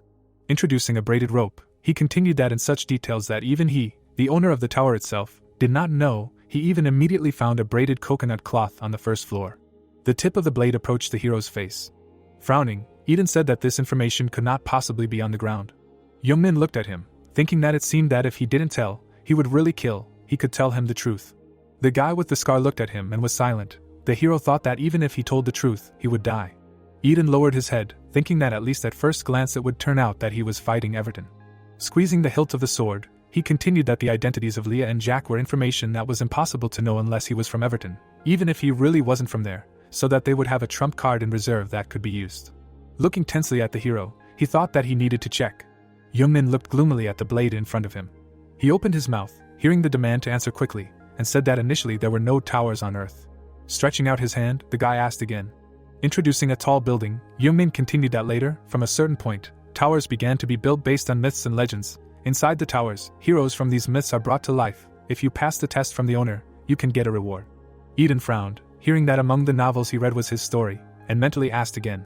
Introducing a braided rope, he continued that in such details that even he, the owner of the tower itself, did not know. He even immediately found a braided coconut cloth on the first floor. The tip of the blade approached the hero's face. Frowning, Eden said that this information could not possibly be on the ground. Yungmin looked at him, thinking that it seemed that if he didn't tell, he would really kill. He could tell him the truth. The guy with the scar looked at him and was silent. The hero thought that even if he told the truth, he would die. Eden lowered his head, thinking that at least at first glance it would turn out that he was fighting Everton. Squeezing the hilt of the sword, he continued that the identities of Leah and Jack were information that was impossible to know unless he was from Everton, even if he really wasn't from there, so that they would have a trump card in reserve that could be used. Looking tensely at the hero, he thought that he needed to check. Yungmin looked gloomily at the blade in front of him. He opened his mouth, hearing the demand to answer quickly, and said that initially there were no towers on Earth. Stretching out his hand, the guy asked again. Introducing a tall building, Yungmin continued that later, from a certain point, towers began to be built based on myths and legends. Inside the towers, heroes from these myths are brought to life. If you pass the test from the owner, you can get a reward. Eden frowned, hearing that among the novels he read was his story, and mentally asked again.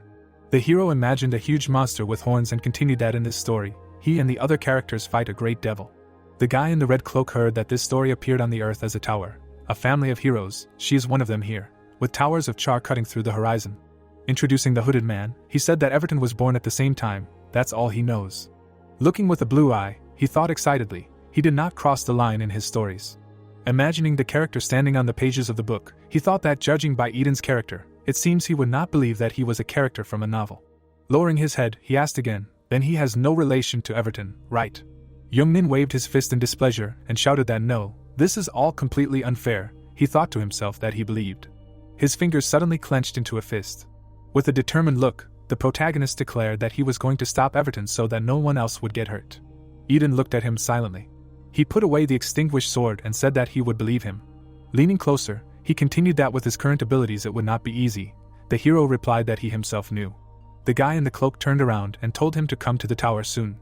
The hero imagined a huge monster with horns and continued that in this story, he and the other characters fight a great devil. The guy in the red cloak heard that this story appeared on the earth as a tower, a family of heroes. She is one of them here, with towers of char cutting through the horizon. Introducing the hooded man, he said that Everton was born at the same time. That's all he knows. Looking with a blue eye, he thought excitedly. He did not cross the line in his stories. Imagining the character standing on the pages of the book, he thought that judging by Eden's character, it seems he would not believe that he was a character from a novel. Lowering his head, he asked again, then he has no relation to Everton, right? Yungmin waved his fist in displeasure and shouted that no, this is all completely unfair. He thought to himself that he believed. His fingers suddenly clenched into a fist. With a determined look, the protagonist declared that he was going to stop Everton so that no one else would get hurt. Eden looked at him silently. He put away the extinguished sword and said that he would believe him. Leaning closer, he continued that with his current abilities it would not be easy. The hero replied that he himself knew. The guy in the cloak turned around and told him to come to the tower soon.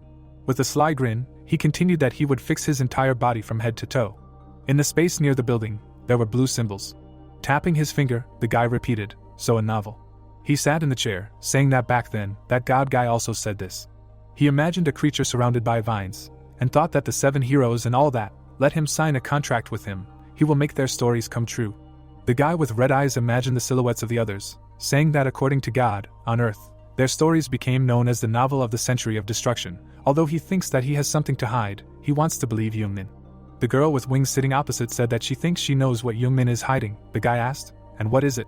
With a sly grin, he continued that he would fix his entire body from head to toe. In the space near the building, there were blue symbols. Tapping his finger, the guy repeated, so a novel. He sat in the chair, saying that back then, that god guy also said this. He imagined a creature surrounded by vines, and thought that the 7 heroes and all that, let him sign a contract with him, he will make their stories come true. The guy with red eyes imagined the silhouettes of the others, saying that according to God, on Earth, their stories became known as the novel of the century of destruction. Although he thinks that he has something to hide, he wants to believe Yungmin. The girl with wings sitting opposite said that she thinks she knows what Yungmin is hiding. The guy asked, and what is it?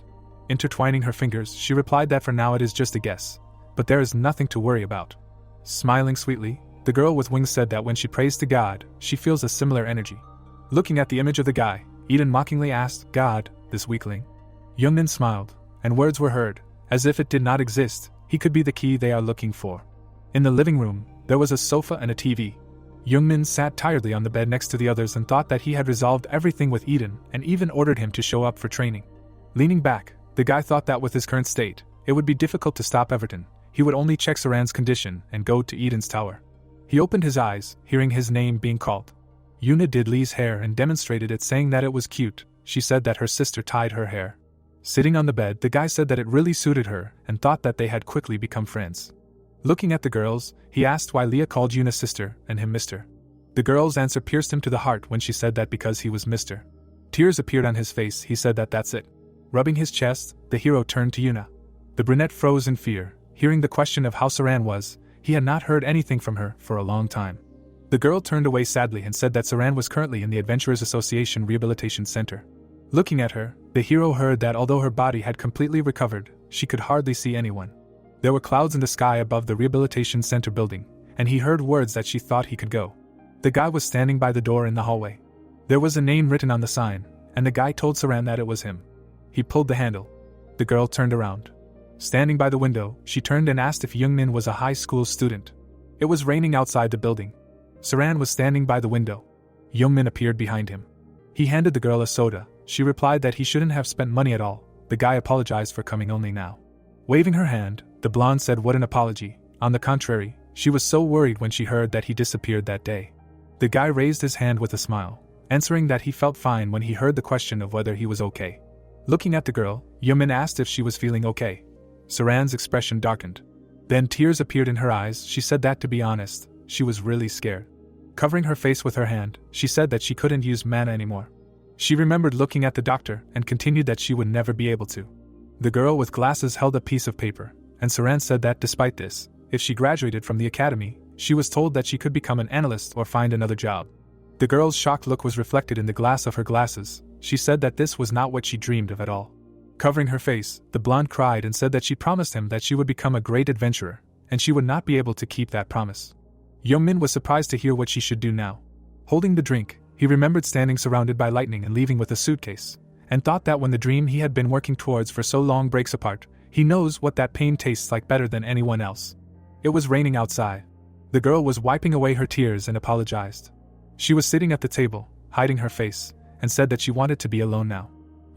Intertwining her fingers, she replied that for now it is just a guess, but there is nothing to worry about. Smiling sweetly, the girl with wings said that when she prays to God, she feels a similar energy. Looking at the image of the guy, Eden mockingly asked, God, this weakling? Yungmin smiled, and words were heard, as if it did not exist. He could be the key they are looking for. In the living room, there was a sofa and a TV. Yungmin sat tiredly on the bed next to the others and thought that he had resolved everything with Eden and even ordered him to show up for training. Leaning back, the guy thought that with his current state, it would be difficult to stop Everton. He would only check Saran's condition and go to Eden's tower. He opened his eyes, hearing his name being called. Yuna did Lee's hair and demonstrated it, saying that it was cute. She said that her sister tied her hair. Sitting on the bed, the guy said that it really suited her and thought that they had quickly become friends. Looking at the girls, he asked why Leah called Yuna sister and him mister. The girl's answer pierced him to the heart when she said that because he was mister. Tears appeared on his face. He said that that's it. Rubbing his chest, the hero turned to Yuna. The brunette froze in fear, hearing the question of how Saran was. He had not heard anything from her for a long time. The girl turned away sadly and said that Saran was currently in the Adventurers Association Rehabilitation Center. Looking at her, the hero heard that although her body had completely recovered, she could hardly see anyone. There were clouds in the sky above the Rehabilitation Center building, and he heard words that she thought he could go. The guy was standing by the door in the hallway. There was a name written on the sign, and the guy told Saran that it was him. He pulled the handle. The girl turned around. Standing by the window, she turned and asked if Yungmin was a high school student. It was raining outside the building. Saran was standing by the window. Yungmin appeared behind him. He handed the girl a soda. She replied that he shouldn't have spent money at all. The guy apologized for coming only now. Waving her hand, the blonde said what an apology. On the contrary, she was so worried when she heard that he disappeared that day. The guy raised his hand with a smile, answering that he felt fine when he heard the question of whether he was okay. Looking at the girl, Yungmin asked if she was feeling okay. Saran's expression darkened. Then tears appeared in her eyes. She said that, to be honest, she was really scared. Covering her face with her hand, she said that she couldn't use mana anymore. She remembered looking at the doctor and continued that she would never be able to. The girl with glasses held a piece of paper, and Saran said that despite this, if she graduated from the academy, she was told that she could become an analyst or find another job. The girl's shocked look was reflected in the glass of her glasses. She said that this was not what she dreamed of at all. Covering her face, the blonde cried and said that she promised him that she would become a great adventurer, and she would not be able to keep that promise. Yungmin was surprised to hear what she should do now. Holding the drink, he remembered standing surrounded by lightning and leaving with a suitcase, and thought that when the dream he had been working towards for so long breaks apart, he knows what that pain tastes like better than anyone else. It was raining outside. The girl was wiping away her tears and apologized. She was sitting at the table, hiding her face, and said that she wanted to be alone now.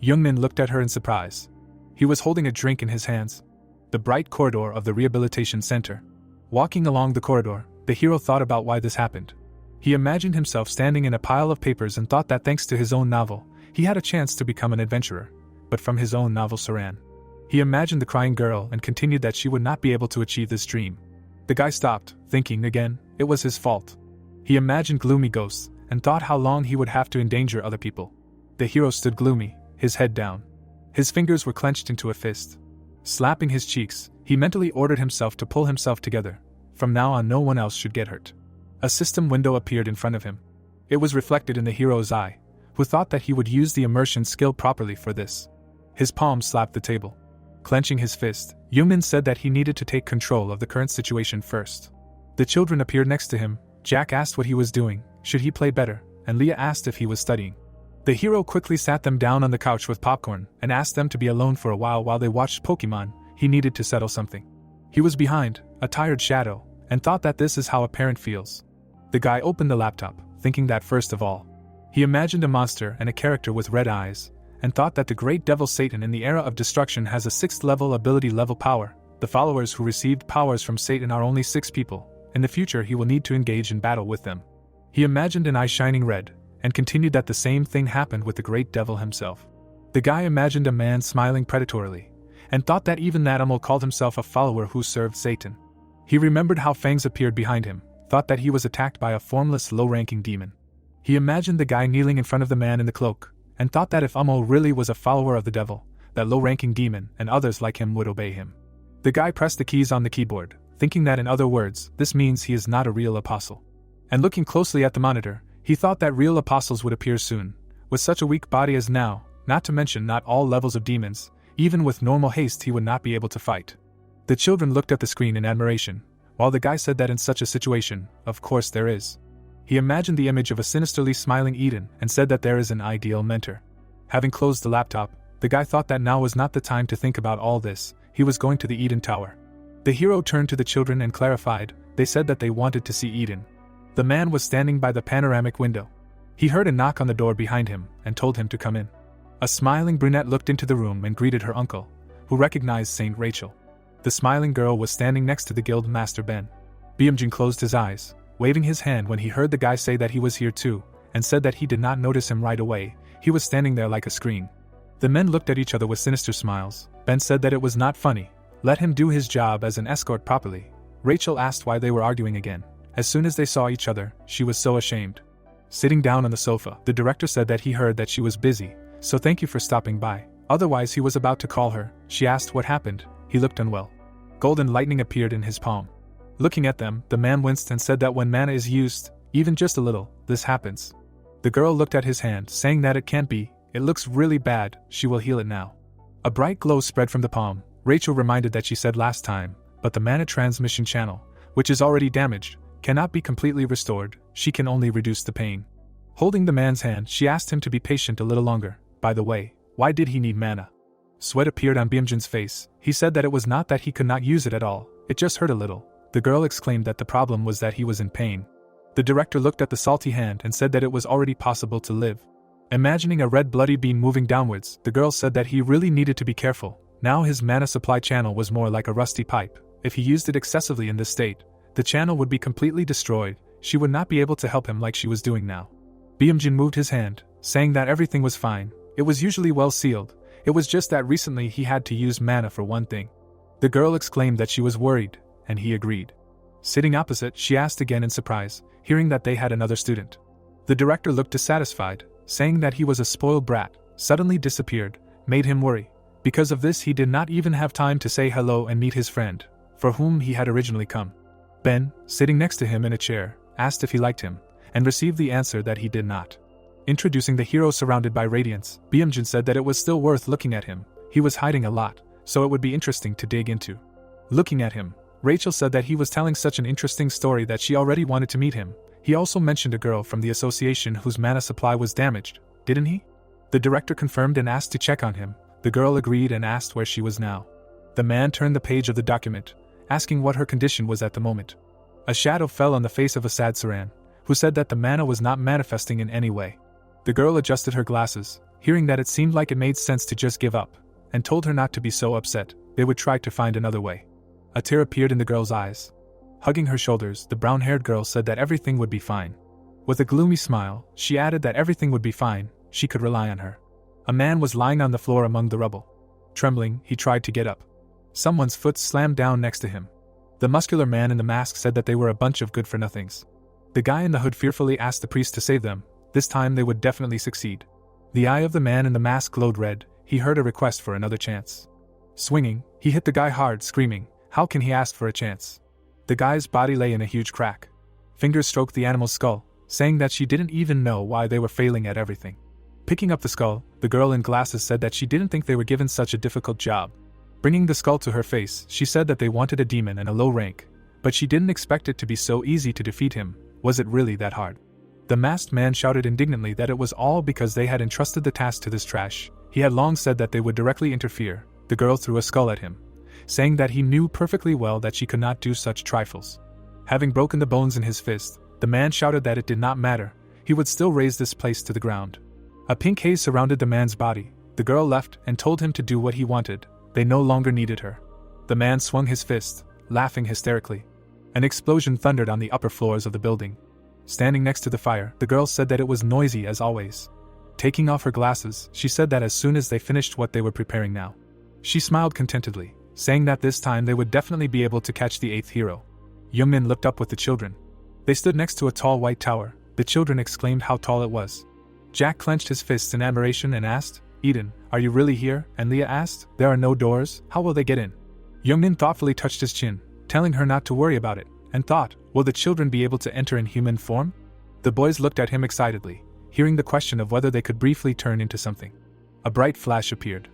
Yungmin looked at her in surprise. He was holding a drink in his hands. The bright corridor of the rehabilitation center. Walking along the corridor, the hero thought about why this happened. He imagined himself standing in a pile of papers and thought that thanks to his own novel, he had a chance to become an adventurer, but from his own novel Saran. He imagined the crying girl and continued that she would not be able to achieve this dream. The guy stopped, thinking again, it was his fault. He imagined gloomy ghosts, and thought how long he would have to endanger other people. The hero stood gloomy, his head down. His fingers were clenched into a fist. Slapping his cheeks, he mentally ordered himself to pull himself together. From now on no one else should get hurt. A system window appeared in front of him. It was reflected in the hero's eye, who thought that he would use the immersion skill properly for this. His palm slapped the table. Clenching his fist, Yungmin said that he needed to take control of the current situation first. The children appeared next to him. Jack asked what he was doing, should he play better, and Leah asked if he was studying. The hero quickly sat them down on the couch with popcorn and asked them to be alone for a while they watched Pokemon. He needed to settle something. He was behind, a tired shadow, and thought that this is how a parent feels. The guy opened the laptop, thinking that first of all, he imagined a monster and a character with red eyes, and thought that the great devil Satan in the era of destruction has a 6th level ability level power. The followers who received powers from Satan are only 6 people. In the future he will need to engage in battle with them. He imagined an eye shining red, and continued that the same thing happened with the great devil himself. The guy imagined a man smiling predatorily, and thought that even that animal called himself a follower who served Satan. He remembered how fangs appeared behind him, thought that he was attacked by a formless low-ranking demon. He imagined the guy kneeling in front of the man in the cloak, and thought that if Amo really was a follower of the devil, that low-ranking demon and others like him would obey him. The guy pressed the keys on the keyboard, thinking that in other words, this means he is not a real apostle. And looking closely at the monitor, he thought that real apostles would appear soon. With such a weak body as now, not to mention not all levels of demons, even with normal haste he would not be able to fight. The children looked at the screen in admiration, while the guy said that in such a situation, of course there is. He imagined the image of a sinisterly smiling Eden and said that there is an ideal mentor. Having closed the laptop, the guy thought that now was not the time to think about all this. He was going to the Eden Tower. The hero turned to the children and clarified. They said that they wanted to see Eden. The man was standing by the panoramic window. He heard a knock on the door behind him and told him to come in. A smiling brunette looked into the room and greeted her uncle, who recognized Saint Rachel. The smiling girl was standing next to the guild master Ben. Bamjun closed his eyes, waving his hand when he heard the guy say that he was here too, and said that he did not notice him right away. He was standing there like a screen. The men looked at each other with sinister smiles. Ben said that it was not funny. Let him do his job as an escort properly. Rachel asked why they were arguing again. As soon as they saw each other, she was so ashamed. Sitting down on the sofa, the director said that he heard that she was busy, so thank you for stopping by. Otherwise he was about to call her. She asked what happened. He looked unwell. Golden lightning appeared in his palm. Looking at them, the man winced and said that when mana is used, even just a little, this happens. The girl looked at his hand, saying that it can't be, it looks really bad, she will heal it now. A bright glow spread from the palm. Rachel reminded that she said last time, but the mana transmission channel, which is already damaged, cannot be completely restored, she can only reduce the pain. Holding the man's hand, she asked him to be patient a little longer. By the way, why did he need mana? Sweat appeared on Bamjun's face. He said that it was not that he could not use it at all, it just hurt a little. The girl exclaimed that the problem was that he was in pain. The director looked at the salty hand and said that it was already possible to live. Imagining a red bloody beam moving downwards, the girl said that he really needed to be careful. Now his mana supply channel was more like a rusty pipe. If he used it excessively in this state, the channel would be completely destroyed. She would not be able to help him like she was doing now. Bamjun moved his hand, saying that everything was fine. It was usually well sealed. It was just that recently he had to use mana for one thing. The girl exclaimed that she was worried. and he agreed. Sitting opposite, she asked again in surprise, hearing that they had another student. The director looked dissatisfied, saying that he was a spoiled brat, suddenly disappeared, made him worry. Because of this, he did not even have time to say hello and meet his friend, for whom he had originally come. Ben, sitting next to him in a chair, asked if he liked him, and received the answer that he did not. Introducing the hero surrounded by radiance, Bamjun said that it was still worth looking at him. He was hiding a lot, so it would be interesting to dig into. Looking at him, Rachel said that he was telling such an interesting story that she already wanted to meet him. He also mentioned a girl from the association whose mana supply was damaged, didn't he? The director confirmed and asked to check on him. The girl agreed and asked where she was now. The man turned the page of the document, asking what her condition was at the moment. A shadow fell on the face of a sad Saran, who said that the mana was not manifesting in any way. The girl adjusted her glasses, hearing that it seemed like it made sense to just give up, and told her not to be so upset. They would try to find another way. A tear appeared in the girl's eyes. Hugging her shoulders, the brown-haired girl said that everything would be fine. With a gloomy smile, she added that everything would be fine, she could rely on her. A man was lying on the floor among the rubble. Trembling, he tried to get up. Someone's foot slammed down next to him. The muscular man in the mask said that they were a bunch of good-for-nothings. The guy in the hood fearfully asked the priest to save them. This time they would definitely succeed. The eye of the man in the mask glowed red. He heard a request for another chance. Swinging, he hit the guy hard, screaming, "How can he ask for a chance?" The guy's body lay in a huge crack. Fingers stroked the animal's skull, saying that she didn't even know why they were failing at everything. Picking up the skull, the girl in glasses said that she didn't think they were given such a difficult job. Bringing the skull to her face, she said that they wanted a demon and a low rank, but she didn't expect it to be so easy to defeat him. Was it really that hard? The masked man shouted indignantly that it was all because they had entrusted the task to this trash. He had long said that they would directly interfere. The girl threw a skull at him, saying that he knew perfectly well that she could not do such trifles. Having broken the bones in his fist, the man shouted that it did not matter. He would still raise this place to the ground. A pink haze surrounded the man's body. The girl left and told him to do what he wanted. They no longer needed her. The man swung his fist, laughing hysterically. An explosion thundered on the upper floors of the building. Standing next to the fire, the girl said that it was noisy as always. Taking off her glasses, she said that as soon as they finished what they were preparing now, she smiled contentedly, saying that this time they would definitely be able to catch the 8th hero. Yungmin looked up with the children. They stood next to a tall white tower. The children exclaimed how tall it was. Jack clenched his fists in admiration and asked, "Eden, are you really here?" And Leah asked, "There are no doors, how will they get in?" Yungmin thoughtfully touched his chin, telling her not to worry about it, and thought, will the children be able to enter in human form? The boys looked at him excitedly, hearing the question of whether they could briefly turn into something. A bright flash appeared.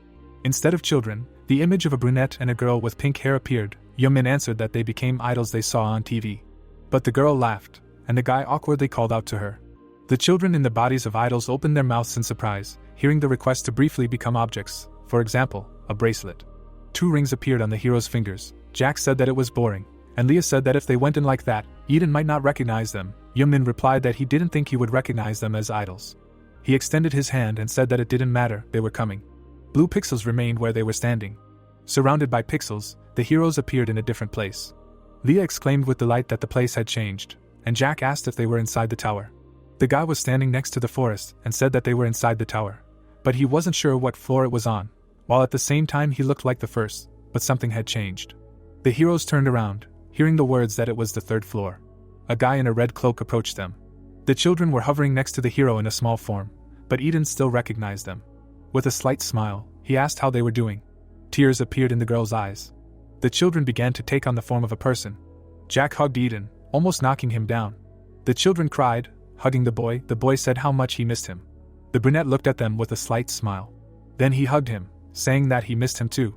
Instead of children, the image of a brunette and a girl with pink hair appeared. Yungmin answered that they became idols they saw on TV. But the girl laughed, and the guy awkwardly called out to her. The children in the bodies of idols opened their mouths in surprise, hearing the request to briefly become objects, for example, a bracelet. 2 rings appeared on the hero's fingers. Jack said that it was boring, and Leah said that if they went in like that, Eden might not recognize them. Yungmin replied that he didn't think he would recognize them as idols. He extended his hand and said that it didn't matter, they were coming. Blue pixels remained where they were standing. Surrounded by pixels, the heroes appeared in a different place. Leah exclaimed with delight that the place had changed, and Jack asked if they were inside the tower. The guy was standing next to the forest and said that they were inside the tower, but he wasn't sure what floor it was on, while at the same time he looked like the first, but something had changed. The heroes turned around, hearing the words that it was the 3rd floor. A guy in a red cloak approached them. The children were hovering next to the hero in a small form, but Eden still recognized them. With a slight smile, he asked how they were doing. Tears appeared in the girl's eyes. The children began to take on the form of a person. Jack hugged Eden, almost knocking him down. The children cried, hugging the boy. The boy said how much he missed him. The brunette looked at them with a slight smile. Then he hugged him, saying that he missed him too.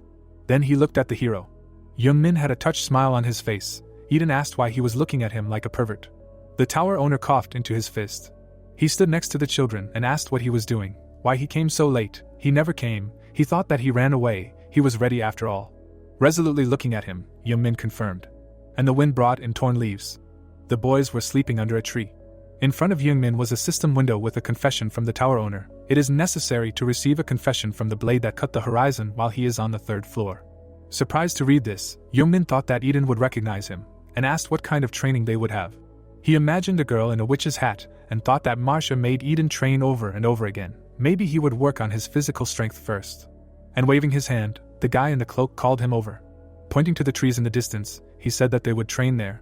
Then he looked at the hero. Yungmin had a touched smile on his face. Eden asked why he was looking at him like a pervert. The tower owner coughed into his fist. He stood next to the children and asked what he was doing, why he came so late. He never came. He thought that he ran away. He was ready after all. Resolutely looking at him, Yungmin confirmed. And the wind brought in torn leaves. The boys were sleeping under a tree. In front of Yungmin was a system window with a confession from the tower owner. It is necessary to receive a confession from the blade that cut the horizon while he is on the 3rd floor. Surprised to read this, Yungmin thought that Eden would recognize him, and asked what kind of training they would have. He imagined a girl in a witch's hat, and thought that Marsha made Eden train over and over again. Maybe he would work on his physical strength first. And waving his hand, the guy in the cloak called him over. Pointing to the trees in the distance, he said that they would train there.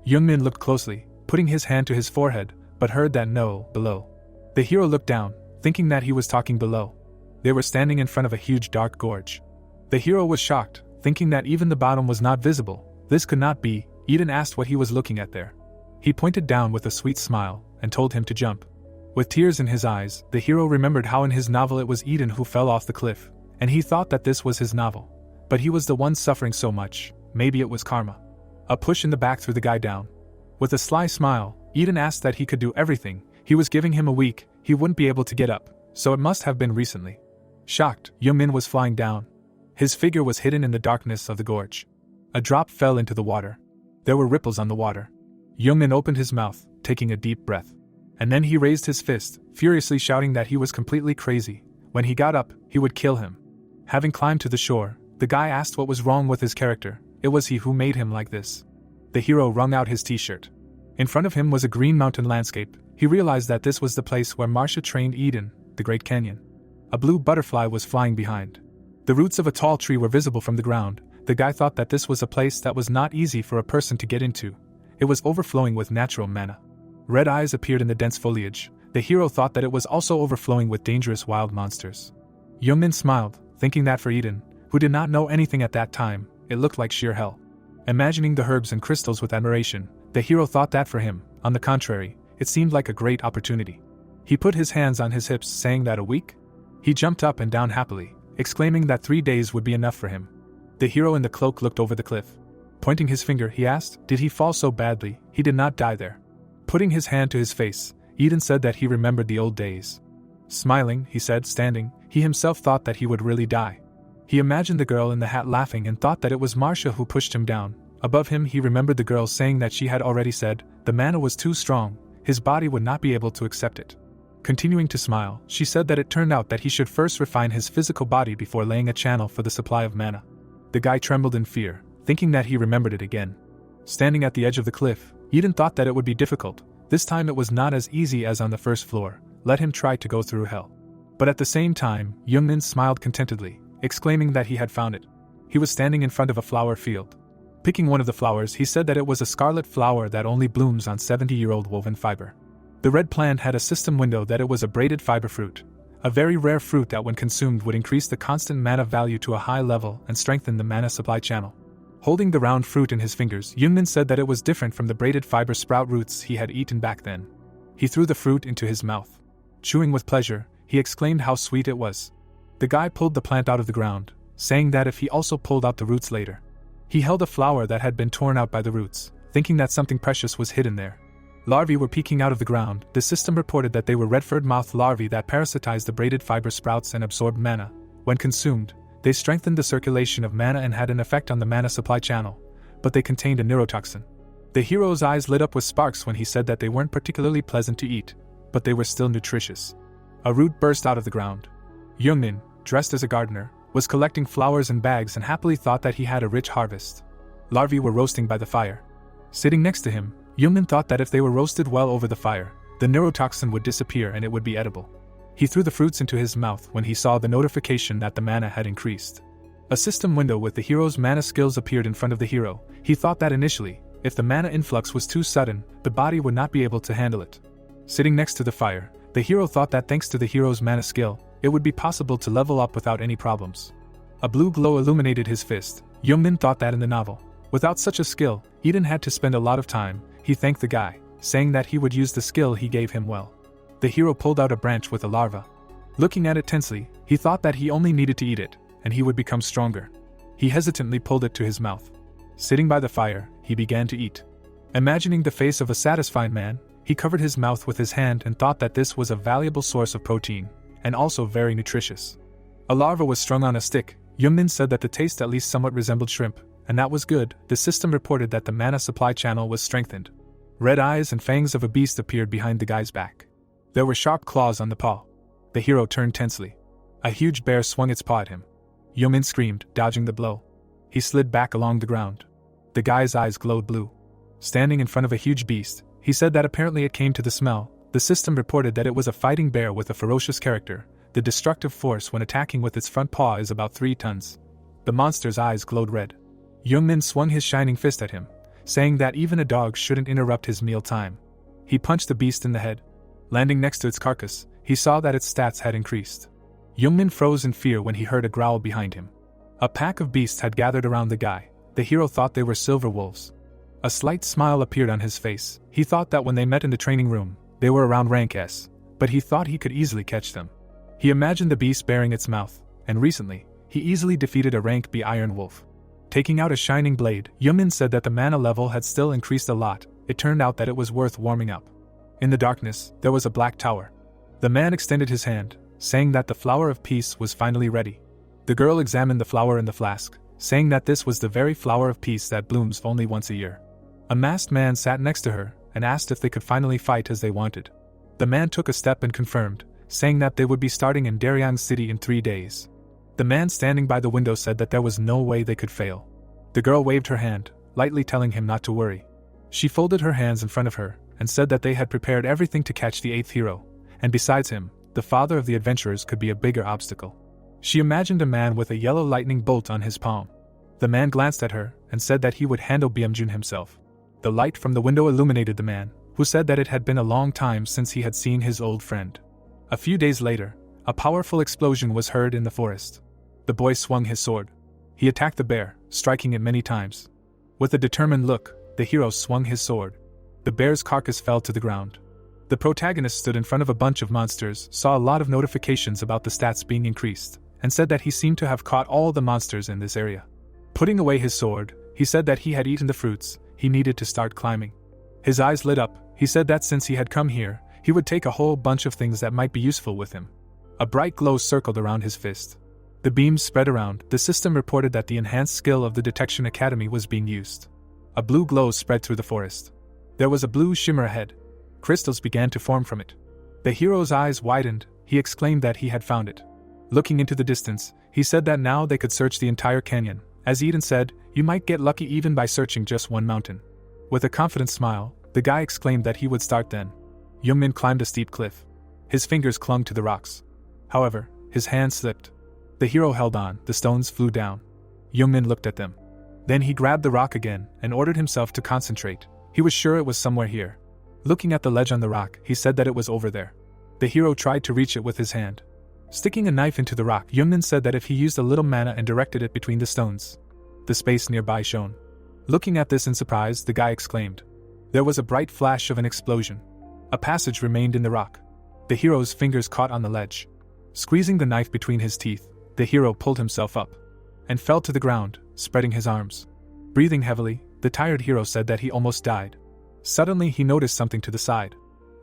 Yungmin looked closely, putting his hand to his forehead, but heard that no, below. The hero looked down, thinking that he was talking below. They were standing in front of a huge dark gorge. The hero was shocked, thinking that even the bottom was not visible. This could not be. Eden asked what he was looking at there. He pointed down with a sweet smile, and told him to jump. With tears in his eyes, the hero remembered how in his novel it was Eden who fell off the cliff, and he thought that this was his novel. But he was the one suffering so much, maybe it was karma. A push in the back threw the guy down. With a sly smile, Eden asked that he could do everything. He was giving him a week, he wouldn't be able to get up, so it must have been recently. Shocked, Yungmin was flying down. His figure was hidden in the darkness of the gorge. A drop fell into the water. There were ripples on the water. Yungmin opened his mouth, taking a deep breath. And then he raised his fist, furiously shouting that he was completely crazy. When he got up, he would kill him. Having climbed to the shore, the guy asked what was wrong with his character. It was he who made him like this. The hero wrung out his t-shirt. In front of him was a green mountain landscape. He realized that this was the place where Marcia trained Eden, the Great Canyon. A blue butterfly was flying behind. The roots of a tall tree were visible from the ground. The guy thought that this was a place that was not easy for a person to get into. It was overflowing with natural mana. Red eyes appeared in the dense foliage. The hero thought that it was also overflowing with dangerous wild monsters. Yungmin smiled, thinking that for Eden, who did not know anything at that time, it looked like sheer hell. Imagining the herbs and crystals with admiration, the hero thought that for him, on the contrary, it seemed like a great opportunity. He put his hands on his hips, saying that a week? He jumped up and down happily, exclaiming that 3 days would be enough for him. The hero in the cloak looked over the cliff. Pointing his finger, he asked, did he fall so badly? He did not die there. Putting his hand to his face, Eden said that he remembered the old days. Smiling, he said, standing, he himself thought that he would really die. He imagined the girl in the hat laughing and thought that it was Marcia who pushed him down. Above him he remembered the girl saying that she had already said, the mana was too strong, his body would not be able to accept it. Continuing to smile, she said that it turned out that he should first refine his physical body before laying a channel for the supply of mana. The guy trembled in fear, thinking that he remembered it again. Standing at the edge of the cliff, Eden thought that it would be difficult. This time it was not as easy as on the first floor. Let him try to go through hell. But at the same time, Yungmin smiled contentedly, exclaiming that he had found it. He was standing in front of a flower field. Picking one of the flowers, he said that it was a scarlet flower that only blooms on 70-year-old woven fiber. The red plant had a system window that it was a braided fiber fruit. A very rare fruit that when consumed would increase the constant mana value to a high level and strengthen the mana supply channel. Holding the round fruit in his fingers, Yungmin said that it was different from the braided fiber sprout roots he had eaten back then. He threw the fruit into his mouth. Chewing with pleasure, he exclaimed how sweet it was. The guy pulled the plant out of the ground, saying that if he also pulled out the roots later. He held a flower that had been torn out by the roots, thinking that something precious was hidden there. Larvae were peeking out of the ground. The system reported that they were red-furred-mouthed larvae that parasitized the braided fiber sprouts and absorbed mana. When consumed, they strengthened the circulation of mana and had an effect on the mana supply channel, but they contained a neurotoxin. The hero's eyes lit up with sparks when he said that they weren't particularly pleasant to eat, but they were still nutritious. A root burst out of the ground. Yungmin, dressed as a gardener, was collecting flowers in bags and happily thought that he had a rich harvest. Larvae were roasting by the fire. Sitting next to him, Yungmin thought that if they were roasted well over the fire, the neurotoxin would disappear and it would be edible. He threw the fruits into his mouth when he saw the notification that the mana had increased. A system window with the hero's mana skills appeared in front of the hero. He thought that initially, if the mana influx was too sudden, the body would not be able to handle it. Sitting next to the fire, the hero thought that thanks to the hero's mana skill, it would be possible to level up without any problems. A blue glow illuminated his fist. Yungmin thought that in the novel, without such a skill, Eden had to spend a lot of time. He thanked the guy, saying that he would use the skill he gave him well. The hero pulled out a branch with a larva. Looking at it tensely, he thought that he only needed to eat it, and he would become stronger. He hesitantly pulled it to his mouth. Sitting by the fire, he began to eat. Imagining the face of a satisfied man, he covered his mouth with his hand and thought that this was a valuable source of protein, and also very nutritious. A larva was strung on a stick. Yungmin said that the taste at least somewhat resembled shrimp, and that was good. The system reported that the mana supply channel was strengthened. Red eyes and fangs of a beast appeared behind the guy's back. There were sharp claws on the paw. The hero turned tensely. A huge bear swung its paw at him. Yungmin screamed, dodging the blow. He slid back along the ground. The guy's eyes glowed blue. Standing in front of a huge beast, he said that apparently it came to the smell. The system reported that it was a fighting bear with a ferocious character. The destructive force when attacking with its front paw is about 3 tons. The monster's eyes glowed red. Yungmin swung his shining fist at him, saying that even a dog shouldn't interrupt his meal time. He punched the beast in the head. Landing next to its carcass, he saw that its stats had increased. Yungmin froze in fear when he heard a growl behind him. A pack of beasts had gathered around the guy. The hero thought they were silver wolves. A slight smile appeared on his face. He thought that when they met in the training room, they were around rank S, but he thought he could easily catch them. He imagined the beast baring its mouth, and recently, he easily defeated a rank B iron wolf. Taking out a shining blade, Yungmin said that the mana level had still increased a lot. It turned out that it was worth warming up. In the darkness, there was a black tower. The man extended his hand, saying that the flower of peace was finally ready. The girl examined the flower in the flask, saying that this was the very flower of peace that blooms only once a year. A masked man sat next to her and asked if they could finally fight as they wanted. The man took a step and confirmed, saying that they would be starting in Daryang City in 3 days. The man standing by the window said that there was no way they could fail. The girl waved her hand, lightly telling him not to worry. She folded her hands in front of her and said that they had prepared everything to catch the 8th hero, and besides him, the father of the adventurers could be a bigger obstacle. She imagined a man with a yellow lightning bolt on his palm. The man glanced at her and said that he would handle Bamjun himself. The light from the window illuminated the man, who said that it had been a long time since he had seen his old friend. A few days later, a powerful explosion was heard in the forest. The boy swung his sword. He attacked the bear, striking it many times. With a determined look, the hero swung his sword. The bear's carcass fell to the ground. The protagonist stood in front of a bunch of monsters, saw a lot of notifications about the stats being increased, and said that he seemed to have caught all the monsters in this area. Putting away his sword, he said that he had eaten the fruits, he needed to start climbing. His eyes lit up. He said that since he had come here, he would take a whole bunch of things that might be useful with him. A bright glow circled around his fist. The beams spread around. The system reported that the enhanced skill of the Detection Academy was being used. A blue glow spread through the forest. There was a blue shimmer ahead. Crystals began to form from it. The hero's eyes widened. He exclaimed that he had found it. Looking into the distance, he said that now they could search the entire canyon. As Eden said, you might get lucky even by searching just one mountain. With a confident smile, the guy exclaimed that he would start then. Yungmin climbed a steep cliff. His fingers clung to the rocks. However, his hand slipped. The hero held on. The stones flew down. Yungmin looked at them. Then he grabbed the rock again and ordered himself to concentrate. He was sure it was somewhere here. Looking at the ledge on the rock, he said that it was over there. The hero tried to reach it with his hand. Sticking a knife into the rock, Yungmin said that if he used a little mana and directed it between the stones, the space nearby shone. Looking at this in surprise, the guy exclaimed. There was a bright flash of an explosion. A passage remained in the rock. The hero's fingers caught on the ledge. Squeezing the knife between his teeth, the hero pulled himself up and fell to the ground, spreading his arms. Breathing heavily, the tired hero said that he almost died. Suddenly he noticed something to the side.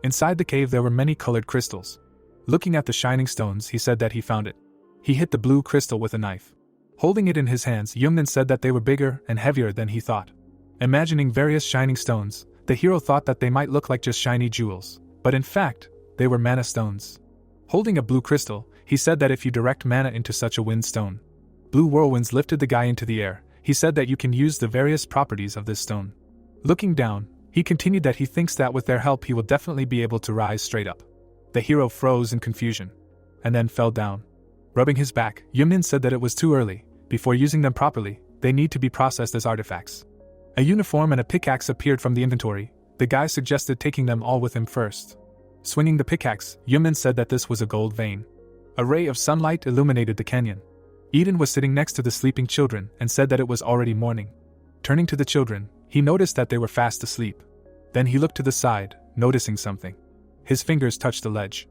Inside the cave there were many colored crystals. Looking at the shining stones, he said that he found it. He hit the blue crystal with a knife. Holding it in his hands, Yungmin said that they were bigger and heavier than he thought. Imagining various shining stones, the hero thought that they might look like just shiny jewels, but in fact, they were mana stones. Holding a blue crystal, he said that if you direct mana into such a wind stone, blue whirlwinds lifted the guy into the air. He said that you can use the various properties of this stone. Looking down, he continued that he thinks that with their help he will definitely be able to rise straight up. The hero froze in confusion, and then fell down. Rubbing his back, Yungmin said that it was too early. Before using them properly, they need to be processed as artifacts. A uniform and a pickaxe appeared from the inventory. The guy suggested taking them all with him first. Swinging the pickaxe, Yungmin said that this was a gold vein. A ray of sunlight illuminated the canyon. Eden was sitting next to the sleeping children and said that it was already morning. Turning to the children, he noticed that they were fast asleep. Then he looked to the side, noticing something. His fingers touched the ledge.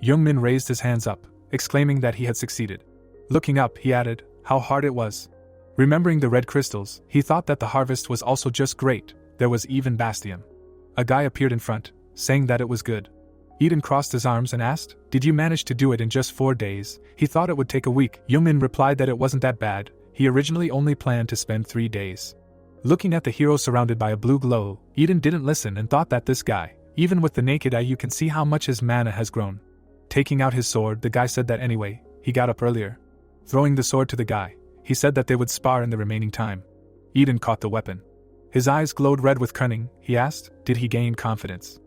Yungmin raised his hands up, exclaiming that he had succeeded. Looking up, he added, how hard it was. Remembering the red crystals, he thought that the harvest was also just great. There was even Bastium. A guy appeared in front, saying that it was good. Eden crossed his arms and asked, did you manage to do it in just 4 days? He thought it would take a week. Yungmin replied that it wasn't that bad. He originally only planned to spend 3 days. Looking at the hero surrounded by a blue glow, Eden didn't listen and thought that this guy, even with the naked eye you can see how much his mana has grown. Taking out his sword, the guy said that anyway, he got up earlier. Throwing the sword to the guy, he said that they would spar in the remaining time. Eden caught the weapon. His eyes glowed red with cunning. He asked, did he gain confidence?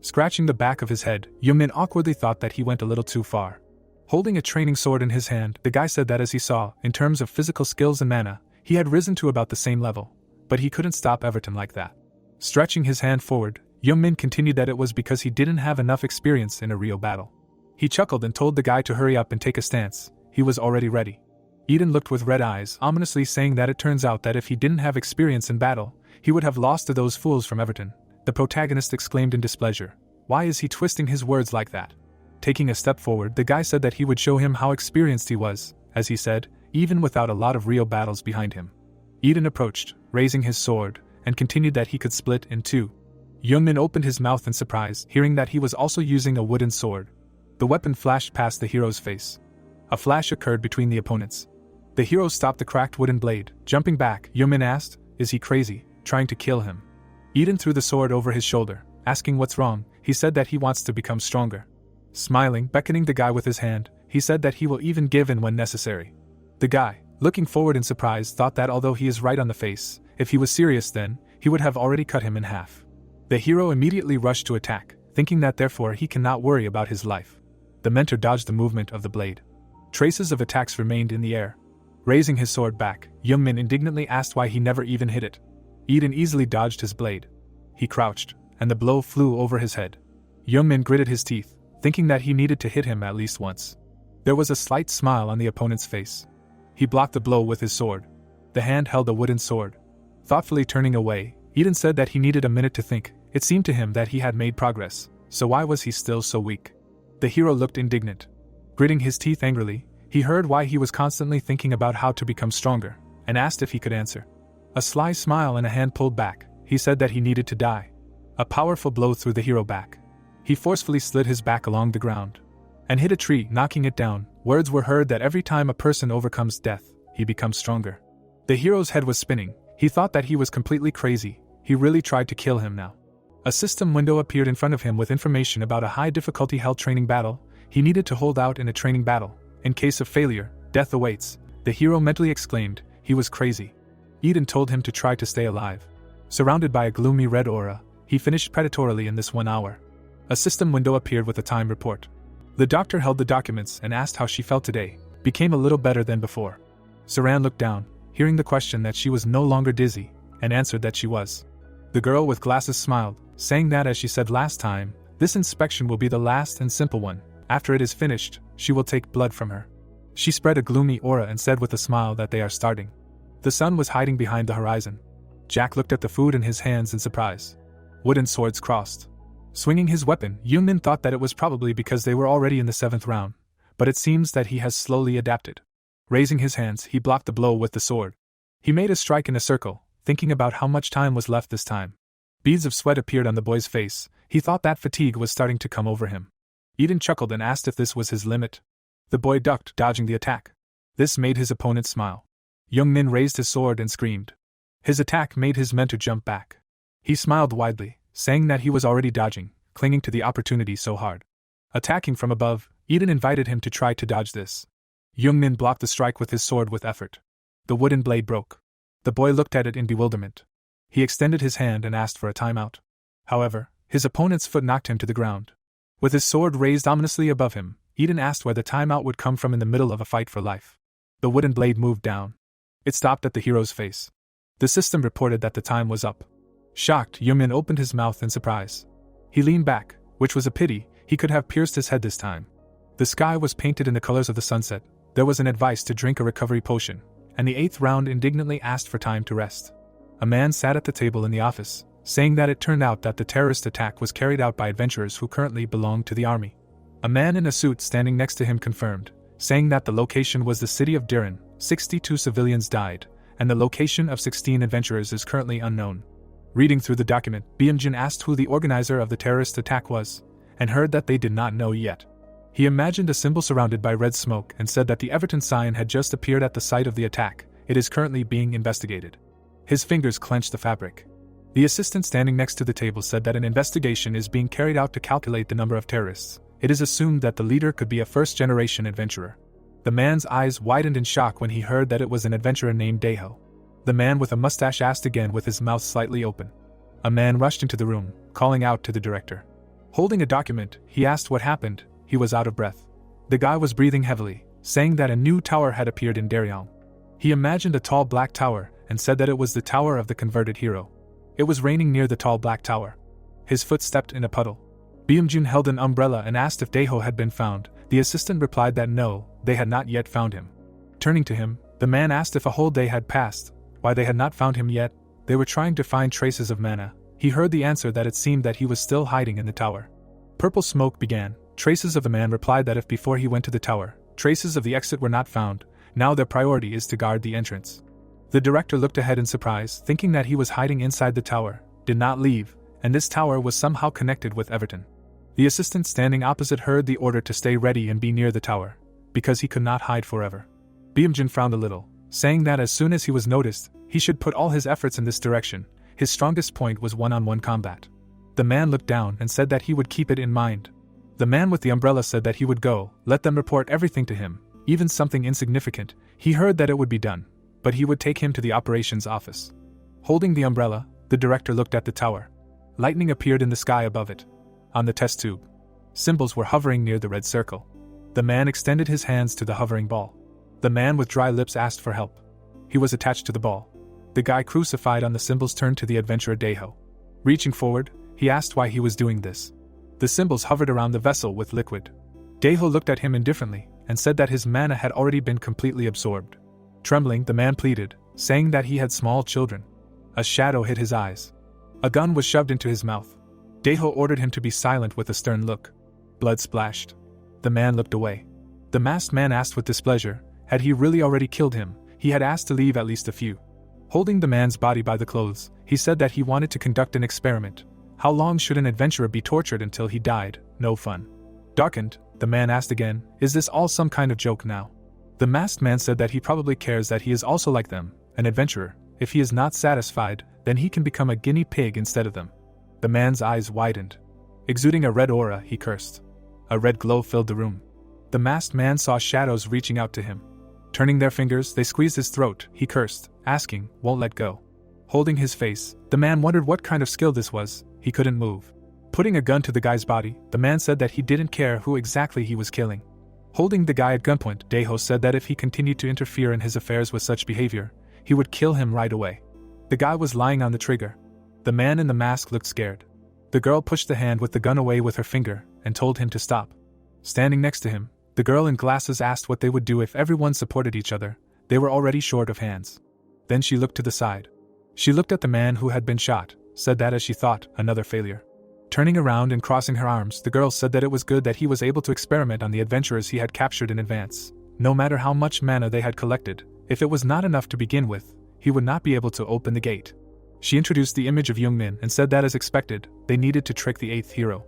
Scratching the back of his head, Yungmin awkwardly thought that he went a little too far. Holding a training sword in his hand, the guy said that as he saw, in terms of physical skills and mana, He had risen to about the same level, but he couldn't stop Everton like that. Stretching his hand forward, Yungmin continued that it was because he didn't have enough experience in a real battle. He chuckled and told the guy to hurry up and take a stance. He was already ready. Eden looked with red eyes, ominously saying that it turns out that if he didn't have experience in battle, he would have lost to those fools from Everton. The protagonist exclaimed in displeasure. Why is he twisting his words like that? Taking a step forward, the guy said that he would show him how experienced he was, as he said, even without a lot of real battles behind him. Eden approached, raising his sword, and continued that he could split in two. Yungmin opened his mouth in surprise, hearing that he was also using a wooden sword. The weapon flashed past the hero's face. A flash occurred between the opponents. The hero stopped the cracked wooden blade. Jumping back, Yungmin asked, "Is he crazy, trying to kill him?" Eden threw the sword over his shoulder, asking what's wrong. He said that he wants to become stronger. Smiling, beckoning the guy with his hand, he said that he will even give in when necessary. The guy, looking forward in surprise, thought that although he is right on the face, if he was serious then, he would have already cut him in half. The hero immediately rushed to attack, thinking that therefore he cannot worry about his life. The mentor dodged the movement of the blade. Traces of attacks remained in the air. Raising his sword back, Yungmin indignantly asked why he never even hit it. Eden easily dodged his blade. He crouched, and the blow flew over his head. Yungmin gritted his teeth, thinking that he needed to hit him at least once. There was a slight smile on the opponent's face. He blocked the blow with his sword. The hand held a wooden sword. Thoughtfully turning away, Eden said that he needed a minute to think. It seemed to him that he had made progress, so why was he still so weak? The hero looked indignant. Gritting his teeth angrily, he heard why he was constantly thinking about how to become stronger, and asked if he could answer. A sly smile and a hand pulled back. He said that he needed to die. A powerful blow threw the hero back. He forcefully slid his back along the ground and hit a tree, knocking it down. Words were heard that every time a person overcomes death, he becomes stronger. The hero's head was spinning. He thought that he was completely crazy. He really tried to kill him now. A system window appeared in front of him with information about a high-difficulty hell training battle. He needed to hold out in a training battle. In case of failure, death awaits. The hero mentally exclaimed. He was crazy. Eden told him to try to stay alive. Surrounded by a gloomy red aura, he finished predatorily in this 1 hour. A system window appeared with a time report. The doctor held the documents and asked how she felt today. Became a little better than before. Saran looked down, hearing the question that she was no longer dizzy, and answered that she was. The girl with glasses smiled, saying that as she said last time, this inspection will be the last and simple one. After it is finished, she will take blood from her. She spread a gloomy aura and said with a smile that they are starting. The sun was hiding behind the horizon. Jack looked at the food in his hands in surprise. Wooden swords crossed. Swinging his weapon, Yungmin thought that it was probably because they were already in the 7th round, but it seems that he has slowly adapted. Raising his hands, he blocked the blow with the sword. He made a strike in a circle, thinking about how much time was left this time. Beads of sweat appeared on the boy's face. He thought that fatigue was starting to come over him. Eden chuckled and asked if this was his limit. The boy ducked, dodging the attack. This made his opponent smile. Yungmin raised his sword and screamed. His attack made his mentor jump back. He smiled widely, saying that he was already dodging, clinging to the opportunity so hard. Attacking from above, Eden invited him to try to dodge this. Yungmin blocked the strike with his sword with effort. The wooden blade broke. The boy looked at it in bewilderment. He extended his hand and asked for a timeout. However, his opponent's foot knocked him to the ground. With his sword raised ominously above him, Eden asked where the timeout would come from in the middle of a fight for life. The wooden blade moved down. It stopped at the hero's face. The system reported that the time was up. Shocked, Yungmin opened his mouth in surprise. He leaned back, which was a pity. He could have pierced his head this time. The sky was painted in the colors of the sunset. There was an advice to drink a recovery potion, and the 8th round indignantly asked for time to rest. A man sat at the table in the office, saying that it turned out that the terrorist attack was carried out by adventurers who currently belonged to the army. A man in a suit standing next to him confirmed, saying that the location was the city of Diran. 62 civilians died, and the location of 16 adventurers is currently unknown. Reading through the document, Bamjun asked who the organizer of the terrorist attack was, and heard that they did not know yet. He imagined a symbol surrounded by red smoke and said that the Everton sign had just appeared at the site of the attack. It is currently being investigated. His fingers clenched the fabric. The assistant standing next to the table said that an investigation is being carried out to calculate the number of terrorists. It is assumed that the leader could be a first-generation adventurer. The man's eyes widened in shock when he heard that it was an adventurer named Deho. The man with a mustache asked again with his mouth slightly open. A man rushed into the room, calling out to the director. Holding a document, he asked what happened. He was out of breath. The guy was breathing heavily, saying that a new tower had appeared in Daryeon. He imagined a tall black tower and said that it was the tower of the converted hero. It was raining near the tall black tower. His foot stepped in a puddle. Bamjun held an umbrella and asked if Daeho had been found. The assistant replied that no, they had not yet found him. Turning to him, the man asked if a whole day had passed, why they had not found him yet. They were trying to find traces of mana. He heard the answer that it seemed that he was still hiding in the tower. Purple smoke began. Traces of the man replied that if before he went to the tower, traces of the exit were not found, now their priority is to guard the entrance. The director looked ahead in surprise, thinking that he was hiding inside the tower, did not leave, and this tower was somehow connected with Everton. The assistant standing opposite heard the order to stay ready and be near the tower, because he could not hide forever. Bamjun frowned a little, saying that as soon as he was noticed, he should put all his efforts in this direction. His strongest point was one-on-one combat. The man looked down and said that he would keep it in mind. The man with the umbrella said that he would go, let them report everything to him, even something insignificant. He heard that it would be done, but he would take him to the operations office. Holding the umbrella, the director looked at the tower. Lightning appeared in the sky above it. On the test tube, symbols were hovering near the red circle. The man extended his hands to the hovering ball. The man with dry lips asked for help. He was attached to the ball. The guy crucified on the symbols turned to the adventurer Daeho. Reaching forward, he asked why he was doing this. The symbols hovered around the vessel with liquid. Daeho looked at him indifferently and said that his mana had already been completely absorbed. Trembling, the man pleaded, saying that he had small children. A shadow hid his eyes. A gun was shoved into his mouth. Daeho ordered him to be silent with a stern look. Blood splashed. The man looked away. The masked man asked with displeasure, had he really already killed him? He had asked to leave at least a few. Holding the man's body by the clothes, he said that he wanted to conduct an experiment. How long should an adventurer be tortured until he died? No fun. Darkened, the man asked again, is this all some kind of joke now? The masked man said that he probably cares that he is also like them, an adventurer. If he is not satisfied, then he can become a guinea pig instead of them. The man's eyes widened. Exuding a red aura, he cursed. A red glow filled the room. The masked man saw shadows reaching out to him. Turning their fingers, they squeezed his throat, he cursed, asking, won't let go. Holding his face, the man wondered what kind of skill this was. He couldn't move. Putting a gun to the guy's body, the man said that he didn't care who exactly he was killing. Holding the guy at gunpoint, Daeho said that if he continued to interfere in his affairs with such behavior, he would kill him right away. The guy was lying on the trigger. The man in the mask looked scared. The girl pushed the hand with the gun away with her finger and told him to stop. Standing next to him, the girl in glasses asked what they would do if everyone supported each other. They were already short of hands. Then she looked to the side. She looked at the man who had been shot, said that as she thought, another failure. Turning around and crossing her arms, the girl said that it was good that he was able to experiment on the adventurers he had captured in advance. No matter how much mana they had collected, if it was not enough to begin with, he would not be able to open the gate. She introduced the image of Yungmin and said that as expected, they needed to trick the 8th hero.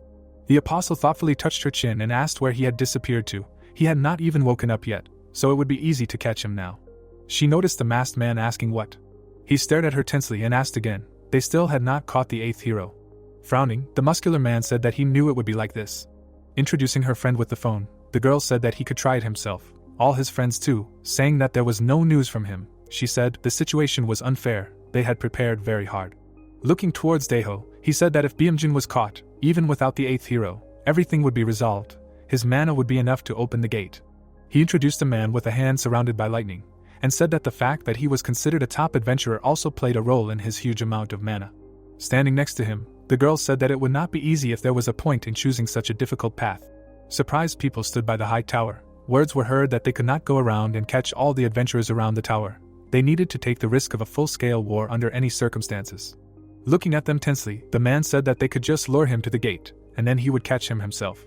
The apostle thoughtfully touched her chin and asked where he had disappeared to. He had not even woken up yet, so it would be easy to catch him now. She noticed the masked man asking what. He stared at her tensely and asked again. They still had not caught the 8th hero. Frowning, the muscular man said that he knew it would be like this. Introducing her friend with the phone, the girl said that he could try it himself. All his friends too, saying that there was no news from him. She said the situation was unfair, they had prepared very hard. Looking towards Daeho, he said that if Bamjun was caught, even without the 8th hero, everything would be resolved. His mana would be enough to open the gate. He introduced a man with a hand surrounded by lightning, and said that the fact that he was considered a top adventurer also played a role in his huge amount of mana. Standing next to him, the girl said that it would not be easy if there was a point in choosing such a difficult path. Surprised people stood by the high tower. Words were heard that they could not go around and catch all the adventurers around the tower. They needed to take the risk of a full-scale war under any circumstances. Looking at them tensely, the man said that they could just lure him to the gate, and then he would catch him himself.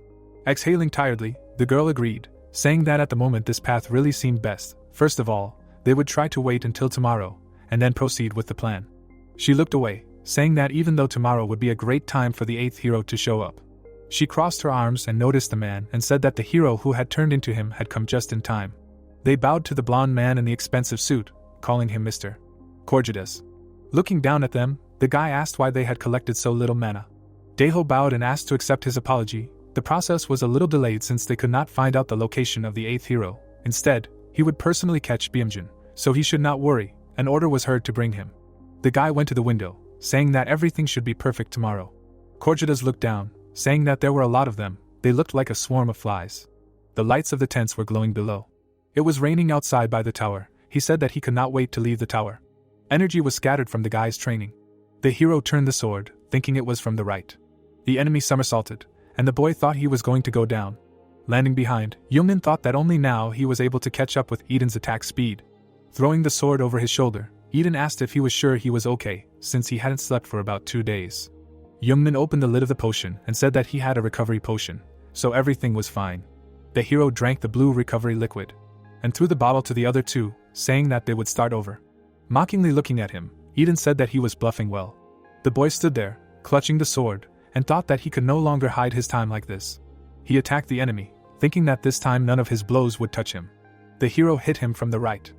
Exhaling tiredly, the girl agreed, saying that at the moment this path really seemed best. First of all, they would try to wait until tomorrow, and then proceed with the plan. She looked away, saying that even though tomorrow would be a great time for the 8th hero to show up. She crossed her arms and noticed the man and said that the hero who had turned into him had come just in time. They bowed to the blonde man in the expensive suit, calling him Mr. Corgides. Looking down at them, the guy asked why they had collected so little mana. Daeho bowed and asked to accept his apology. The process was a little delayed since they could not find out the location of the 8th hero. Instead, he would personally catch Bamjun, so he should not worry. An order was heard to bring him. The guy went to the window, saying that everything should be perfect tomorrow. Corgides looked down, saying that there were a lot of them. They looked like a swarm of flies. The lights of the tents were glowing below. It was raining outside by the tower. he said that he could not wait to leave the tower. Energy was scattered from the guy's training. The hero turned the sword, thinking it was from the right. The enemy somersaulted, and the boy thought he was going to go down. Landing behind, Yungmin thought that only now he was able to catch up with Eden's attack speed. Throwing the sword over his shoulder, Eden asked if he was sure he was okay, since he hadn't slept for about 2 days. Yungmin opened the lid of the potion and said that he had a recovery potion, so everything was fine. The hero drank the blue recovery liquid, and threw the bottle to the other two, saying that they would start over. Mockingly looking at him, Eden said that he was bluffing well. The boy stood there, clutching the sword, and thought that he could no longer hide his time like this. He attacked the enemy, thinking that this time none of his blows would touch him. The hero hit him from the right.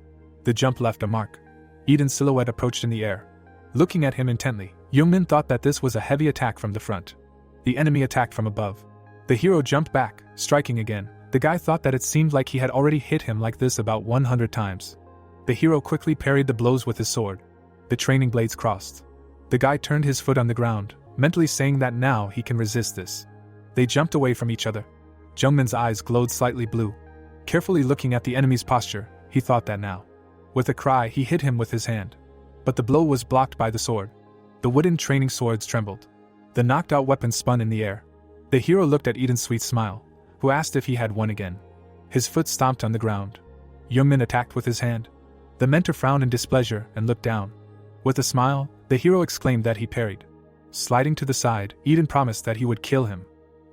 The jump left a mark. Eden's silhouette approached in the air. Looking at him intently, Yungmin thought that this was a heavy attack from the front. The enemy attacked from above. The hero jumped back, striking again. The guy thought that it seemed like he had already hit him like this about 100 times. The hero quickly parried the blows with his sword. The training blades crossed. The guy turned his foot on the ground, mentally saying that now he can resist this. They jumped away from each other. Jungmin's eyes glowed slightly blue. Carefully looking at the enemy's posture, he thought that now. With a cry, he hit him with his hand. But the blow was blocked by the sword. The wooden training swords trembled. The knocked-out weapon spun in the air. The hero looked at Eden's sweet smile, who asked if he had won again. His foot stomped on the ground. Yungmin attacked with his hand. The mentor frowned in displeasure and looked down. With a smile, the hero exclaimed that he parried. Sliding to the side, Eden promised that he would kill him.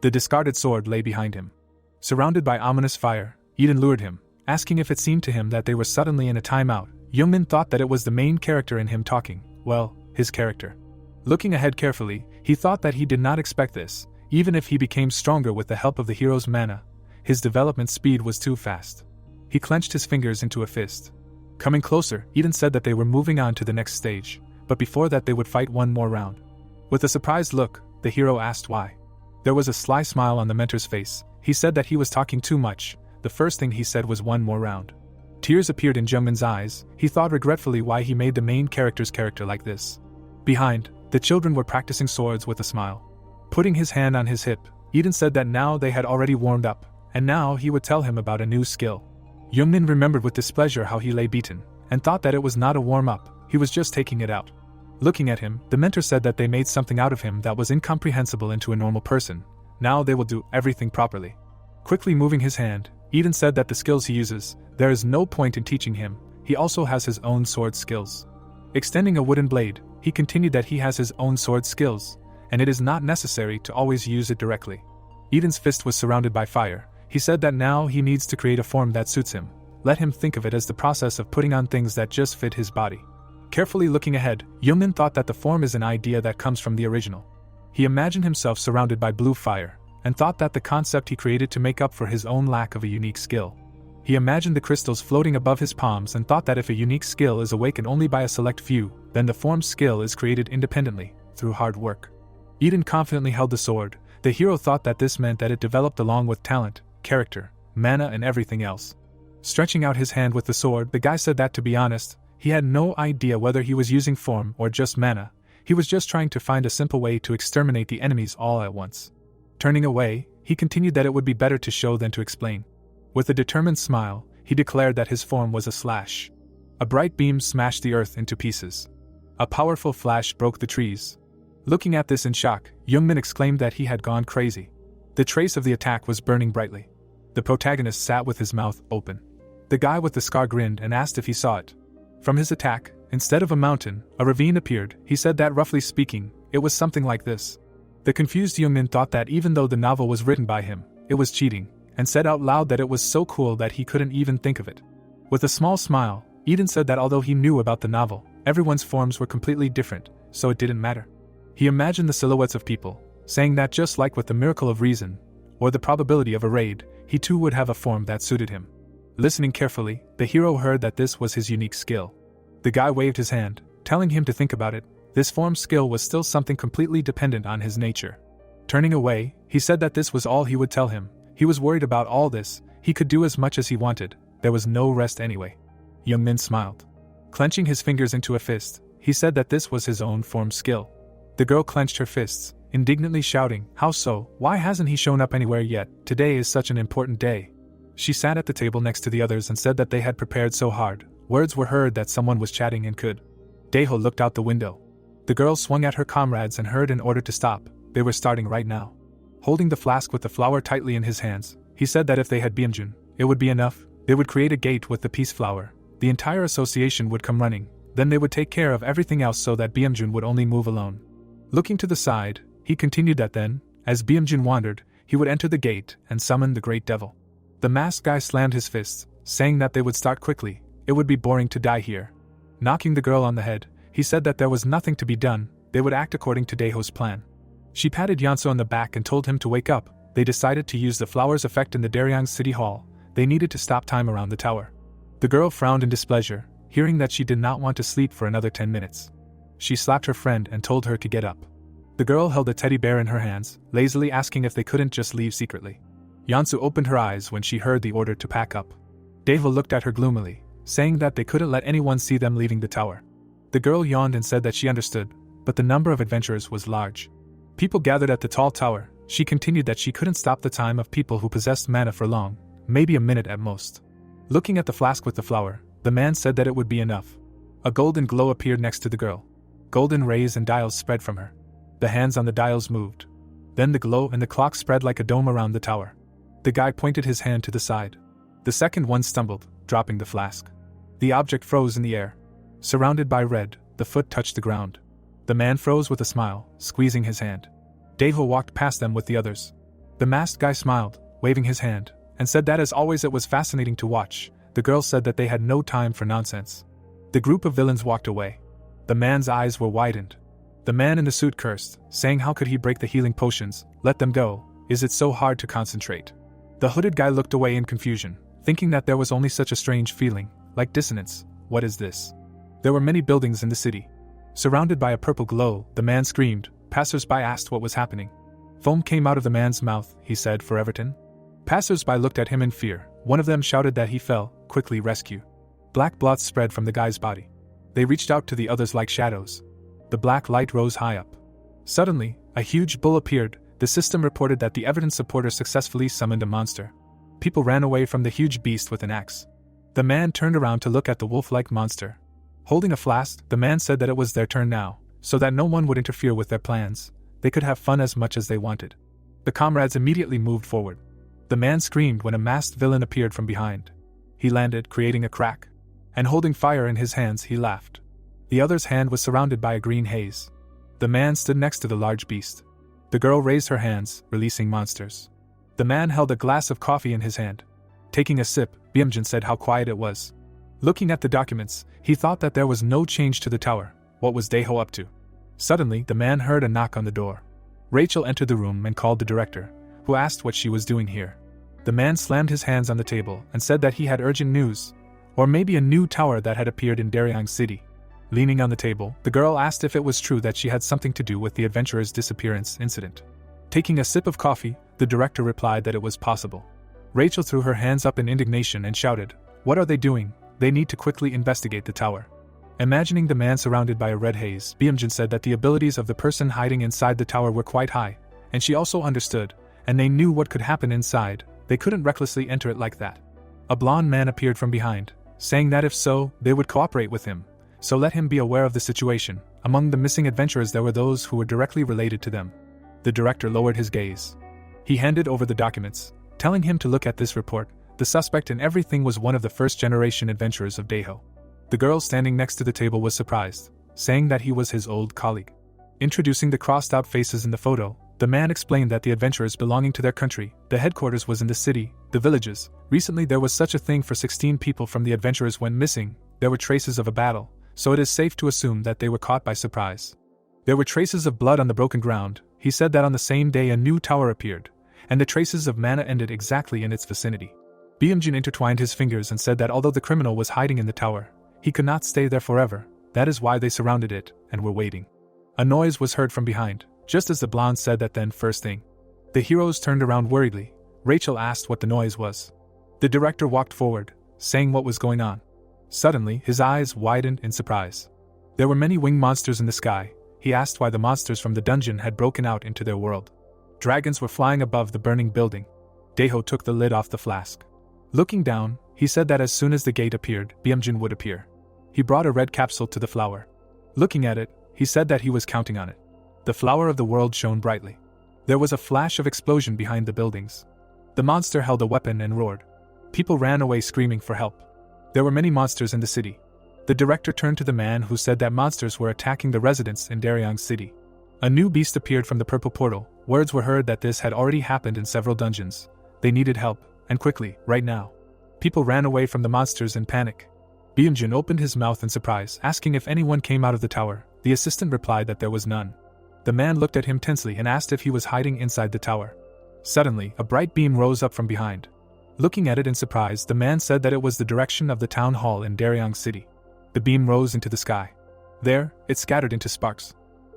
The discarded sword lay behind him. Surrounded by ominous fire, Eden lured him, asking if it seemed to him that they were suddenly in a timeout. Yungmin thought that it was the main character in him talking, well, his character. Looking ahead carefully, he thought that he did not expect this. Even if he became stronger with the help of the hero's mana, his development speed was too fast. He clenched his fingers into a fist. Coming closer, Eden said that they were moving on to the next stage, but before that they would fight one more round. With a surprised look, the hero asked why. There was a sly smile on the mentor's face. He said that he was talking too much. The first thing he said was one more round. Tears appeared in Jungmin's eyes. He thought regretfully why he made the main character's character like this. Behind, the children were practicing swords with a smile. Putting his hand on his hip, Eden said that now they had already warmed up, and now he would tell him about a new skill. Yungmin remembered with displeasure how he lay beaten, and thought that it was not a warm-up, he was just taking it out. Looking at him, the mentor said that they made something out of him that was incomprehensible into a normal person. Now they will do everything properly. Quickly moving his hand, Eden said that the skills he uses, there is no point in teaching him, he also has his own sword skills. Extending a wooden blade, he continued that he has his own sword skills, and it is not necessary to always use it directly. Eden's fist was surrounded by fire. He said that now he needs to create a form that suits him. Let him think of it as the process of putting on things that just fit his body. Carefully looking ahead, Yungmin thought that the form is an idea that comes from the original. He imagined himself surrounded by blue fire, and thought that the concept he created to make up for his own lack of a unique skill. He imagined the crystals floating above his palms and thought that if a unique skill is awakened only by a select few, then the form's skill is created independently, through hard work. Eden confidently held the sword. The hero thought that this meant that it developed along with talent, character, mana and everything else. Stretching out his hand with the sword, the guy said that to be honest, he had no idea whether he was using form or just mana. He was just trying to find a simple way to exterminate the enemies all at once. Turning away, he continued that it would be better to show than to explain. With a determined smile, he declared that his form was a slash. A bright beam smashed the earth into pieces. A powerful flash broke the trees. Looking at this in shock, Yungmin exclaimed that he had gone crazy. The trace of the attack was burning brightly. The protagonist sat with his mouth open. The guy with the scar grinned and asked if he saw it. From his attack, instead of a mountain, a ravine appeared. He said that roughly speaking, it was something like this. The confused Yungmin thought that even though the novel was written by him, it was cheating, and said out loud that it was so cool that he couldn't even think of it. With a small smile, Eden said that although he knew about the novel, everyone's forms were completely different, so it didn't matter. He imagined the silhouettes of people, saying that just like with the miracle of reason, or the probability of a raid, he too would have a form that suited him. Listening carefully, the hero heard that this was his unique skill. The guy waved his hand, telling him to think about it. This form skill was still something completely dependent on his nature. Turning away, he said that this was all he would tell him. He was worried about all this. He could do as much as he wanted. There was no rest anyway. Yungmin smiled. Clenching his fingers into a fist, he said that this was his own form skill. The girl clenched her fists, indignantly shouting, "How so? Why hasn't he shown up anywhere yet? Today is such an important day." She sat at the table next to the others and said that they had prepared so hard, Words were heard that someone was chatting and could. Daeho looked out the window. The girl swung at her comrades and heard an order to stop. They were starting right now. Holding the flask with the flower tightly in his hands, he said that if they had Bamjun, it would be enough. They would create a gate with the peace flower. The entire association would come running. Then they would take care of everything else so that Bamjun would only move alone. Looking to the side, he continued that then, as Bamjun wandered, he would enter the gate and summon the great devil. The masked guy slammed his fists, saying that they would start quickly. It would be boring to die here. Knocking the girl on the head, he said that there was nothing to be done. They would act according to Daeho's plan. She patted Yeonso on the back and told him to wake up. They decided to use the flower's effect in the Daeryang City Hall. They needed to stop time around the tower. The girl frowned in displeasure, hearing that she did not want to sleep for another 10 minutes. She slapped her friend and told her to get up. The girl held a teddy bear in her hands, lazily asking if they couldn't just leave secretly. Yeonsu opened her eyes when she heard the order to pack up. Daeho looked at her gloomily, saying that they couldn't let anyone see them leaving the tower. The girl yawned and said that she understood, but the number of adventurers was large. People gathered at the tall tower. She continued that she couldn't stop the time of people who possessed mana for long, maybe a minute at most. Looking at the flask with the flower, the man said that it would be enough. A golden glow appeared next to the girl. Golden rays and dials spread from her. The hands on the dials moved. Then the glow and the clock spread like a dome around the tower. The guy pointed his hand to the side. The second one stumbled, dropping the flask. The object froze in the air. Surrounded by red, the foot touched the ground. The man froze with a smile, squeezing his hand. Daeho walked past them with the others. The masked guy smiled, waving his hand, and said that as always it was fascinating to watch. The girl said that they had no time for nonsense. The group of villains walked away. The man's eyes were widened. The man in the suit cursed, saying how could he break the healing potions? Let them go. Is it so hard to concentrate? The hooded guy looked away in confusion, thinking that there was only such a strange feeling, like dissonance. What is this? There were many buildings in the city. Surrounded by a purple glow, the man screamed. Passers-by asked what was happening. Foam came out of the man's mouth, he said for Everton. Passers-by looked at him in fear. One of them shouted that he fell. Quickly rescue. Black blots spread from the guy's body. They reached out to the others like shadows. The black light rose high up. Suddenly, a huge bull appeared. The system reported that the evidence supporter successfully summoned a monster. People ran away from the huge beast with an axe. The man turned around to look at the wolf-like monster. Holding a flask, the man said that it was their turn now, so that no one would interfere with their plans. They could have fun as much as they wanted. The comrades immediately moved forward. The man screamed when a masked villain appeared from behind. He landed, creating a crack. And holding fire in his hands, he laughed. The other's hand was surrounded by a green haze. The man stood next to the large beast. The girl raised her hands, releasing monsters. The man held a glass of coffee in his hand. Taking a sip, Bamjun said how quiet it was. Looking at the documents, he thought that there was no change to the tower. What was Daeho up to? Suddenly, the man heard a knock on the door. Rachel entered the room and called the director, who asked what she was doing here. The man slammed his hands on the table and said that he had urgent news, or maybe a new tower that had appeared in Daeryang City. Leaning on the table, the girl asked if it was true that she had something to do with the adventurer's disappearance incident. Taking a sip of coffee, the director replied that it was possible. Rachel threw her hands up in indignation and shouted, "What are they doing? They need to quickly investigate the tower." Imagining the man surrounded by a red haze, Bamjun said that the abilities of the person hiding inside the tower were quite high, and she also understood, and they knew what could happen inside. They couldn't recklessly enter it like that. A blonde man appeared from behind, saying that if so, they would cooperate with him. So let him be aware of the situation. Among the missing adventurers there were those who were directly related to them. The director lowered his gaze. He handed over the documents, telling him to look at this report. The suspect in everything was one of the first-generation adventurers of Daeho. The girl standing next to the table was surprised, saying that he was his old colleague. Introducing the crossed-out faces in the photo, the man explained that the adventurers belonging to their country, the headquarters was in the city, the villages. Recently there was such a thing for 16 people from the adventurers went missing. There were traces of a battle, so it is safe to assume that they were caught by surprise. There were traces of blood on the broken ground. He said that on the same day a new tower appeared, and the traces of mana ended exactly in its vicinity. Bamjun intertwined his fingers and said that although the criminal was hiding in the tower, he could not stay there forever. That is why they surrounded it, and were waiting. A noise was heard from behind, just as the blonde said that then first thing. The heroes turned around worriedly. Rachel asked what the noise was. The director walked forward, saying what was going on. Suddenly, his eyes widened in surprise. There were many winged monsters in the sky. He asked why the monsters from the dungeon had broken out into their world. Dragons were flying above the burning building. Daeho took the lid off the flask. Looking down, he said that as soon as the gate appeared, Bamjun would appear. He brought a red capsule to the flower. Looking at it, he said that he was counting on it. The flower of the world shone brightly. There was a flash of explosion behind the buildings. The monster held a weapon and roared. People ran away screaming for help. There were many monsters in the city. The director turned to the man who said that monsters were attacking the residents in Daryong's city. A new beast appeared from the purple portal. Words were heard that this had already happened in several dungeons. They needed help, and quickly, right now. People ran away from the monsters in panic. Bamjun opened his mouth in surprise, asking if anyone came out of the tower. The assistant replied that there was none. The man looked at him tensely and asked if he was hiding inside the tower. Suddenly, a bright beam rose up from behind. Looking at it in surprise, the man said that it was the direction of the town hall in Daryong City. The beam rose into the sky. There, it scattered into sparks.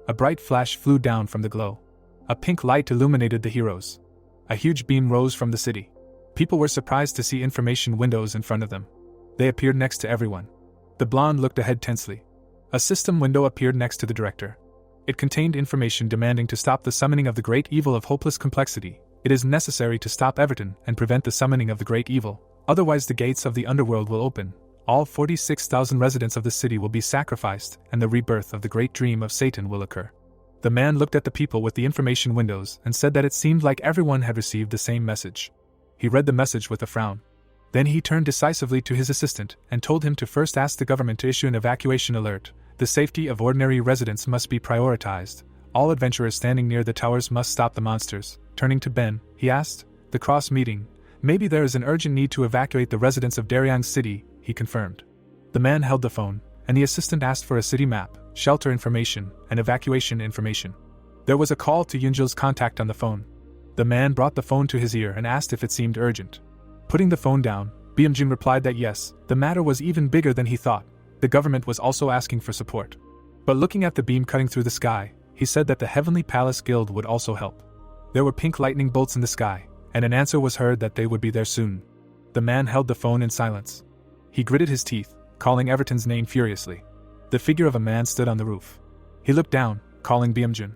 A bright flash flew down from the glow. A pink light illuminated the heroes. A huge beam rose from the city. People were surprised to see information windows in front of them. They appeared next to everyone. The blonde looked ahead tensely. A system window appeared next to the director. It contained information demanding to stop the summoning of the great evil of hopeless complexity. It is necessary to stop Everton and prevent the summoning of the great evil, otherwise the gates of the underworld will open. All 46,000 residents of the city will be sacrificed, and the rebirth of the great dream of Satan will occur. The man looked at the people with the information windows and said that it seemed like everyone had received the same message. He read the message with a frown. Then he turned decisively to his assistant and told him to first ask the government to issue an evacuation alert. The safety of ordinary residents must be prioritized. All adventurers standing near the towers must stop the monsters. Turning to Ben, he asked, "The cross meeting. Maybe there is an urgent need to evacuate the residents of Daryong City," he confirmed. The man held the phone, and the assistant asked for a city map, shelter information, and evacuation information. There was a call to Yunjil's contact on the phone. The man brought the phone to his ear and asked if it seemed urgent. Putting the phone down, Bamjun replied that yes, the matter was even bigger than he thought. The government was also asking for support. But looking at the beam cutting through the sky, he said that the Heavenly Palace Guild would also help. There were pink lightning bolts in the sky, and an answer was heard that they would be there soon. The man held the phone in silence. He gritted his teeth, calling Everton's name furiously. The figure of a man stood on the roof. He looked down, calling Bamjun.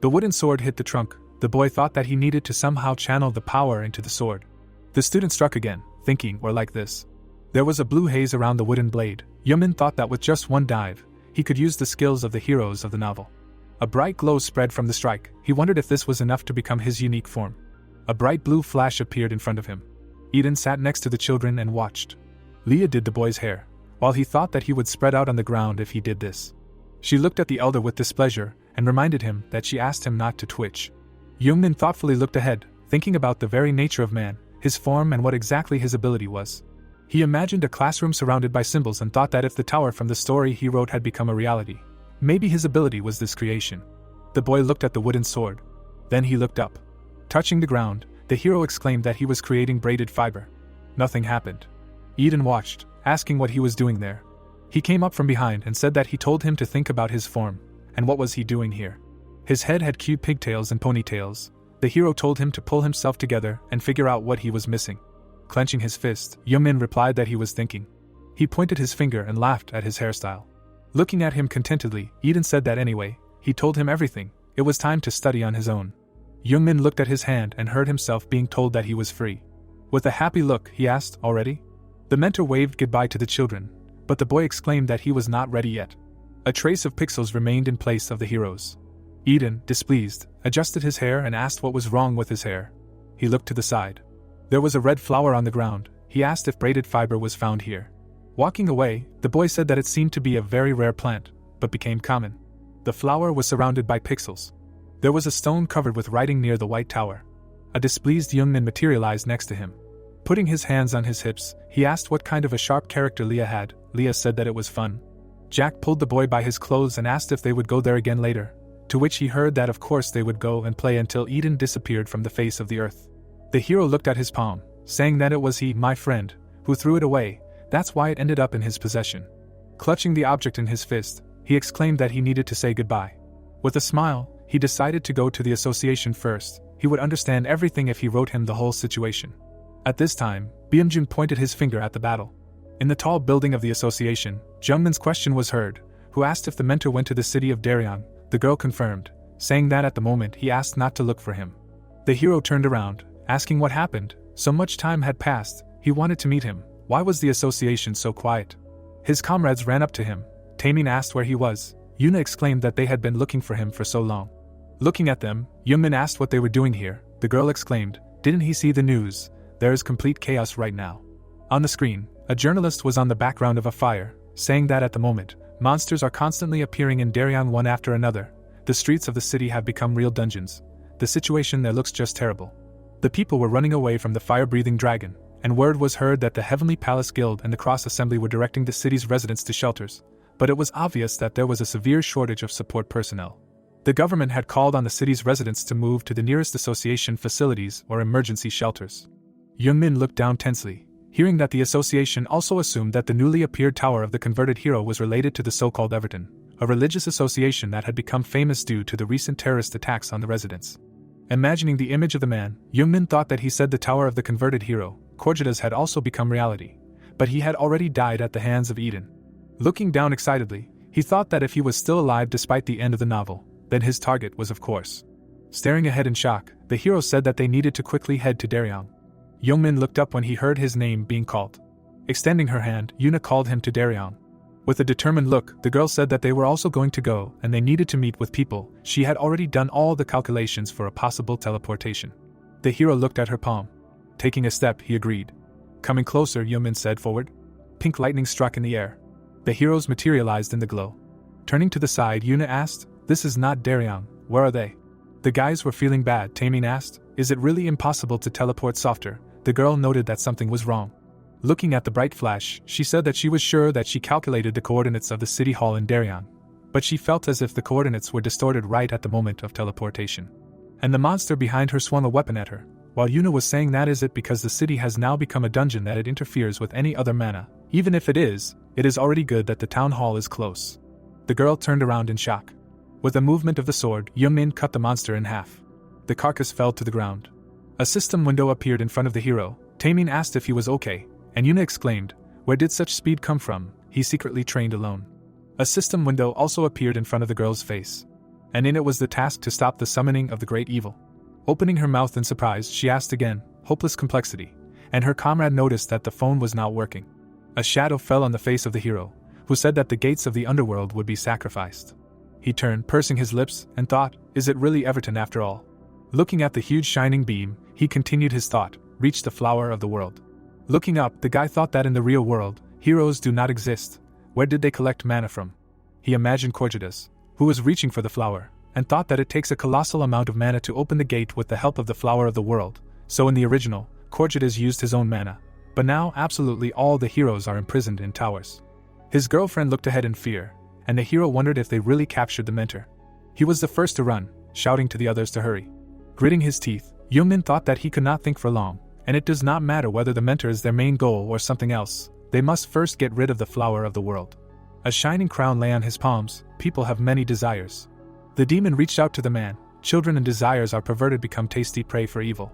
The wooden sword hit the trunk. The boy thought that he needed to somehow channel the power into the sword. The student struck again, thinking, or like this. There was a blue haze around the wooden blade. Yungmin thought that with just one dive, he could use the skills of the heroes of the novel. A bright glow spread from the strike. He wondered if this was enough to become his unique form. A bright blue flash appeared in front of him. Eden sat next to the children and watched. Leah did the boy's hair, while he thought that he would spread out on the ground if he did this. She looked at the elder with displeasure and reminded him that she asked him not to twitch. Yungmin thoughtfully looked ahead, thinking about the very nature of man, his form and what exactly his ability was. He imagined a classroom surrounded by symbols and thought that if the tower from the story he wrote had become a reality, maybe his ability was this creation. The boy looked at the wooden sword. Then he looked up. Touching the ground, the hero exclaimed that he was creating braided fiber. Nothing happened. Eden watched, asking what he was doing there. He came up from behind and said that he told him to think about his form, and what was he doing here. His head had cute pigtails and ponytails. The hero told him to pull himself together and figure out what he was missing. Clenching his fist, Yungmin replied that he was thinking. He pointed his finger and laughed at his hairstyle. Looking at him contentedly, Eden said that anyway, he told him everything, it was time to study on his own. Yungmin looked at his hand and heard himself being told that he was free. With a happy look, he asked, "Already?" The mentor waved goodbye to the children, but the boy exclaimed that he was not ready yet. A trace of pixels remained in place of the heroes. Eden, displeased, adjusted his hair and asked what was wrong with his hair. He looked to the side. There was a red flower on the ground. He asked if braided fiber was found here. Walking away, the boy said that it seemed to be a very rare plant, but became common. The flower was surrounded by pixels. There was a stone covered with writing near the white tower. A displeased Yungmin materialized next to him. Putting his hands on his hips, he asked what kind of a sharp character Leah had. Leah said that it was fun. Jack pulled the boy by his clothes and asked if they would go there again later, to which he heard that of course they would go and play until Eden disappeared from the face of the earth. The hero looked at his palm, saying that it was he, my friend, who threw it away. That's why it ended up in his possession. Clutching the object in his fist, he exclaimed that he needed to say goodbye. With a smile, he decided to go to the association first. He would understand everything if he wrote him the whole situation. At this time, Bamjun pointed his finger at the battle. In the tall building of the association, Jungmin's question was heard, who asked if the mentor went to the city of Daryong. The girl confirmed, saying that at the moment he asked not to look for him. The hero turned around, asking what happened. So much time had passed, He wanted to meet him. Why was the association so quiet? His comrades ran up to him. Taemin asked where he was. Yuna exclaimed that they had been looking for him for so long. Looking at them, Yungmin asked what they were doing here. The girl exclaimed, "Didn't he see the news? There is complete chaos right now." On the screen, a journalist was on the background of a fire, saying that at the moment, monsters are constantly appearing in Daryeon one after another. The streets of the city have become real dungeons. The situation there looks just terrible. The people were running away from the fire-breathing dragon, and word was heard that the Heavenly Palace Guild and the Cross Assembly were directing the city's residents to shelters, but it was obvious that there was a severe shortage of support personnel. The government had called on the city's residents to move to the nearest association facilities or emergency shelters. Yungmin looked down tensely, hearing that the association also assumed that the newly appeared tower of the converted hero was related to the so-called Everton, a religious association that had become famous due to the recent terrorist attacks on the residents. Imagining the image of the man, Yungmin thought that he said the tower of the converted hero, Korjida's, had also become reality, but he had already died at the hands of Eden. Looking down excitedly, he thought that if he was still alive despite the end of the novel, then his target was of course. Staring ahead in shock, the hero said that they needed to quickly head to Daryeon. Yungmin looked up when he heard his name being called. Extending her hand, Yuna called him to Daryeon. With a determined look, the girl said that they were also going to go and they needed to meet with people. She had already done all the calculations for a possible teleportation. The hero looked at her palm. Taking a step, he agreed. Coming closer, Yungmin said, "Forward." Pink lightning struck in the air. The heroes materialized in the glow. Turning to the side, Yuna asked, "This is not Daryeon, where are they?" The guys were feeling bad. Taemin asked, "Is it really impossible to teleport softer?" The girl noted that something was wrong. Looking at the bright flash, she said that she was sure that she calculated the coordinates of the city hall in Daryeon, but she felt as if the coordinates were distorted right at the moment of teleportation. And the monster behind her swung a weapon at her, while Yuna was saying that is it because the city has now become a dungeon that it interferes with any other mana. Even if it is already good that the town hall is close. The girl turned around in shock. With a movement of the sword, Yungmin cut the monster in half. The carcass fell to the ground. A system window appeared in front of the hero. Taemin asked if he was okay, and Yuna exclaimed, "Where did such speed come from? He secretly trained alone." A system window also appeared in front of the girl's face, and in it was the task to stop the summoning of the great evil. Opening her mouth in surprise, she asked again, "Hopeless complexity," and her comrade noticed that the phone was not working. A shadow fell on the face of the hero, who said that the gates of the underworld would be sacrificed. He turned, pursing his lips, and thought, "Is it really Everton after all?" Looking at the huge shining beam, he continued his thought, "Reach the flower of the world." Looking up, the guy thought that in the real world, heroes do not exist. Where did they collect mana from? He imagined Korjida's, who was reaching for the flower, and thought that it takes a colossal amount of mana to open the gate with the help of the flower of the world. So in the original, Korjida's used his own mana, but now absolutely all the heroes are imprisoned in towers. His girlfriend looked ahead in fear, and the hero wondered if they really captured the mentor. He was the first to run, shouting to the others to hurry. Gritting his teeth, Yungmin thought that he could not think for long, and it does not matter whether the mentor is their main goal or something else, they must first get rid of the flower of the world. A shining crown lay on his palms. People have many desires. The demon reached out to the man. Children and desires are perverted become tasty prey for evil.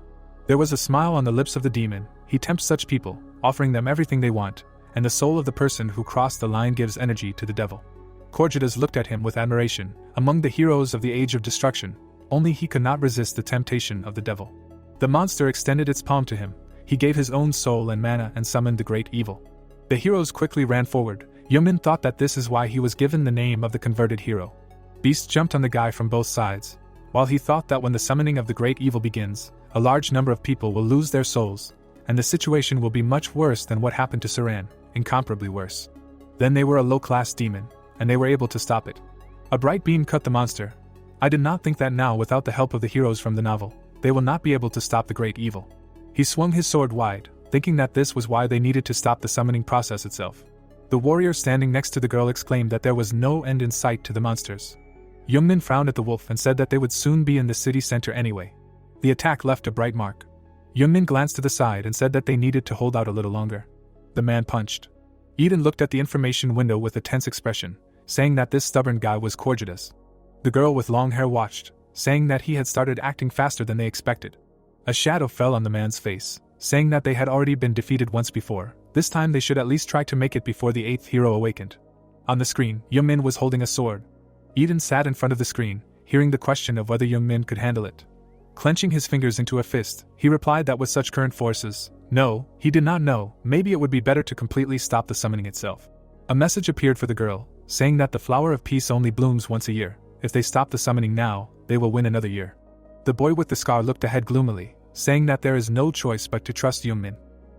There was a smile on the lips of the demon. He tempts such people, offering them everything they want, and the soul of the person who crossed the line gives energy to the devil. Korjidas looked at him with admiration. Among the heroes of the Age of Destruction, only he could not resist the temptation of the devil. The monster extended its palm to him. He gave his own soul and mana and summoned the great evil. The heroes quickly ran forward. Yungmin thought that this is why he was given the name of the converted hero. Beasts jumped on the guy from both sides, while he thought that when the summoning of the great evil begins, a large number of people will lose their souls, and the situation will be much worse than what happened to Saran, incomparably worse. Then they were a low-class demon, and they were able to stop it. A bright beam cut the monster. I did not think that now, without the help of the heroes from the novel, they will not be able to stop the great evil. He swung his sword wide, thinking that this was why they needed to stop the summoning process itself. The warrior standing next to the girl exclaimed that there was no end in sight to the monsters. Yungmin frowned at the wolf and said that they would soon be in the city center anyway. The attack left a bright mark. Yungmin glanced to the side and said that they needed to hold out a little longer. The man punched. Eden looked at the information window with a tense expression, saying that this stubborn guy was Korjidas. The girl with long hair watched, saying that he had started acting faster than they expected. A shadow fell on the man's face, saying that they had already been defeated once before. This time they should at least try to make it before the 8th hero awakened. On the screen, Yungmin was holding a sword. Eden sat in front of the screen, hearing the question of whether Yungmin could handle it. Clenching his fingers into a fist, he replied that with such current forces, No, he did not know, maybe it would be better to completely stop the summoning itself. A message appeared for the girl, saying that the flower of peace only blooms once a year. If they stop the summoning now, they will win another year. The boy with the scar looked ahead gloomily, saying that there is no choice but to trust Yungmin.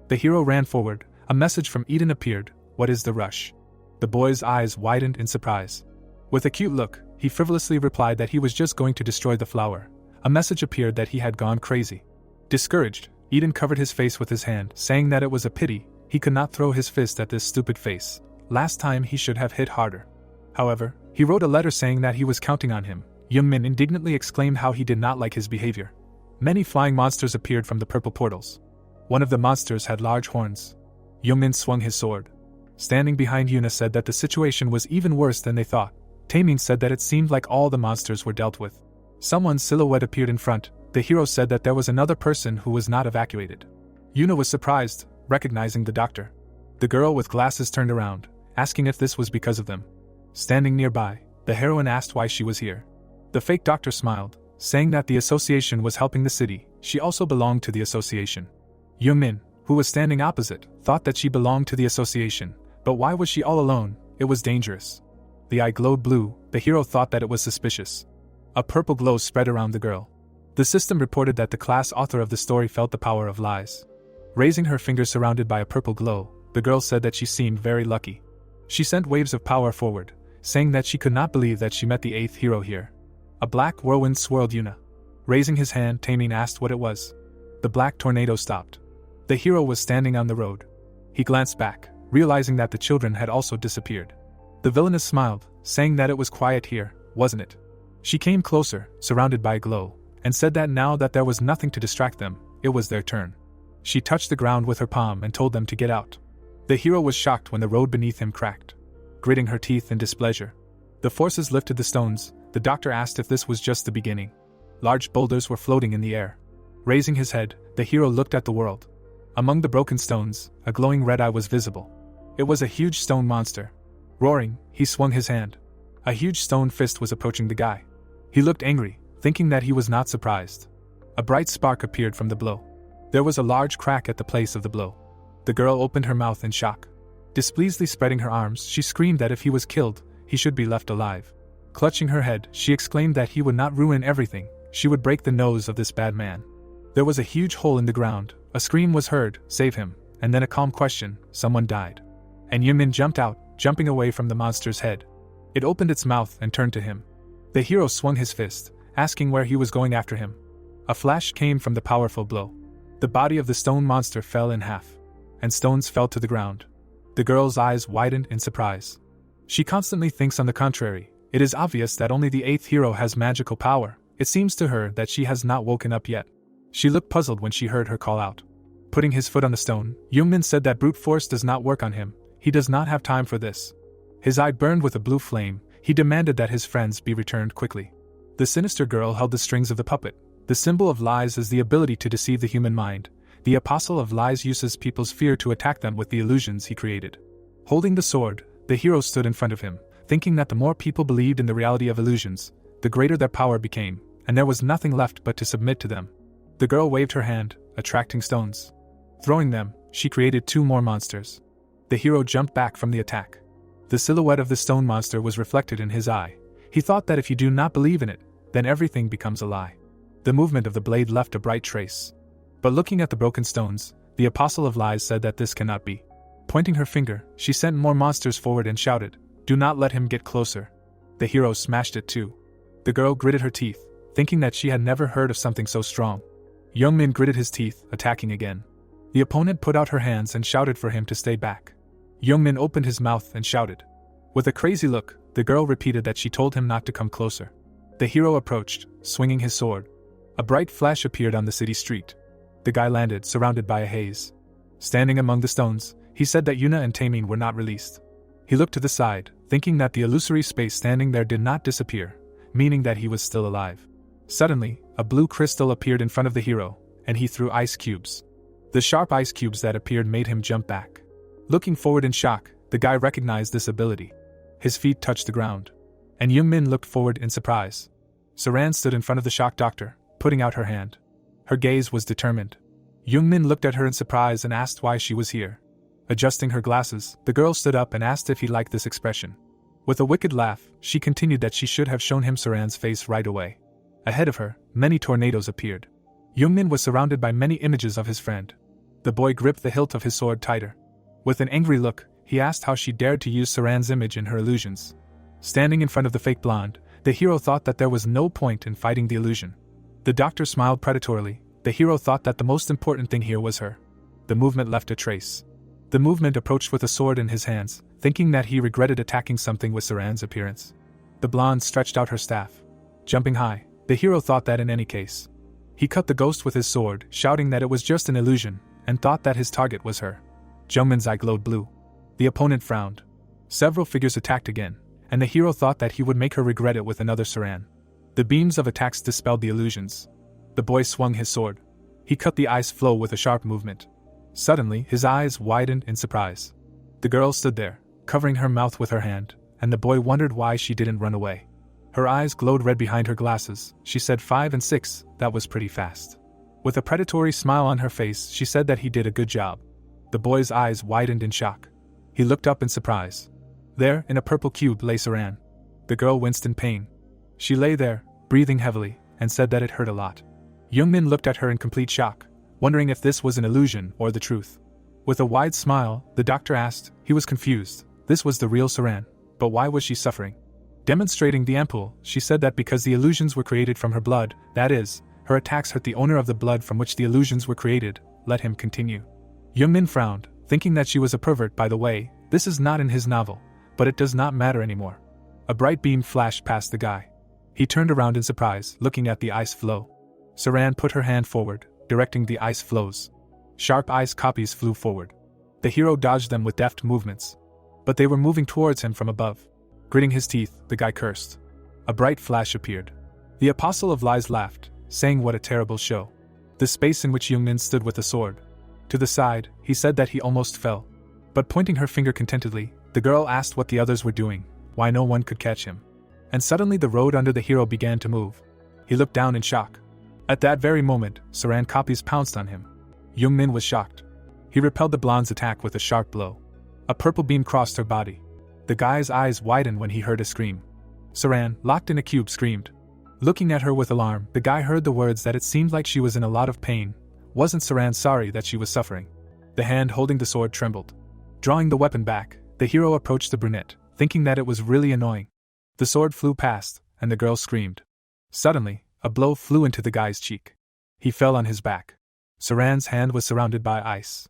The hero ran forward. A message from Eden appeared. What is the rush? The boy's eyes widened in surprise. With a cute look, he frivolously replied that he was just going to destroy the flower. A message appeared that he had gone crazy. Discouraged, Eden covered his face with his hand, saying that it was a pity he could not throw his fist at this stupid face. Last time he should have hit harder. However, he wrote a letter saying that he was counting on him. Yungmin indignantly exclaimed how he did not like his behavior. Many flying monsters appeared from the purple portals. One of the monsters had large horns. Yungmin swung his sword. Standing behind Yuna said that the situation was even worse than they thought. Taemin said that it seemed like all the monsters were dealt with. Someone's silhouette appeared in front. The hero said that there was another person who was not evacuated. Yuna was surprised, recognizing the doctor. The girl with glasses turned around, asking if this was because of them. Standing nearby, the heroine asked why she was here. The fake doctor smiled, saying that the association was helping the city. She also belonged to the association. Yungmin, who was standing opposite, thought that she belonged to the association, but why was she all alone? It was dangerous. The eye glowed blue. The hero thought that it was suspicious. A purple glow spread around the girl. The system reported that the class author of the story felt the power of lies. Raising her finger surrounded by a purple glow, the girl said that she seemed very lucky. She sent waves of power forward, saying that she could not believe that she met the 8th hero here. A black whirlwind swirled Yuna. Raising his hand, Taemin asked what it was. The black tornado stopped. The hero was standing on the road. He glanced back, realizing that the children had also disappeared. The villainess smiled, saying that it was quiet here, wasn't it? She came closer, surrounded by a glow, and said that now that there was nothing to distract them, it was their turn. She touched the ground with her palm and told them to get out. The hero was shocked when the road beneath him cracked. Gritting her teeth in displeasure, the forces lifted the stones. The doctor asked if this was just the beginning. Large boulders were floating in the air. Raising his head, the hero looked at the world. Among the broken stones, a glowing red eye was visible. It was a huge stone monster. Roaring, he swung his hand. A huge stone fist was approaching the guy. He looked angry, thinking that he was not surprised. A bright spark appeared from the blow. There was a large crack at the place of the blow. The girl opened her mouth in shock. Displeasedly spreading her arms, she screamed that if he was killed, he should be left alive. Clutching her head, she exclaimed that he would not ruin everything, she would break the nose of this bad man. There was a huge hole in the ground. A scream was heard, save him, and then a calm question, someone died. And Yungmin jumped out, jumping away from the monster's head. It opened its mouth and turned to him. The hero swung his fist, asking where he was going after him. A flash came from the powerful blow. The body of the stone monster fell in half, and stones fell to the ground. The girl's eyes widened in surprise. She constantly thinks on the contrary. It is obvious that only the 8th hero has magical power. It seems to her that she has not woken up yet. She looked puzzled when she heard her call out. Putting his foot on the stone, Yungmin said that brute force does not work on him. He does not have time for this. His eye burned with a blue flame. He demanded that his friends be returned quickly. The sinister girl held the strings of the puppet. The symbol of lies is the ability to deceive the human mind. The apostle of lies uses people's fear to attack them with the illusions he created. Holding the sword, the hero stood in front of him, thinking that the more people believed in the reality of illusions, the greater their power became, and there was nothing left but to submit to them. The girl waved her hand, attracting stones. Throwing them, she created 2 more monsters. The hero jumped back from the attack. The silhouette of the stone monster was reflected in his eye. He thought that if you do not believe in it, then everything becomes a lie. The movement of the blade left a bright trace. But looking at the broken stones, the apostle of lies said that this cannot be. Pointing her finger, she sent more monsters forward and shouted, "Do not let him get closer." The hero smashed it too. The girl gritted her teeth, thinking that she had never heard of something so strong. Yungmin gritted his teeth, attacking again. The opponent put out her hands and shouted for him to stay back. Yungmin opened his mouth and shouted. With a crazy look, the girl repeated that she told him not to come closer. The hero approached, swinging his sword. A bright flash appeared on the city street. The guy landed, surrounded by a haze. Standing among the stones, he said that Yuna and Taemin were not released. He looked to the side, thinking that the illusory space standing there did not disappear, meaning that he was still alive. Suddenly, a blue crystal appeared in front of the hero, and he threw ice cubes. The sharp ice cubes that appeared made him jump back. Looking forward in shock, the guy recognized this ability. His feet touched the ground. And Yungmin looked forward in surprise. Saran stood in front of the shocked doctor, putting out her hand. Her gaze was determined. Yungmin looked at her in surprise and asked why she was here. Adjusting her glasses, the girl stood up and asked if he liked this expression. With a wicked laugh, she continued that she should have shown him Saran's face right away. Ahead of her, many tornadoes appeared. Yungmin was surrounded by many images of his friend. The boy gripped the hilt of his sword tighter. With an angry look, he asked how she dared to use Saran's image in her illusions. Standing in front of the fake blonde, the hero thought that there was no point in fighting the illusion. The doctor smiled predatorily. The hero thought that the most important thing here was her. The movement left a trace. The movement approached with a sword in his hands, thinking that he regretted attacking something with Saran's appearance. The blonde stretched out her staff. Jumping high, the hero thought that in any case. He cut the ghost with his sword, shouting that it was just an illusion, and thought that his target was her. Jungmin's eye glowed blue. The opponent frowned. Several figures attacked again, and the hero thought that he would make her regret it with another Saran. The beams of attacks dispelled the illusions. The boy swung his sword. He cut the ice flow with a sharp movement. Suddenly, his eyes widened in surprise. The girl stood there, covering her mouth with her hand, and the boy wondered why she didn't run away. Her eyes glowed red behind her glasses. She said 5 and 6, that was pretty fast. With a predatory smile on her face, she said that he did a good job. The boy's eyes widened in shock. He looked up in surprise. There, in a purple cube, lay Saran. The girl winced in pain. She lay there, breathing heavily, and said that it hurt a lot. Yungmin looked at her in complete shock, wondering if this was an illusion or the truth. With a wide smile, the doctor asked. He was confused. This was the real Saran, but why was she suffering? Demonstrating the ampoule, she said that because the illusions were created from her blood, that is, her attacks hurt the owner of the blood from which the illusions were created. Let him continue. Yungmin frowned, thinking that she was a pervert. By the way, this is not in his novel, but it does not matter anymore. A bright beam flashed past the guy. He turned around in surprise, looking at the ice flow. Saran put her hand forward, directing the ice flows. Sharp ice copies flew forward. The hero dodged them with deft movements. But they were moving towards him from above. Gritting his teeth, the guy cursed. A bright flash appeared. The Apostle of Lies laughed, saying what a terrible show. The space in which Yungmin stood with a sword. To the side, he said that he almost fell. But pointing her finger contentedly, the girl asked what the others were doing, why no one could catch him. And suddenly the road under the hero began to move. He looked down in shock. At that very moment, Saran copies pounced on him. Yungmin was shocked. He repelled the blonde's attack with a sharp blow. A purple beam crossed her body. The guy's eyes widened when he heard a scream. Saran, locked in a cube, screamed. Looking at her with alarm, the guy heard the words that it seemed like she was in a lot of pain. Wasn't Saran sorry that she was suffering? The hand holding the sword trembled. Drawing the weapon back, the hero approached the brunette, thinking that it was really annoying. The sword flew past, and the girl screamed. Suddenly, a blow flew into the guy's cheek. He fell on his back. Saran's hand was surrounded by ice.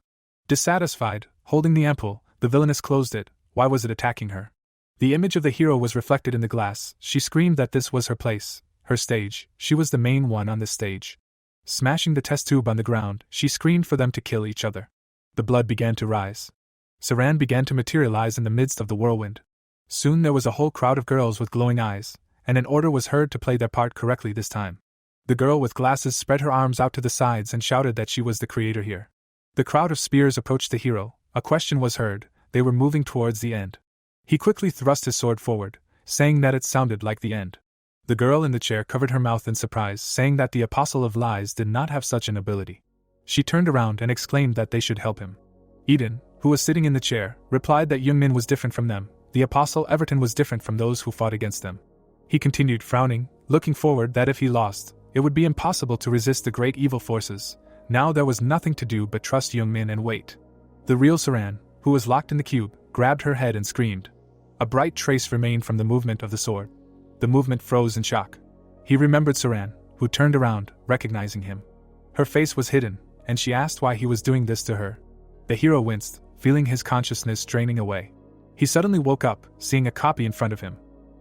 Dissatisfied, holding the ampoule, the villainess closed it. Why was it attacking her? The image of the hero was reflected in the glass. She screamed that this was her place, her stage. She was the main one on this stage. Smashing the test tube on the ground, she screamed for them to kill each other. The blood began to rise. Saran began to materialize in the midst of the whirlwind. Soon there was a whole crowd of girls with glowing eyes, and an order was heard to play their part correctly this time. The girl with glasses spread her arms out to the sides and shouted that she was the creator here. The crowd of spears approached the hero. A question was heard. They were moving towards the end. He quickly thrust his sword forward, saying that it sounded like the end. The girl in the chair covered her mouth in surprise, saying that the Apostle of Lies did not have such an ability. She turned around and exclaimed that they should help him. Eden, who was sitting in the chair, replied that Yungmin was different from them. The Apostle Everton was different from those who fought against them. He continued, frowning, looking forward that if he lost, it would be impossible to resist the great evil forces. Now there was nothing to do but trust Yungmin and wait. The real Saran, who was locked in the cube, grabbed her head and screamed. A bright trace remained from the movement of the sword. The movement froze in shock. He remembered Saran, who turned around, recognizing him. Her face was hidden, and she asked why he was doing this to her. The hero winced, feeling his consciousness draining away. He suddenly woke up, seeing a copy in front of him.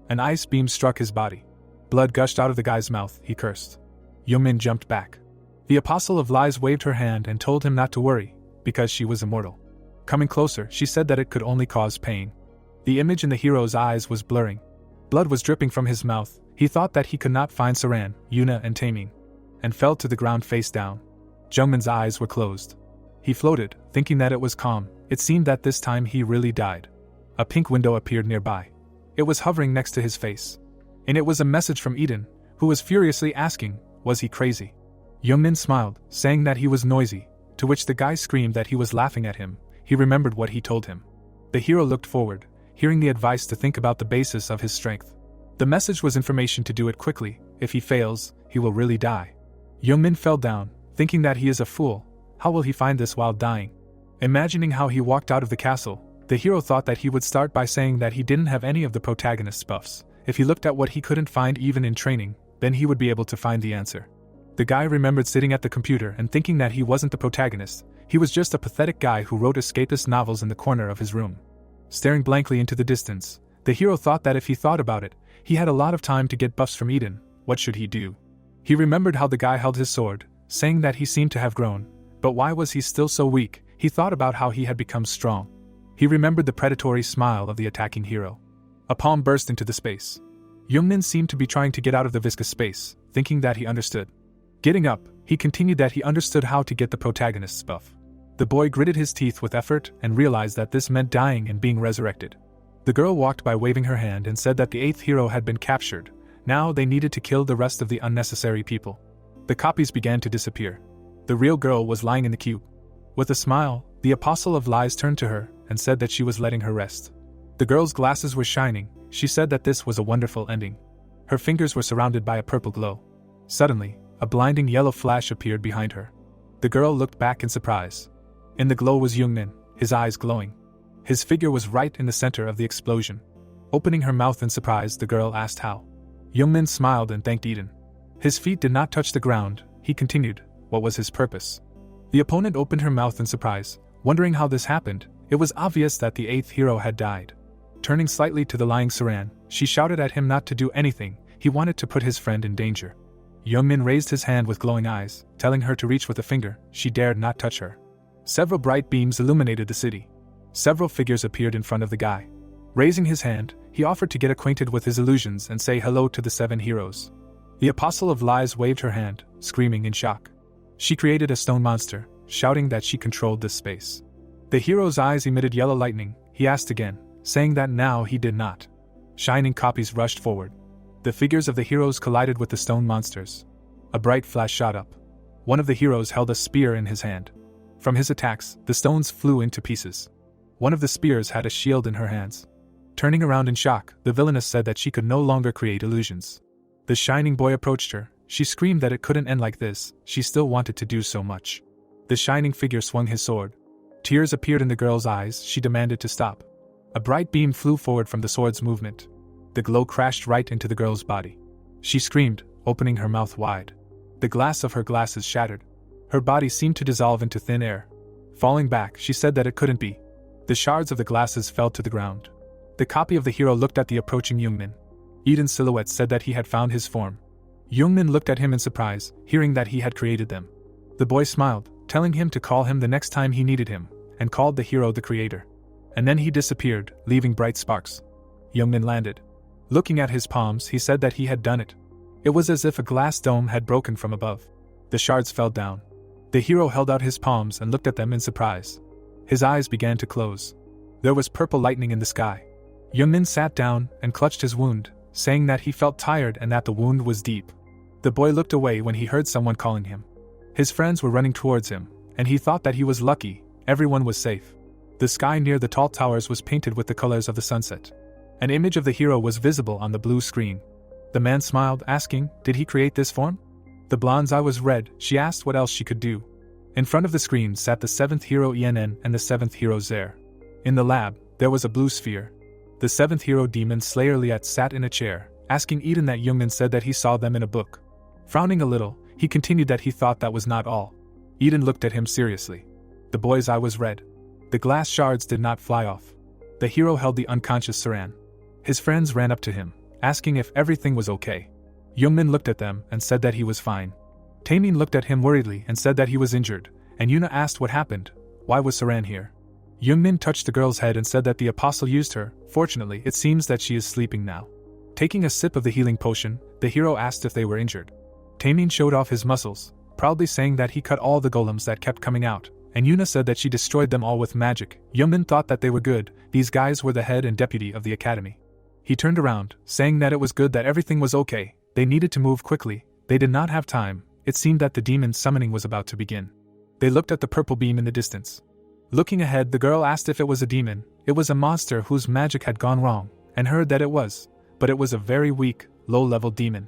An ice beam struck his body. Blood gushed out of the guy's mouth. He cursed. Yungmin jumped back. The Apostle of Lies waved her hand and told him not to worry, because she was immortal. Coming closer, she said that it could only cause pain. The image in the hero's eyes was blurring. Blood was dripping from his mouth. He thought that he could not find Saran, Yuna and Taming, and fell to the ground face down. Jungmin's eyes were closed. He floated, thinking that it was calm. It seemed that this time he really died. A pink window appeared nearby. It was hovering next to his face. And it was a message from Eden, who was furiously asking, was he crazy? Yungmin smiled, saying that he was noisy, to which the guy screamed that he was laughing at him. He remembered what he told him. The hero looked forward, hearing the advice to think about the basis of his strength. The message was information to do it quickly. If he fails, he will really die. Yungmin fell down, thinking that he is a fool. How will he find this while dying? Imagining how he walked out of the castle, the hero thought that he would start by saying that he didn't have any of the protagonist's buffs. If he looked at what he couldn't find even in training, then he would be able to find the answer. The guy remembered sitting at the computer and thinking that he wasn't the protagonist. He was just a pathetic guy who wrote escapist novels in the corner of his room. Staring blankly into the distance, the hero thought that if he thought about it, he had a lot of time to get buffs from Eden. What should he do? He remembered how the guy held his sword, saying that he seemed to have grown. But why was he still so weak? He thought about how he had become strong. He remembered the predatory smile of the attacking hero. A palm burst into the space. Yungmin seemed to be trying to get out of the viscous space, thinking that he understood. Getting up, he continued that he understood how to get the protagonist's buff. The boy gritted his teeth with effort and realized that this meant dying and being resurrected. The girl walked by waving her hand and said that the 8th hero had been captured. Now they needed to kill the rest of the unnecessary people. The copies began to disappear. The real girl was lying in the cube. With a smile, the Apostle of Lies turned to her and said that she was letting her rest. The girl's glasses were shining. She said that this was a wonderful ending. Her fingers were surrounded by a purple glow. Suddenly, a blinding yellow flash appeared behind her. The girl looked back in surprise. In the glow was Yungmin, his eyes glowing. His figure was right in the center of the explosion. Opening her mouth in surprise, the girl asked how. Yungmin smiled and thanked Eden. His feet did not touch the ground. He continued, what was his purpose? The opponent opened her mouth in surprise, wondering how this happened. It was obvious that the 8th hero had died. Turning slightly to the lying Saran, she shouted at him not to do anything. He wanted to put his friend in danger. Yungmin raised his hand with glowing eyes, telling her to reach with a finger. She dared not touch her. Several bright beams illuminated the city. Several figures appeared in front of the guy. Raising his hand, he offered to get acquainted with his illusions and say hello to the 7 heroes. The Apostle of Lies waved her hand, screaming in shock. She created a stone monster, shouting that she controlled this space. The hero's eyes emitted yellow lightning. He asked again, saying that now he did not. Shining copies rushed forward. The figures of the heroes collided with the stone monsters. A bright flash shot up. One of the heroes held a spear in his hand. From his attacks, the stones flew into pieces. One of the spears had a shield in her hands. Turning around in shock, the villainess said that she could no longer create illusions. The shining boy approached her. She screamed that it couldn't end like this. She still wanted to do so much. The shining figure swung his sword. Tears appeared in the girl's eyes. She demanded to stop. A bright beam flew forward from the sword's movement. The glow crashed right into the girl's body. She screamed, opening her mouth wide. The glass of her glasses shattered. Her body seemed to dissolve into thin air. Falling back, she said that it couldn't be. The shards of the glasses fell to the ground. The copy of the hero looked at the approaching Yungmin. Eden's silhouette said that he had found his form. Yungmin looked at him in surprise, hearing that he had created them. The boy smiled, telling him to call him the next time he needed him, and called the hero the creator. And then he disappeared, leaving bright sparks. Yungmin landed. Looking at his palms, he said that he had done it. It was as if a glass dome had broken from above. The shards fell down. The hero held out his palms and looked at them in surprise. His eyes began to close. There was purple lightning in the sky. Yungmin sat down and clutched his wound, saying that he felt tired and that the wound was deep. The boy looked away when he heard someone calling him. His friends were running towards him, and he thought that he was lucky. Everyone was safe. The sky near the tall towers was painted with the colors of the sunset. An image of the hero was visible on the blue screen. The man smiled, asking, "Did he create this form?" The blonde's eye was red. She asked what else she could do. In front of the screen sat the 7th hero ENN and the 7th hero Heir. In the lab, there was a blue sphere. The 7th hero Demon Slayer Liet sat in a chair, asking Eden that Yungmin said that he saw them in a book. Frowning a little, he continued that he thought that was not all. Eden looked at him seriously. The boy's eye was red. The glass shards did not fly off. The hero held the unconscious Saran. His friends ran up to him, asking if everything was okay. Yungmin looked at them and said that he was fine. Taemin looked at him worriedly and said that he was injured, and Yuna asked what happened. Why was Saran here? Yungmin touched the girl's head and said that the apostle used her. Fortunately, it seems that she is sleeping now. Taking a sip of the healing potion, the hero asked if they were injured. Taemin showed off his muscles, proudly saying that he cut all the golems that kept coming out, and Yuna said that she destroyed them all with magic. Yungmin thought that they were good. These guys were the head and deputy of the academy. He turned around, saying that it was good that everything was okay. They needed to move quickly. They did not have time. It seemed that the demon summoning was about to begin. They looked at the purple beam in the distance. Looking ahead, the girl asked if it was a demon. It was a monster whose magic had gone wrong, and heard that it was, but it was a very weak, low-level demon.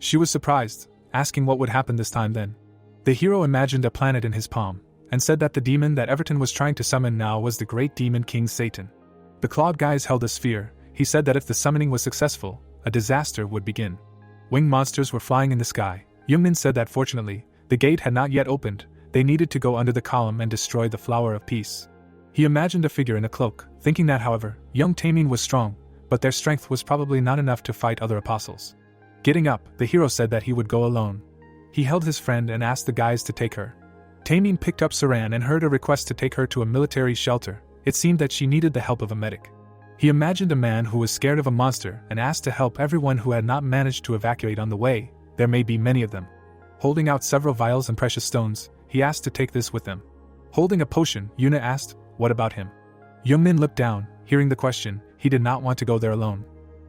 She was surprised, asking what would happen this time then. The hero imagined a planet in his palm, and said that the demon that Everton was trying to summon now was the great demon King Satan. The clawed guys held a sphere. He said that if the summoning was successful, a disaster would begin. Winged monsters were flying in the sky. Yungmin said that fortunately, the gate had not yet opened. They needed to go under the column and destroy the flower of peace. He imagined a figure in a cloak, thinking that however, young Taemin was strong, but their strength was probably not enough to fight other apostles. Getting up, the hero said that he would go alone. He held his friend and asked the guys to take her. Taemin picked up Saran and heard a request to take her to a military shelter. It seemed that she needed the help of a medic. He imagined a man who was scared of a monster and asked to help everyone who had not managed to evacuate on the way. There may be many of them. Holding out several vials and precious stones, he asked to take this with them. Holding a potion, Yuna asked, "What about him?" Yungmin looked down, hearing the question. He did not want to go there alone.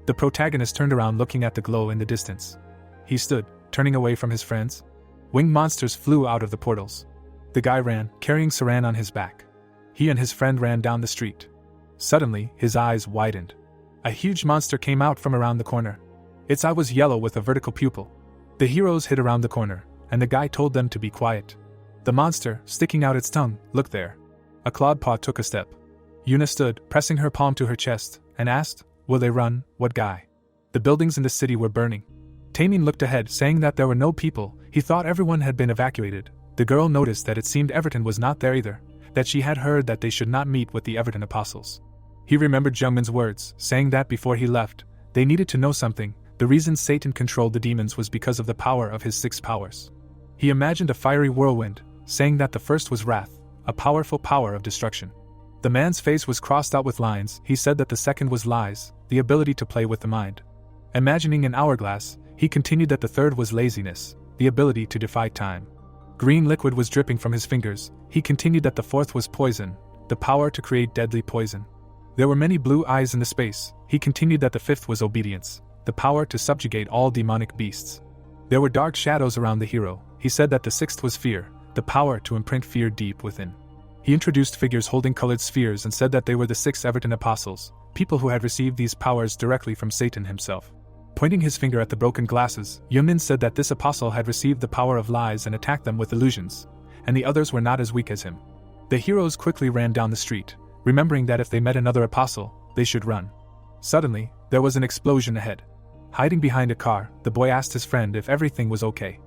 The protagonist turned around looking at the glow in the distance. He stood, turning away from his friends. Winged monsters flew out of the portals. The guy ran, carrying Saran on his back. He and his friend ran down the street. Suddenly, his eyes widened. A huge monster came out from around the corner. Its eye was yellow with a vertical pupil. The heroes hid around the corner, and the guy told them to be quiet. The monster, sticking out its tongue, looked there. A clawed paw took a step. Yuna stood, pressing her palm to her chest, and asked, "Will they run? What guy?" The buildings in the city were burning. Taemin looked ahead, saying that there were no people. He thought everyone had been evacuated. The girl noticed that it seemed Everton was not there either, that she had heard that they should not meet with the Everton apostles. He remembered Jungmin's words, saying that before he left, they needed to know something. The reason Satan controlled the demons was because of the power of his 6 powers. He imagined a fiery whirlwind, saying that the first was wrath, a powerful power of destruction. The man's face was crossed out with lines. He said that the second was lies, the ability to play with the mind. Imagining an hourglass, he continued that the third was laziness, the ability to defy time. Green liquid was dripping from his fingers. He continued that the fourth was poison, the power to create deadly poison. There were many blue eyes in the space. He continued that the fifth was obedience, the power to subjugate all demonic beasts. There were dark shadows around the hero. He said that the sixth was fear, the power to imprint fear deep within. He introduced figures holding colored spheres and said that they were the 6 Everton apostles, people who had received these powers directly from Satan himself. Pointing his finger at the broken glasses, Yungmin said that this apostle had received the power of lies and attacked them with illusions, and the others were not as weak as him. The heroes quickly ran down the street, remembering that if they met another apostle, they should run. Suddenly, there was an explosion ahead. Hiding behind a car, the boy asked his friend if everything was okay.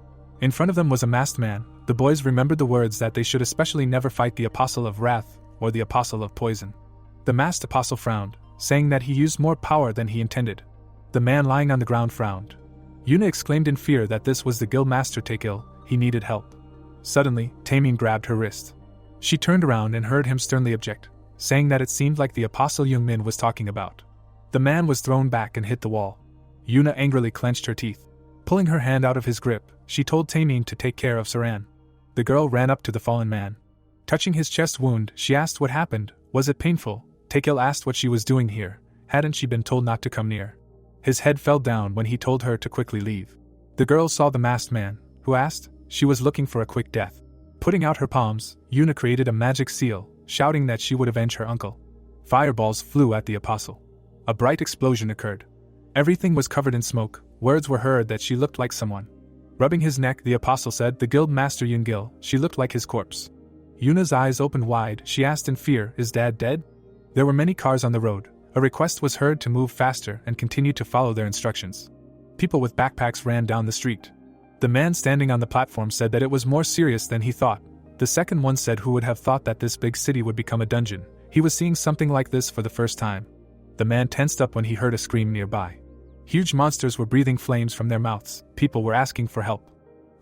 In front of them was a masked man. The boys remembered the words that they should especially never fight the apostle of wrath or the apostle of poison. The masked apostle frowned, saying that he used more power than he intended. The man lying on the ground frowned. Yuna exclaimed in fear that this was the guild master Take-Il. He needed help. Suddenly, Taemin grabbed her wrist. She turned around and heard him sternly object, saying that it seemed like the apostle Yungmin was talking about. The man was thrown back and hit the wall. Yuna angrily clenched her teeth. Pulling her hand out of his grip, she told Taemin to take care of Saran. The girl ran up to the fallen man. Touching his chest wound, she asked what happened. Was it painful? Take-Il asked what she was doing here. Hadn't she been told not to come near? His head fell down when he told her to quickly leave. The girl saw the masked man, who asked. She was looking for a quick death. Putting out her palms, Yuna created a magic seal, shouting that she would avenge her uncle. Fireballs flew at the apostle. A bright explosion occurred. Everything was covered in smoke. Words were heard that she looked like someone. Rubbing his neck, the apostle said, "The guild master Yungil." She looked like his corpse. Yuna's eyes opened wide. She asked in fear, "Is Dad dead?" There were many cars on the road. A request was heard to move faster and continue to follow their instructions. People with backpacks ran down the street. The man standing on the platform said that it was more serious than he thought. The second one said, "Who would have thought that this big city would become a dungeon?" He was seeing something like this for the first time. The man tensed up when he heard a scream nearby. Huge monsters were breathing flames from their mouths. People were asking for help.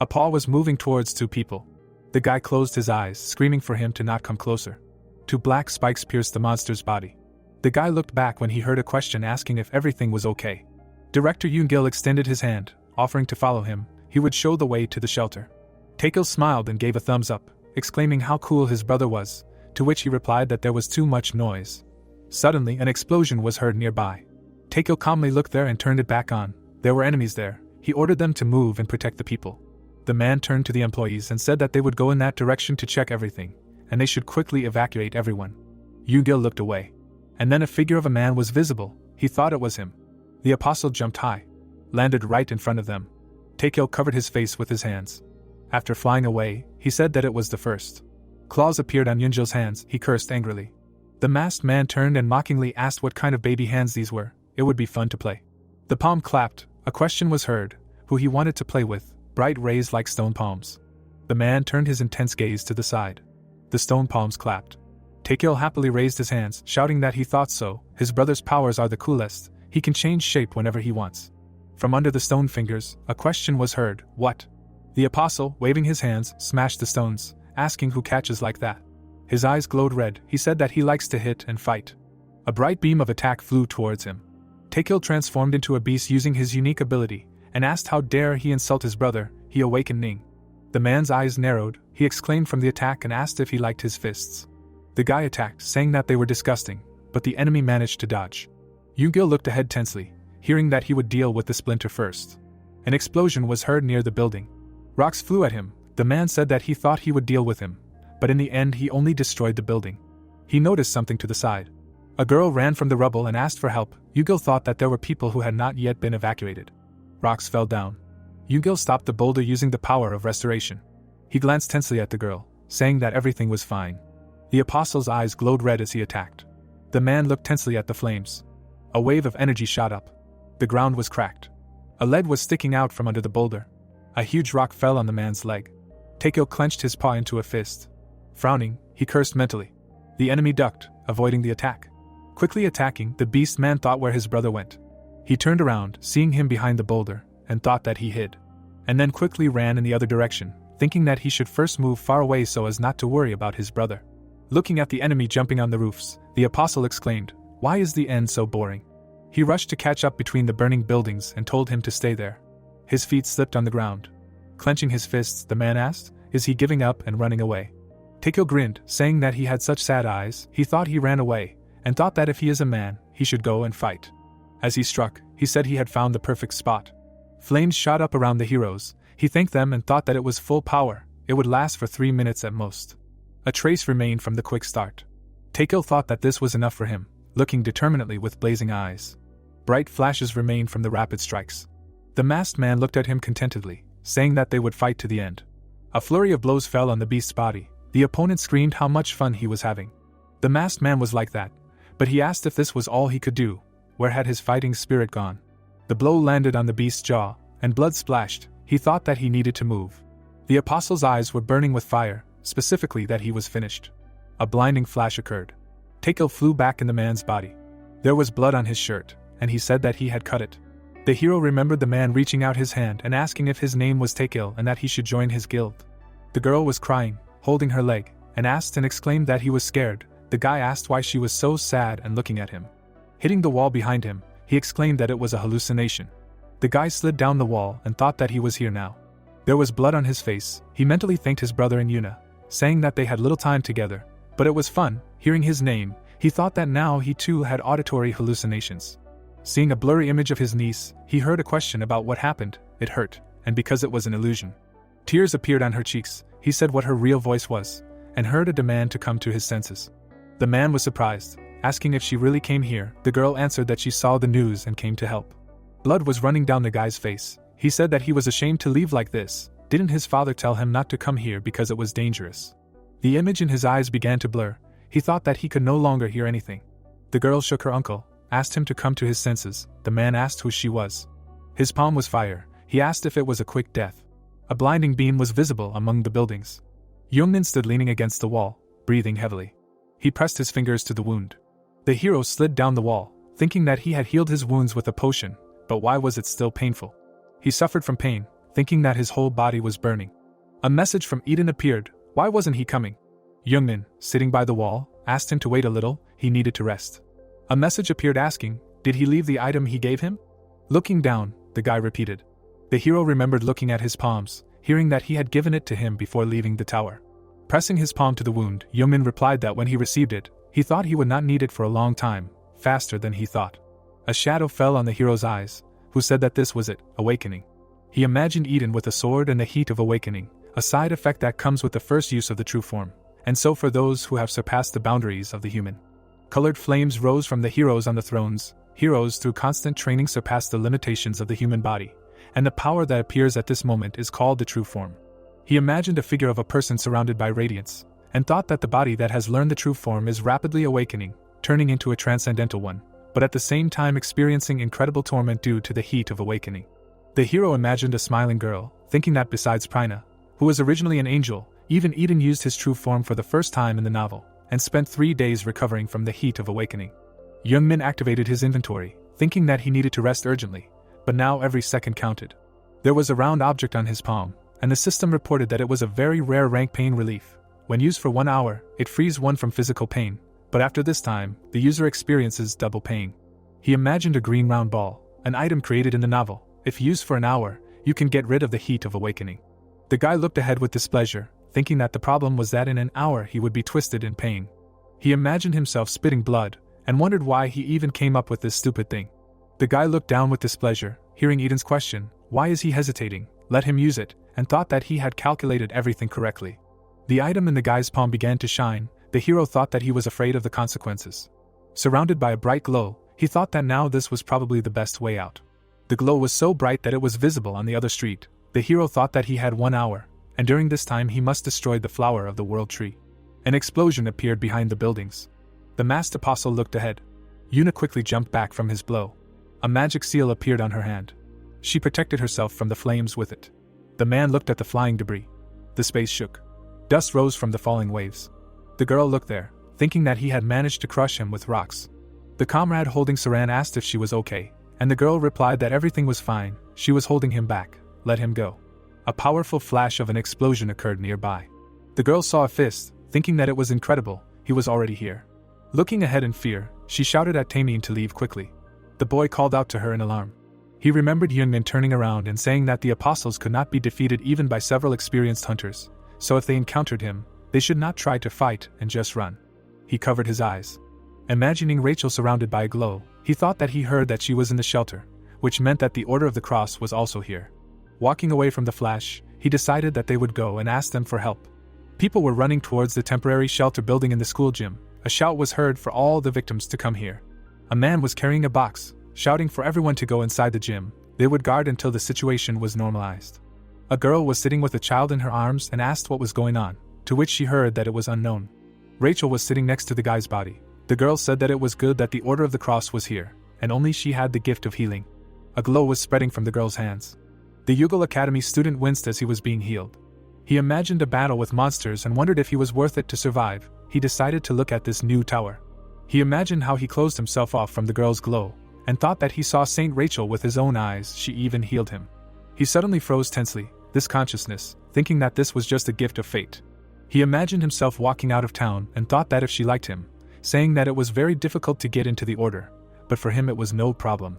A paw was moving towards 2 people. The guy closed his eyes, screaming for him to not come closer. 2 black spikes pierced the monster's body. The guy looked back when he heard a question asking if everything was okay. Director Yungil extended his hand, offering to follow him. He would show the way to the shelter. Take-Il smiled and gave a thumbs up, exclaiming how cool his brother was, to which he replied that there was too much noise. Suddenly, an explosion was heard nearby. Take-Il calmly looked there and turned it back on. There were enemies there. He ordered them to move and protect the people. The man turned to the employees and said that they would go in that direction to check everything, and they should quickly evacuate everyone. Yugil looked away. And then a figure of a man was visible. He thought it was him. The apostle jumped high, landed right in front of them. Taekyo covered his face with his hands. After flying away, he said that it was the first. Claws appeared on Yungil's hands. He cursed angrily. The masked man turned and mockingly asked what kind of baby hands these were. It would be fun to play. The palm clapped. A question was heard, who he wanted to play with, bright rays like stone palms. The man turned his intense gaze to the side. The stone palms clapped. Taekyo happily raised his hands, shouting that he thought so. His brother's powers are the coolest. He can change shape whenever he wants. From under the stone fingers, a question was heard. What? The apostle, waving his hands, smashed the stones, asking who catches like that. His eyes glowed red. He said that he likes to hit and fight. A bright beam of attack flew towards him. Taekyo transformed into a beast using his unique ability, and asked how dare he insult his brother. He awakened Ning. The man's eyes narrowed. He exclaimed from the attack and asked if he liked his fists. The guy attacked, saying that they were disgusting, but the enemy managed to dodge. Yugil looked ahead tensely, hearing that he would deal with the splinter first. An explosion was heard near the building. Rocks flew at him. The man said that he thought he would deal with him, but in the end he only destroyed the building. He noticed something to the side. A girl ran from the rubble and asked for help. Yugil thought that there were people who had not yet been evacuated. Rocks fell down. Yugil stopped the boulder using the power of restoration. He glanced tensely at the girl, saying that everything was fine. The apostle's eyes glowed red as he attacked. The man looked tensely at the flames. A wave of energy shot up. The ground was cracked. A lead was sticking out from under the boulder. A huge rock fell on the man's leg. Taekyo clenched his paw into a fist. Frowning, he cursed mentally. The enemy ducked, avoiding the attack. Quickly attacking, the beast man thought where his brother went. He turned around, seeing him behind the boulder, and thought that he hid. And then quickly ran in the other direction, thinking that he should first move far away so as not to worry about his brother. Looking at the enemy jumping on the roofs, the apostle exclaimed, "Why is the end so boring?" He rushed to catch up between the burning buildings and told him to stay there. His feet slipped on the ground. Clenching his fists, the man asked, "Is he giving up and running away?" Taekyo grinned, saying that he had such sad eyes. He thought he ran away, and thought that if he is a man, he should go and fight. As he struck, he said he had found the perfect spot. Flames shot up around the heroes. He thanked them and thought that it was full power. It would last for 3 minutes at most. A trace remained from the quick start. Taekyo thought that this was enough for him, looking determinedly with blazing eyes. Bright flashes remained from the rapid strikes. The masked man looked at him contentedly, saying that they would fight to the end. A flurry of blows fell on the beast's body. The opponent screamed how much fun he was having. The masked man was like that, but he asked if this was all he could do. Where had his fighting spirit gone? The blow landed on the beast's jaw, and blood splashed. He thought that he needed to move. The apostle's eyes were burning with fire, specifically that he was finished. A blinding flash occurred. Taekyo flew back in the man's body. There was blood on his shirt, and he said that he had cut it. The hero remembered the man reaching out his hand and asking if his name was Taekyo and that he should join his guild. The girl was crying, holding her leg, and asked and exclaimed that he was scared. The guy asked why she was so sad and looking at him. Hitting the wall behind him, he exclaimed that it was a hallucination. The guy slid down the wall and thought that he was here now. There was blood on his face. He mentally thanked his brother and Yuna, saying that they had little time together, but it was fun. Hearing his name, he thought that now he too had auditory hallucinations. Seeing a blurry image of his niece, he heard a question about what happened. It hurt, and because it was an illusion. Tears appeared on her cheeks. He said what her real voice was, and heard a demand to come to his senses. The man was surprised, asking if she really came here. The girl answered that she saw the news and came to help. Blood was running down the guy's face. He said that he was ashamed to leave like this. Didn't his father tell him not to come here because it was dangerous? The image in his eyes began to blur. He thought that he could no longer hear anything. The girl shook her uncle, asked him to come to his senses. The man asked who she was. His palm was fire. He asked if it was a quick death. A blinding beam was visible among the buildings. Yungmin stood leaning against the wall, breathing heavily. He pressed his fingers to the wound. The hero slid down the wall, thinking that he had healed his wounds with a potion, but why was it still painful? He suffered from pain, thinking that his whole body was burning. A message from Eden appeared. Why wasn't he coming? Yungmin, sitting by the wall, asked him to wait a little. He needed to rest. A message appeared asking, did he leave the item he gave him? Looking down, the guy repeated. The hero remembered looking at his palms, hearing that he had given it to him before leaving the tower. Pressing his palm to the wound, Yungmin replied that when he received it, he thought he would not need it for a long time, faster than he thought. A shadow fell on the hero's eyes, who said that this was it, awakening. He imagined Eden with a sword and the heat of awakening, a side effect that comes with the first use of the true form, and so for those who have surpassed the boundaries of the human. Colored flames rose from the heroes on the thrones. Heroes through constant training surpass the limitations of the human body, and the power that appears at this moment is called the true form. He imagined a figure of a person surrounded by radiance, and thought that the body that has learned the true form is rapidly awakening, turning into a transcendental one, but at the same time experiencing incredible torment due to the heat of awakening. The hero imagined a smiling girl, thinking that besides Prina, who was originally an angel, even Eden used his true form for the first time in the novel, and spent 3 days recovering from the heat of awakening. Yungmin activated his inventory, thinking that he needed to rest urgently, but now every second counted. There was a round object on his palm, and the system reported that it was a very rare rank pain relief. When used for 1 hour, it frees one from physical pain, but after this time, the user experiences double pain. He imagined a green round ball, an item created in the novel. If used for an hour, you can get rid of the heat of awakening. The guy looked ahead with displeasure, thinking that the problem was that in an hour he would be twisted in pain. He imagined himself spitting blood, and wondered why he even came up with this stupid thing. The guy looked down with displeasure, hearing Eden's question, why is he hesitating, let him use it, and thought that he had calculated everything correctly. The item in the guy's palm began to shine. The hero thought that he was afraid of the consequences. Surrounded by a bright glow, he thought that now this was probably the best way out. The glow was so bright that it was visible on the other street. The hero thought that he had 1 hour, and during this time he must destroy the flower of the world tree. An explosion appeared behind the buildings. The masked apostle looked ahead. Yuna quickly jumped back from his blow. A magic seal appeared on her hand. She protected herself from the flames with it. The man looked at the flying debris. The space shook. Dust rose from the falling waves. The girl looked there, thinking that he had managed to crush him with rocks. The comrade holding Saran asked if she was okay, and the girl replied that everything was fine. She was holding him back. Let him go. A powerful flash of an explosion occurred nearby. The girl saw a fist, thinking that it was incredible. He was already here. Looking ahead in fear, she shouted at Taemin to leave quickly. The boy called out to her in alarm. He remembered Yungmin turning around and saying that the apostles could not be defeated even by several experienced hunters, so if they encountered him, they should not try to fight and just run. He covered his eyes. Imagining Rachel surrounded by a glow, he thought that he heard that she was in the shelter, which meant that the Order of the Cross was also here. Walking away from the flash, he decided that they would go and ask them for help. People were running towards the temporary shelter building in the school gym. A shout was heard for all the victims to come here. A man was carrying a box, shouting for everyone to go inside the gym. They would guard until the situation was normalized. A girl was sitting with a child in her arms and asked what was going on, to which she heard that it was unknown. Rachel was sitting next to the guy's body. The girl said that it was good that the Order of the Cross was here, and only she had the gift of healing. A glow was spreading from the girl's hands. The Yugal Academy student winced as he was being healed. He imagined a battle with monsters and wondered if he was worth it to survive. He decided to look at this new tower. He imagined how he closed himself off from the girl's glow, and thought that he saw Saint Rachel with his own eyes. She even healed him. He suddenly froze tensely, this consciousness, thinking that this was just a gift of fate. He imagined himself walking out of town and thought that if she liked him, saying that it was very difficult to get into the order, but for him it was no problem.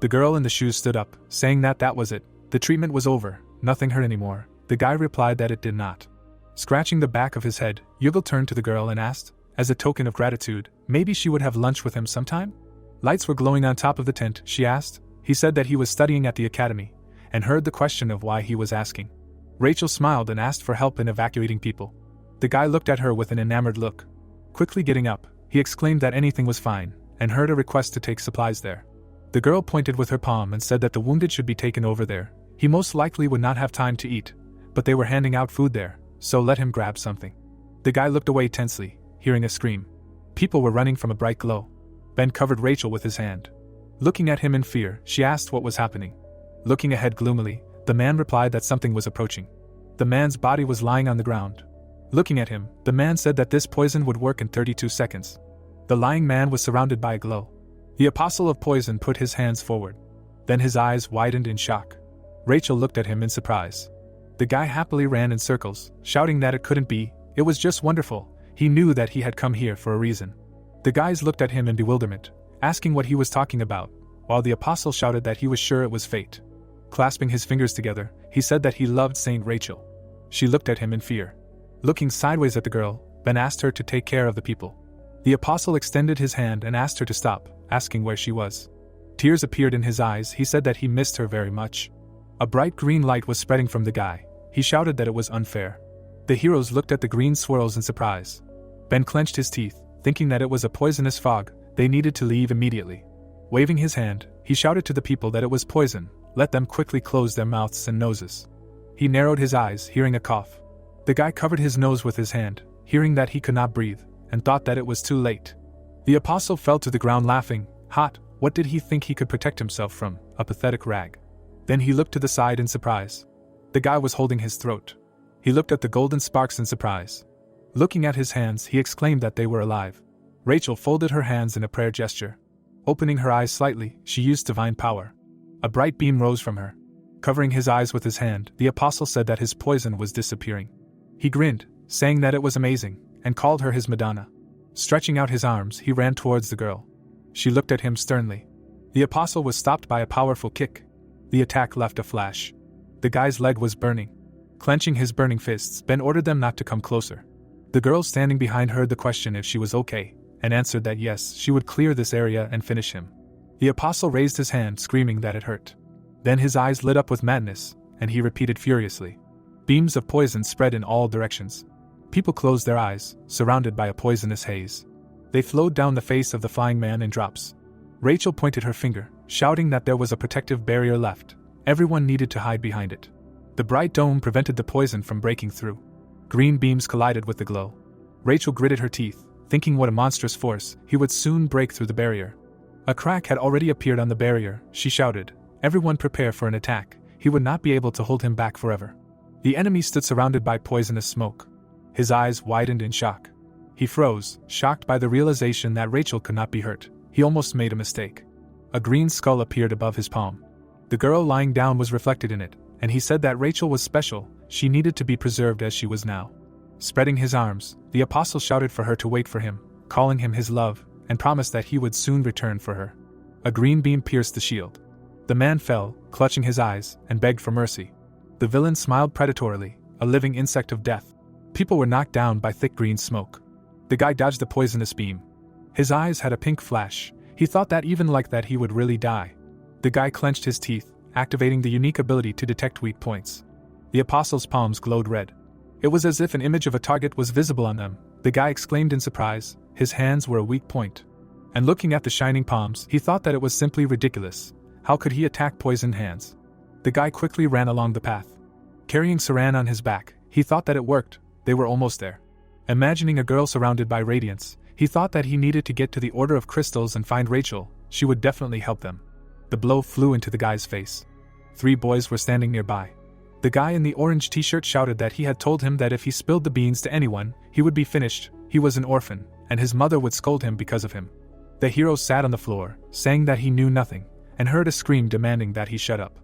The girl in the shoes stood up, saying that that was it. The treatment was over, nothing hurt anymore. The guy replied that it did not. Scratching the back of his head, Yugal turned to the girl and asked, as a token of gratitude, maybe she would have lunch with him sometime? Lights were glowing on top of the tent, she asked. He said that he was studying at the academy, and heard the question of why he was asking. Rachel smiled and asked for help in evacuating people. The guy looked at her with an enamored look. Quickly getting up, he exclaimed that anything was fine, and heard a request to take supplies there. The girl pointed with her palm and said that the wounded should be taken over there. He most likely would not have time to eat, but they were handing out food there, so let him grab something. The guy looked away tensely, hearing a scream. People were running from a bright glow. Ben covered Rachel with his hand. Looking at him in fear, she asked what was happening. Looking ahead gloomily, the man replied that something was approaching. The man's body was lying on the ground. Looking at him, the man said that this poison would work in 32 seconds. The lying man was surrounded by a glow. The apostle of poison put his hands forward. Then his eyes widened in shock. Rachel looked at him in surprise. The guy happily ran in circles, shouting that it couldn't be. It was just wonderful. He knew that he had come here for a reason. The guys looked at him in bewilderment, asking what he was talking about, while the apostle shouted that he was sure it was fate. Clasping his fingers together, he said that he loved Saint Rachel. She looked at him in fear. Looking sideways at the girl, Ben asked her to take care of the people. The apostle extended his hand and asked her to stop, asking where she was. Tears appeared in his eyes. He said that he missed her very much. A bright green light was spreading from the guy. He shouted that it was unfair. The heroes looked at the green swirls in surprise. Ben clenched his teeth, thinking that it was a poisonous fog. They needed to leave immediately. Waving his hand, he shouted to the people that it was poison. Let them quickly close their mouths and noses. He narrowed his eyes, hearing a cough. The guy covered his nose with his hand, hearing that he could not breathe, and thought that it was too late. The apostle fell to the ground laughing. Hot, what did he think he could protect himself from? A pathetic rag. Then he looked to the side in surprise. The guy was holding his throat. He looked at the golden sparks in surprise. Looking at his hands, he exclaimed that they were alive. Rachel folded her hands in a prayer gesture. Opening her eyes slightly, she used divine power. A bright beam rose from her. Covering his eyes with his hand, the apostle said that his poison was disappearing. He grinned, saying that it was amazing, and called her his Madonna. Stretching out his arms, he ran towards the girl. She looked at him sternly. The apostle was stopped by a powerful kick. The attack left a flash. The guy's leg was burning. Clenching his burning fists, Ben ordered them not to come closer. The girl standing behind heard the question if she was okay, and answered that yes, she would clear this area and finish him. The apostle raised his hand, screaming that it hurt. Then his eyes lit up with madness, and he repeated furiously. Beams of poison spread in all directions. People closed their eyes, surrounded by a poisonous haze. They flowed down the face of the flying man in drops. Rachel pointed her finger, shouting that there was a protective barrier left. Everyone needed to hide behind it. The bright dome prevented the poison from breaking through. Green beams collided with the glow. Rachel gritted her teeth, thinking what a monstrous force, he would soon break through the barrier. A crack had already appeared on the barrier. She shouted, "Everyone prepare for an attack." He would not be able to hold him back forever. The enemy stood surrounded by poisonous smoke. His eyes widened in shock. He froze, shocked by the realization that Rachel could not be hurt. He almost made a mistake. A green skull appeared above his palm. The girl lying down was reflected in it, and he said that Rachel was special. She needed to be preserved as she was now. Spreading his arms, the apostle shouted for her to wait for him, calling him his love, and promised that he would soon return for her. A green beam pierced the shield. The man fell, clutching his eyes, and begged for mercy. The villain smiled predatorily, a living insect of death. People were knocked down by thick green smoke. The guy dodged the poisonous beam. His eyes had a pink flash. He thought that even like that he would really die. The guy clenched his teeth, activating the unique ability to detect weak points. The apostle's palms glowed red. It was as if an image of a target was visible on them. The guy exclaimed in surprise. His hands were a weak point. And looking at the shining palms, he thought that it was simply ridiculous. How could he attack poisoned hands? The guy quickly ran along the path. Carrying Saran on his back, he thought that it worked. They were almost there. Imagining a girl surrounded by radiance, he thought that he needed to get to the Order of Crystals and find Rachel. She would definitely help them. The blow flew into the guy's face. 3 boys were standing nearby. The guy in the orange t-shirt shouted that he had told him that if he spilled the beans to anyone, he would be finished. He was an orphan, and his mother would scold him because of him. The hero sat on the floor, saying that he knew nothing, and heard a scream demanding that he shut up.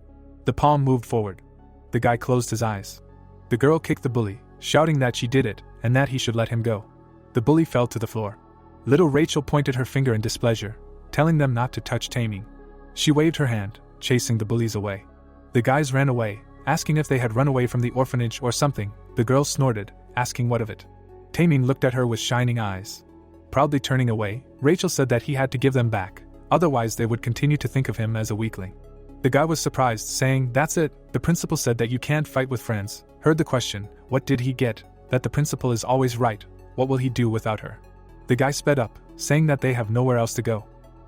The palm moved forward. The guy closed his eyes. The girl kicked the bully, shouting that she did it, and that he should let him go. The bully fell to the floor. Little Rachel pointed her finger in displeasure, telling them not to touch Taming. She waved her hand, chasing the bullies away. The guys ran away, asking if they had run away from the orphanage or something. The girl snorted, asking what of it. Taming looked at her with shining eyes. Proudly turning away, Rachel said that he had to give them back, otherwise they would continue to think of him as a weakling. The guy was surprised, saying, "That's it." The principal said that you can't fight with friends. Heard the question, what did he get? That the principal is always right. What will he do without her? The guy sped up, saying that they have nowhere else to go.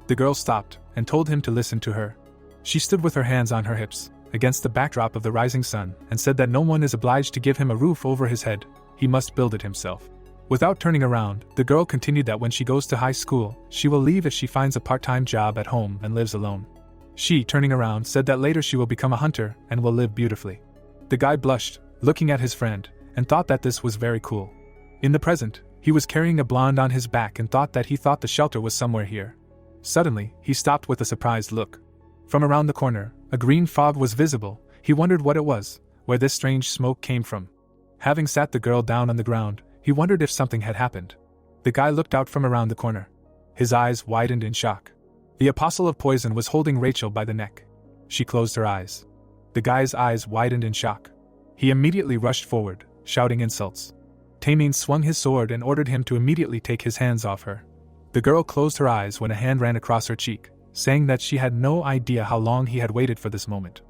The girl stopped, and told him to listen to her. She stood with her hands on her hips, against the backdrop of the rising sun, and said that no one is obliged to give him a roof over his head. He must build it himself. Without turning around, the girl continued that when she goes to high school, she will leave if she finds a part-time job at home and lives alone. She, turning around, said that later she will become a hunter and will live beautifully. The guy blushed, looking at his friend, and thought that this was very cool. In the present, he was carrying a blonde on his back and thought the shelter was somewhere here. Suddenly, he stopped with a surprised look. From around the corner, a green fog was visible. He wondered what it was, where this strange smoke came from. Having sat the girl down on the ground, he wondered if something had happened. The guy looked out from around the corner. His eyes widened in shock. The apostle of poison was holding Rachel by the neck. She closed her eyes. The guy's eyes widened in shock. He immediately rushed forward, shouting insults. Taming swung his sword and ordered him to immediately take his hands off her. The girl closed her eyes when a hand ran across her cheek, saying that she had no idea how long he had waited for this moment.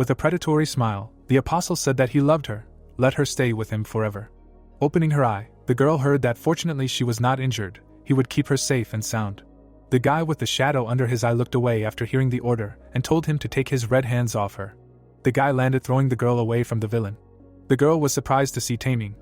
With a predatory smile, the apostle said that he loved her, let her stay with him forever. Opening her eye, the girl heard that fortunately she was not injured, he would keep her safe and sound. The guy with the shadow under his eye looked away after hearing the order and told him to take his red hands off her. The guy landed, throwing the girl away from the villain. The girl was surprised to see Taming.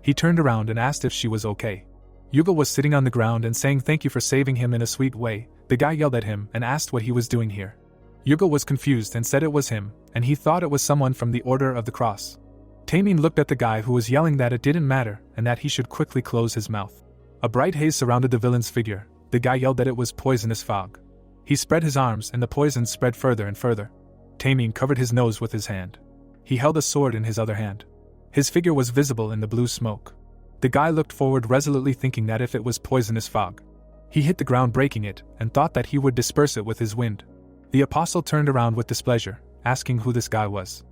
He turned around and asked if she was okay. Yugal was sitting on the ground and saying thank you for saving him in a sweet way. The guy yelled at him and asked what he was doing here. Yugal was confused and said it was him, and he thought it was someone from the Order of the Cross. Taming looked at the guy who was yelling that it didn't matter and that he should quickly close his mouth. A bright haze surrounded the villain's figure. The guy yelled that it was poisonous fog. He spread his arms and the poison spread further and further. Taming covered his nose with his hand. He held a sword in his other hand. His figure was visible in the blue smoke. The guy looked forward resolutely, thinking that if it was poisonous fog, he hit the ground breaking it and thought that he would disperse it with his wind. The apostle turned around with displeasure, asking who this guy was.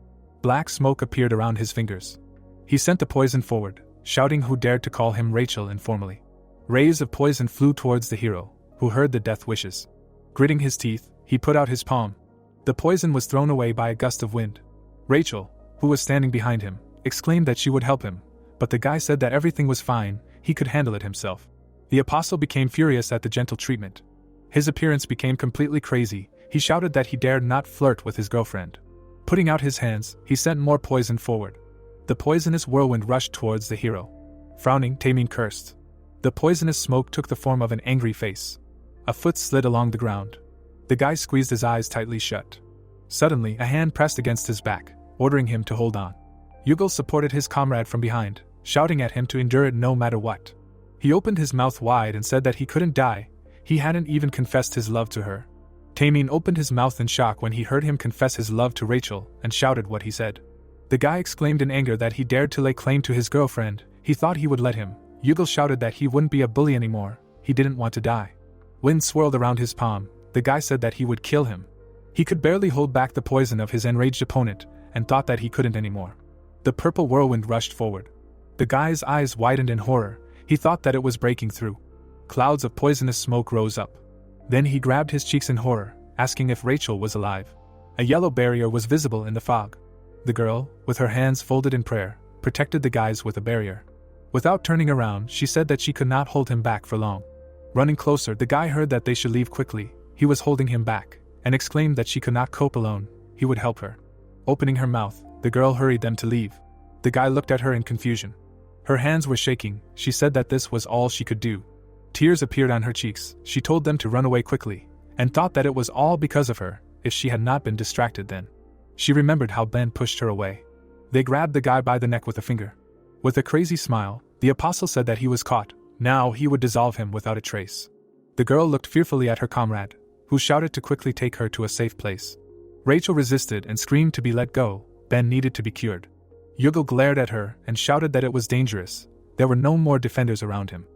Black smoke appeared around his fingers. He sent the poison forward, shouting who dared to call him Rachel informally. Rays of poison flew towards the hero, who heard the death wishes. Gritting his teeth, he put out his palm. The poison was thrown away by a gust of wind. Rachel, who was standing behind him, exclaimed that she would help him, but the guy said that everything was fine, he could handle it himself. The apostle became furious at the gentle treatment. His appearance became completely crazy. He shouted that he dared not flirt with his girlfriend. Putting out his hands, he sent more poison forward. The poisonous whirlwind rushed towards the hero. Frowning, Taming cursed. The poisonous smoke took the form of an angry face. A foot slid along the ground. The guy squeezed his eyes tightly shut. Suddenly, a hand pressed against his back, ordering him to hold on. Yugal supported his comrade from behind, shouting at him to endure it no matter what. He opened his mouth wide and said that he couldn't die. He hadn't even confessed his love to her. Taming opened his mouth in shock when he heard him confess his love to Rachel and shouted what he said. The guy exclaimed in anger that he dared to lay claim to his girlfriend. He thought he would let him. Yugal shouted that he wouldn't be a bully anymore. He didn't want to die. Wind swirled around his palm. The guy said that he would kill him. He could barely hold back the poison of his enraged opponent and thought that he couldn't anymore. The purple whirlwind rushed forward. The guy's eyes widened in horror. He thought that it was breaking through. Clouds of poisonous smoke rose up. Then he grabbed his cheeks in horror, asking if Rachel was alive. A yellow barrier was visible in the fog. The girl, with her hands folded in prayer, protected the guys with a barrier. Without turning around, she said that she could not hold him back for long. Running closer, the guy heard that they should leave quickly. He was holding him back, and exclaimed that she could not cope alone. He would help her. Opening her mouth, the girl hurried them to leave. The guy looked at her in confusion. Her hands were shaking. She said that this was all she could do. Tears appeared on her cheeks. She told them to run away quickly, and thought that it was all because of her. If she had not been distracted then. She remembered how Ben pushed her away. They grabbed the guy by the neck with a finger. With a crazy smile, the apostle said that he was caught. Now he would dissolve him without a trace. The girl looked fearfully at her comrade, who shouted to quickly take her to a safe place. Rachel resisted and screamed to be let go. Ben needed to be cured. Yugal glared at her and shouted that it was dangerous. There were no more defenders around him.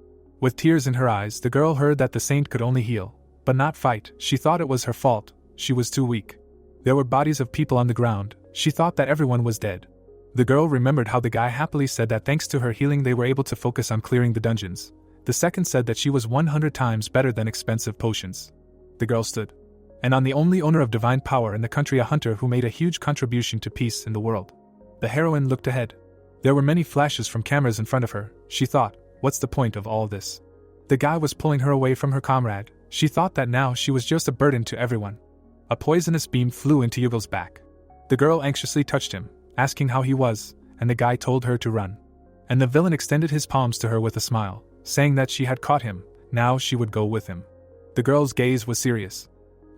With tears in her eyes, the girl heard that the saint could only heal, but not fight. She thought it was her fault. She was too weak. There were bodies of people on the ground. She thought that everyone was dead. The girl remembered how the guy happily said that thanks to her healing they were able to focus on clearing the dungeons. The second said that she was 100 times better than expensive potions. The girl stood. And on the only owner of divine power in the country, a hunter who made a huge contribution to peace in the world. The heroine looked ahead. There were many flashes from cameras in front of her. She thought, what's the point of all this? The guy was pulling her away from her comrade. She thought that now she was just a burden to everyone. A poisonous beam flew into Yugal's back. The girl anxiously touched him, asking how he was, and the guy told her to run. And the villain extended his palms to her with a smile, saying that she had caught him. Now she would go with him. The girl's gaze was serious.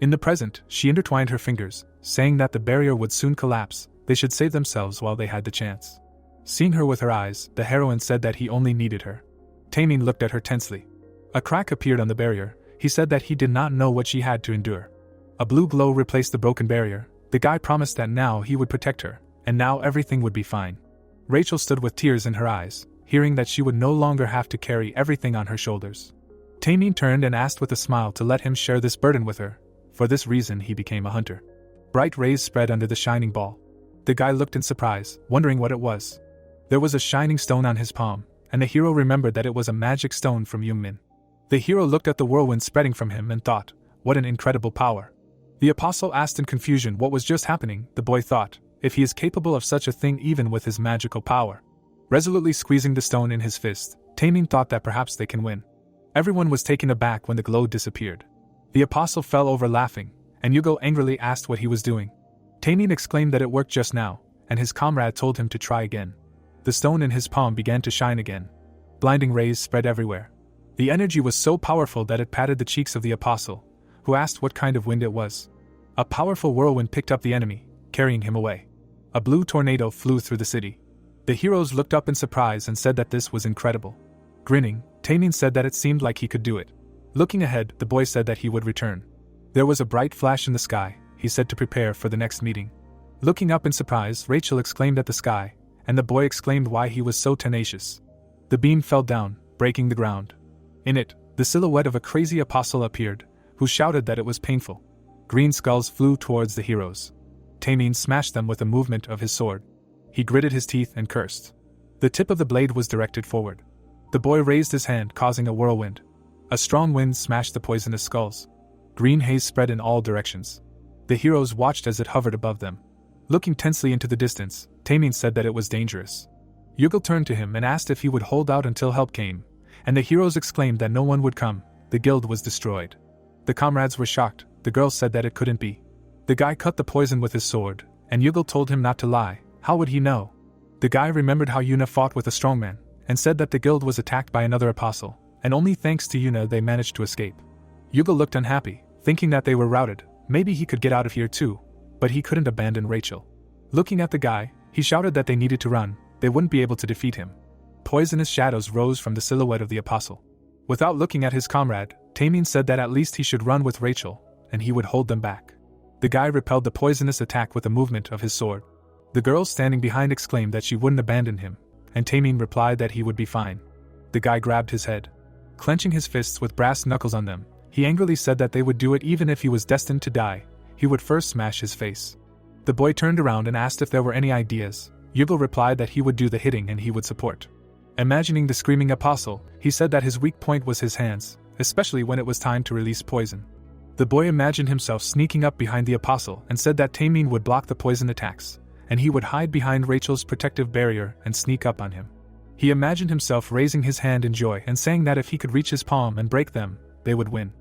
In the present, she intertwined her fingers, saying that the barrier would soon collapse. They should save themselves while they had the chance. Seeing her with her eyes, the heroine said that he only needed her. Taming looked at her tensely. A crack appeared on the barrier. He said that he did not know what she had to endure. A blue glow replaced the broken barrier. The guy promised that now he would protect her, and now everything would be fine. Rachel stood with tears in her eyes, hearing that she would no longer have to carry everything on her shoulders. Taming turned and asked with a smile to let him share this burden with her. For this reason he became a hunter. Bright rays spread under the shining ball. The guy looked in surprise, wondering what it was. There was a shining stone on his palm, and the hero remembered that it was a magic stone from Yungmin. The hero looked at the whirlwind spreading from him and thought, what an incredible power. The apostle asked in confusion what was just happening. The boy thought, if he is capable of such a thing even with his magical power. Resolutely squeezing the stone in his fist, Taemin thought that perhaps they can win. Everyone was taken aback when the glow disappeared. The apostle fell over laughing, and Yugo angrily asked what he was doing. Taemin exclaimed that it worked just now, and his comrade told him to try again. The stone in his palm began to shine again. Blinding rays spread everywhere. The energy was so powerful that it patted the cheeks of the apostle, who asked what kind of wind it was. A powerful whirlwind picked up the enemy, carrying him away. A blue tornado flew through the city. The heroes looked up in surprise and said that this was incredible. Grinning, Taemin said that it seemed like he could do it. Looking ahead, the boy said that he would return. There was a bright flash in the sky. He said to prepare for the next meeting. Looking up in surprise, Rachel exclaimed at the sky, and the boy exclaimed why he was so tenacious. The beam fell down, breaking the ground. In it, the silhouette of a crazy apostle appeared, who shouted that it was painful. Green skulls flew towards the heroes. Taemin smashed them with a movement of his sword. He gritted his teeth and cursed. The tip of the blade was directed forward. The boy raised his hand, causing a whirlwind. A strong wind smashed the poisonous skulls. Green haze spread in all directions. The heroes watched as it hovered above them. Looking tensely into the distance, Taemin said that it was dangerous. Yugal turned to him and asked if he would hold out until help came, and the heroes exclaimed that no one would come. The guild was destroyed. The comrades were shocked. The girls said that it couldn't be. The guy cut the poison with his sword, and Yugal told him not to lie. How would he know? The guy remembered how Yuna fought with a strongman, and said that the guild was attacked by another apostle, and only thanks to Yuna they managed to escape. Yugal looked unhappy, thinking that they were routed. Maybe he could get out of here too, but he couldn't abandon Rachel. Looking at the guy, he shouted that they needed to run. They wouldn't be able to defeat him. Poisonous shadows rose from the silhouette of the apostle. Without looking at his comrade, Taemin said that at least he should run with Rachel, and he would hold them back. The guy repelled the poisonous attack with a movement of his sword. The girl standing behind exclaimed that she wouldn't abandon him, and Taemin replied that he would be fine. The guy grabbed his head. Clenching his fists with brass knuckles on them, he angrily said that they would do it even if he was destined to die. He would first smash his face. The boy turned around and asked if there were any ideas. Yugal replied that he would do the hitting and he would support. Imagining the screaming apostle, he said that his weak point was his hands, especially when it was time to release poison. The boy imagined himself sneaking up behind the apostle and said that Taemin would block the poison attacks, and he would hide behind Rachel's protective barrier and sneak up on him. He imagined himself raising his hand in joy and saying that if he could reach his palm and break them, they would win.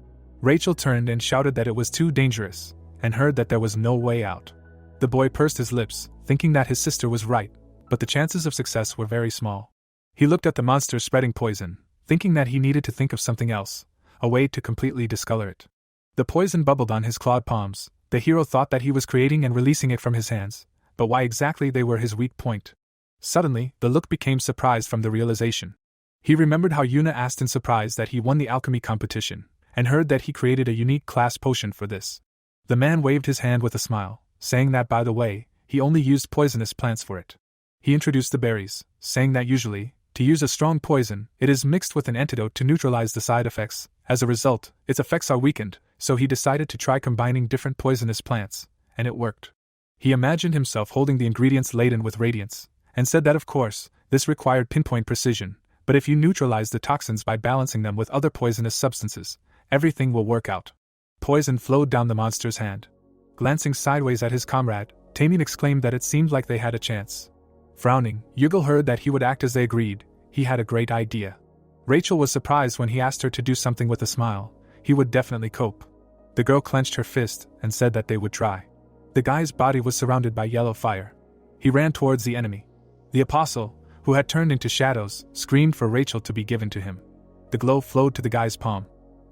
Rachel turned and shouted that it was too dangerous, and heard that there was no way out. The boy pursed his lips, thinking that his sister was right, but the chances of success were very small. He looked at the monster spreading poison, thinking that he needed to think of something else, a way to completely discolor it. The poison bubbled on his clawed palms. The hero thought that he was creating and releasing it from his hands, but why exactly they were his weak point? Suddenly, the look became surprised from the realization. He remembered how Yuna asked in surprise that he won the alchemy competition, and heard that he created a unique class potion for this. The man waved his hand with a smile, saying that by the way, he only used poisonous plants for it. He introduced the berries, saying that usually, to use a strong poison, it is mixed with an antidote to neutralize the side effects. As a result, its effects are weakened, so he decided to try combining different poisonous plants, and it worked. He imagined himself holding the ingredients laden with radiance, and said that of course, this required pinpoint precision, but if you neutralize the toxins by balancing them with other poisonous substances, everything will work out. Poison flowed down the monster's hand. Glancing sideways at his comrade, Taemin exclaimed that it seemed like they had a chance. Frowning, Yugal heard that he would act as they agreed. He had a great idea. Rachel was surprised when he asked her to do something with a smile. He would definitely cope. The girl clenched her fist and said that they would try. The guy's body was surrounded by yellow fire. He ran towards the enemy. The apostle, who had turned into shadows, screamed for Rachel to be given to him. The glow flowed to the guy's palm.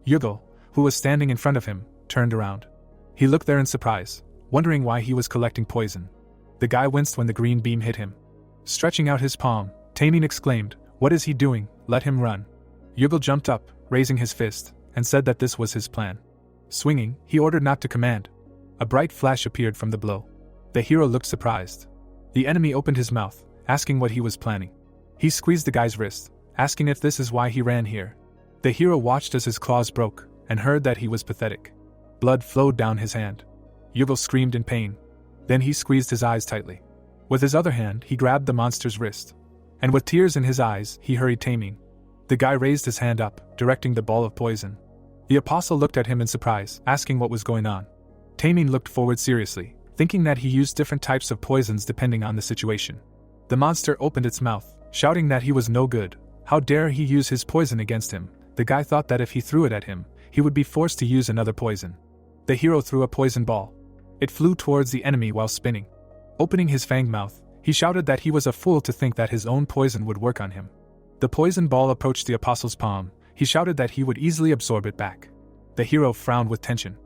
Yugal, who was standing in front of him, turned around. He looked there in surprise, wondering why he was collecting poison. The guy winced when the green beam hit him. Stretching out his palm, Taemin exclaimed, "What is he doing? Let him run." Yugal jumped up, raising his fist, and said that this was his plan. Swinging, he ordered not to command. A bright flash appeared from the blow. The hero looked surprised. The enemy opened his mouth, asking what he was planning. He squeezed the guy's wrist, asking if this is why he ran here. The hero watched as his claws broke, and heard that he was pathetic. Blood flowed down his hand. Yugal screamed in pain. Then he squeezed his eyes tightly. With his other hand, he grabbed the monster's wrist. And with tears in his eyes, he hurried Taemin. The guy raised his hand up, directing the ball of poison. The apostle looked at him in surprise, asking what was going on. Taemin looked forward seriously, thinking that he used different types of poisons depending on the situation. The monster opened its mouth, shouting that he was no good. How dare he use his poison against him? The guy thought that if he threw it at him, he would be forced to use another poison. The hero threw a poison ball. It flew towards the enemy while spinning. Opening his fanged mouth, he shouted that he was a fool to think that his own poison would work on him. The poison ball approached the apostle's palm. He shouted that he would easily absorb it back. The hero frowned with tension.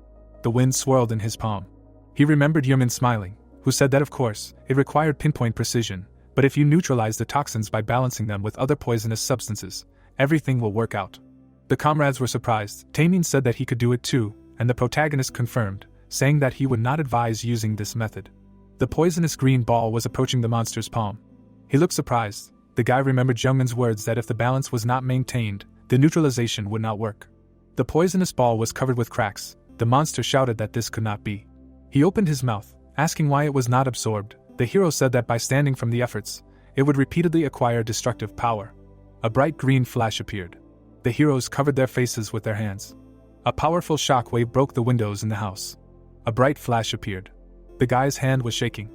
The wind swirled in his palm. He remembered Yungmin smiling, who said that of course, it required pinpoint precision, but if you neutralize the toxins by balancing them with other poisonous substances, everything will work out. The comrades were surprised. Taemin said that he could do it too, and the protagonist confirmed, saying that he would not advise using this method. The poisonous green ball was approaching the monster's palm. He looked surprised. The guy remembered Jungmin's words that if the balance was not maintained, the neutralization would not work. The poisonous ball was covered with cracks. The monster shouted that this could not be. He opened his mouth, asking why it was not absorbed. The hero said that by standing from the efforts, it would repeatedly acquire destructive power. A bright green flash appeared. The heroes covered their faces with their hands. A powerful shock wave broke the windows in the house. A bright flash appeared. The guy's hand was shaking.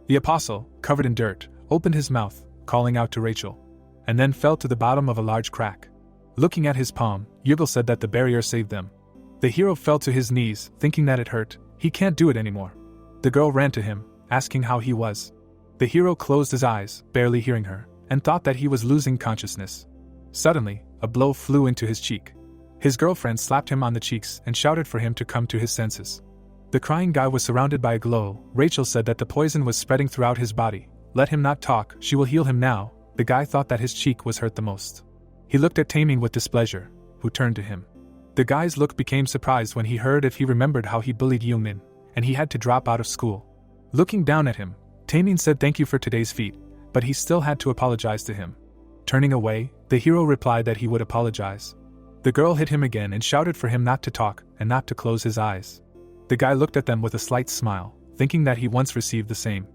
The apostle, covered in dirt, opened his mouth, calling out to Rachel, and then fell to the bottom of a large crack. Looking at his palm, Yugel said that the barrier saved them. The hero fell to his knees, thinking that it hurt. He can't do it anymore. The girl ran to him, asking how he was. The hero closed his eyes, barely hearing her, and thought that he was losing consciousness. Suddenly, a blow flew into his cheek. His girlfriend slapped him on the cheeks and shouted for him to come to his senses. The crying guy was surrounded by a glow. Rachel said that the poison was spreading throughout his body. Let him not talk, she will heal him now. The guy thought that his cheek was hurt the most. He looked at Taemin with displeasure, who turned to him. The guy's look became surprised when he heard if he remembered how he bullied Yungmin, and he had to drop out of school. Looking down at him, Taemin said thank you for today's feat, but he still had to apologize to him. Turning away, the hero replied that he would apologize. The girl hit him again and shouted for him not to talk and not to close his eyes. The guy looked at them with a slight smile, thinking that he once received the same.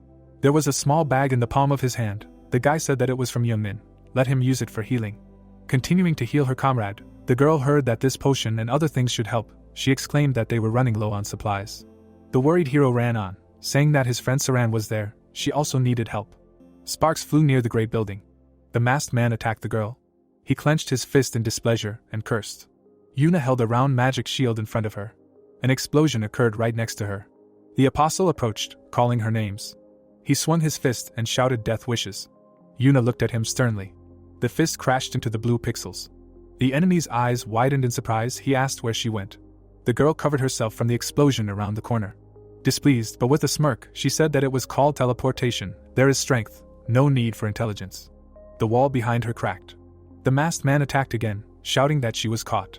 There was a small bag in the palm of his hand. The guy said that it was from Yungmin. Let him use it for healing. Continuing to heal her comrade, the girl heard that this potion and other things should help. She exclaimed that they were running low on supplies. The worried hero ran on, saying that his friend Saran was there. She also needed help. Sparks flew near the great building. The masked man attacked the girl. He clenched his fist in displeasure and cursed. Yuna held a round magic shield in front of her. An explosion occurred right next to her. The apostle approached, calling her names. He swung his fist and shouted death wishes. Yuna looked at him sternly. The fist crashed into the blue pixels. The enemy's eyes widened in surprise. He asked where she went. The girl covered herself from the explosion around the corner. Displeased but with a smirk, she said that it was called teleportation. There is strength, no need for intelligence. The wall behind her cracked. The masked man attacked again, shouting that she was caught.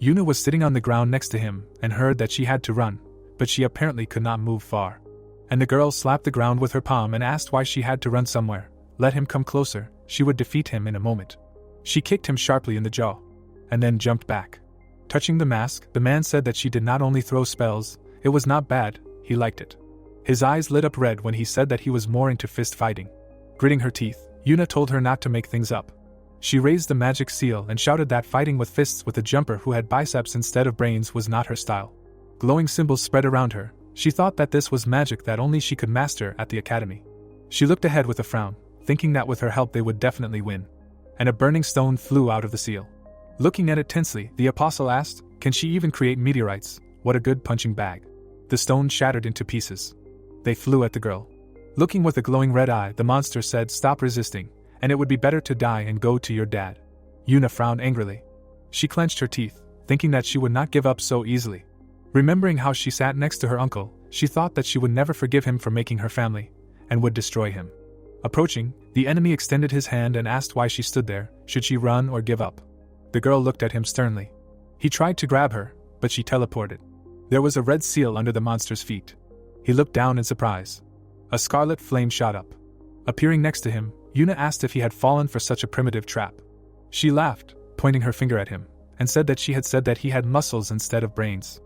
Yuna was sitting on the ground next to him and heard that she had to run, but she apparently could not move far. And the girl slapped the ground with her palm and asked why she had to run somewhere. Let him come closer, she would defeat him in a moment. She kicked him sharply in the jaw, and then jumped back. Touching the mask, the man said that she did not only throw spells, it was not bad, he liked it. His eyes lit up red when he said that he was more into fist fighting. Gritting her teeth, Yuna told her not to make things up. She raised the magic seal and shouted that fighting with fists with a jumper who had biceps instead of brains was not her style. Glowing symbols spread around her. She thought that this was magic that only she could master at the academy. She looked ahead with a frown, thinking that with her help they would definitely win. And a burning stone flew out of the seal. Looking at it tensely, the apostle asked, "Can she even create meteorites? What a good punching bag." The stone shattered into pieces. They flew at the girl. Looking with a glowing red eye, the monster said, "Stop resisting, and it would be better to die and go to your dad." Yuna frowned angrily. She clenched her teeth, thinking that she would not give up so easily. Remembering how she sat next to her uncle, she thought that she would never forgive him for making her family, and would destroy him. Approaching, the enemy extended his hand and asked why she stood there. Should she run or give up? The girl looked at him sternly. He tried to grab her, but she teleported. There was a red seal under the monster's feet. He looked down in surprise. A scarlet flame shot up. Appearing next to him, Yuna asked if he had fallen for such a primitive trap. She laughed, pointing her finger at him, and said that she had said that he had muscles instead of brains.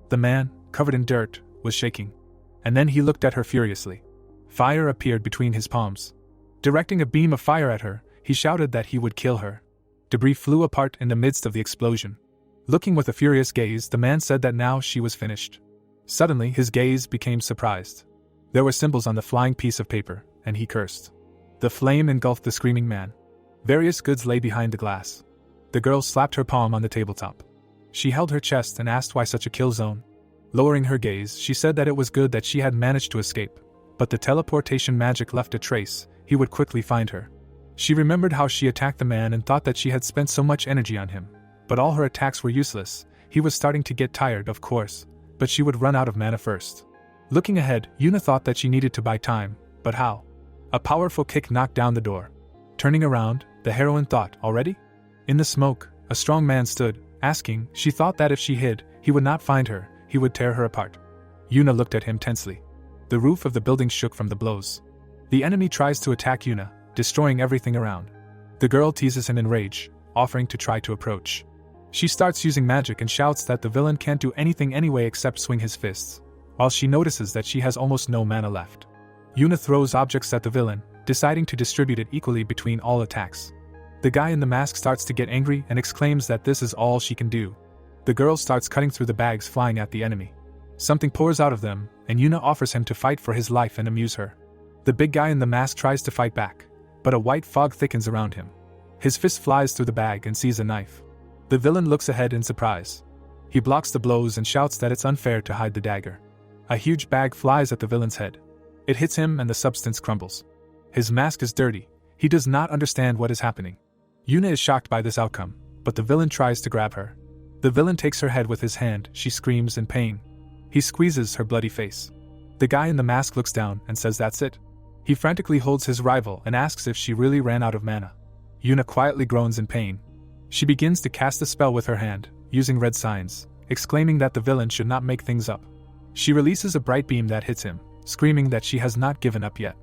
The man, covered in dirt, was shaking. And then he looked at her furiously. Fire appeared between his palms. Directing a beam of fire at her, he shouted that he would kill her. Debris flew apart in the midst of the explosion. Looking with a furious gaze, the man said that now she was finished. Suddenly, his gaze became surprised. There were symbols on the flying piece of paper, and he cursed. The flame engulfed the screaming man. Various goods lay behind the glass. The girl slapped her palm on the tabletop. She held her chest and asked why such a kill zone. Lowering her gaze, she said that it was good that she had managed to escape, but the teleportation magic left a trace. He would quickly find her. She remembered how she attacked the man and thought that she had spent so much energy on him, but all her attacks were useless. He was starting to get tired, of course, but she would run out of mana first. Looking ahead, Yuna thought that she needed to buy time, but how? A powerful kick knocked down the door. Turning around, the heroine thought, already? In the smoke, a strong man stood, asking. She thought that if she hid, he would not find her, he would tear her apart. Yuna looked at him tensely. The roof of the building shook from the blows. The enemy tries to attack Yuna, destroying everything around. The girl teases him in rage, offering to try to approach. She starts using magic and shouts that the villain can't do anything anyway except swing his fists, while she notices that she has almost no mana left. Yuna throws objects at the villain, deciding to distribute it equally between all attacks. The guy in the mask starts to get angry and exclaims that this is all she can do. The girl starts cutting through the bags flying at the enemy. Something pours out of them, and Yuna offers him to fight for his life and amuse her. The big guy in the mask tries to fight back, but a white fog thickens around him. His fist flies through the bag and sees a knife. The villain looks ahead in surprise. He blocks the blows and shouts that it's unfair to hide the dagger. A huge bag flies at the villain's head. It hits him and the substance crumbles. His mask is dirty. He does not understand what is happening. Yuna is shocked by this outcome, but the villain tries to grab her. The villain takes her head with his hand. She screams in pain. He squeezes her bloody face. The guy in the mask looks down and says that's it. He frantically holds his rival and asks if she really ran out of mana. Yuna quietly groans in pain. She begins to cast a spell with her hand, using red signs, exclaiming that the villain should not make things up. She releases a bright beam that hits him, screaming that she has not given up yet.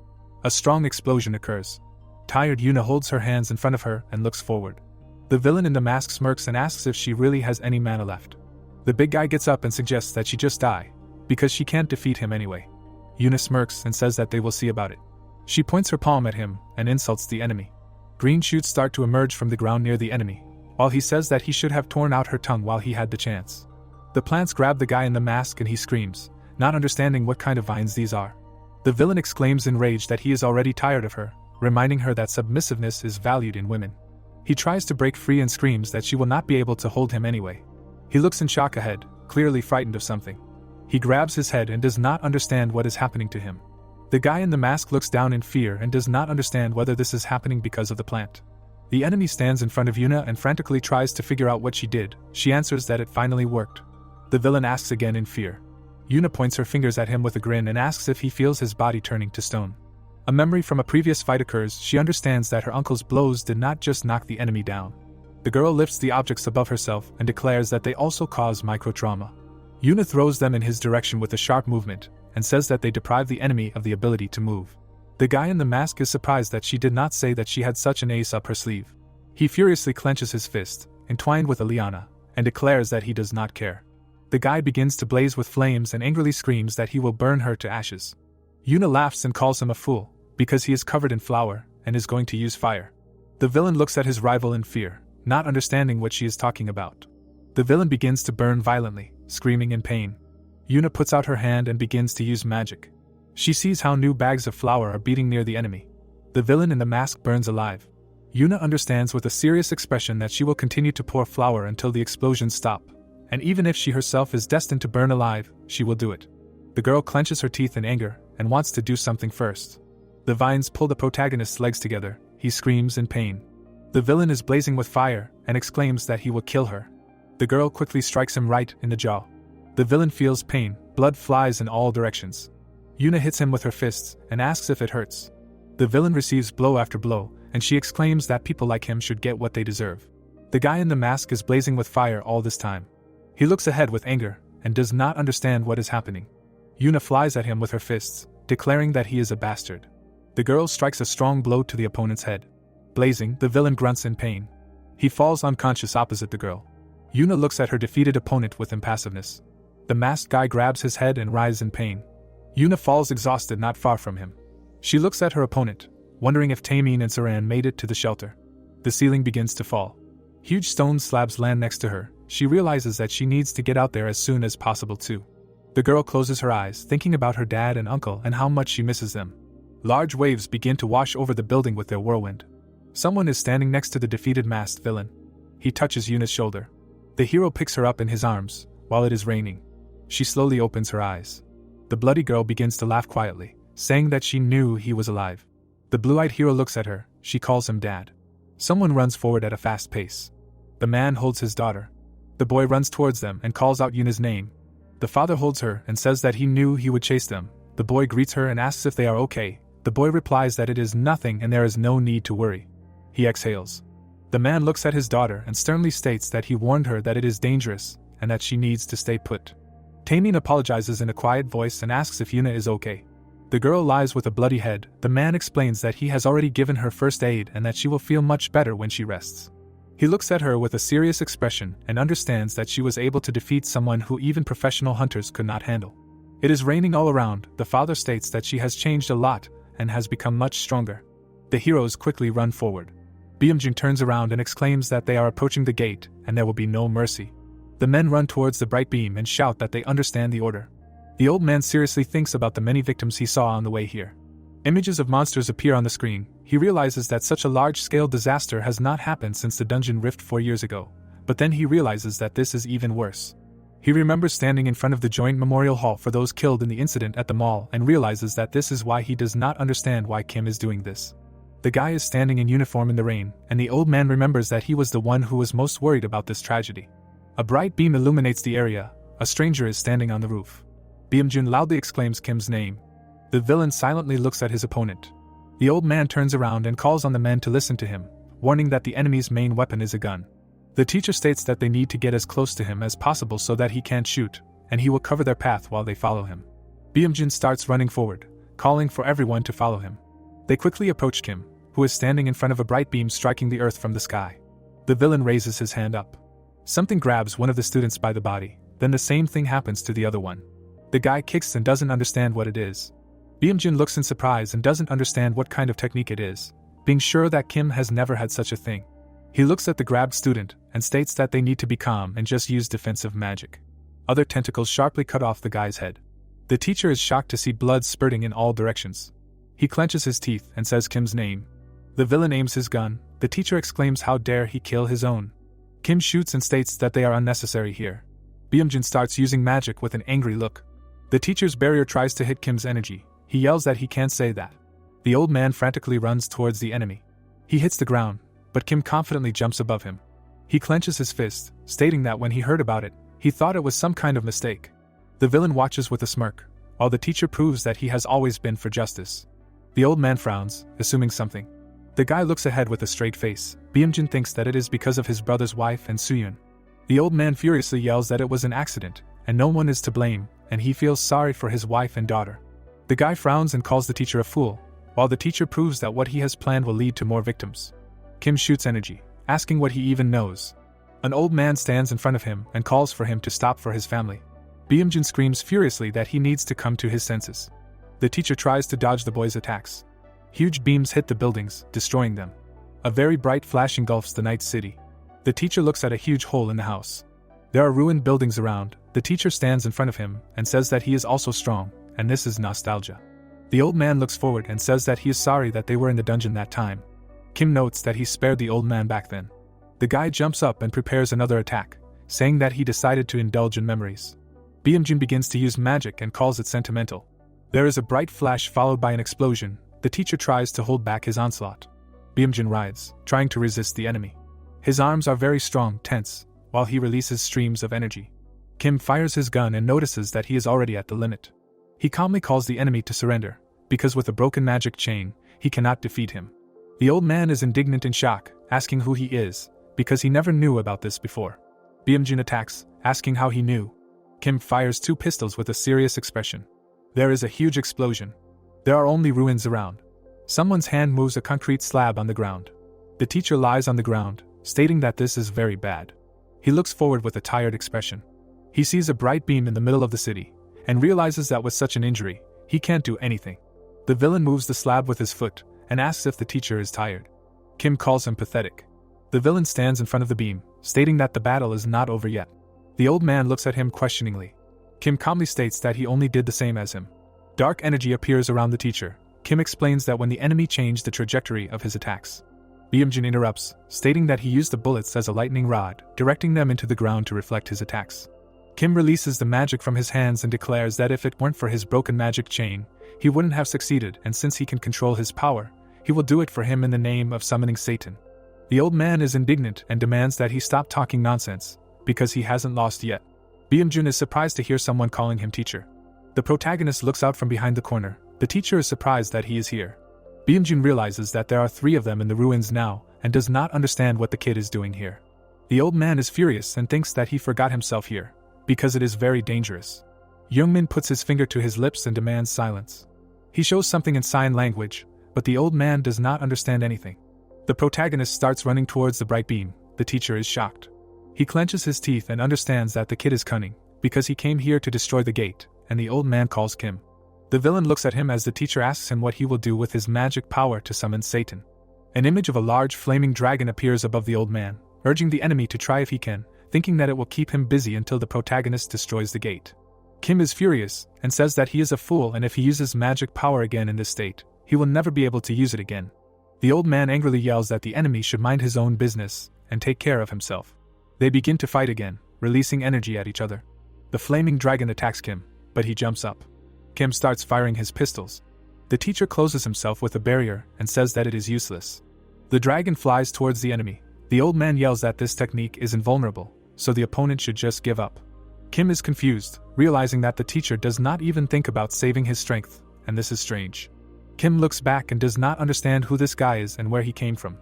A strong explosion occurs. Tired, Yuna holds her hands in front of her and looks forward. The villain in the mask smirks and asks if she really has any mana left. The big guy gets up and suggests that she just die, because she can't defeat him anyway. Yuna smirks and says that they will see about it. She points her palm at him and insults the enemy. Green shoots start to emerge from the ground near the enemy, while he says that he should have torn out her tongue while he had the chance. The plants grab the guy in the mask and he screams, not understanding what kind of vines these are. The villain exclaims in rage that he is already tired of her, reminding her that submissiveness is valued in women. He tries to break free and screams that she will not be able to hold him anyway. He looks in shock ahead, clearly frightened of something. He grabs his head and does not understand what is happening to him. The guy in the mask looks down in fear and does not understand whether this is happening because of the plant. The enemy stands in front of Yuna and frantically tries to figure out what she did. She answers that it finally worked. The villain asks again in fear. Yuna points her fingers at him with a grin and asks if he feels his body turning to stone. A memory from a previous fight occurs. She understands that her uncle's blows did not just knock the enemy down. The girl lifts the objects above herself and declares that they also cause micro-trauma. Yuna throws them in his direction with a sharp movement, and says that they deprive the enemy of the ability to move. The guy in the mask is surprised that she did not say that she had such an ace up her sleeve. He furiously clenches his fist, entwined with a liana, and declares that he does not care. The guy begins to blaze with flames and angrily screams that he will burn her to ashes. Yuna laughs and calls him a fool, because he is covered in flour, and is going to use fire. The villain looks at his rival in fear, not understanding what she is talking about. The villain begins to burn violently, screaming in pain. Yuna puts out her hand and begins to use magic. She sees how new bags of flour are beating near the enemy. The villain in the mask burns alive. Yuna understands with a serious expression that she will continue to pour flour until the explosions stop, and even if she herself is destined to burn alive, she will do it. The girl clenches her teeth in anger and wants to do something first. The vines pull the protagonist's legs together. He screams in pain. The villain is blazing with fire and exclaims that he will kill her. The girl quickly strikes him right in the jaw. The villain feels pain, blood flies in all directions. Yuna hits him with her fists and asks if it hurts. The villain receives blow after blow, and she exclaims that people like him should get what they deserve. The guy in the mask is blazing with fire all this time. He looks ahead with anger and does not understand what is happening. Yuna flies at him with her fists, declaring that he is a bastard. The girl strikes a strong blow to the opponent's head. Blazing, the villain grunts in pain. He falls unconscious opposite the girl. Yuna looks at her defeated opponent with impassiveness. The masked guy grabs his head and writhes in pain. Yuna falls exhausted not far from him. She looks at her opponent, wondering if Taemin and Saran made it to the shelter. The ceiling begins to fall. Huge stone slabs land next to her. She realizes that she needs to get out there as soon as possible too. The girl closes her eyes, thinking about her dad and uncle and how much she misses them. Large waves begin to wash over the building with their whirlwind. Someone is standing next to the defeated masked villain. He touches Yuna's shoulder. The hero picks her up in his arms, while it is raining. She slowly opens her eyes. The bloody girl begins to laugh quietly, saying that she knew he was alive. The blue-eyed hero looks at her, she calls him dad. Someone runs forward at a fast pace. The man holds his daughter. The boy runs towards them and calls out Yuna's name. The father holds her and says that he knew he would chase them. The boy greets her and asks if they are okay. The boy replies that it is nothing and there is no need to worry. He exhales. The man looks at his daughter and sternly states that he warned her that it is dangerous and that she needs to stay put. Taemin apologizes in a quiet voice and asks if Yuna is okay. The girl lies with a bloody head. The man explains that he has already given her first aid and that she will feel much better when she rests. He looks at her with a serious expression and understands that she was able to defeat someone who even professional hunters could not handle. It is raining all around. The father states that she has changed a lot and has become much stronger. The heroes quickly run forward. Bamjun turns around and exclaims that they are approaching the gate and there will be no mercy. The men run towards the bright beam and shout that they understand the order. The old man seriously thinks about the many victims he saw on the way here. Images of monsters appear on the screen. He realizes that such a large-scale disaster has not happened since the dungeon rift 4 years ago, but then he realizes that this is even worse. He remembers standing in front of the joint memorial hall for those killed in the incident at the mall and realizes that this is why he does not understand why Kim is doing this. The guy is standing in uniform in the rain, and the old man remembers that he was the one who was most worried about this tragedy. A bright beam illuminates the area. A stranger is standing on the roof. Bamjun loudly exclaims Kim's name. The villain silently looks at his opponent. The old man turns around and calls on the men to listen to him, warning that the enemy's main weapon is a gun. The teacher states that they need to get as close to him as possible so that he can't shoot, and he will cover their path while they follow him. Bamjun starts running forward, calling for everyone to follow him. They quickly approach Kim, who is standing in front of a bright beam striking the earth from the sky. The villain raises his hand up. Something grabs one of the students by the body, then the same thing happens to the other one. The guy kicks and doesn't understand what it is. Bamjun looks in surprise and doesn't understand what kind of technique it is, being sure that Kim has never had such a thing. He looks at the grabbed student and states that they need to be calm and just use defensive magic. Other tentacles sharply cut off the guy's head. The teacher is shocked to see blood spurting in all directions. He clenches his teeth and says Kim's name. The villain aims his gun. The teacher exclaims how dare he kill his own. Kim shoots and states that they are unnecessary here. Bamjun starts using magic with an angry look. The teacher's barrier tries to hit Kim's energy. He yells that he can't say that. The old man frantically runs towards the enemy. He hits the ground, but Kim confidently jumps above him. He clenches his fist, stating that when he heard about it, he thought it was some kind of mistake. The villain watches with a smirk, while the teacher proves that he has always been for justice. The old man frowns, assuming something. The guy looks ahead with a straight face. Bamjun thinks that it is because of his brother's wife and Suyun. The old man furiously yells that it was an accident, and no one is to blame, and he feels sorry for his wife and daughter. The guy frowns and calls the teacher a fool, while the teacher proves that what he has planned will lead to more victims. Kim shoots energy, asking what he even knows. An old man stands in front of him and calls for him to stop for his family. Bamjun screams furiously that he needs to come to his senses. The teacher tries to dodge the boy's attacks. Huge beams hit the buildings, destroying them. A very bright flash engulfs the night city. The teacher looks at a huge hole in the house. There are ruined buildings around. The teacher stands in front of him and says that he is also strong, and this is nostalgia. The old man looks forward and says that he is sorry that they were in the dungeon that time. Kim notes that he spared the old man back then. The guy jumps up and prepares another attack, saying that he decided to indulge in memories. Bamjun begins to use magic and calls it sentimental. There is a bright flash followed by an explosion. The teacher tries to hold back his onslaught. Bamjun writhes, trying to resist the enemy. His arms are very strong, tense, while he releases streams of energy. Kim fires his gun and notices that he is already at the limit. He calmly calls the enemy to surrender, because with a broken magic chain, he cannot defeat him. The old man is indignant in shock, asking who he is, because he never knew about this before. Bamjun attacks, asking how he knew. Kim fires 2 pistols with a serious expression. There is a huge explosion. There are only ruins around. Someone's hand moves a concrete slab on the ground. The teacher lies on the ground, stating that this is very bad. He looks forward with a tired expression. He sees a bright beam in the middle of the city, and realizes that with such an injury, he can't do anything. The villain moves the slab with his foot, and asks if the teacher is tired. Kim calls him pathetic. The villain stands in front of the beam, stating that the battle is not over yet. The old man looks at him questioningly. Kim calmly states that he only did the same as him. Dark energy appears around the teacher. Kim explains that when the enemy changed the trajectory of his attacks. Bamjun interrupts, stating that he used the bullets as a lightning rod, directing them into the ground to reflect his attacks. Kim releases the magic from his hands and declares that if it weren't for his broken magic chain, he wouldn't have succeeded, and since he can control his power, he will do it for him in the name of summoning Satan. The old man is indignant and demands that he stop talking nonsense, because he hasn't lost yet. Bamjun is surprised to hear someone calling him teacher. The protagonist looks out from behind the corner. The teacher is surprised that he is here. Bamjun realizes that there are 3 of them in the ruins now, and does not understand what the kid is doing here. The old man is furious and thinks that he forgot himself here, because it is very dangerous. Yungmin puts his finger to his lips and demands silence. He shows something in sign language, but the old man does not understand anything. The protagonist starts running towards the bright beam. The teacher is shocked. He clenches his teeth and understands that the kid is cunning, because he came here to destroy the gate, and the old man calls Kim. The villain looks at him as the teacher asks him what he will do with his magic power to summon Satan. An image of a large flaming dragon appears above the old man, urging the enemy to try if he can, thinking that it will keep him busy until the protagonist destroys the gate. Kim is furious, and says that he is a fool, and if he uses magic power again in this state, he will never be able to use it again. The old man angrily yells that the enemy should mind his own business, and take care of himself. They begin to fight again, releasing energy at each other. The flaming dragon attacks Kim, but he jumps up. Kim starts firing his pistols. The teacher closes himself with a barrier and says that it is useless. The dragon flies towards the enemy. The old man yells that this technique is invulnerable, so the opponent should just give up. Kim is confused, realizing that the teacher does not even think about saving his strength, and this is strange. Kim looks back and does not understand who this guy is and where he came from.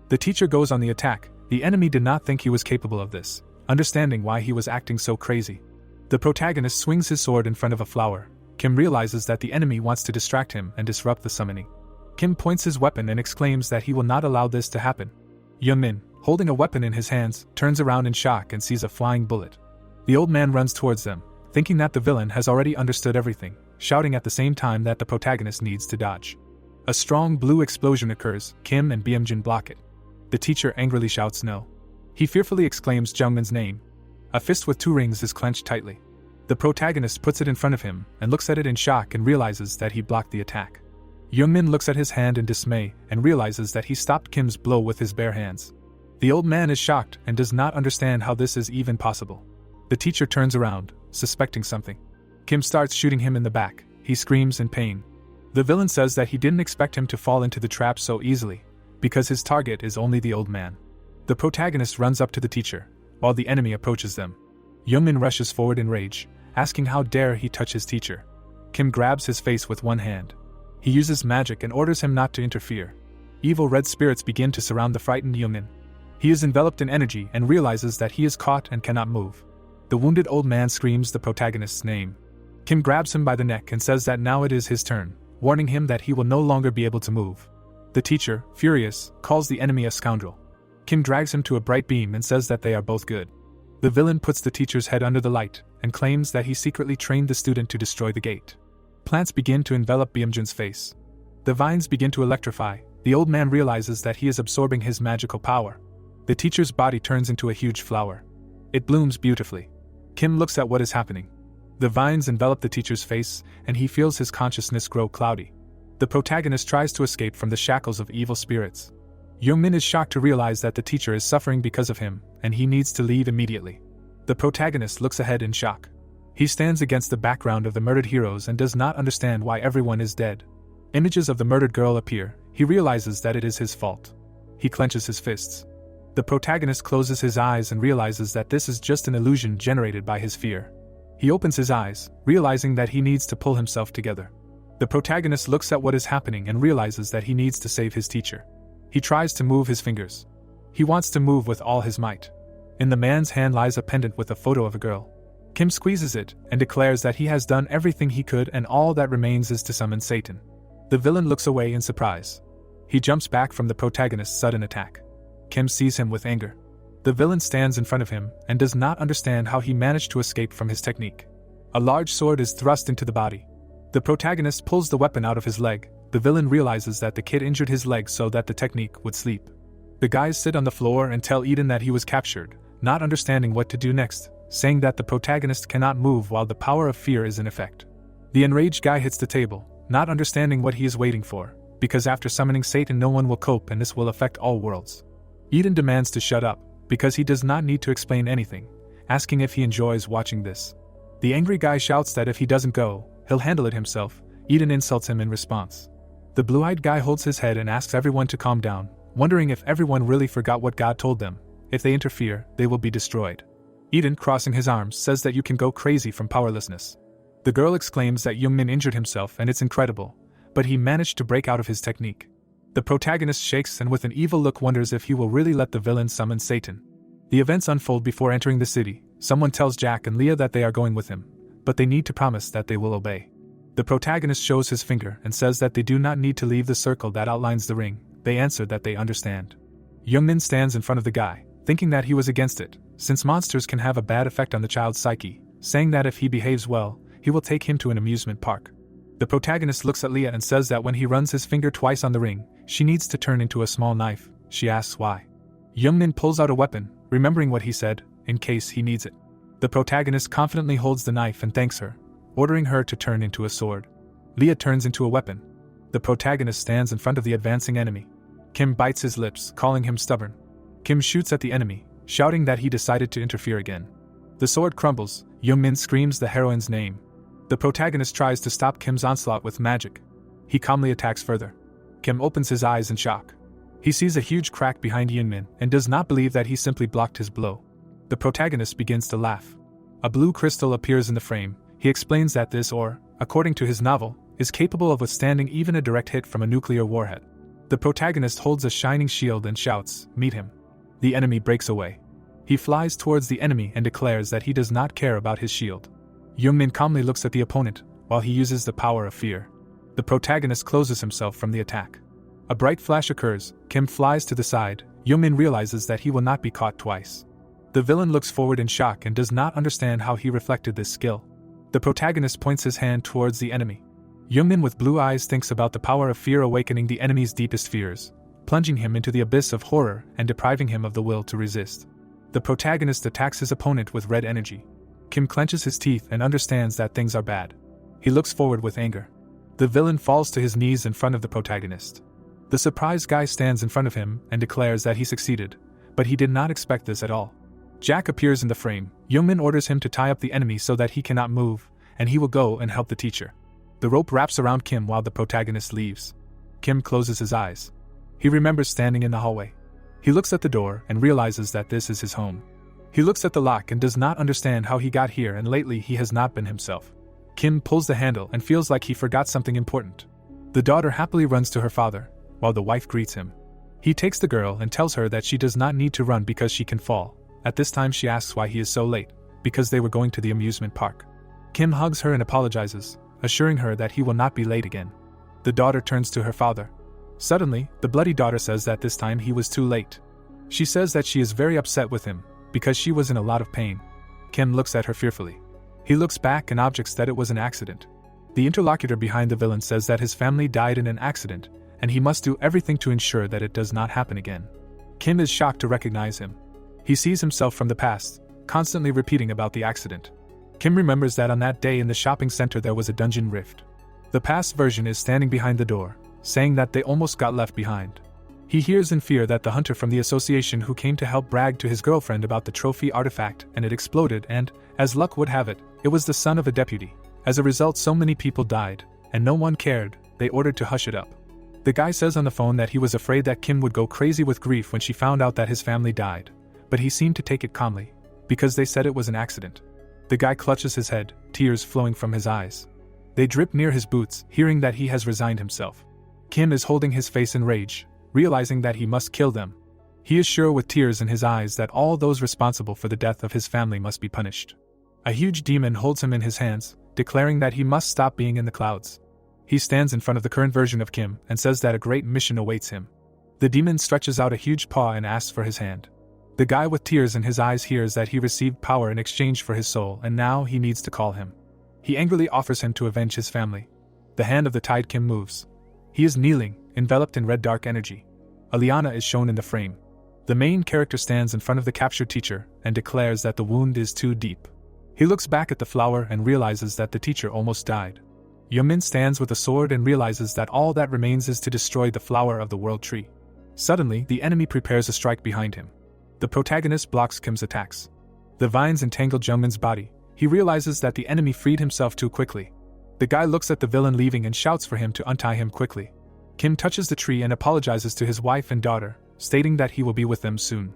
The teacher goes on the attack. The enemy did not think he was capable of this, understanding why he was acting so crazy. The protagonist swings his sword in front of a flower. Kim realizes that the enemy wants to distract him and disrupt the summoning. Kim points his weapon and exclaims that he will not allow this to happen. Yungmin, holding a weapon in his hands, turns around in shock and sees a flying bullet. The old man runs towards them, thinking that the villain has already understood everything, shouting at the same time that the protagonist needs to dodge. A strong blue explosion occurs. Kim and Bamjun block it. The teacher angrily shouts no. He fearfully exclaims Jungmin's name. A fist with 2 rings is clenched tightly. The protagonist puts it in front of him and looks at it in shock and realizes that he blocked the attack. Yungmin looks at his hand in dismay and realizes that he stopped Kim's blow with his bare hands. The old man is shocked and does not understand how this is even possible. The teacher turns around, suspecting something. Kim starts shooting him in the back. He screams in pain. The villain says that he didn't expect him to fall into the trap so easily, because his target is only the old man. The protagonist runs up to the teacher, while the enemy approaches them. Yungmin rushes forward in rage, asking how dare he touch his teacher. Kim grabs his face with one hand. He uses magic and orders him not to interfere. Evil red spirits begin to surround the frightened Yungmin. He is enveloped in energy and realizes that he is caught and cannot move. The wounded old man screams the protagonist's name. Kim grabs him by the neck and says that now it is his turn, warning him that he will no longer be able to move. The teacher, furious, calls the enemy a scoundrel. Kim drags him to a bright beam and says that they are both good. The villain puts the teacher's head under the light and claims that he secretly trained the student to destroy the gate. Plants begin to envelop Bamjun's face. The vines begin to electrify. The old man realizes that he is absorbing his magical power. The teacher's body turns into a huge flower. It blooms beautifully. Kim looks at what is happening. The vines envelop the teacher's face, and he feels his consciousness grow cloudy. The protagonist tries to escape from the shackles of evil spirits. Yungmin is shocked to realize that the teacher is suffering because of him, and he needs to leave immediately. The protagonist looks ahead in shock. He stands against the background of the murdered heroes and does not understand why everyone is dead. Images of the murdered girl appear. He realizes that it is his fault. He clenches his fists. The protagonist closes his eyes and realizes that this is just an illusion generated by his fear. He opens his eyes, realizing that he needs to pull himself together. The protagonist looks at what is happening and realizes that he needs to save his teacher. He tries to move his fingers. He wants to move with all his might. In the man's hand lies a pendant with a photo of a girl. Kim squeezes it and declares that he has done everything he could and all that remains is to summon Satan. The villain looks away in surprise. He jumps back from the protagonist's sudden attack. Kim sees him with anger. The villain stands in front of him and does not understand how he managed to escape from his technique. A large sword is thrust into the body. The protagonist pulls the weapon out of his leg. The villain realizes that the kid injured his leg so that the technique would sleep. The guys sit on the floor and tell Eden that he was captured, not understanding what to do next. saying that the protagonist cannot move while the power of fear is in effect. The enraged guy hits the table, not understanding what he is waiting for, because after summoning Satan no one will cope and this will affect all worlds. Eden demands to shut up, because he does not need to explain anything, asking if he enjoys watching this. The angry guy shouts that if he doesn't go, he'll handle it himself. Eden insults him in response. The blue-eyed guy holds his head and asks everyone to calm down, wondering if everyone really forgot what God told them. If they interfere, they will be destroyed. Eden, crossing his arms, says that you can go crazy from powerlessness. The girl exclaims that Yungmin injured himself and it's incredible, but he managed to break out of his technique. The protagonist shakes and with an evil look wonders if he will really let the villain summon Satan. The events unfold before entering the city. Someone tells Jack and Leah that they are going with him, but they need to promise that they will obey. The protagonist shows his finger and says that they do not need to leave the circle that outlines the ring. They answer that they understand. Yungmin stands in front of the guy, thinking that he was against it, since monsters can have a bad effect on the child's psyche, saying that if he behaves well, he will take him to an amusement park. The protagonist looks at Leah and says that when he runs his finger twice on the ring, she needs to turn into a small knife. She asks why. Yungmin pulls out a weapon, remembering what he said, in case he needs it. The protagonist confidently holds the knife and thanks her, ordering her to turn into a sword. Leah turns into a weapon. The protagonist stands in front of the advancing enemy. Kim bites his lips, calling him stubborn. Kim shoots at the enemy, shouting that he decided to interfere again. The sword crumbles. Yungmin screams the heroine's name. The protagonist tries to stop Kim's onslaught with magic. He calmly attacks further. Kim opens his eyes in shock. He sees a huge crack behind Yungmin and does not believe that he simply blocked his blow. The protagonist begins to laugh. A blue crystal appears in the frame. He explains that this ore, according to his novel, is capable of withstanding even a direct hit from a nuclear warhead. The protagonist holds a shining shield and shouts, "Meet him." The enemy breaks away. He flies towards the enemy and declares that he does not care about his shield. Yungmin calmly looks at the opponent, while he uses the power of fear. The protagonist closes himself from the attack. A bright flash occurs. Kim flies to the side. Yungmin realizes that he will not be caught twice. The villain looks forward in shock and does not understand how he reflected this skill. The protagonist points his hand towards the enemy. Yungmin with blue eyes thinks about the power of fear awakening the enemy's deepest fears, plunging him into the abyss of horror and depriving him of the will to resist. The protagonist attacks his opponent with red energy. Kim clenches his teeth and understands that things are bad. He looks forward with anger. The villain falls to his knees in front of the protagonist. The surprised guy stands in front of him and declares that he succeeded, but he did not expect this at all. Jack appears in the frame. Yungmin orders him to tie up the enemy so that he cannot move, and he will go and help the teacher. The rope wraps around Kim while the protagonist leaves. Kim closes his eyes. He remembers standing in the hallway. He looks at the door and realizes that this is his home. He looks at the lock and does not understand how he got here, and lately he has not been himself. Kim pulls the handle and feels like he forgot something important. The daughter happily runs to her father, while the wife greets him. He takes the girl and tells her that she does not need to run because she can fall. At this time she asks why he is so late, because they were going to the amusement park. Kim hugs her and apologizes, assuring her that he will not be late again. The daughter turns to her father. Suddenly, the bloody daughter says that this time he was too late. She says that she is very upset with him, because she was in a lot of pain. Kim looks at her fearfully. He looks back and objects that it was an accident. The interlocutor behind the villain says that his family died in an accident, and he must do everything to ensure that it does not happen again. Kim is shocked to recognize him. He sees himself from the past, constantly repeating about the accident. Kim remembers that on that day in the shopping center there was a dungeon rift. The past version is standing behind the door, saying that they almost got left behind. He hears in fear that the hunter from the association who came to help brag to his girlfriend about the trophy artifact and it exploded and, as luck would have it, it was the son of a deputy. As a result so many people died, and no one cared, they ordered to hush it up. The guy says on the phone that he was afraid that Kim would go crazy with grief when she found out that his family died, but he seemed to take it calmly, because they said it was an accident. The guy clutches his head, tears flowing from his eyes. They drip near his boots, hearing that he has resigned himself. Kim is holding his face in rage, realizing that he must kill them. He is sure with tears in his eyes that all those responsible for the death of his family must be punished. A huge demon holds him in his hands, declaring that he must stop being in the clouds. He stands in front of the current version of Kim and says that a great mission awaits him. The demon stretches out a huge paw and asks for his hand. The guy with tears in his eyes hears that he received power in exchange for his soul and now he needs to call him. He angrily offers him to avenge his family. The hand of the tied Kim moves. He is kneeling, enveloped in red dark energy. A liana is shown in the frame. The main character stands in front of the captured teacher and declares that the wound is too deep. He looks back at the flower and realizes that the teacher almost died. Yungmin stands with a sword and realizes that all that remains is to destroy the flower of the world tree. Suddenly, the enemy prepares a strike behind him. The protagonist blocks Kim's attacks. The vines entangle Yungmin's body. He realizes that the enemy freed himself too quickly. The guy looks at the villain leaving and shouts for him to untie him quickly. Kim touches the tree and apologizes to his wife and daughter, stating that he will be with them soon.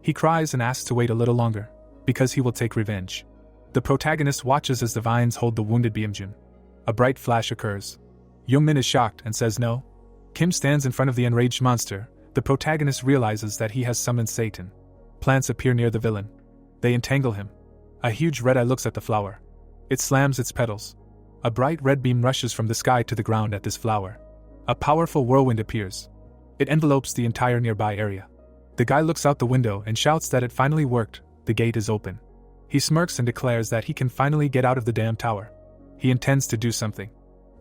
He cries and asks to wait a little longer, because he will take revenge. The protagonist watches as the vines hold the wounded Bamjun. A bright flash occurs. Yungmin is shocked and says no. Kim stands in front of the enraged monster. The protagonist realizes that he has summoned Satan. Plants appear near the villain. They entangle him. A huge red eye looks at the flower. It slams its petals. A bright red beam rushes from the sky to the ground at this flower. A powerful whirlwind appears. It envelopes the entire nearby area. The guy looks out the window and shouts that it finally worked. The gate is open. He smirks and declares that he can finally get out of the damn tower. He intends to do something.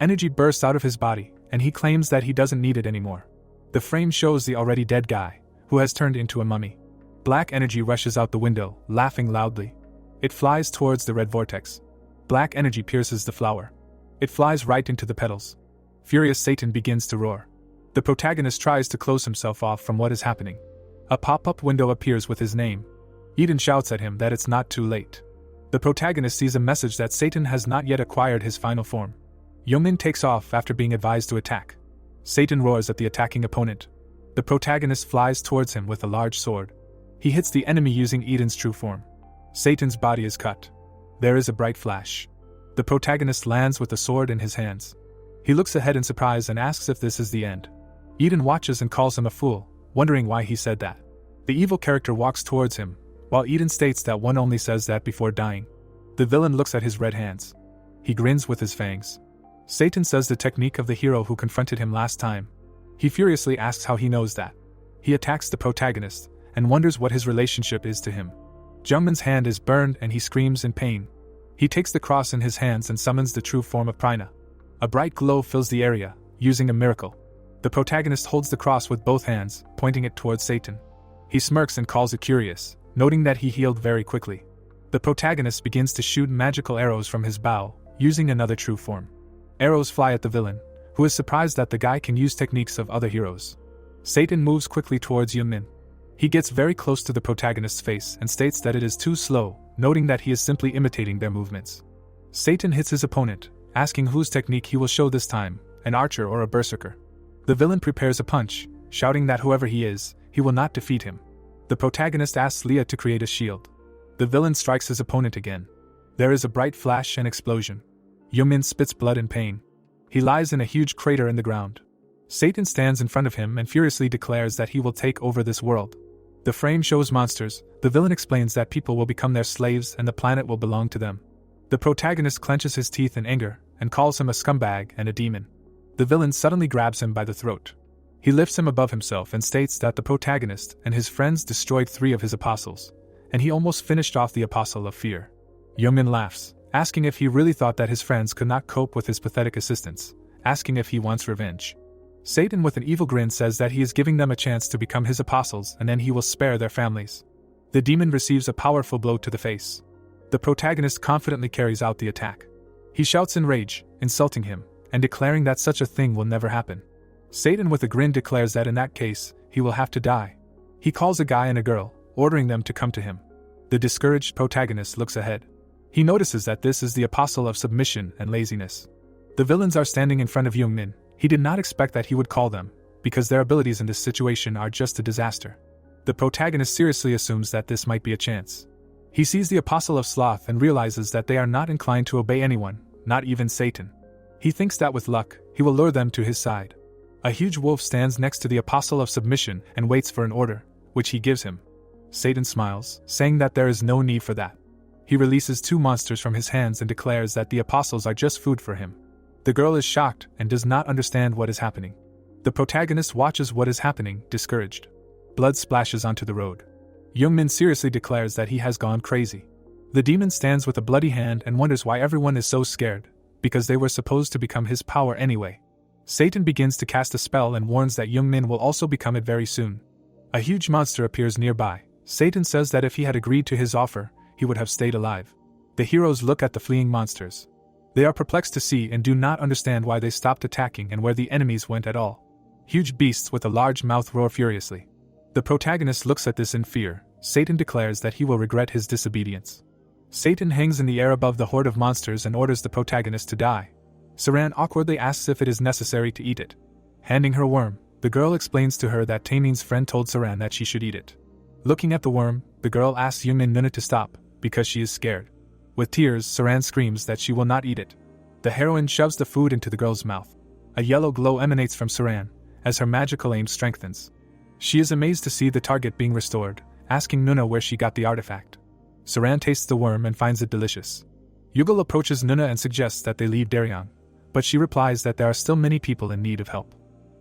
Energy bursts out of his body, and he claims that he doesn't need it anymore. The frame shows the already dead guy, who has turned into a mummy. Black energy rushes out the window, laughing loudly. It flies towards the red vortex. Black energy pierces the flower. It flies right into the petals. Furious Satan begins to roar. The protagonist tries to close himself off from what is happening. A pop-up window appears with his name. Eden shouts at him that it's not too late. The protagonist sees a message that Satan has not yet acquired his final form. Yungmin takes off after being advised to attack. Satan roars at the attacking opponent. The protagonist flies towards him with a large sword. He hits the enemy using Eden's true form. Satan's body is cut. There is a bright flash. The protagonist lands with the sword in his hands. He looks ahead in surprise and asks if this is the end. Eden watches and calls him a fool, wondering why he said that. The evil character walks towards him, while Eden states that one only says that before dying. The villain looks at his red hands. He grins with his fangs. Satan says the technique of the hero who confronted him last time. He furiously asks how he knows that. He attacks the protagonist, and wonders what his relationship is to him. Jungmin's hand is burned and he screams in pain. He takes the cross in his hands and summons the true form of Prina. A bright glow fills the area, using a miracle. The protagonist holds the cross with both hands, pointing it towards Satan. He smirks and calls it curious, noting that he healed very quickly. The protagonist begins to shoot magical arrows from his bow, using another true form. Arrows fly at the villain, who is surprised that the guy can use techniques of other heroes. Satan moves quickly towards Yungmin. He gets very close to the protagonist's face and states that it is too slow, noting that he is simply imitating their movements. Satan hits his opponent, asking whose technique he will show this time, an archer or a berserker. The villain prepares a punch, shouting that whoever he is, he will not defeat him. The protagonist asks Leah to create a shield. The villain strikes his opponent again. There is a bright flash and explosion. Yungmin spits blood in pain. He lies in a huge crater in the ground. Satan stands in front of him and furiously declares that he will take over this world. The frame shows monsters. The villain explains that people will become their slaves and the planet will belong to them. The protagonist clenches his teeth in anger and calls him a scumbag and a demon. The villain suddenly grabs him by the throat. He lifts him above himself and states that the protagonist and his friends destroyed 3 of his apostles, and he almost finished off the apostle of fear. Yungmin laughs, asking if he really thought that his friends could not cope with his pathetic assistance, asking if he wants revenge. Satan with an evil grin says that he is giving them a chance to become his apostles and then he will spare their families. The demon receives a powerful blow to the face. The protagonist confidently carries out the attack. He shouts in rage, insulting him, and declaring that such a thing will never happen. Satan with a grin declares that in that case, he will have to die. He calls a guy and a girl, ordering them to come to him. The discouraged protagonist looks ahead. He notices that this is the apostle of submission and laziness. The villains are standing in front of Yungmin. He did not expect that he would call them, because their abilities in this situation are just a disaster. The protagonist seriously assumes that this might be a chance. He sees the apostle of sloth and realizes that they are not inclined to obey anyone, not even Satan. He thinks that with luck, he will lure them to his side. A huge wolf stands next to the apostle of submission and waits for an order, which he gives him. Satan smiles, saying that there is no need for that. He releases 2 monsters from his hands and declares that the apostles are just food for him. The girl is shocked and does not understand what is happening. The protagonist watches what is happening, discouraged. Blood splashes onto the road. Yungmin seriously declares that he has gone crazy. The demon stands with a bloody hand and wonders why everyone is so scared, because they were supposed to become his power anyway. Satan begins to cast a spell and warns that Yungmin will also become it very soon. A huge monster appears nearby. Satan says that if he had agreed to his offer, he would have stayed alive. The heroes look at the fleeing monsters. They are perplexed to see and do not understand why they stopped attacking and where the enemies went at all. Huge beasts with a large mouth roar furiously. The protagonist looks at this in fear. Satan declares that he will regret his disobedience. Satan hangs in the air above the horde of monsters and orders the protagonist to die. Saran awkwardly asks if it is necessary to eat it. Handing her worm, the girl explains to her that Taemin's friend told Saran that she should eat it. Looking at the worm, the girl asks Yungmin and Yuna to stop, because she is scared. With tears, Saran screams that she will not eat it. The heroine shoves the food into the girl's mouth. A yellow glow emanates from Saran, as her magical aim strengthens. She is amazed to see the target being restored, asking Yuna where she got the artifact. Saran tastes the worm and finds it delicious. Yugel approaches Yuna and suggests that they leave Daryang, but she replies that there are still many people in need of help.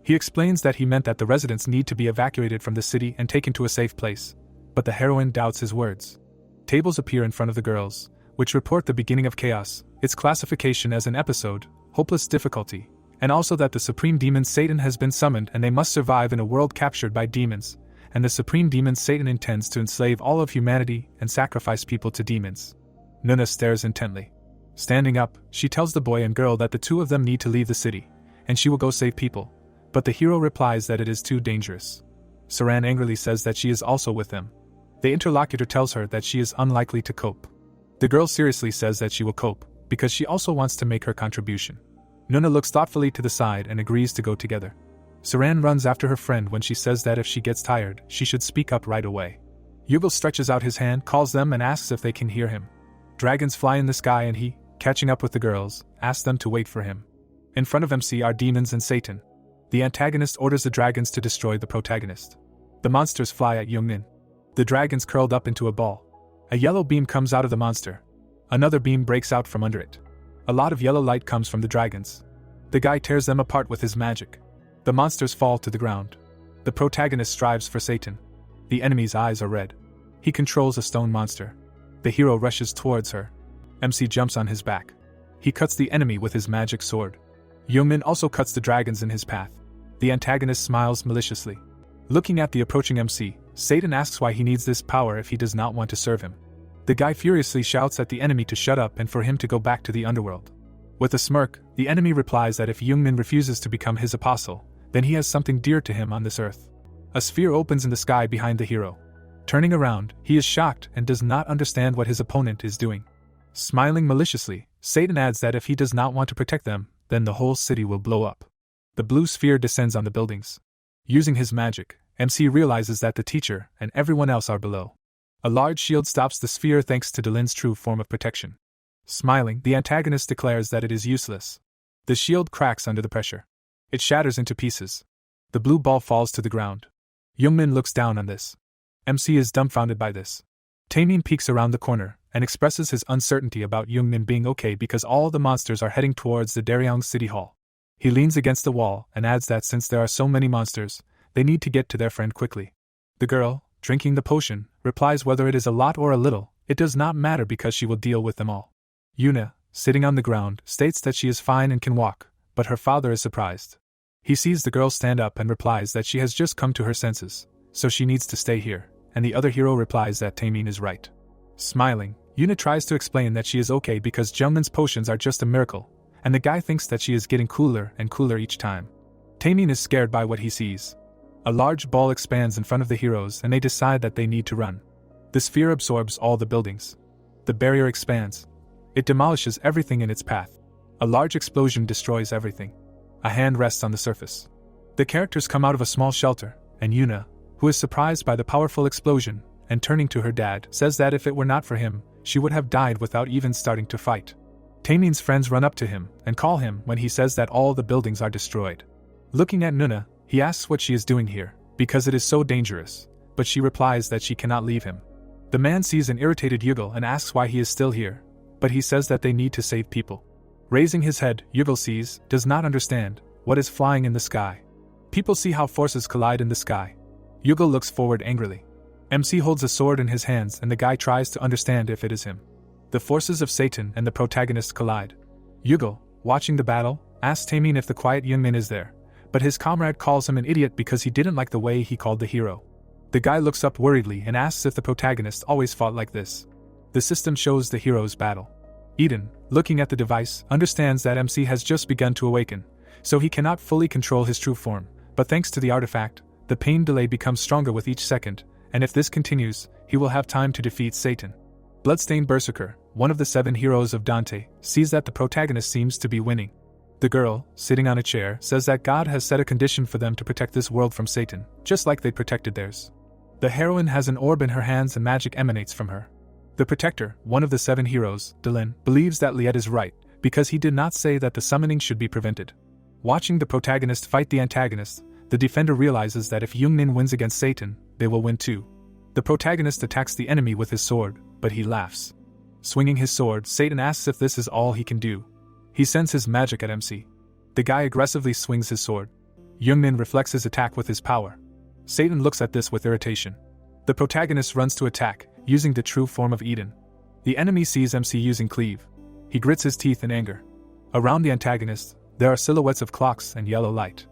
He explains that he meant that the residents need to be evacuated from the city and taken to a safe place, but the heroine doubts his words. Tables appear in front of the girls, which report the beginning of chaos, its classification as an episode, hopeless difficulty, and also that the supreme demon Satan has been summoned and they must survive in a world captured by demons, and the supreme demon Satan intends to enslave all of humanity and sacrifice people to demons. Yuna stares intently. Standing up, she tells the boy and girl that the two of them need to leave the city, and she will go save people, but the hero replies that it is too dangerous. Saran angrily says that she is also with them. The interlocutor tells her that she is unlikely to cope. The girl seriously says that she will cope, because she also wants to make her contribution. Yuna looks thoughtfully to the side and agrees to go together. Saran runs after her friend when she says that if she gets tired, she should speak up right away. Yugel stretches out his hand, calls them and asks if they can hear him. Dragons fly in the sky and he, catching up with the girls, asks them to wait for him. In front of MC are demons and Satan. The antagonist orders the dragons to destroy the protagonist. The monsters fly at Yungmin. The dragons curled up into a ball. A yellow beam comes out of the monster. Another beam breaks out from under it. A lot of yellow light comes from the dragons. The guy tears them apart with his magic. The monsters fall to the ground. The protagonist strives for Satan. The enemy's eyes are red. He controls a stone monster. The hero rushes towards her. MC jumps on his back. He cuts the enemy with his magic sword. Yungmin also cuts the dragons in his path. The antagonist smiles maliciously. Looking at the approaching MC, Satan asks why he needs this power if he does not want to serve him. The guy furiously shouts at the enemy to shut up and for him to go back to the underworld. With a smirk, the enemy replies that if Yungmin refuses to become his apostle, then he has something dear to him on this earth. A sphere opens in the sky behind the hero. Turning around, he is shocked and does not understand what his opponent is doing. Smiling maliciously, Satan adds that if he does not want to protect them, then the whole city will blow up. The blue sphere descends on the buildings. Using his magic, MC realizes that the teacher and everyone else are below. A large shield stops the sphere thanks to Dylan's true form of protection. Smiling, the antagonist declares that it is useless. The shield cracks under the pressure. It shatters into pieces. The blue ball falls to the ground. Yungmin looks down on this. MC is dumbfounded by this. Taemin peeks around the corner and expresses his uncertainty about Yungmin being okay because all the monsters are heading towards the Daryang City Hall. He leans against the wall and adds that since there are so many monsters, they need to get to their friend quickly. The girl, drinking the potion, replies whether it is a lot or a little, it does not matter because she will deal with them all. Yuna, sitting on the ground, states that she is fine and can walk, but her father is surprised. He sees the girl stand up and replies that she has just come to her senses, so she needs to stay here, and the other hero replies that Taemin is right. Smiling, Yuna tries to explain that she is okay because Jungmin's potions are just a miracle, and the guy thinks that she is getting cooler and cooler each time. Taemin is scared by what he sees. A large ball expands in front of the heroes and they decide that they need to run. The sphere absorbs all the buildings. The barrier expands. It demolishes everything in its path. A large explosion destroys everything. A hand rests on the surface. The characters come out of a small shelter, and Yuna, who is surprised by the powerful explosion, and turning to her dad, says that if it were not for him, she would have died without even starting to fight. Taemin's friends run up to him and call him when he says that all the buildings are destroyed. Looking at Yuna, he asks what she is doing here, because it is so dangerous, but she replies that she cannot leave him. The man sees an irritated Yugel and asks why he is still here, but he says that they need to save people. Raising his head, Yugel sees, does not understand, what is flying in the sky. People see how forces collide in the sky. Yugel looks forward angrily. MC holds a sword in his hands and the guy tries to understand if it is him. The forces of Satan and the protagonist collide. Yugel, watching the battle, asks Taemin if the quiet Yungmin is there, but his comrade calls him an idiot because he didn't like the way he called the hero. The guy looks up worriedly and asks if the protagonist always fought like this. The system shows the hero's battle. Eden, looking at the device, understands that MC has just begun to awaken, so he cannot fully control his true form, but thanks to the artifact, the pain delay becomes stronger with each second, and if this continues, he will have time to defeat Satan. Bloodstained Berserker, one of the 7 heroes of Dante, sees that the protagonist seems to be winning. The girl, sitting on a chair, says that God has set a condition for them to protect this world from Satan, just like they protected theirs. The heroine has an orb in her hands and magic emanates from her. The protector, one of the 7 heroes, Dylan, believes that Liet is right, because he did not say that the summoning should be prevented. Watching the protagonist fight the antagonist, the defender realizes that if Yungmin wins against Satan, they will win too. The protagonist attacks the enemy with his sword, but he laughs. Swinging his sword, Satan asks if this is all he can do. He sends his magic at MC. The guy aggressively swings his sword. Yungmin reflects his attack with his power. Satan looks at this with irritation. The protagonist runs to attack, using the true form of Eden. The enemy sees MC using cleave. He grits his teeth in anger. Around the antagonist, there are silhouettes of clocks and yellow light.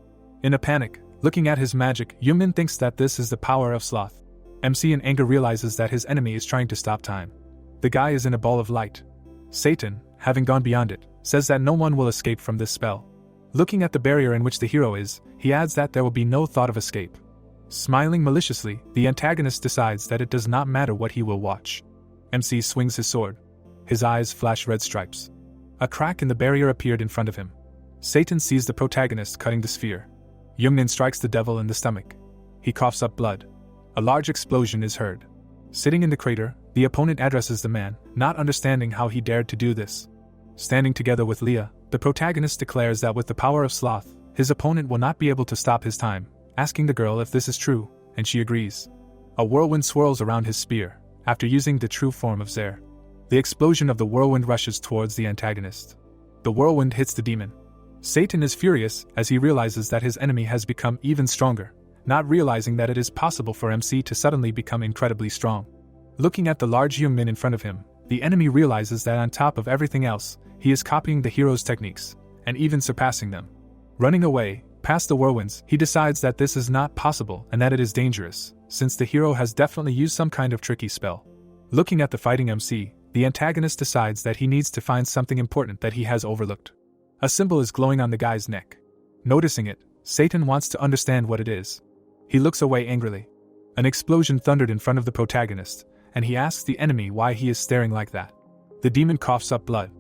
In a panic, looking at his magic, Yungmin thinks that this is the power of sloth. MC in anger realizes that his enemy is trying to stop time. The guy is in a ball of light. Satan, having gone beyond it, says that no one will escape from this spell. Looking at the barrier in which the hero is, he adds that there will be no thought of escape. Smiling maliciously, the antagonist decides that it does not matter what he will watch. MC swings his sword. His eyes flash red stripes. A crack in the barrier appeared in front of him. Satan sees the protagonist cutting the sphere. Yungmin strikes the devil in the stomach. He coughs up blood. A large explosion is heard. Sitting in the crater, the opponent addresses the man, not understanding how he dared to do this. Standing together with Leah, the protagonist declares that with the power of sloth, his opponent will not be able to stop his time, asking the girl if this is true, and she agrees. A whirlwind swirls around his spear, after using the true form of Heir. The explosion of the whirlwind rushes towards the antagonist. The whirlwind hits the demon. Satan is furious as he realizes that his enemy has become even stronger, not realizing that it is possible for MC to suddenly become incredibly strong. Looking at the large Yungmin in front of him, the enemy realizes that on top of everything else, he is copying the hero's techniques, and even surpassing them. Running away, past the whirlwinds, he decides that this is not possible and that it is dangerous, since the hero has definitely used some kind of tricky spell. Looking at the fighting MC, the antagonist decides that he needs to find something important that he has overlooked. A symbol is glowing on the guy's neck. Noticing it, Satan wants to understand what it is. He looks away angrily. An explosion thundered in front of the protagonist, and he asks the enemy why he is staring like that. The demon coughs up blood.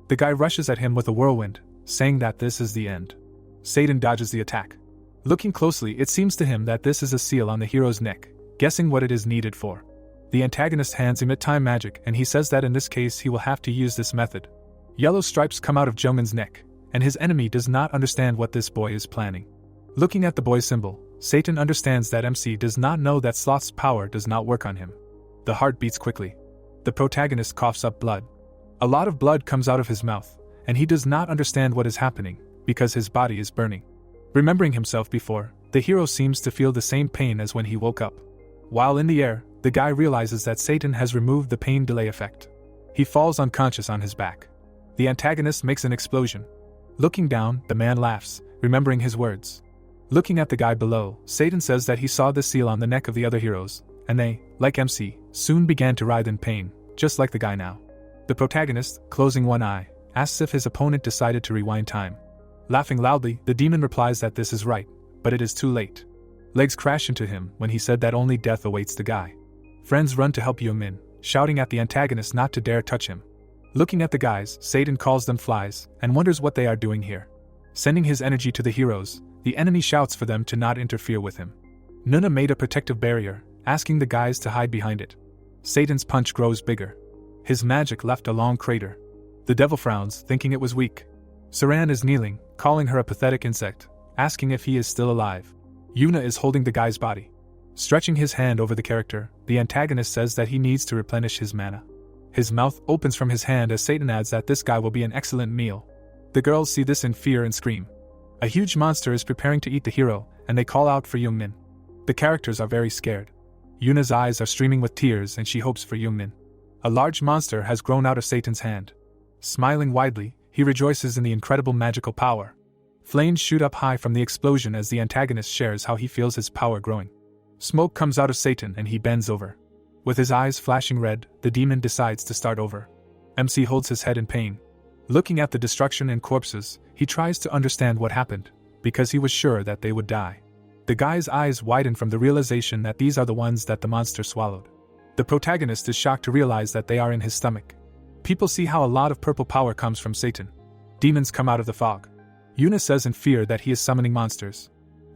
The guy rushes at him with a whirlwind, saying that this is the end. Satan dodges the attack. Looking closely, it seems to him that this is a seal on the hero's neck, guessing what it is needed for. The antagonist hands him time magic, and he says that in this case he will have to use this method. Yellow stripes come out of Jungmin's neck, and his enemy does not understand what this boy is planning. Looking at the boy's symbol, Satan understands that MC does not know that Sloth's power does not work on him. The heart beats quickly. The protagonist coughs up blood. A lot of blood comes out of his mouth, and he does not understand what is happening, because his body is burning. Remembering himself before, the hero seems to feel the same pain as when he woke up. While in the air, the guy realizes that Satan has removed the pain delay effect. He falls unconscious on his back. The antagonist makes an explosion. Looking down, the man laughs, remembering his words. Looking at the guy below, Satan says that he saw the seal on the neck of the other heroes, and they, like MC, soon began to writhe in pain, just like the guy now. The protagonist, closing one eye, asks if his opponent decided to rewind time. Laughing loudly, the demon replies that this is right, but it is too late. Legs crash into him when he said that only death awaits the guy. Friends run to help Yungmin, shouting at the antagonist not to dare touch him. Looking at the guys, Satan calls them flies, and wonders what they are doing here. Sending his energy to the heroes, the enemy shouts for them to not interfere with him. Yuna made a protective barrier, asking the guys to hide behind it. Satan's punch grows bigger. His magic left a long crater. The devil frowns, thinking it was weak. Saran is kneeling, calling her a pathetic insect, asking if he is still alive. Yuna is holding the guy's body. Stretching his hand over the character, the antagonist says that he needs to replenish his mana. His mouth opens from his hand as Satan adds that this guy will be an excellent meal. The girls see this in fear and scream. A huge monster is preparing to eat the hero, and they call out for Yungmin. The characters are very scared. Yuna's eyes are streaming with tears and she hopes for Yungmin. A large monster has grown out of Satan's hand. Smiling widely, he rejoices in the incredible magical power. Flames shoot up high from the explosion as the antagonist shares how he feels his power growing. Smoke comes out of Satan and he bends over. With his eyes flashing red, the demon decides to start over. MC holds his head in pain. Looking at the destruction and corpses, he tries to understand what happened, because he was sure that they would die. The guy's eyes widen from the realization that these are the ones that the monster swallowed. The protagonist is shocked to realize that they are in his stomach. People see how a lot of purple power comes from Satan. Demons come out of the fog. Yuna says in fear that he is summoning monsters.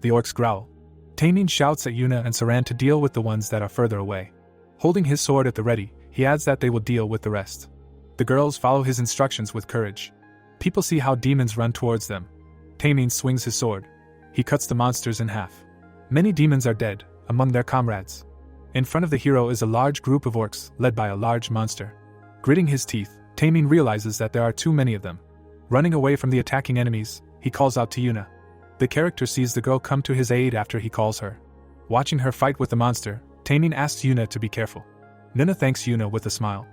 The orcs growl. Taemin shouts at Yuna and Saran to deal with the ones that are further away. Holding his sword at the ready, he adds that they will deal with the rest. The girls follow his instructions with courage. People see how demons run towards them. Taemin swings his sword. He cuts the monsters in half. Many demons are dead, among their comrades. In front of the hero is a large group of orcs, led by a large monster. Gritting his teeth, Taemin realizes that there are too many of them. Running away from the attacking enemies, he calls out to Yuna. The character sees the girl come to his aid after he calls her. Watching her fight with the monster, Taemin asks Yuna to be careful. Yuna thanks Yuna with a smile.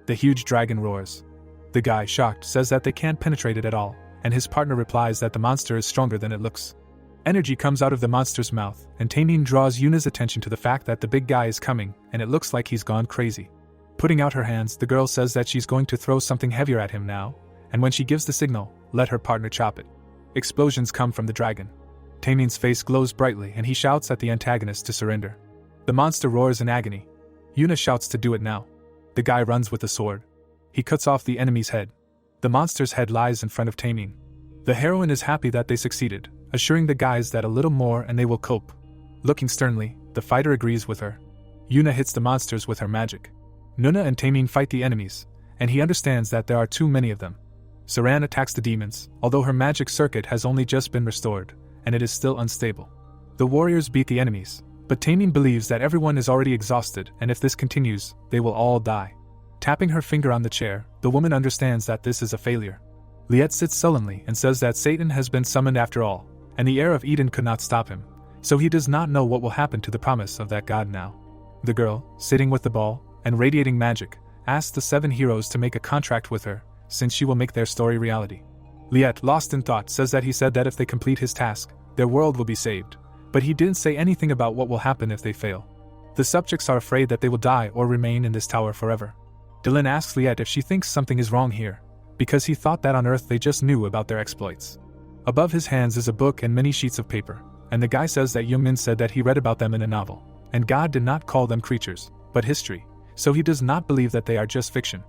The huge dragon roars. The guy, shocked, says that they can't penetrate it at all, and his partner replies that the monster is stronger than it looks. Energy comes out of the monster's mouth, and Taemin draws Yuna's attention to the fact that the big guy is coming, and it looks like he's gone crazy. Putting out her hands, the girl says that she's going to throw something heavier at him now, and when she gives the signal, let her partner chop it. Explosions come from the dragon. Taemin's face glows brightly and he shouts at the antagonist to surrender. The monster roars in agony. Yuna shouts to do it now. The guy runs with the sword. He cuts off the enemy's head. The monster's head lies in front of Taemin. The heroine is happy that they succeeded, assuring the guys that a little more and they will cope. Looking sternly, the fighter agrees with her. Yuna hits the monsters with her magic. Yuna and Taemin fight the enemies, and he understands that there are too many of them. Saran attacks the demons, although her magic circuit has only just been restored, and it is still unstable. The warriors beat the enemies, but Taemin believes that everyone is already exhausted and if this continues, they will all die. Tapping her finger on the chair, the woman understands that this is a failure. Liet sits sullenly and says that Satan has been summoned after all, and the heir of Eden could not stop him, so he does not know what will happen to the promise of that god now. The girl, sitting with the ball and radiating magic, asks the 7 heroes to make a contract with her, since she will make their story reality. Liet, lost in thought, says that he said that if they complete his task, their world will be saved, but he didn't say anything about what will happen if they fail. The subjects are afraid that they will die or remain in this tower forever. Dylan asks Liet if she thinks something is wrong here, because he thought that on Earth they just knew about their exploits. Above his hands is a book and many sheets of paper, and the guy says that Yungmin said that he read about them in a novel, and God did not call them creatures, but history, so he does not believe that they are just fiction.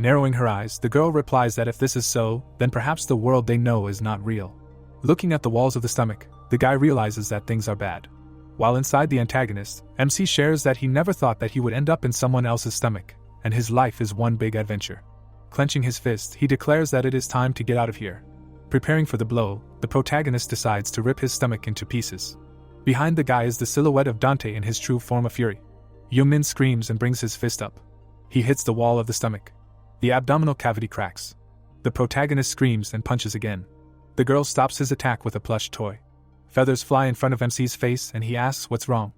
Narrowing her eyes, the girl replies that if this is so, then perhaps the world they know is not real. Looking at the walls of the stomach, the guy realizes that things are bad. While inside the antagonist, MC shares that he never thought that he would end up in someone else's stomach, and his life is one big adventure. Clenching his fist, he declares that it is time to get out of here. Preparing for the blow, the protagonist decides to rip his stomach into pieces. Behind the guy is the silhouette of Dante in his true form of fury. Yungmin screams and brings his fist up. He hits the wall of the stomach. The abdominal cavity cracks. The protagonist screams and punches again. The girl stops his attack with a plush toy. Feathers fly in front of MC's face and he asks what's wrong.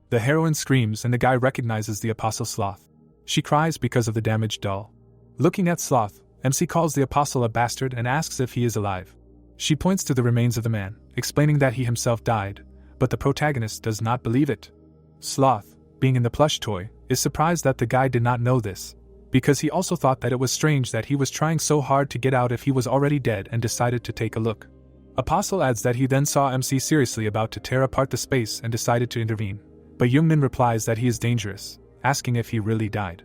The heroine screams and the guy recognizes the Apostle Sloth. She cries because of the damaged doll. Looking at Sloth, MC calls the Apostle a bastard and asks if he is alive. She points to the remains of the man, explaining that he himself died, but the protagonist does not believe it. Sloth, being in the plush toy, is surprised that the guy did not know this, because he also thought that it was strange that he was trying so hard to get out if he was already dead and decided to take a look. Apostle adds that he then saw MC seriously about to tear apart the space and decided to intervene, but Yungmin replies that he is dangerous, asking if he really died.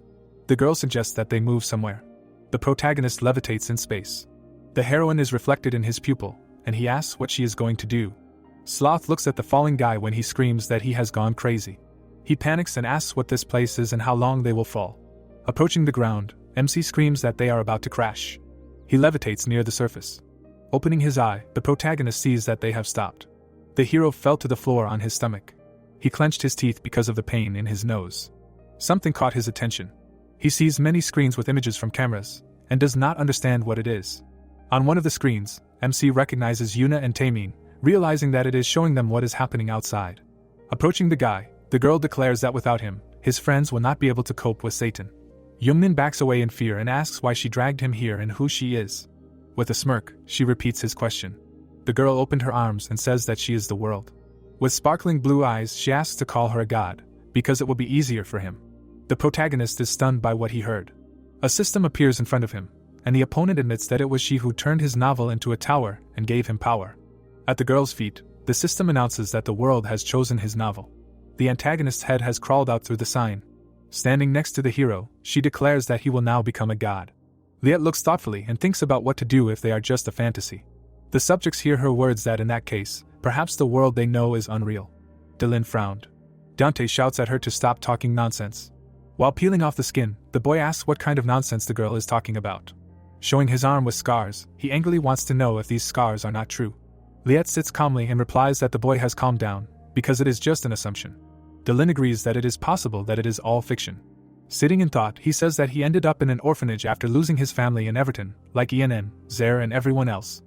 The girl suggests that they move somewhere. The protagonist levitates in space. The heroine is reflected in his pupil, and he asks what she is going to do. Sloth looks at the falling guy when he screams that he has gone crazy. He panics and asks what this place is and how long they will fall. Approaching the ground, MC screams that they are about to crash. He levitates near the surface. Opening his eye, the protagonist sees that they have stopped. The hero fell to the floor on his stomach. He clenched his teeth because of the pain in his nose. Something caught his attention. He sees many screens with images from cameras, and does not understand what it is. On one of the screens, MC recognizes Yuna and Taemin, realizing that it is showing them what is happening outside. Approaching the guy, the girl declares that without him, his friends will not be able to cope with Satan. Yungmin backs away in fear and asks why she dragged him here and who she is. With a smirk, she repeats his question. The girl opened her arms and says that she is the world. With sparkling blue eyes, she asks to call her a god, because it will be easier for him. The protagonist is stunned by what he heard. A system appears in front of him, and the opponent admits that it was she who turned his novel into a tower and gave him power. At the girl's feet, the system announces that the world has chosen his novel. The antagonist's head has crawled out through the sign. Standing next to the hero, she declares that he will now become a god. Liet looks thoughtfully and thinks about what to do if they are just a fantasy. The subjects hear her words that in that case, perhaps the world they know is unreal. Delin frowned. Dante shouts at her to stop talking nonsense. While peeling off the skin, the boy asks what kind of nonsense the girl is talking about. Showing his arm with scars, he angrily wants to know if these scars are not true. Liet sits calmly and replies that the boy has calmed down, because it is just an assumption. Delin agrees that it is possible that it is all fiction. Sitting in thought, he says that he ended up in an orphanage after losing his family in Everton, like Enn, Zaire and everyone else.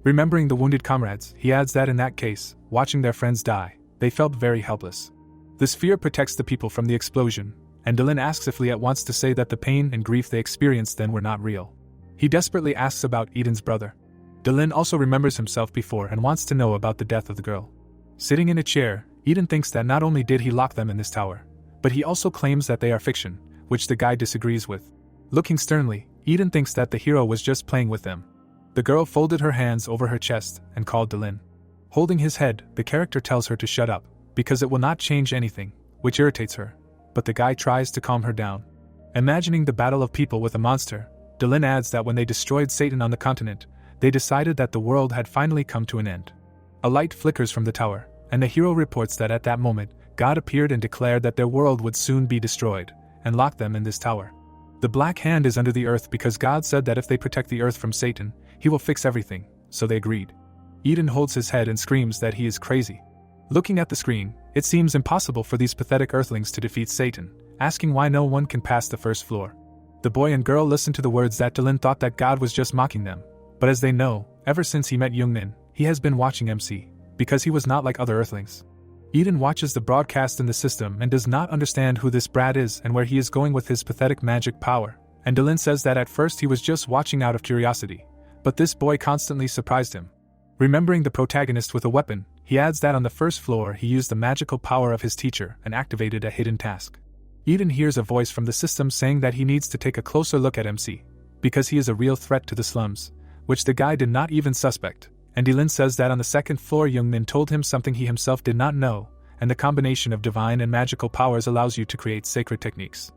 Remembering the wounded comrades, he adds that in that case, watching their friends die, they felt very helpless. This fear protects the people from the explosion, and Delin asks if Liet wants to say that the pain and grief they experienced then were not real. He desperately asks about Eden's brother. Delin also remembers himself before and wants to know about the death of the girl. Sitting in a chair, Eden thinks that not only did he lock them in this tower, but he also claims that they are fiction, which the guy disagrees with. Looking sternly, Eden thinks that the hero was just playing with them. The girl folded her hands over her chest and called Delin. Holding his head, the character tells her to shut up, because it will not change anything, which irritates her, but the guy tries to calm her down. Imagining the battle of people with a monster, Delin adds that when they destroyed Satan on the continent, they decided that the world had finally come to an end. A light flickers from the tower, and the hero reports that at that moment, God appeared and declared that their world would soon be destroyed, and locked them in this tower. The black hand is under the earth because God said that if they protect the earth from Satan, he will fix everything, so they agreed. Eden holds his head and screams that he is crazy. Looking at the screen, it seems impossible for these pathetic earthlings to defeat Satan, asking why no one can pass the first floor. The boy and girl listen to the words that Delin thought that God was just mocking them, but as they know, ever since he met Yungmin, he has been watching MC, because he was not like other earthlings. Eden watches the broadcast in the system and does not understand who this brat is and where he is going with his pathetic magic power, and Delin says that at first he was just watching out of curiosity, but this boy constantly surprised him. Remembering the protagonist with a weapon, he adds that on the first floor he used the magical power of his teacher and activated a hidden task. Eden hears a voice from the system saying that he needs to take a closer look at MC, because he is a real threat to the slums, which the guy did not even suspect, and Delin says that on the second floor Yungmin told him something he himself did not know, and the combination of divine and magical powers allows you to create sacred techniques.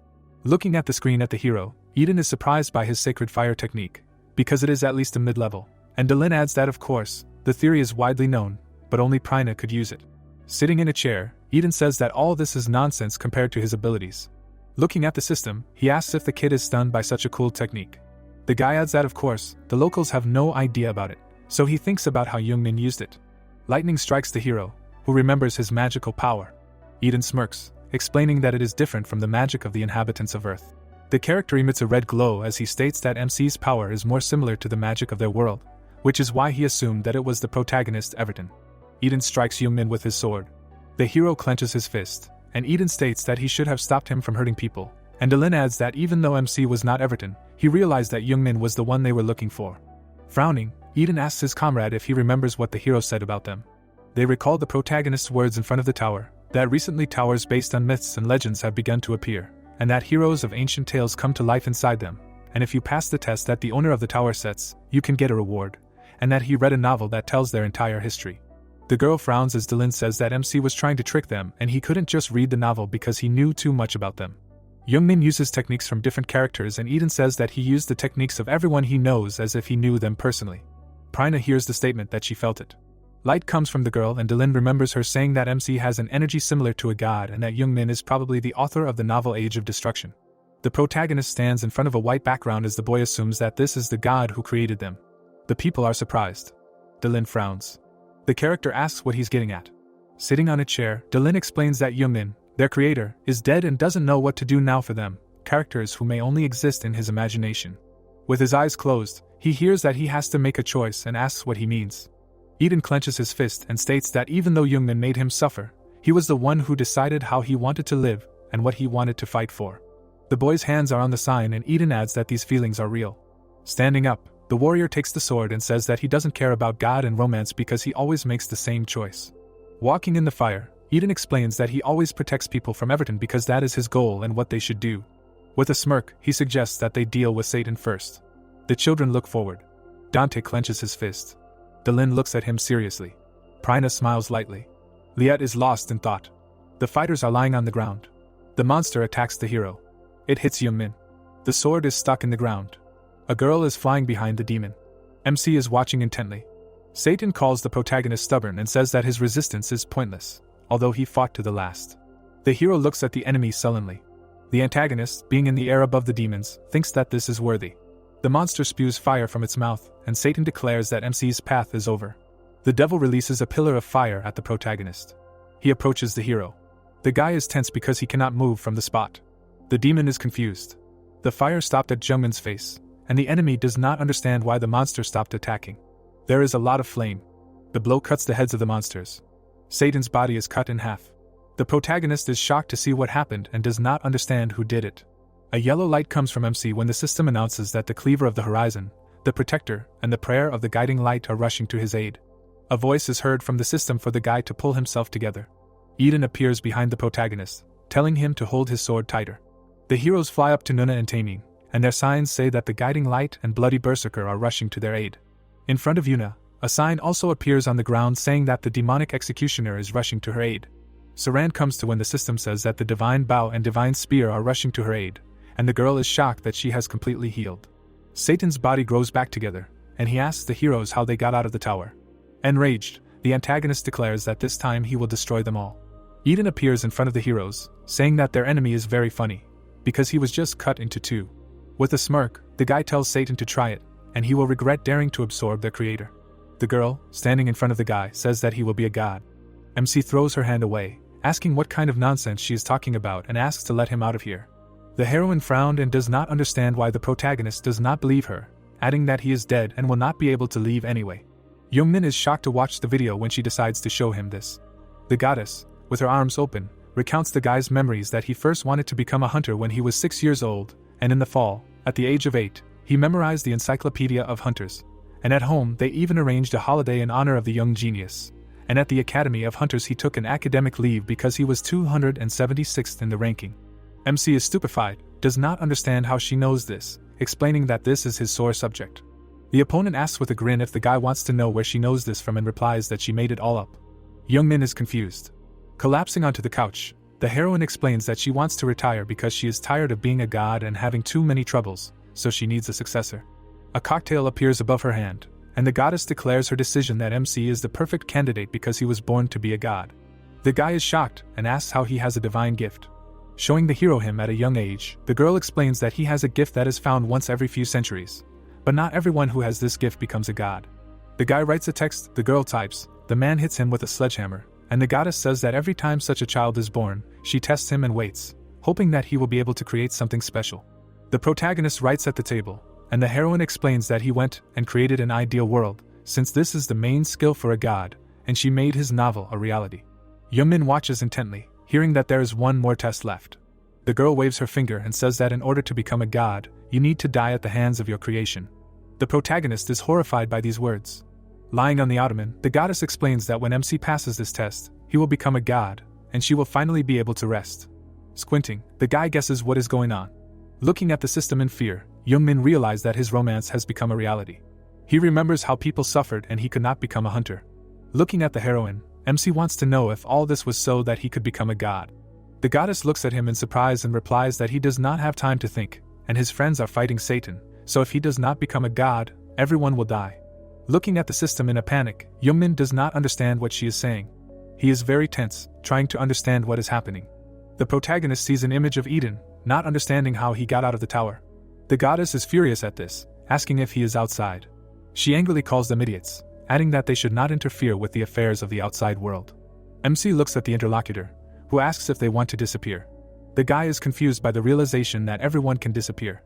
Looking at the screen at the hero, Eden is surprised by his sacred fire technique, because it is at least a mid-level, and Delin adds that of course, the theory is widely known, but only Prina could use it. Sitting in a chair, Eden says that all this is nonsense compared to his abilities. Looking at the system, he asks if the kid is stunned by such a cool technique. The guy adds that of course, the locals have no idea about it, so he thinks about how Yungmin used it. Lightning strikes the hero, who remembers his magical power. Eden smirks, explaining that it is different from the magic of the inhabitants of Earth. The character emits a red glow as he states that MC's power is more similar to the magic of their world, which is why he assumed that it was the protagonist Everton. Eden strikes Yungmin with his sword. The hero clenches his fist, and Eden states that he should have stopped him from hurting people, and Delin adds that even though MC was not Everton, he realized that Yungmin was the one they were looking for. Frowning, Eden asks his comrade if he remembers what the hero said about them. They recall the protagonist's words in front of the tower, that recently towers based on myths and legends have begun to appear, and that heroes of ancient tales come to life inside them, and if you pass the test that the owner of the tower sets, you can get a reward, and that he read a novel that tells their entire history. The girl frowns as Delin says that MC was trying to trick them and he couldn't just read the novel because he knew too much about them. Yungmin uses techniques from different characters and Eden says that he used the techniques of everyone he knows as if he knew them personally. Prina hears the statement that she felt it. Light comes from the girl and Delin remembers her saying that MC has an energy similar to a god and that Yungmin is probably the author of the novel Age of Destruction. The protagonist stands in front of a white background as the boy assumes that this is the god who created them. The people are surprised. Delin frowns. The character asks what he's getting at. Sitting on a chair, Delin explains that Yungmin, their creator, is dead and doesn't know what to do now for them, characters who may only exist in his imagination. With his eyes closed, he hears that he has to make a choice and asks what he means. Eden clenches his fist and states that even though Yungmin made him suffer, he was the one who decided how he wanted to live and what he wanted to fight for. The boy's hands are on the sign and Eden adds that these feelings are real. Standing up, the warrior takes the sword and says that he doesn't care about God and romance because he always makes the same choice. Walking in the fire, Eden explains that he always protects people from everything because that is his goal and what they should do. With a smirk, he suggests that they deal with Satan first. The children look forward. Dante clenches his fist. Delin looks at him seriously. Prina smiles lightly. Liet is lost in thought. The fighters are lying on the ground. The monster attacks the hero. It hits Yungmin. The sword is stuck in the ground. A girl is flying behind the demon. MC is watching intently. Satan calls the protagonist stubborn and says that his resistance is pointless, although he fought to the last. The hero looks at the enemy sullenly. The antagonist, being in the air above the demons, thinks that this is worthy. The monster spews fire from its mouth, and Satan declares that MC's path is over. The devil releases a pillar of fire at the protagonist. He approaches the hero. The guy is tense because he cannot move from the spot. The demon is confused. The fire stopped at Jungmin's face, and the enemy does not understand why the monster stopped attacking. There is a lot of flame. The blow cuts the heads of the monsters. Satan's body is cut in half. The protagonist is shocked to see what happened and does not understand who did it. A yellow light comes from MC when the system announces that the cleaver of the horizon, the protector, and the prayer of the guiding light are rushing to his aid. A voice is heard from the system for the guy to pull himself together. Eden appears behind the protagonist, telling him to hold his sword tighter. The heroes fly up to Yuna and Taemin, and their signs say that the guiding light and bloody berserker are rushing to their aid. In front of Yuna, a sign also appears on the ground saying that the demonic executioner is rushing to her aid. Saran comes to when the system says that the divine bow and divine spear are rushing to her aid, and the girl is shocked that she has completely healed. Satan's body grows back together, and he asks the heroes how they got out of the tower. Enraged, the antagonist declares that this time he will destroy them all. Eden appears in front of the heroes, saying that their enemy is very funny, because he was just cut into two. With a smirk, the guy tells Satan to try it, and he will regret daring to absorb their creator. The girl, standing in front of the guy, says that he will be a god. MC throws her hand away, asking what kind of nonsense she is talking about and asks to let him out of here. The heroine frowned and does not understand why the protagonist does not believe her, adding that he is dead and will not be able to leave anyway. Yungmin is shocked to watch the video when she decides to show him this. The goddess, with her arms open, recounts the guy's memories that he first wanted to become a hunter when he was 6 years old, and in the fall, at the age of 8, he memorized the Encyclopedia of Hunters. And at home they even arranged a holiday in honor of the young genius. And at the Academy of Hunters he took an academic leave because he was 276th in the ranking. MC is stupefied, does not understand how she knows this, explaining that this is his sore subject. The opponent asks with a grin if the guy wants to know where she knows this from and replies that she made it all up. Yungmin is confused. Collapsing onto the couch, the heroine explains that she wants to retire because she is tired of being a god and having too many troubles, so she needs a successor. A cocktail appears above her hand, and the goddess declares her decision that MC is the perfect candidate because he was born to be a god. The guy is shocked and asks how he has a divine gift. Showing the hero him at a young age, the girl explains that he has a gift that is found once every few centuries. But not everyone who has this gift becomes a god. The guy writes a text, the girl types, the man hits him with a sledgehammer, and the goddess says that every time such a child is born, she tests him and waits, hoping that he will be able to create something special. The protagonist writes at the table, and the heroine explains that he went and created an ideal world, since this is the main skill for a god, and she made his novel a reality. Yungmin watches intently, hearing that there is one more test left. The girl waves her finger and says that in order to become a god, you need to die at the hands of your creation. The protagonist is horrified by these words. Lying on the ottoman, the goddess explains that when MC passes this test, he will become a god, and she will finally be able to rest. Squinting, the guy guesses what is going on. Looking at the system in fear, Yungmin realizes that his romance has become a reality. He remembers how people suffered and he could not become a hunter. Looking at the heroine, MC wants to know if all this was so that he could become a god. The goddess looks at him in surprise and replies that he does not have time to think, and his friends are fighting Satan, so if he does not become a god, everyone will die. Looking at the system in a panic, Yungmin does not understand what she is saying. He is very tense, trying to understand what is happening. The protagonist sees an image of Eden, not understanding how he got out of the tower. The goddess is furious at this, asking if he is outside. She angrily calls them idiots, adding that they should not interfere with the affairs of the outside world. MC looks at the interlocutor, who asks if they want to disappear. The guy is confused by the realization that everyone can disappear.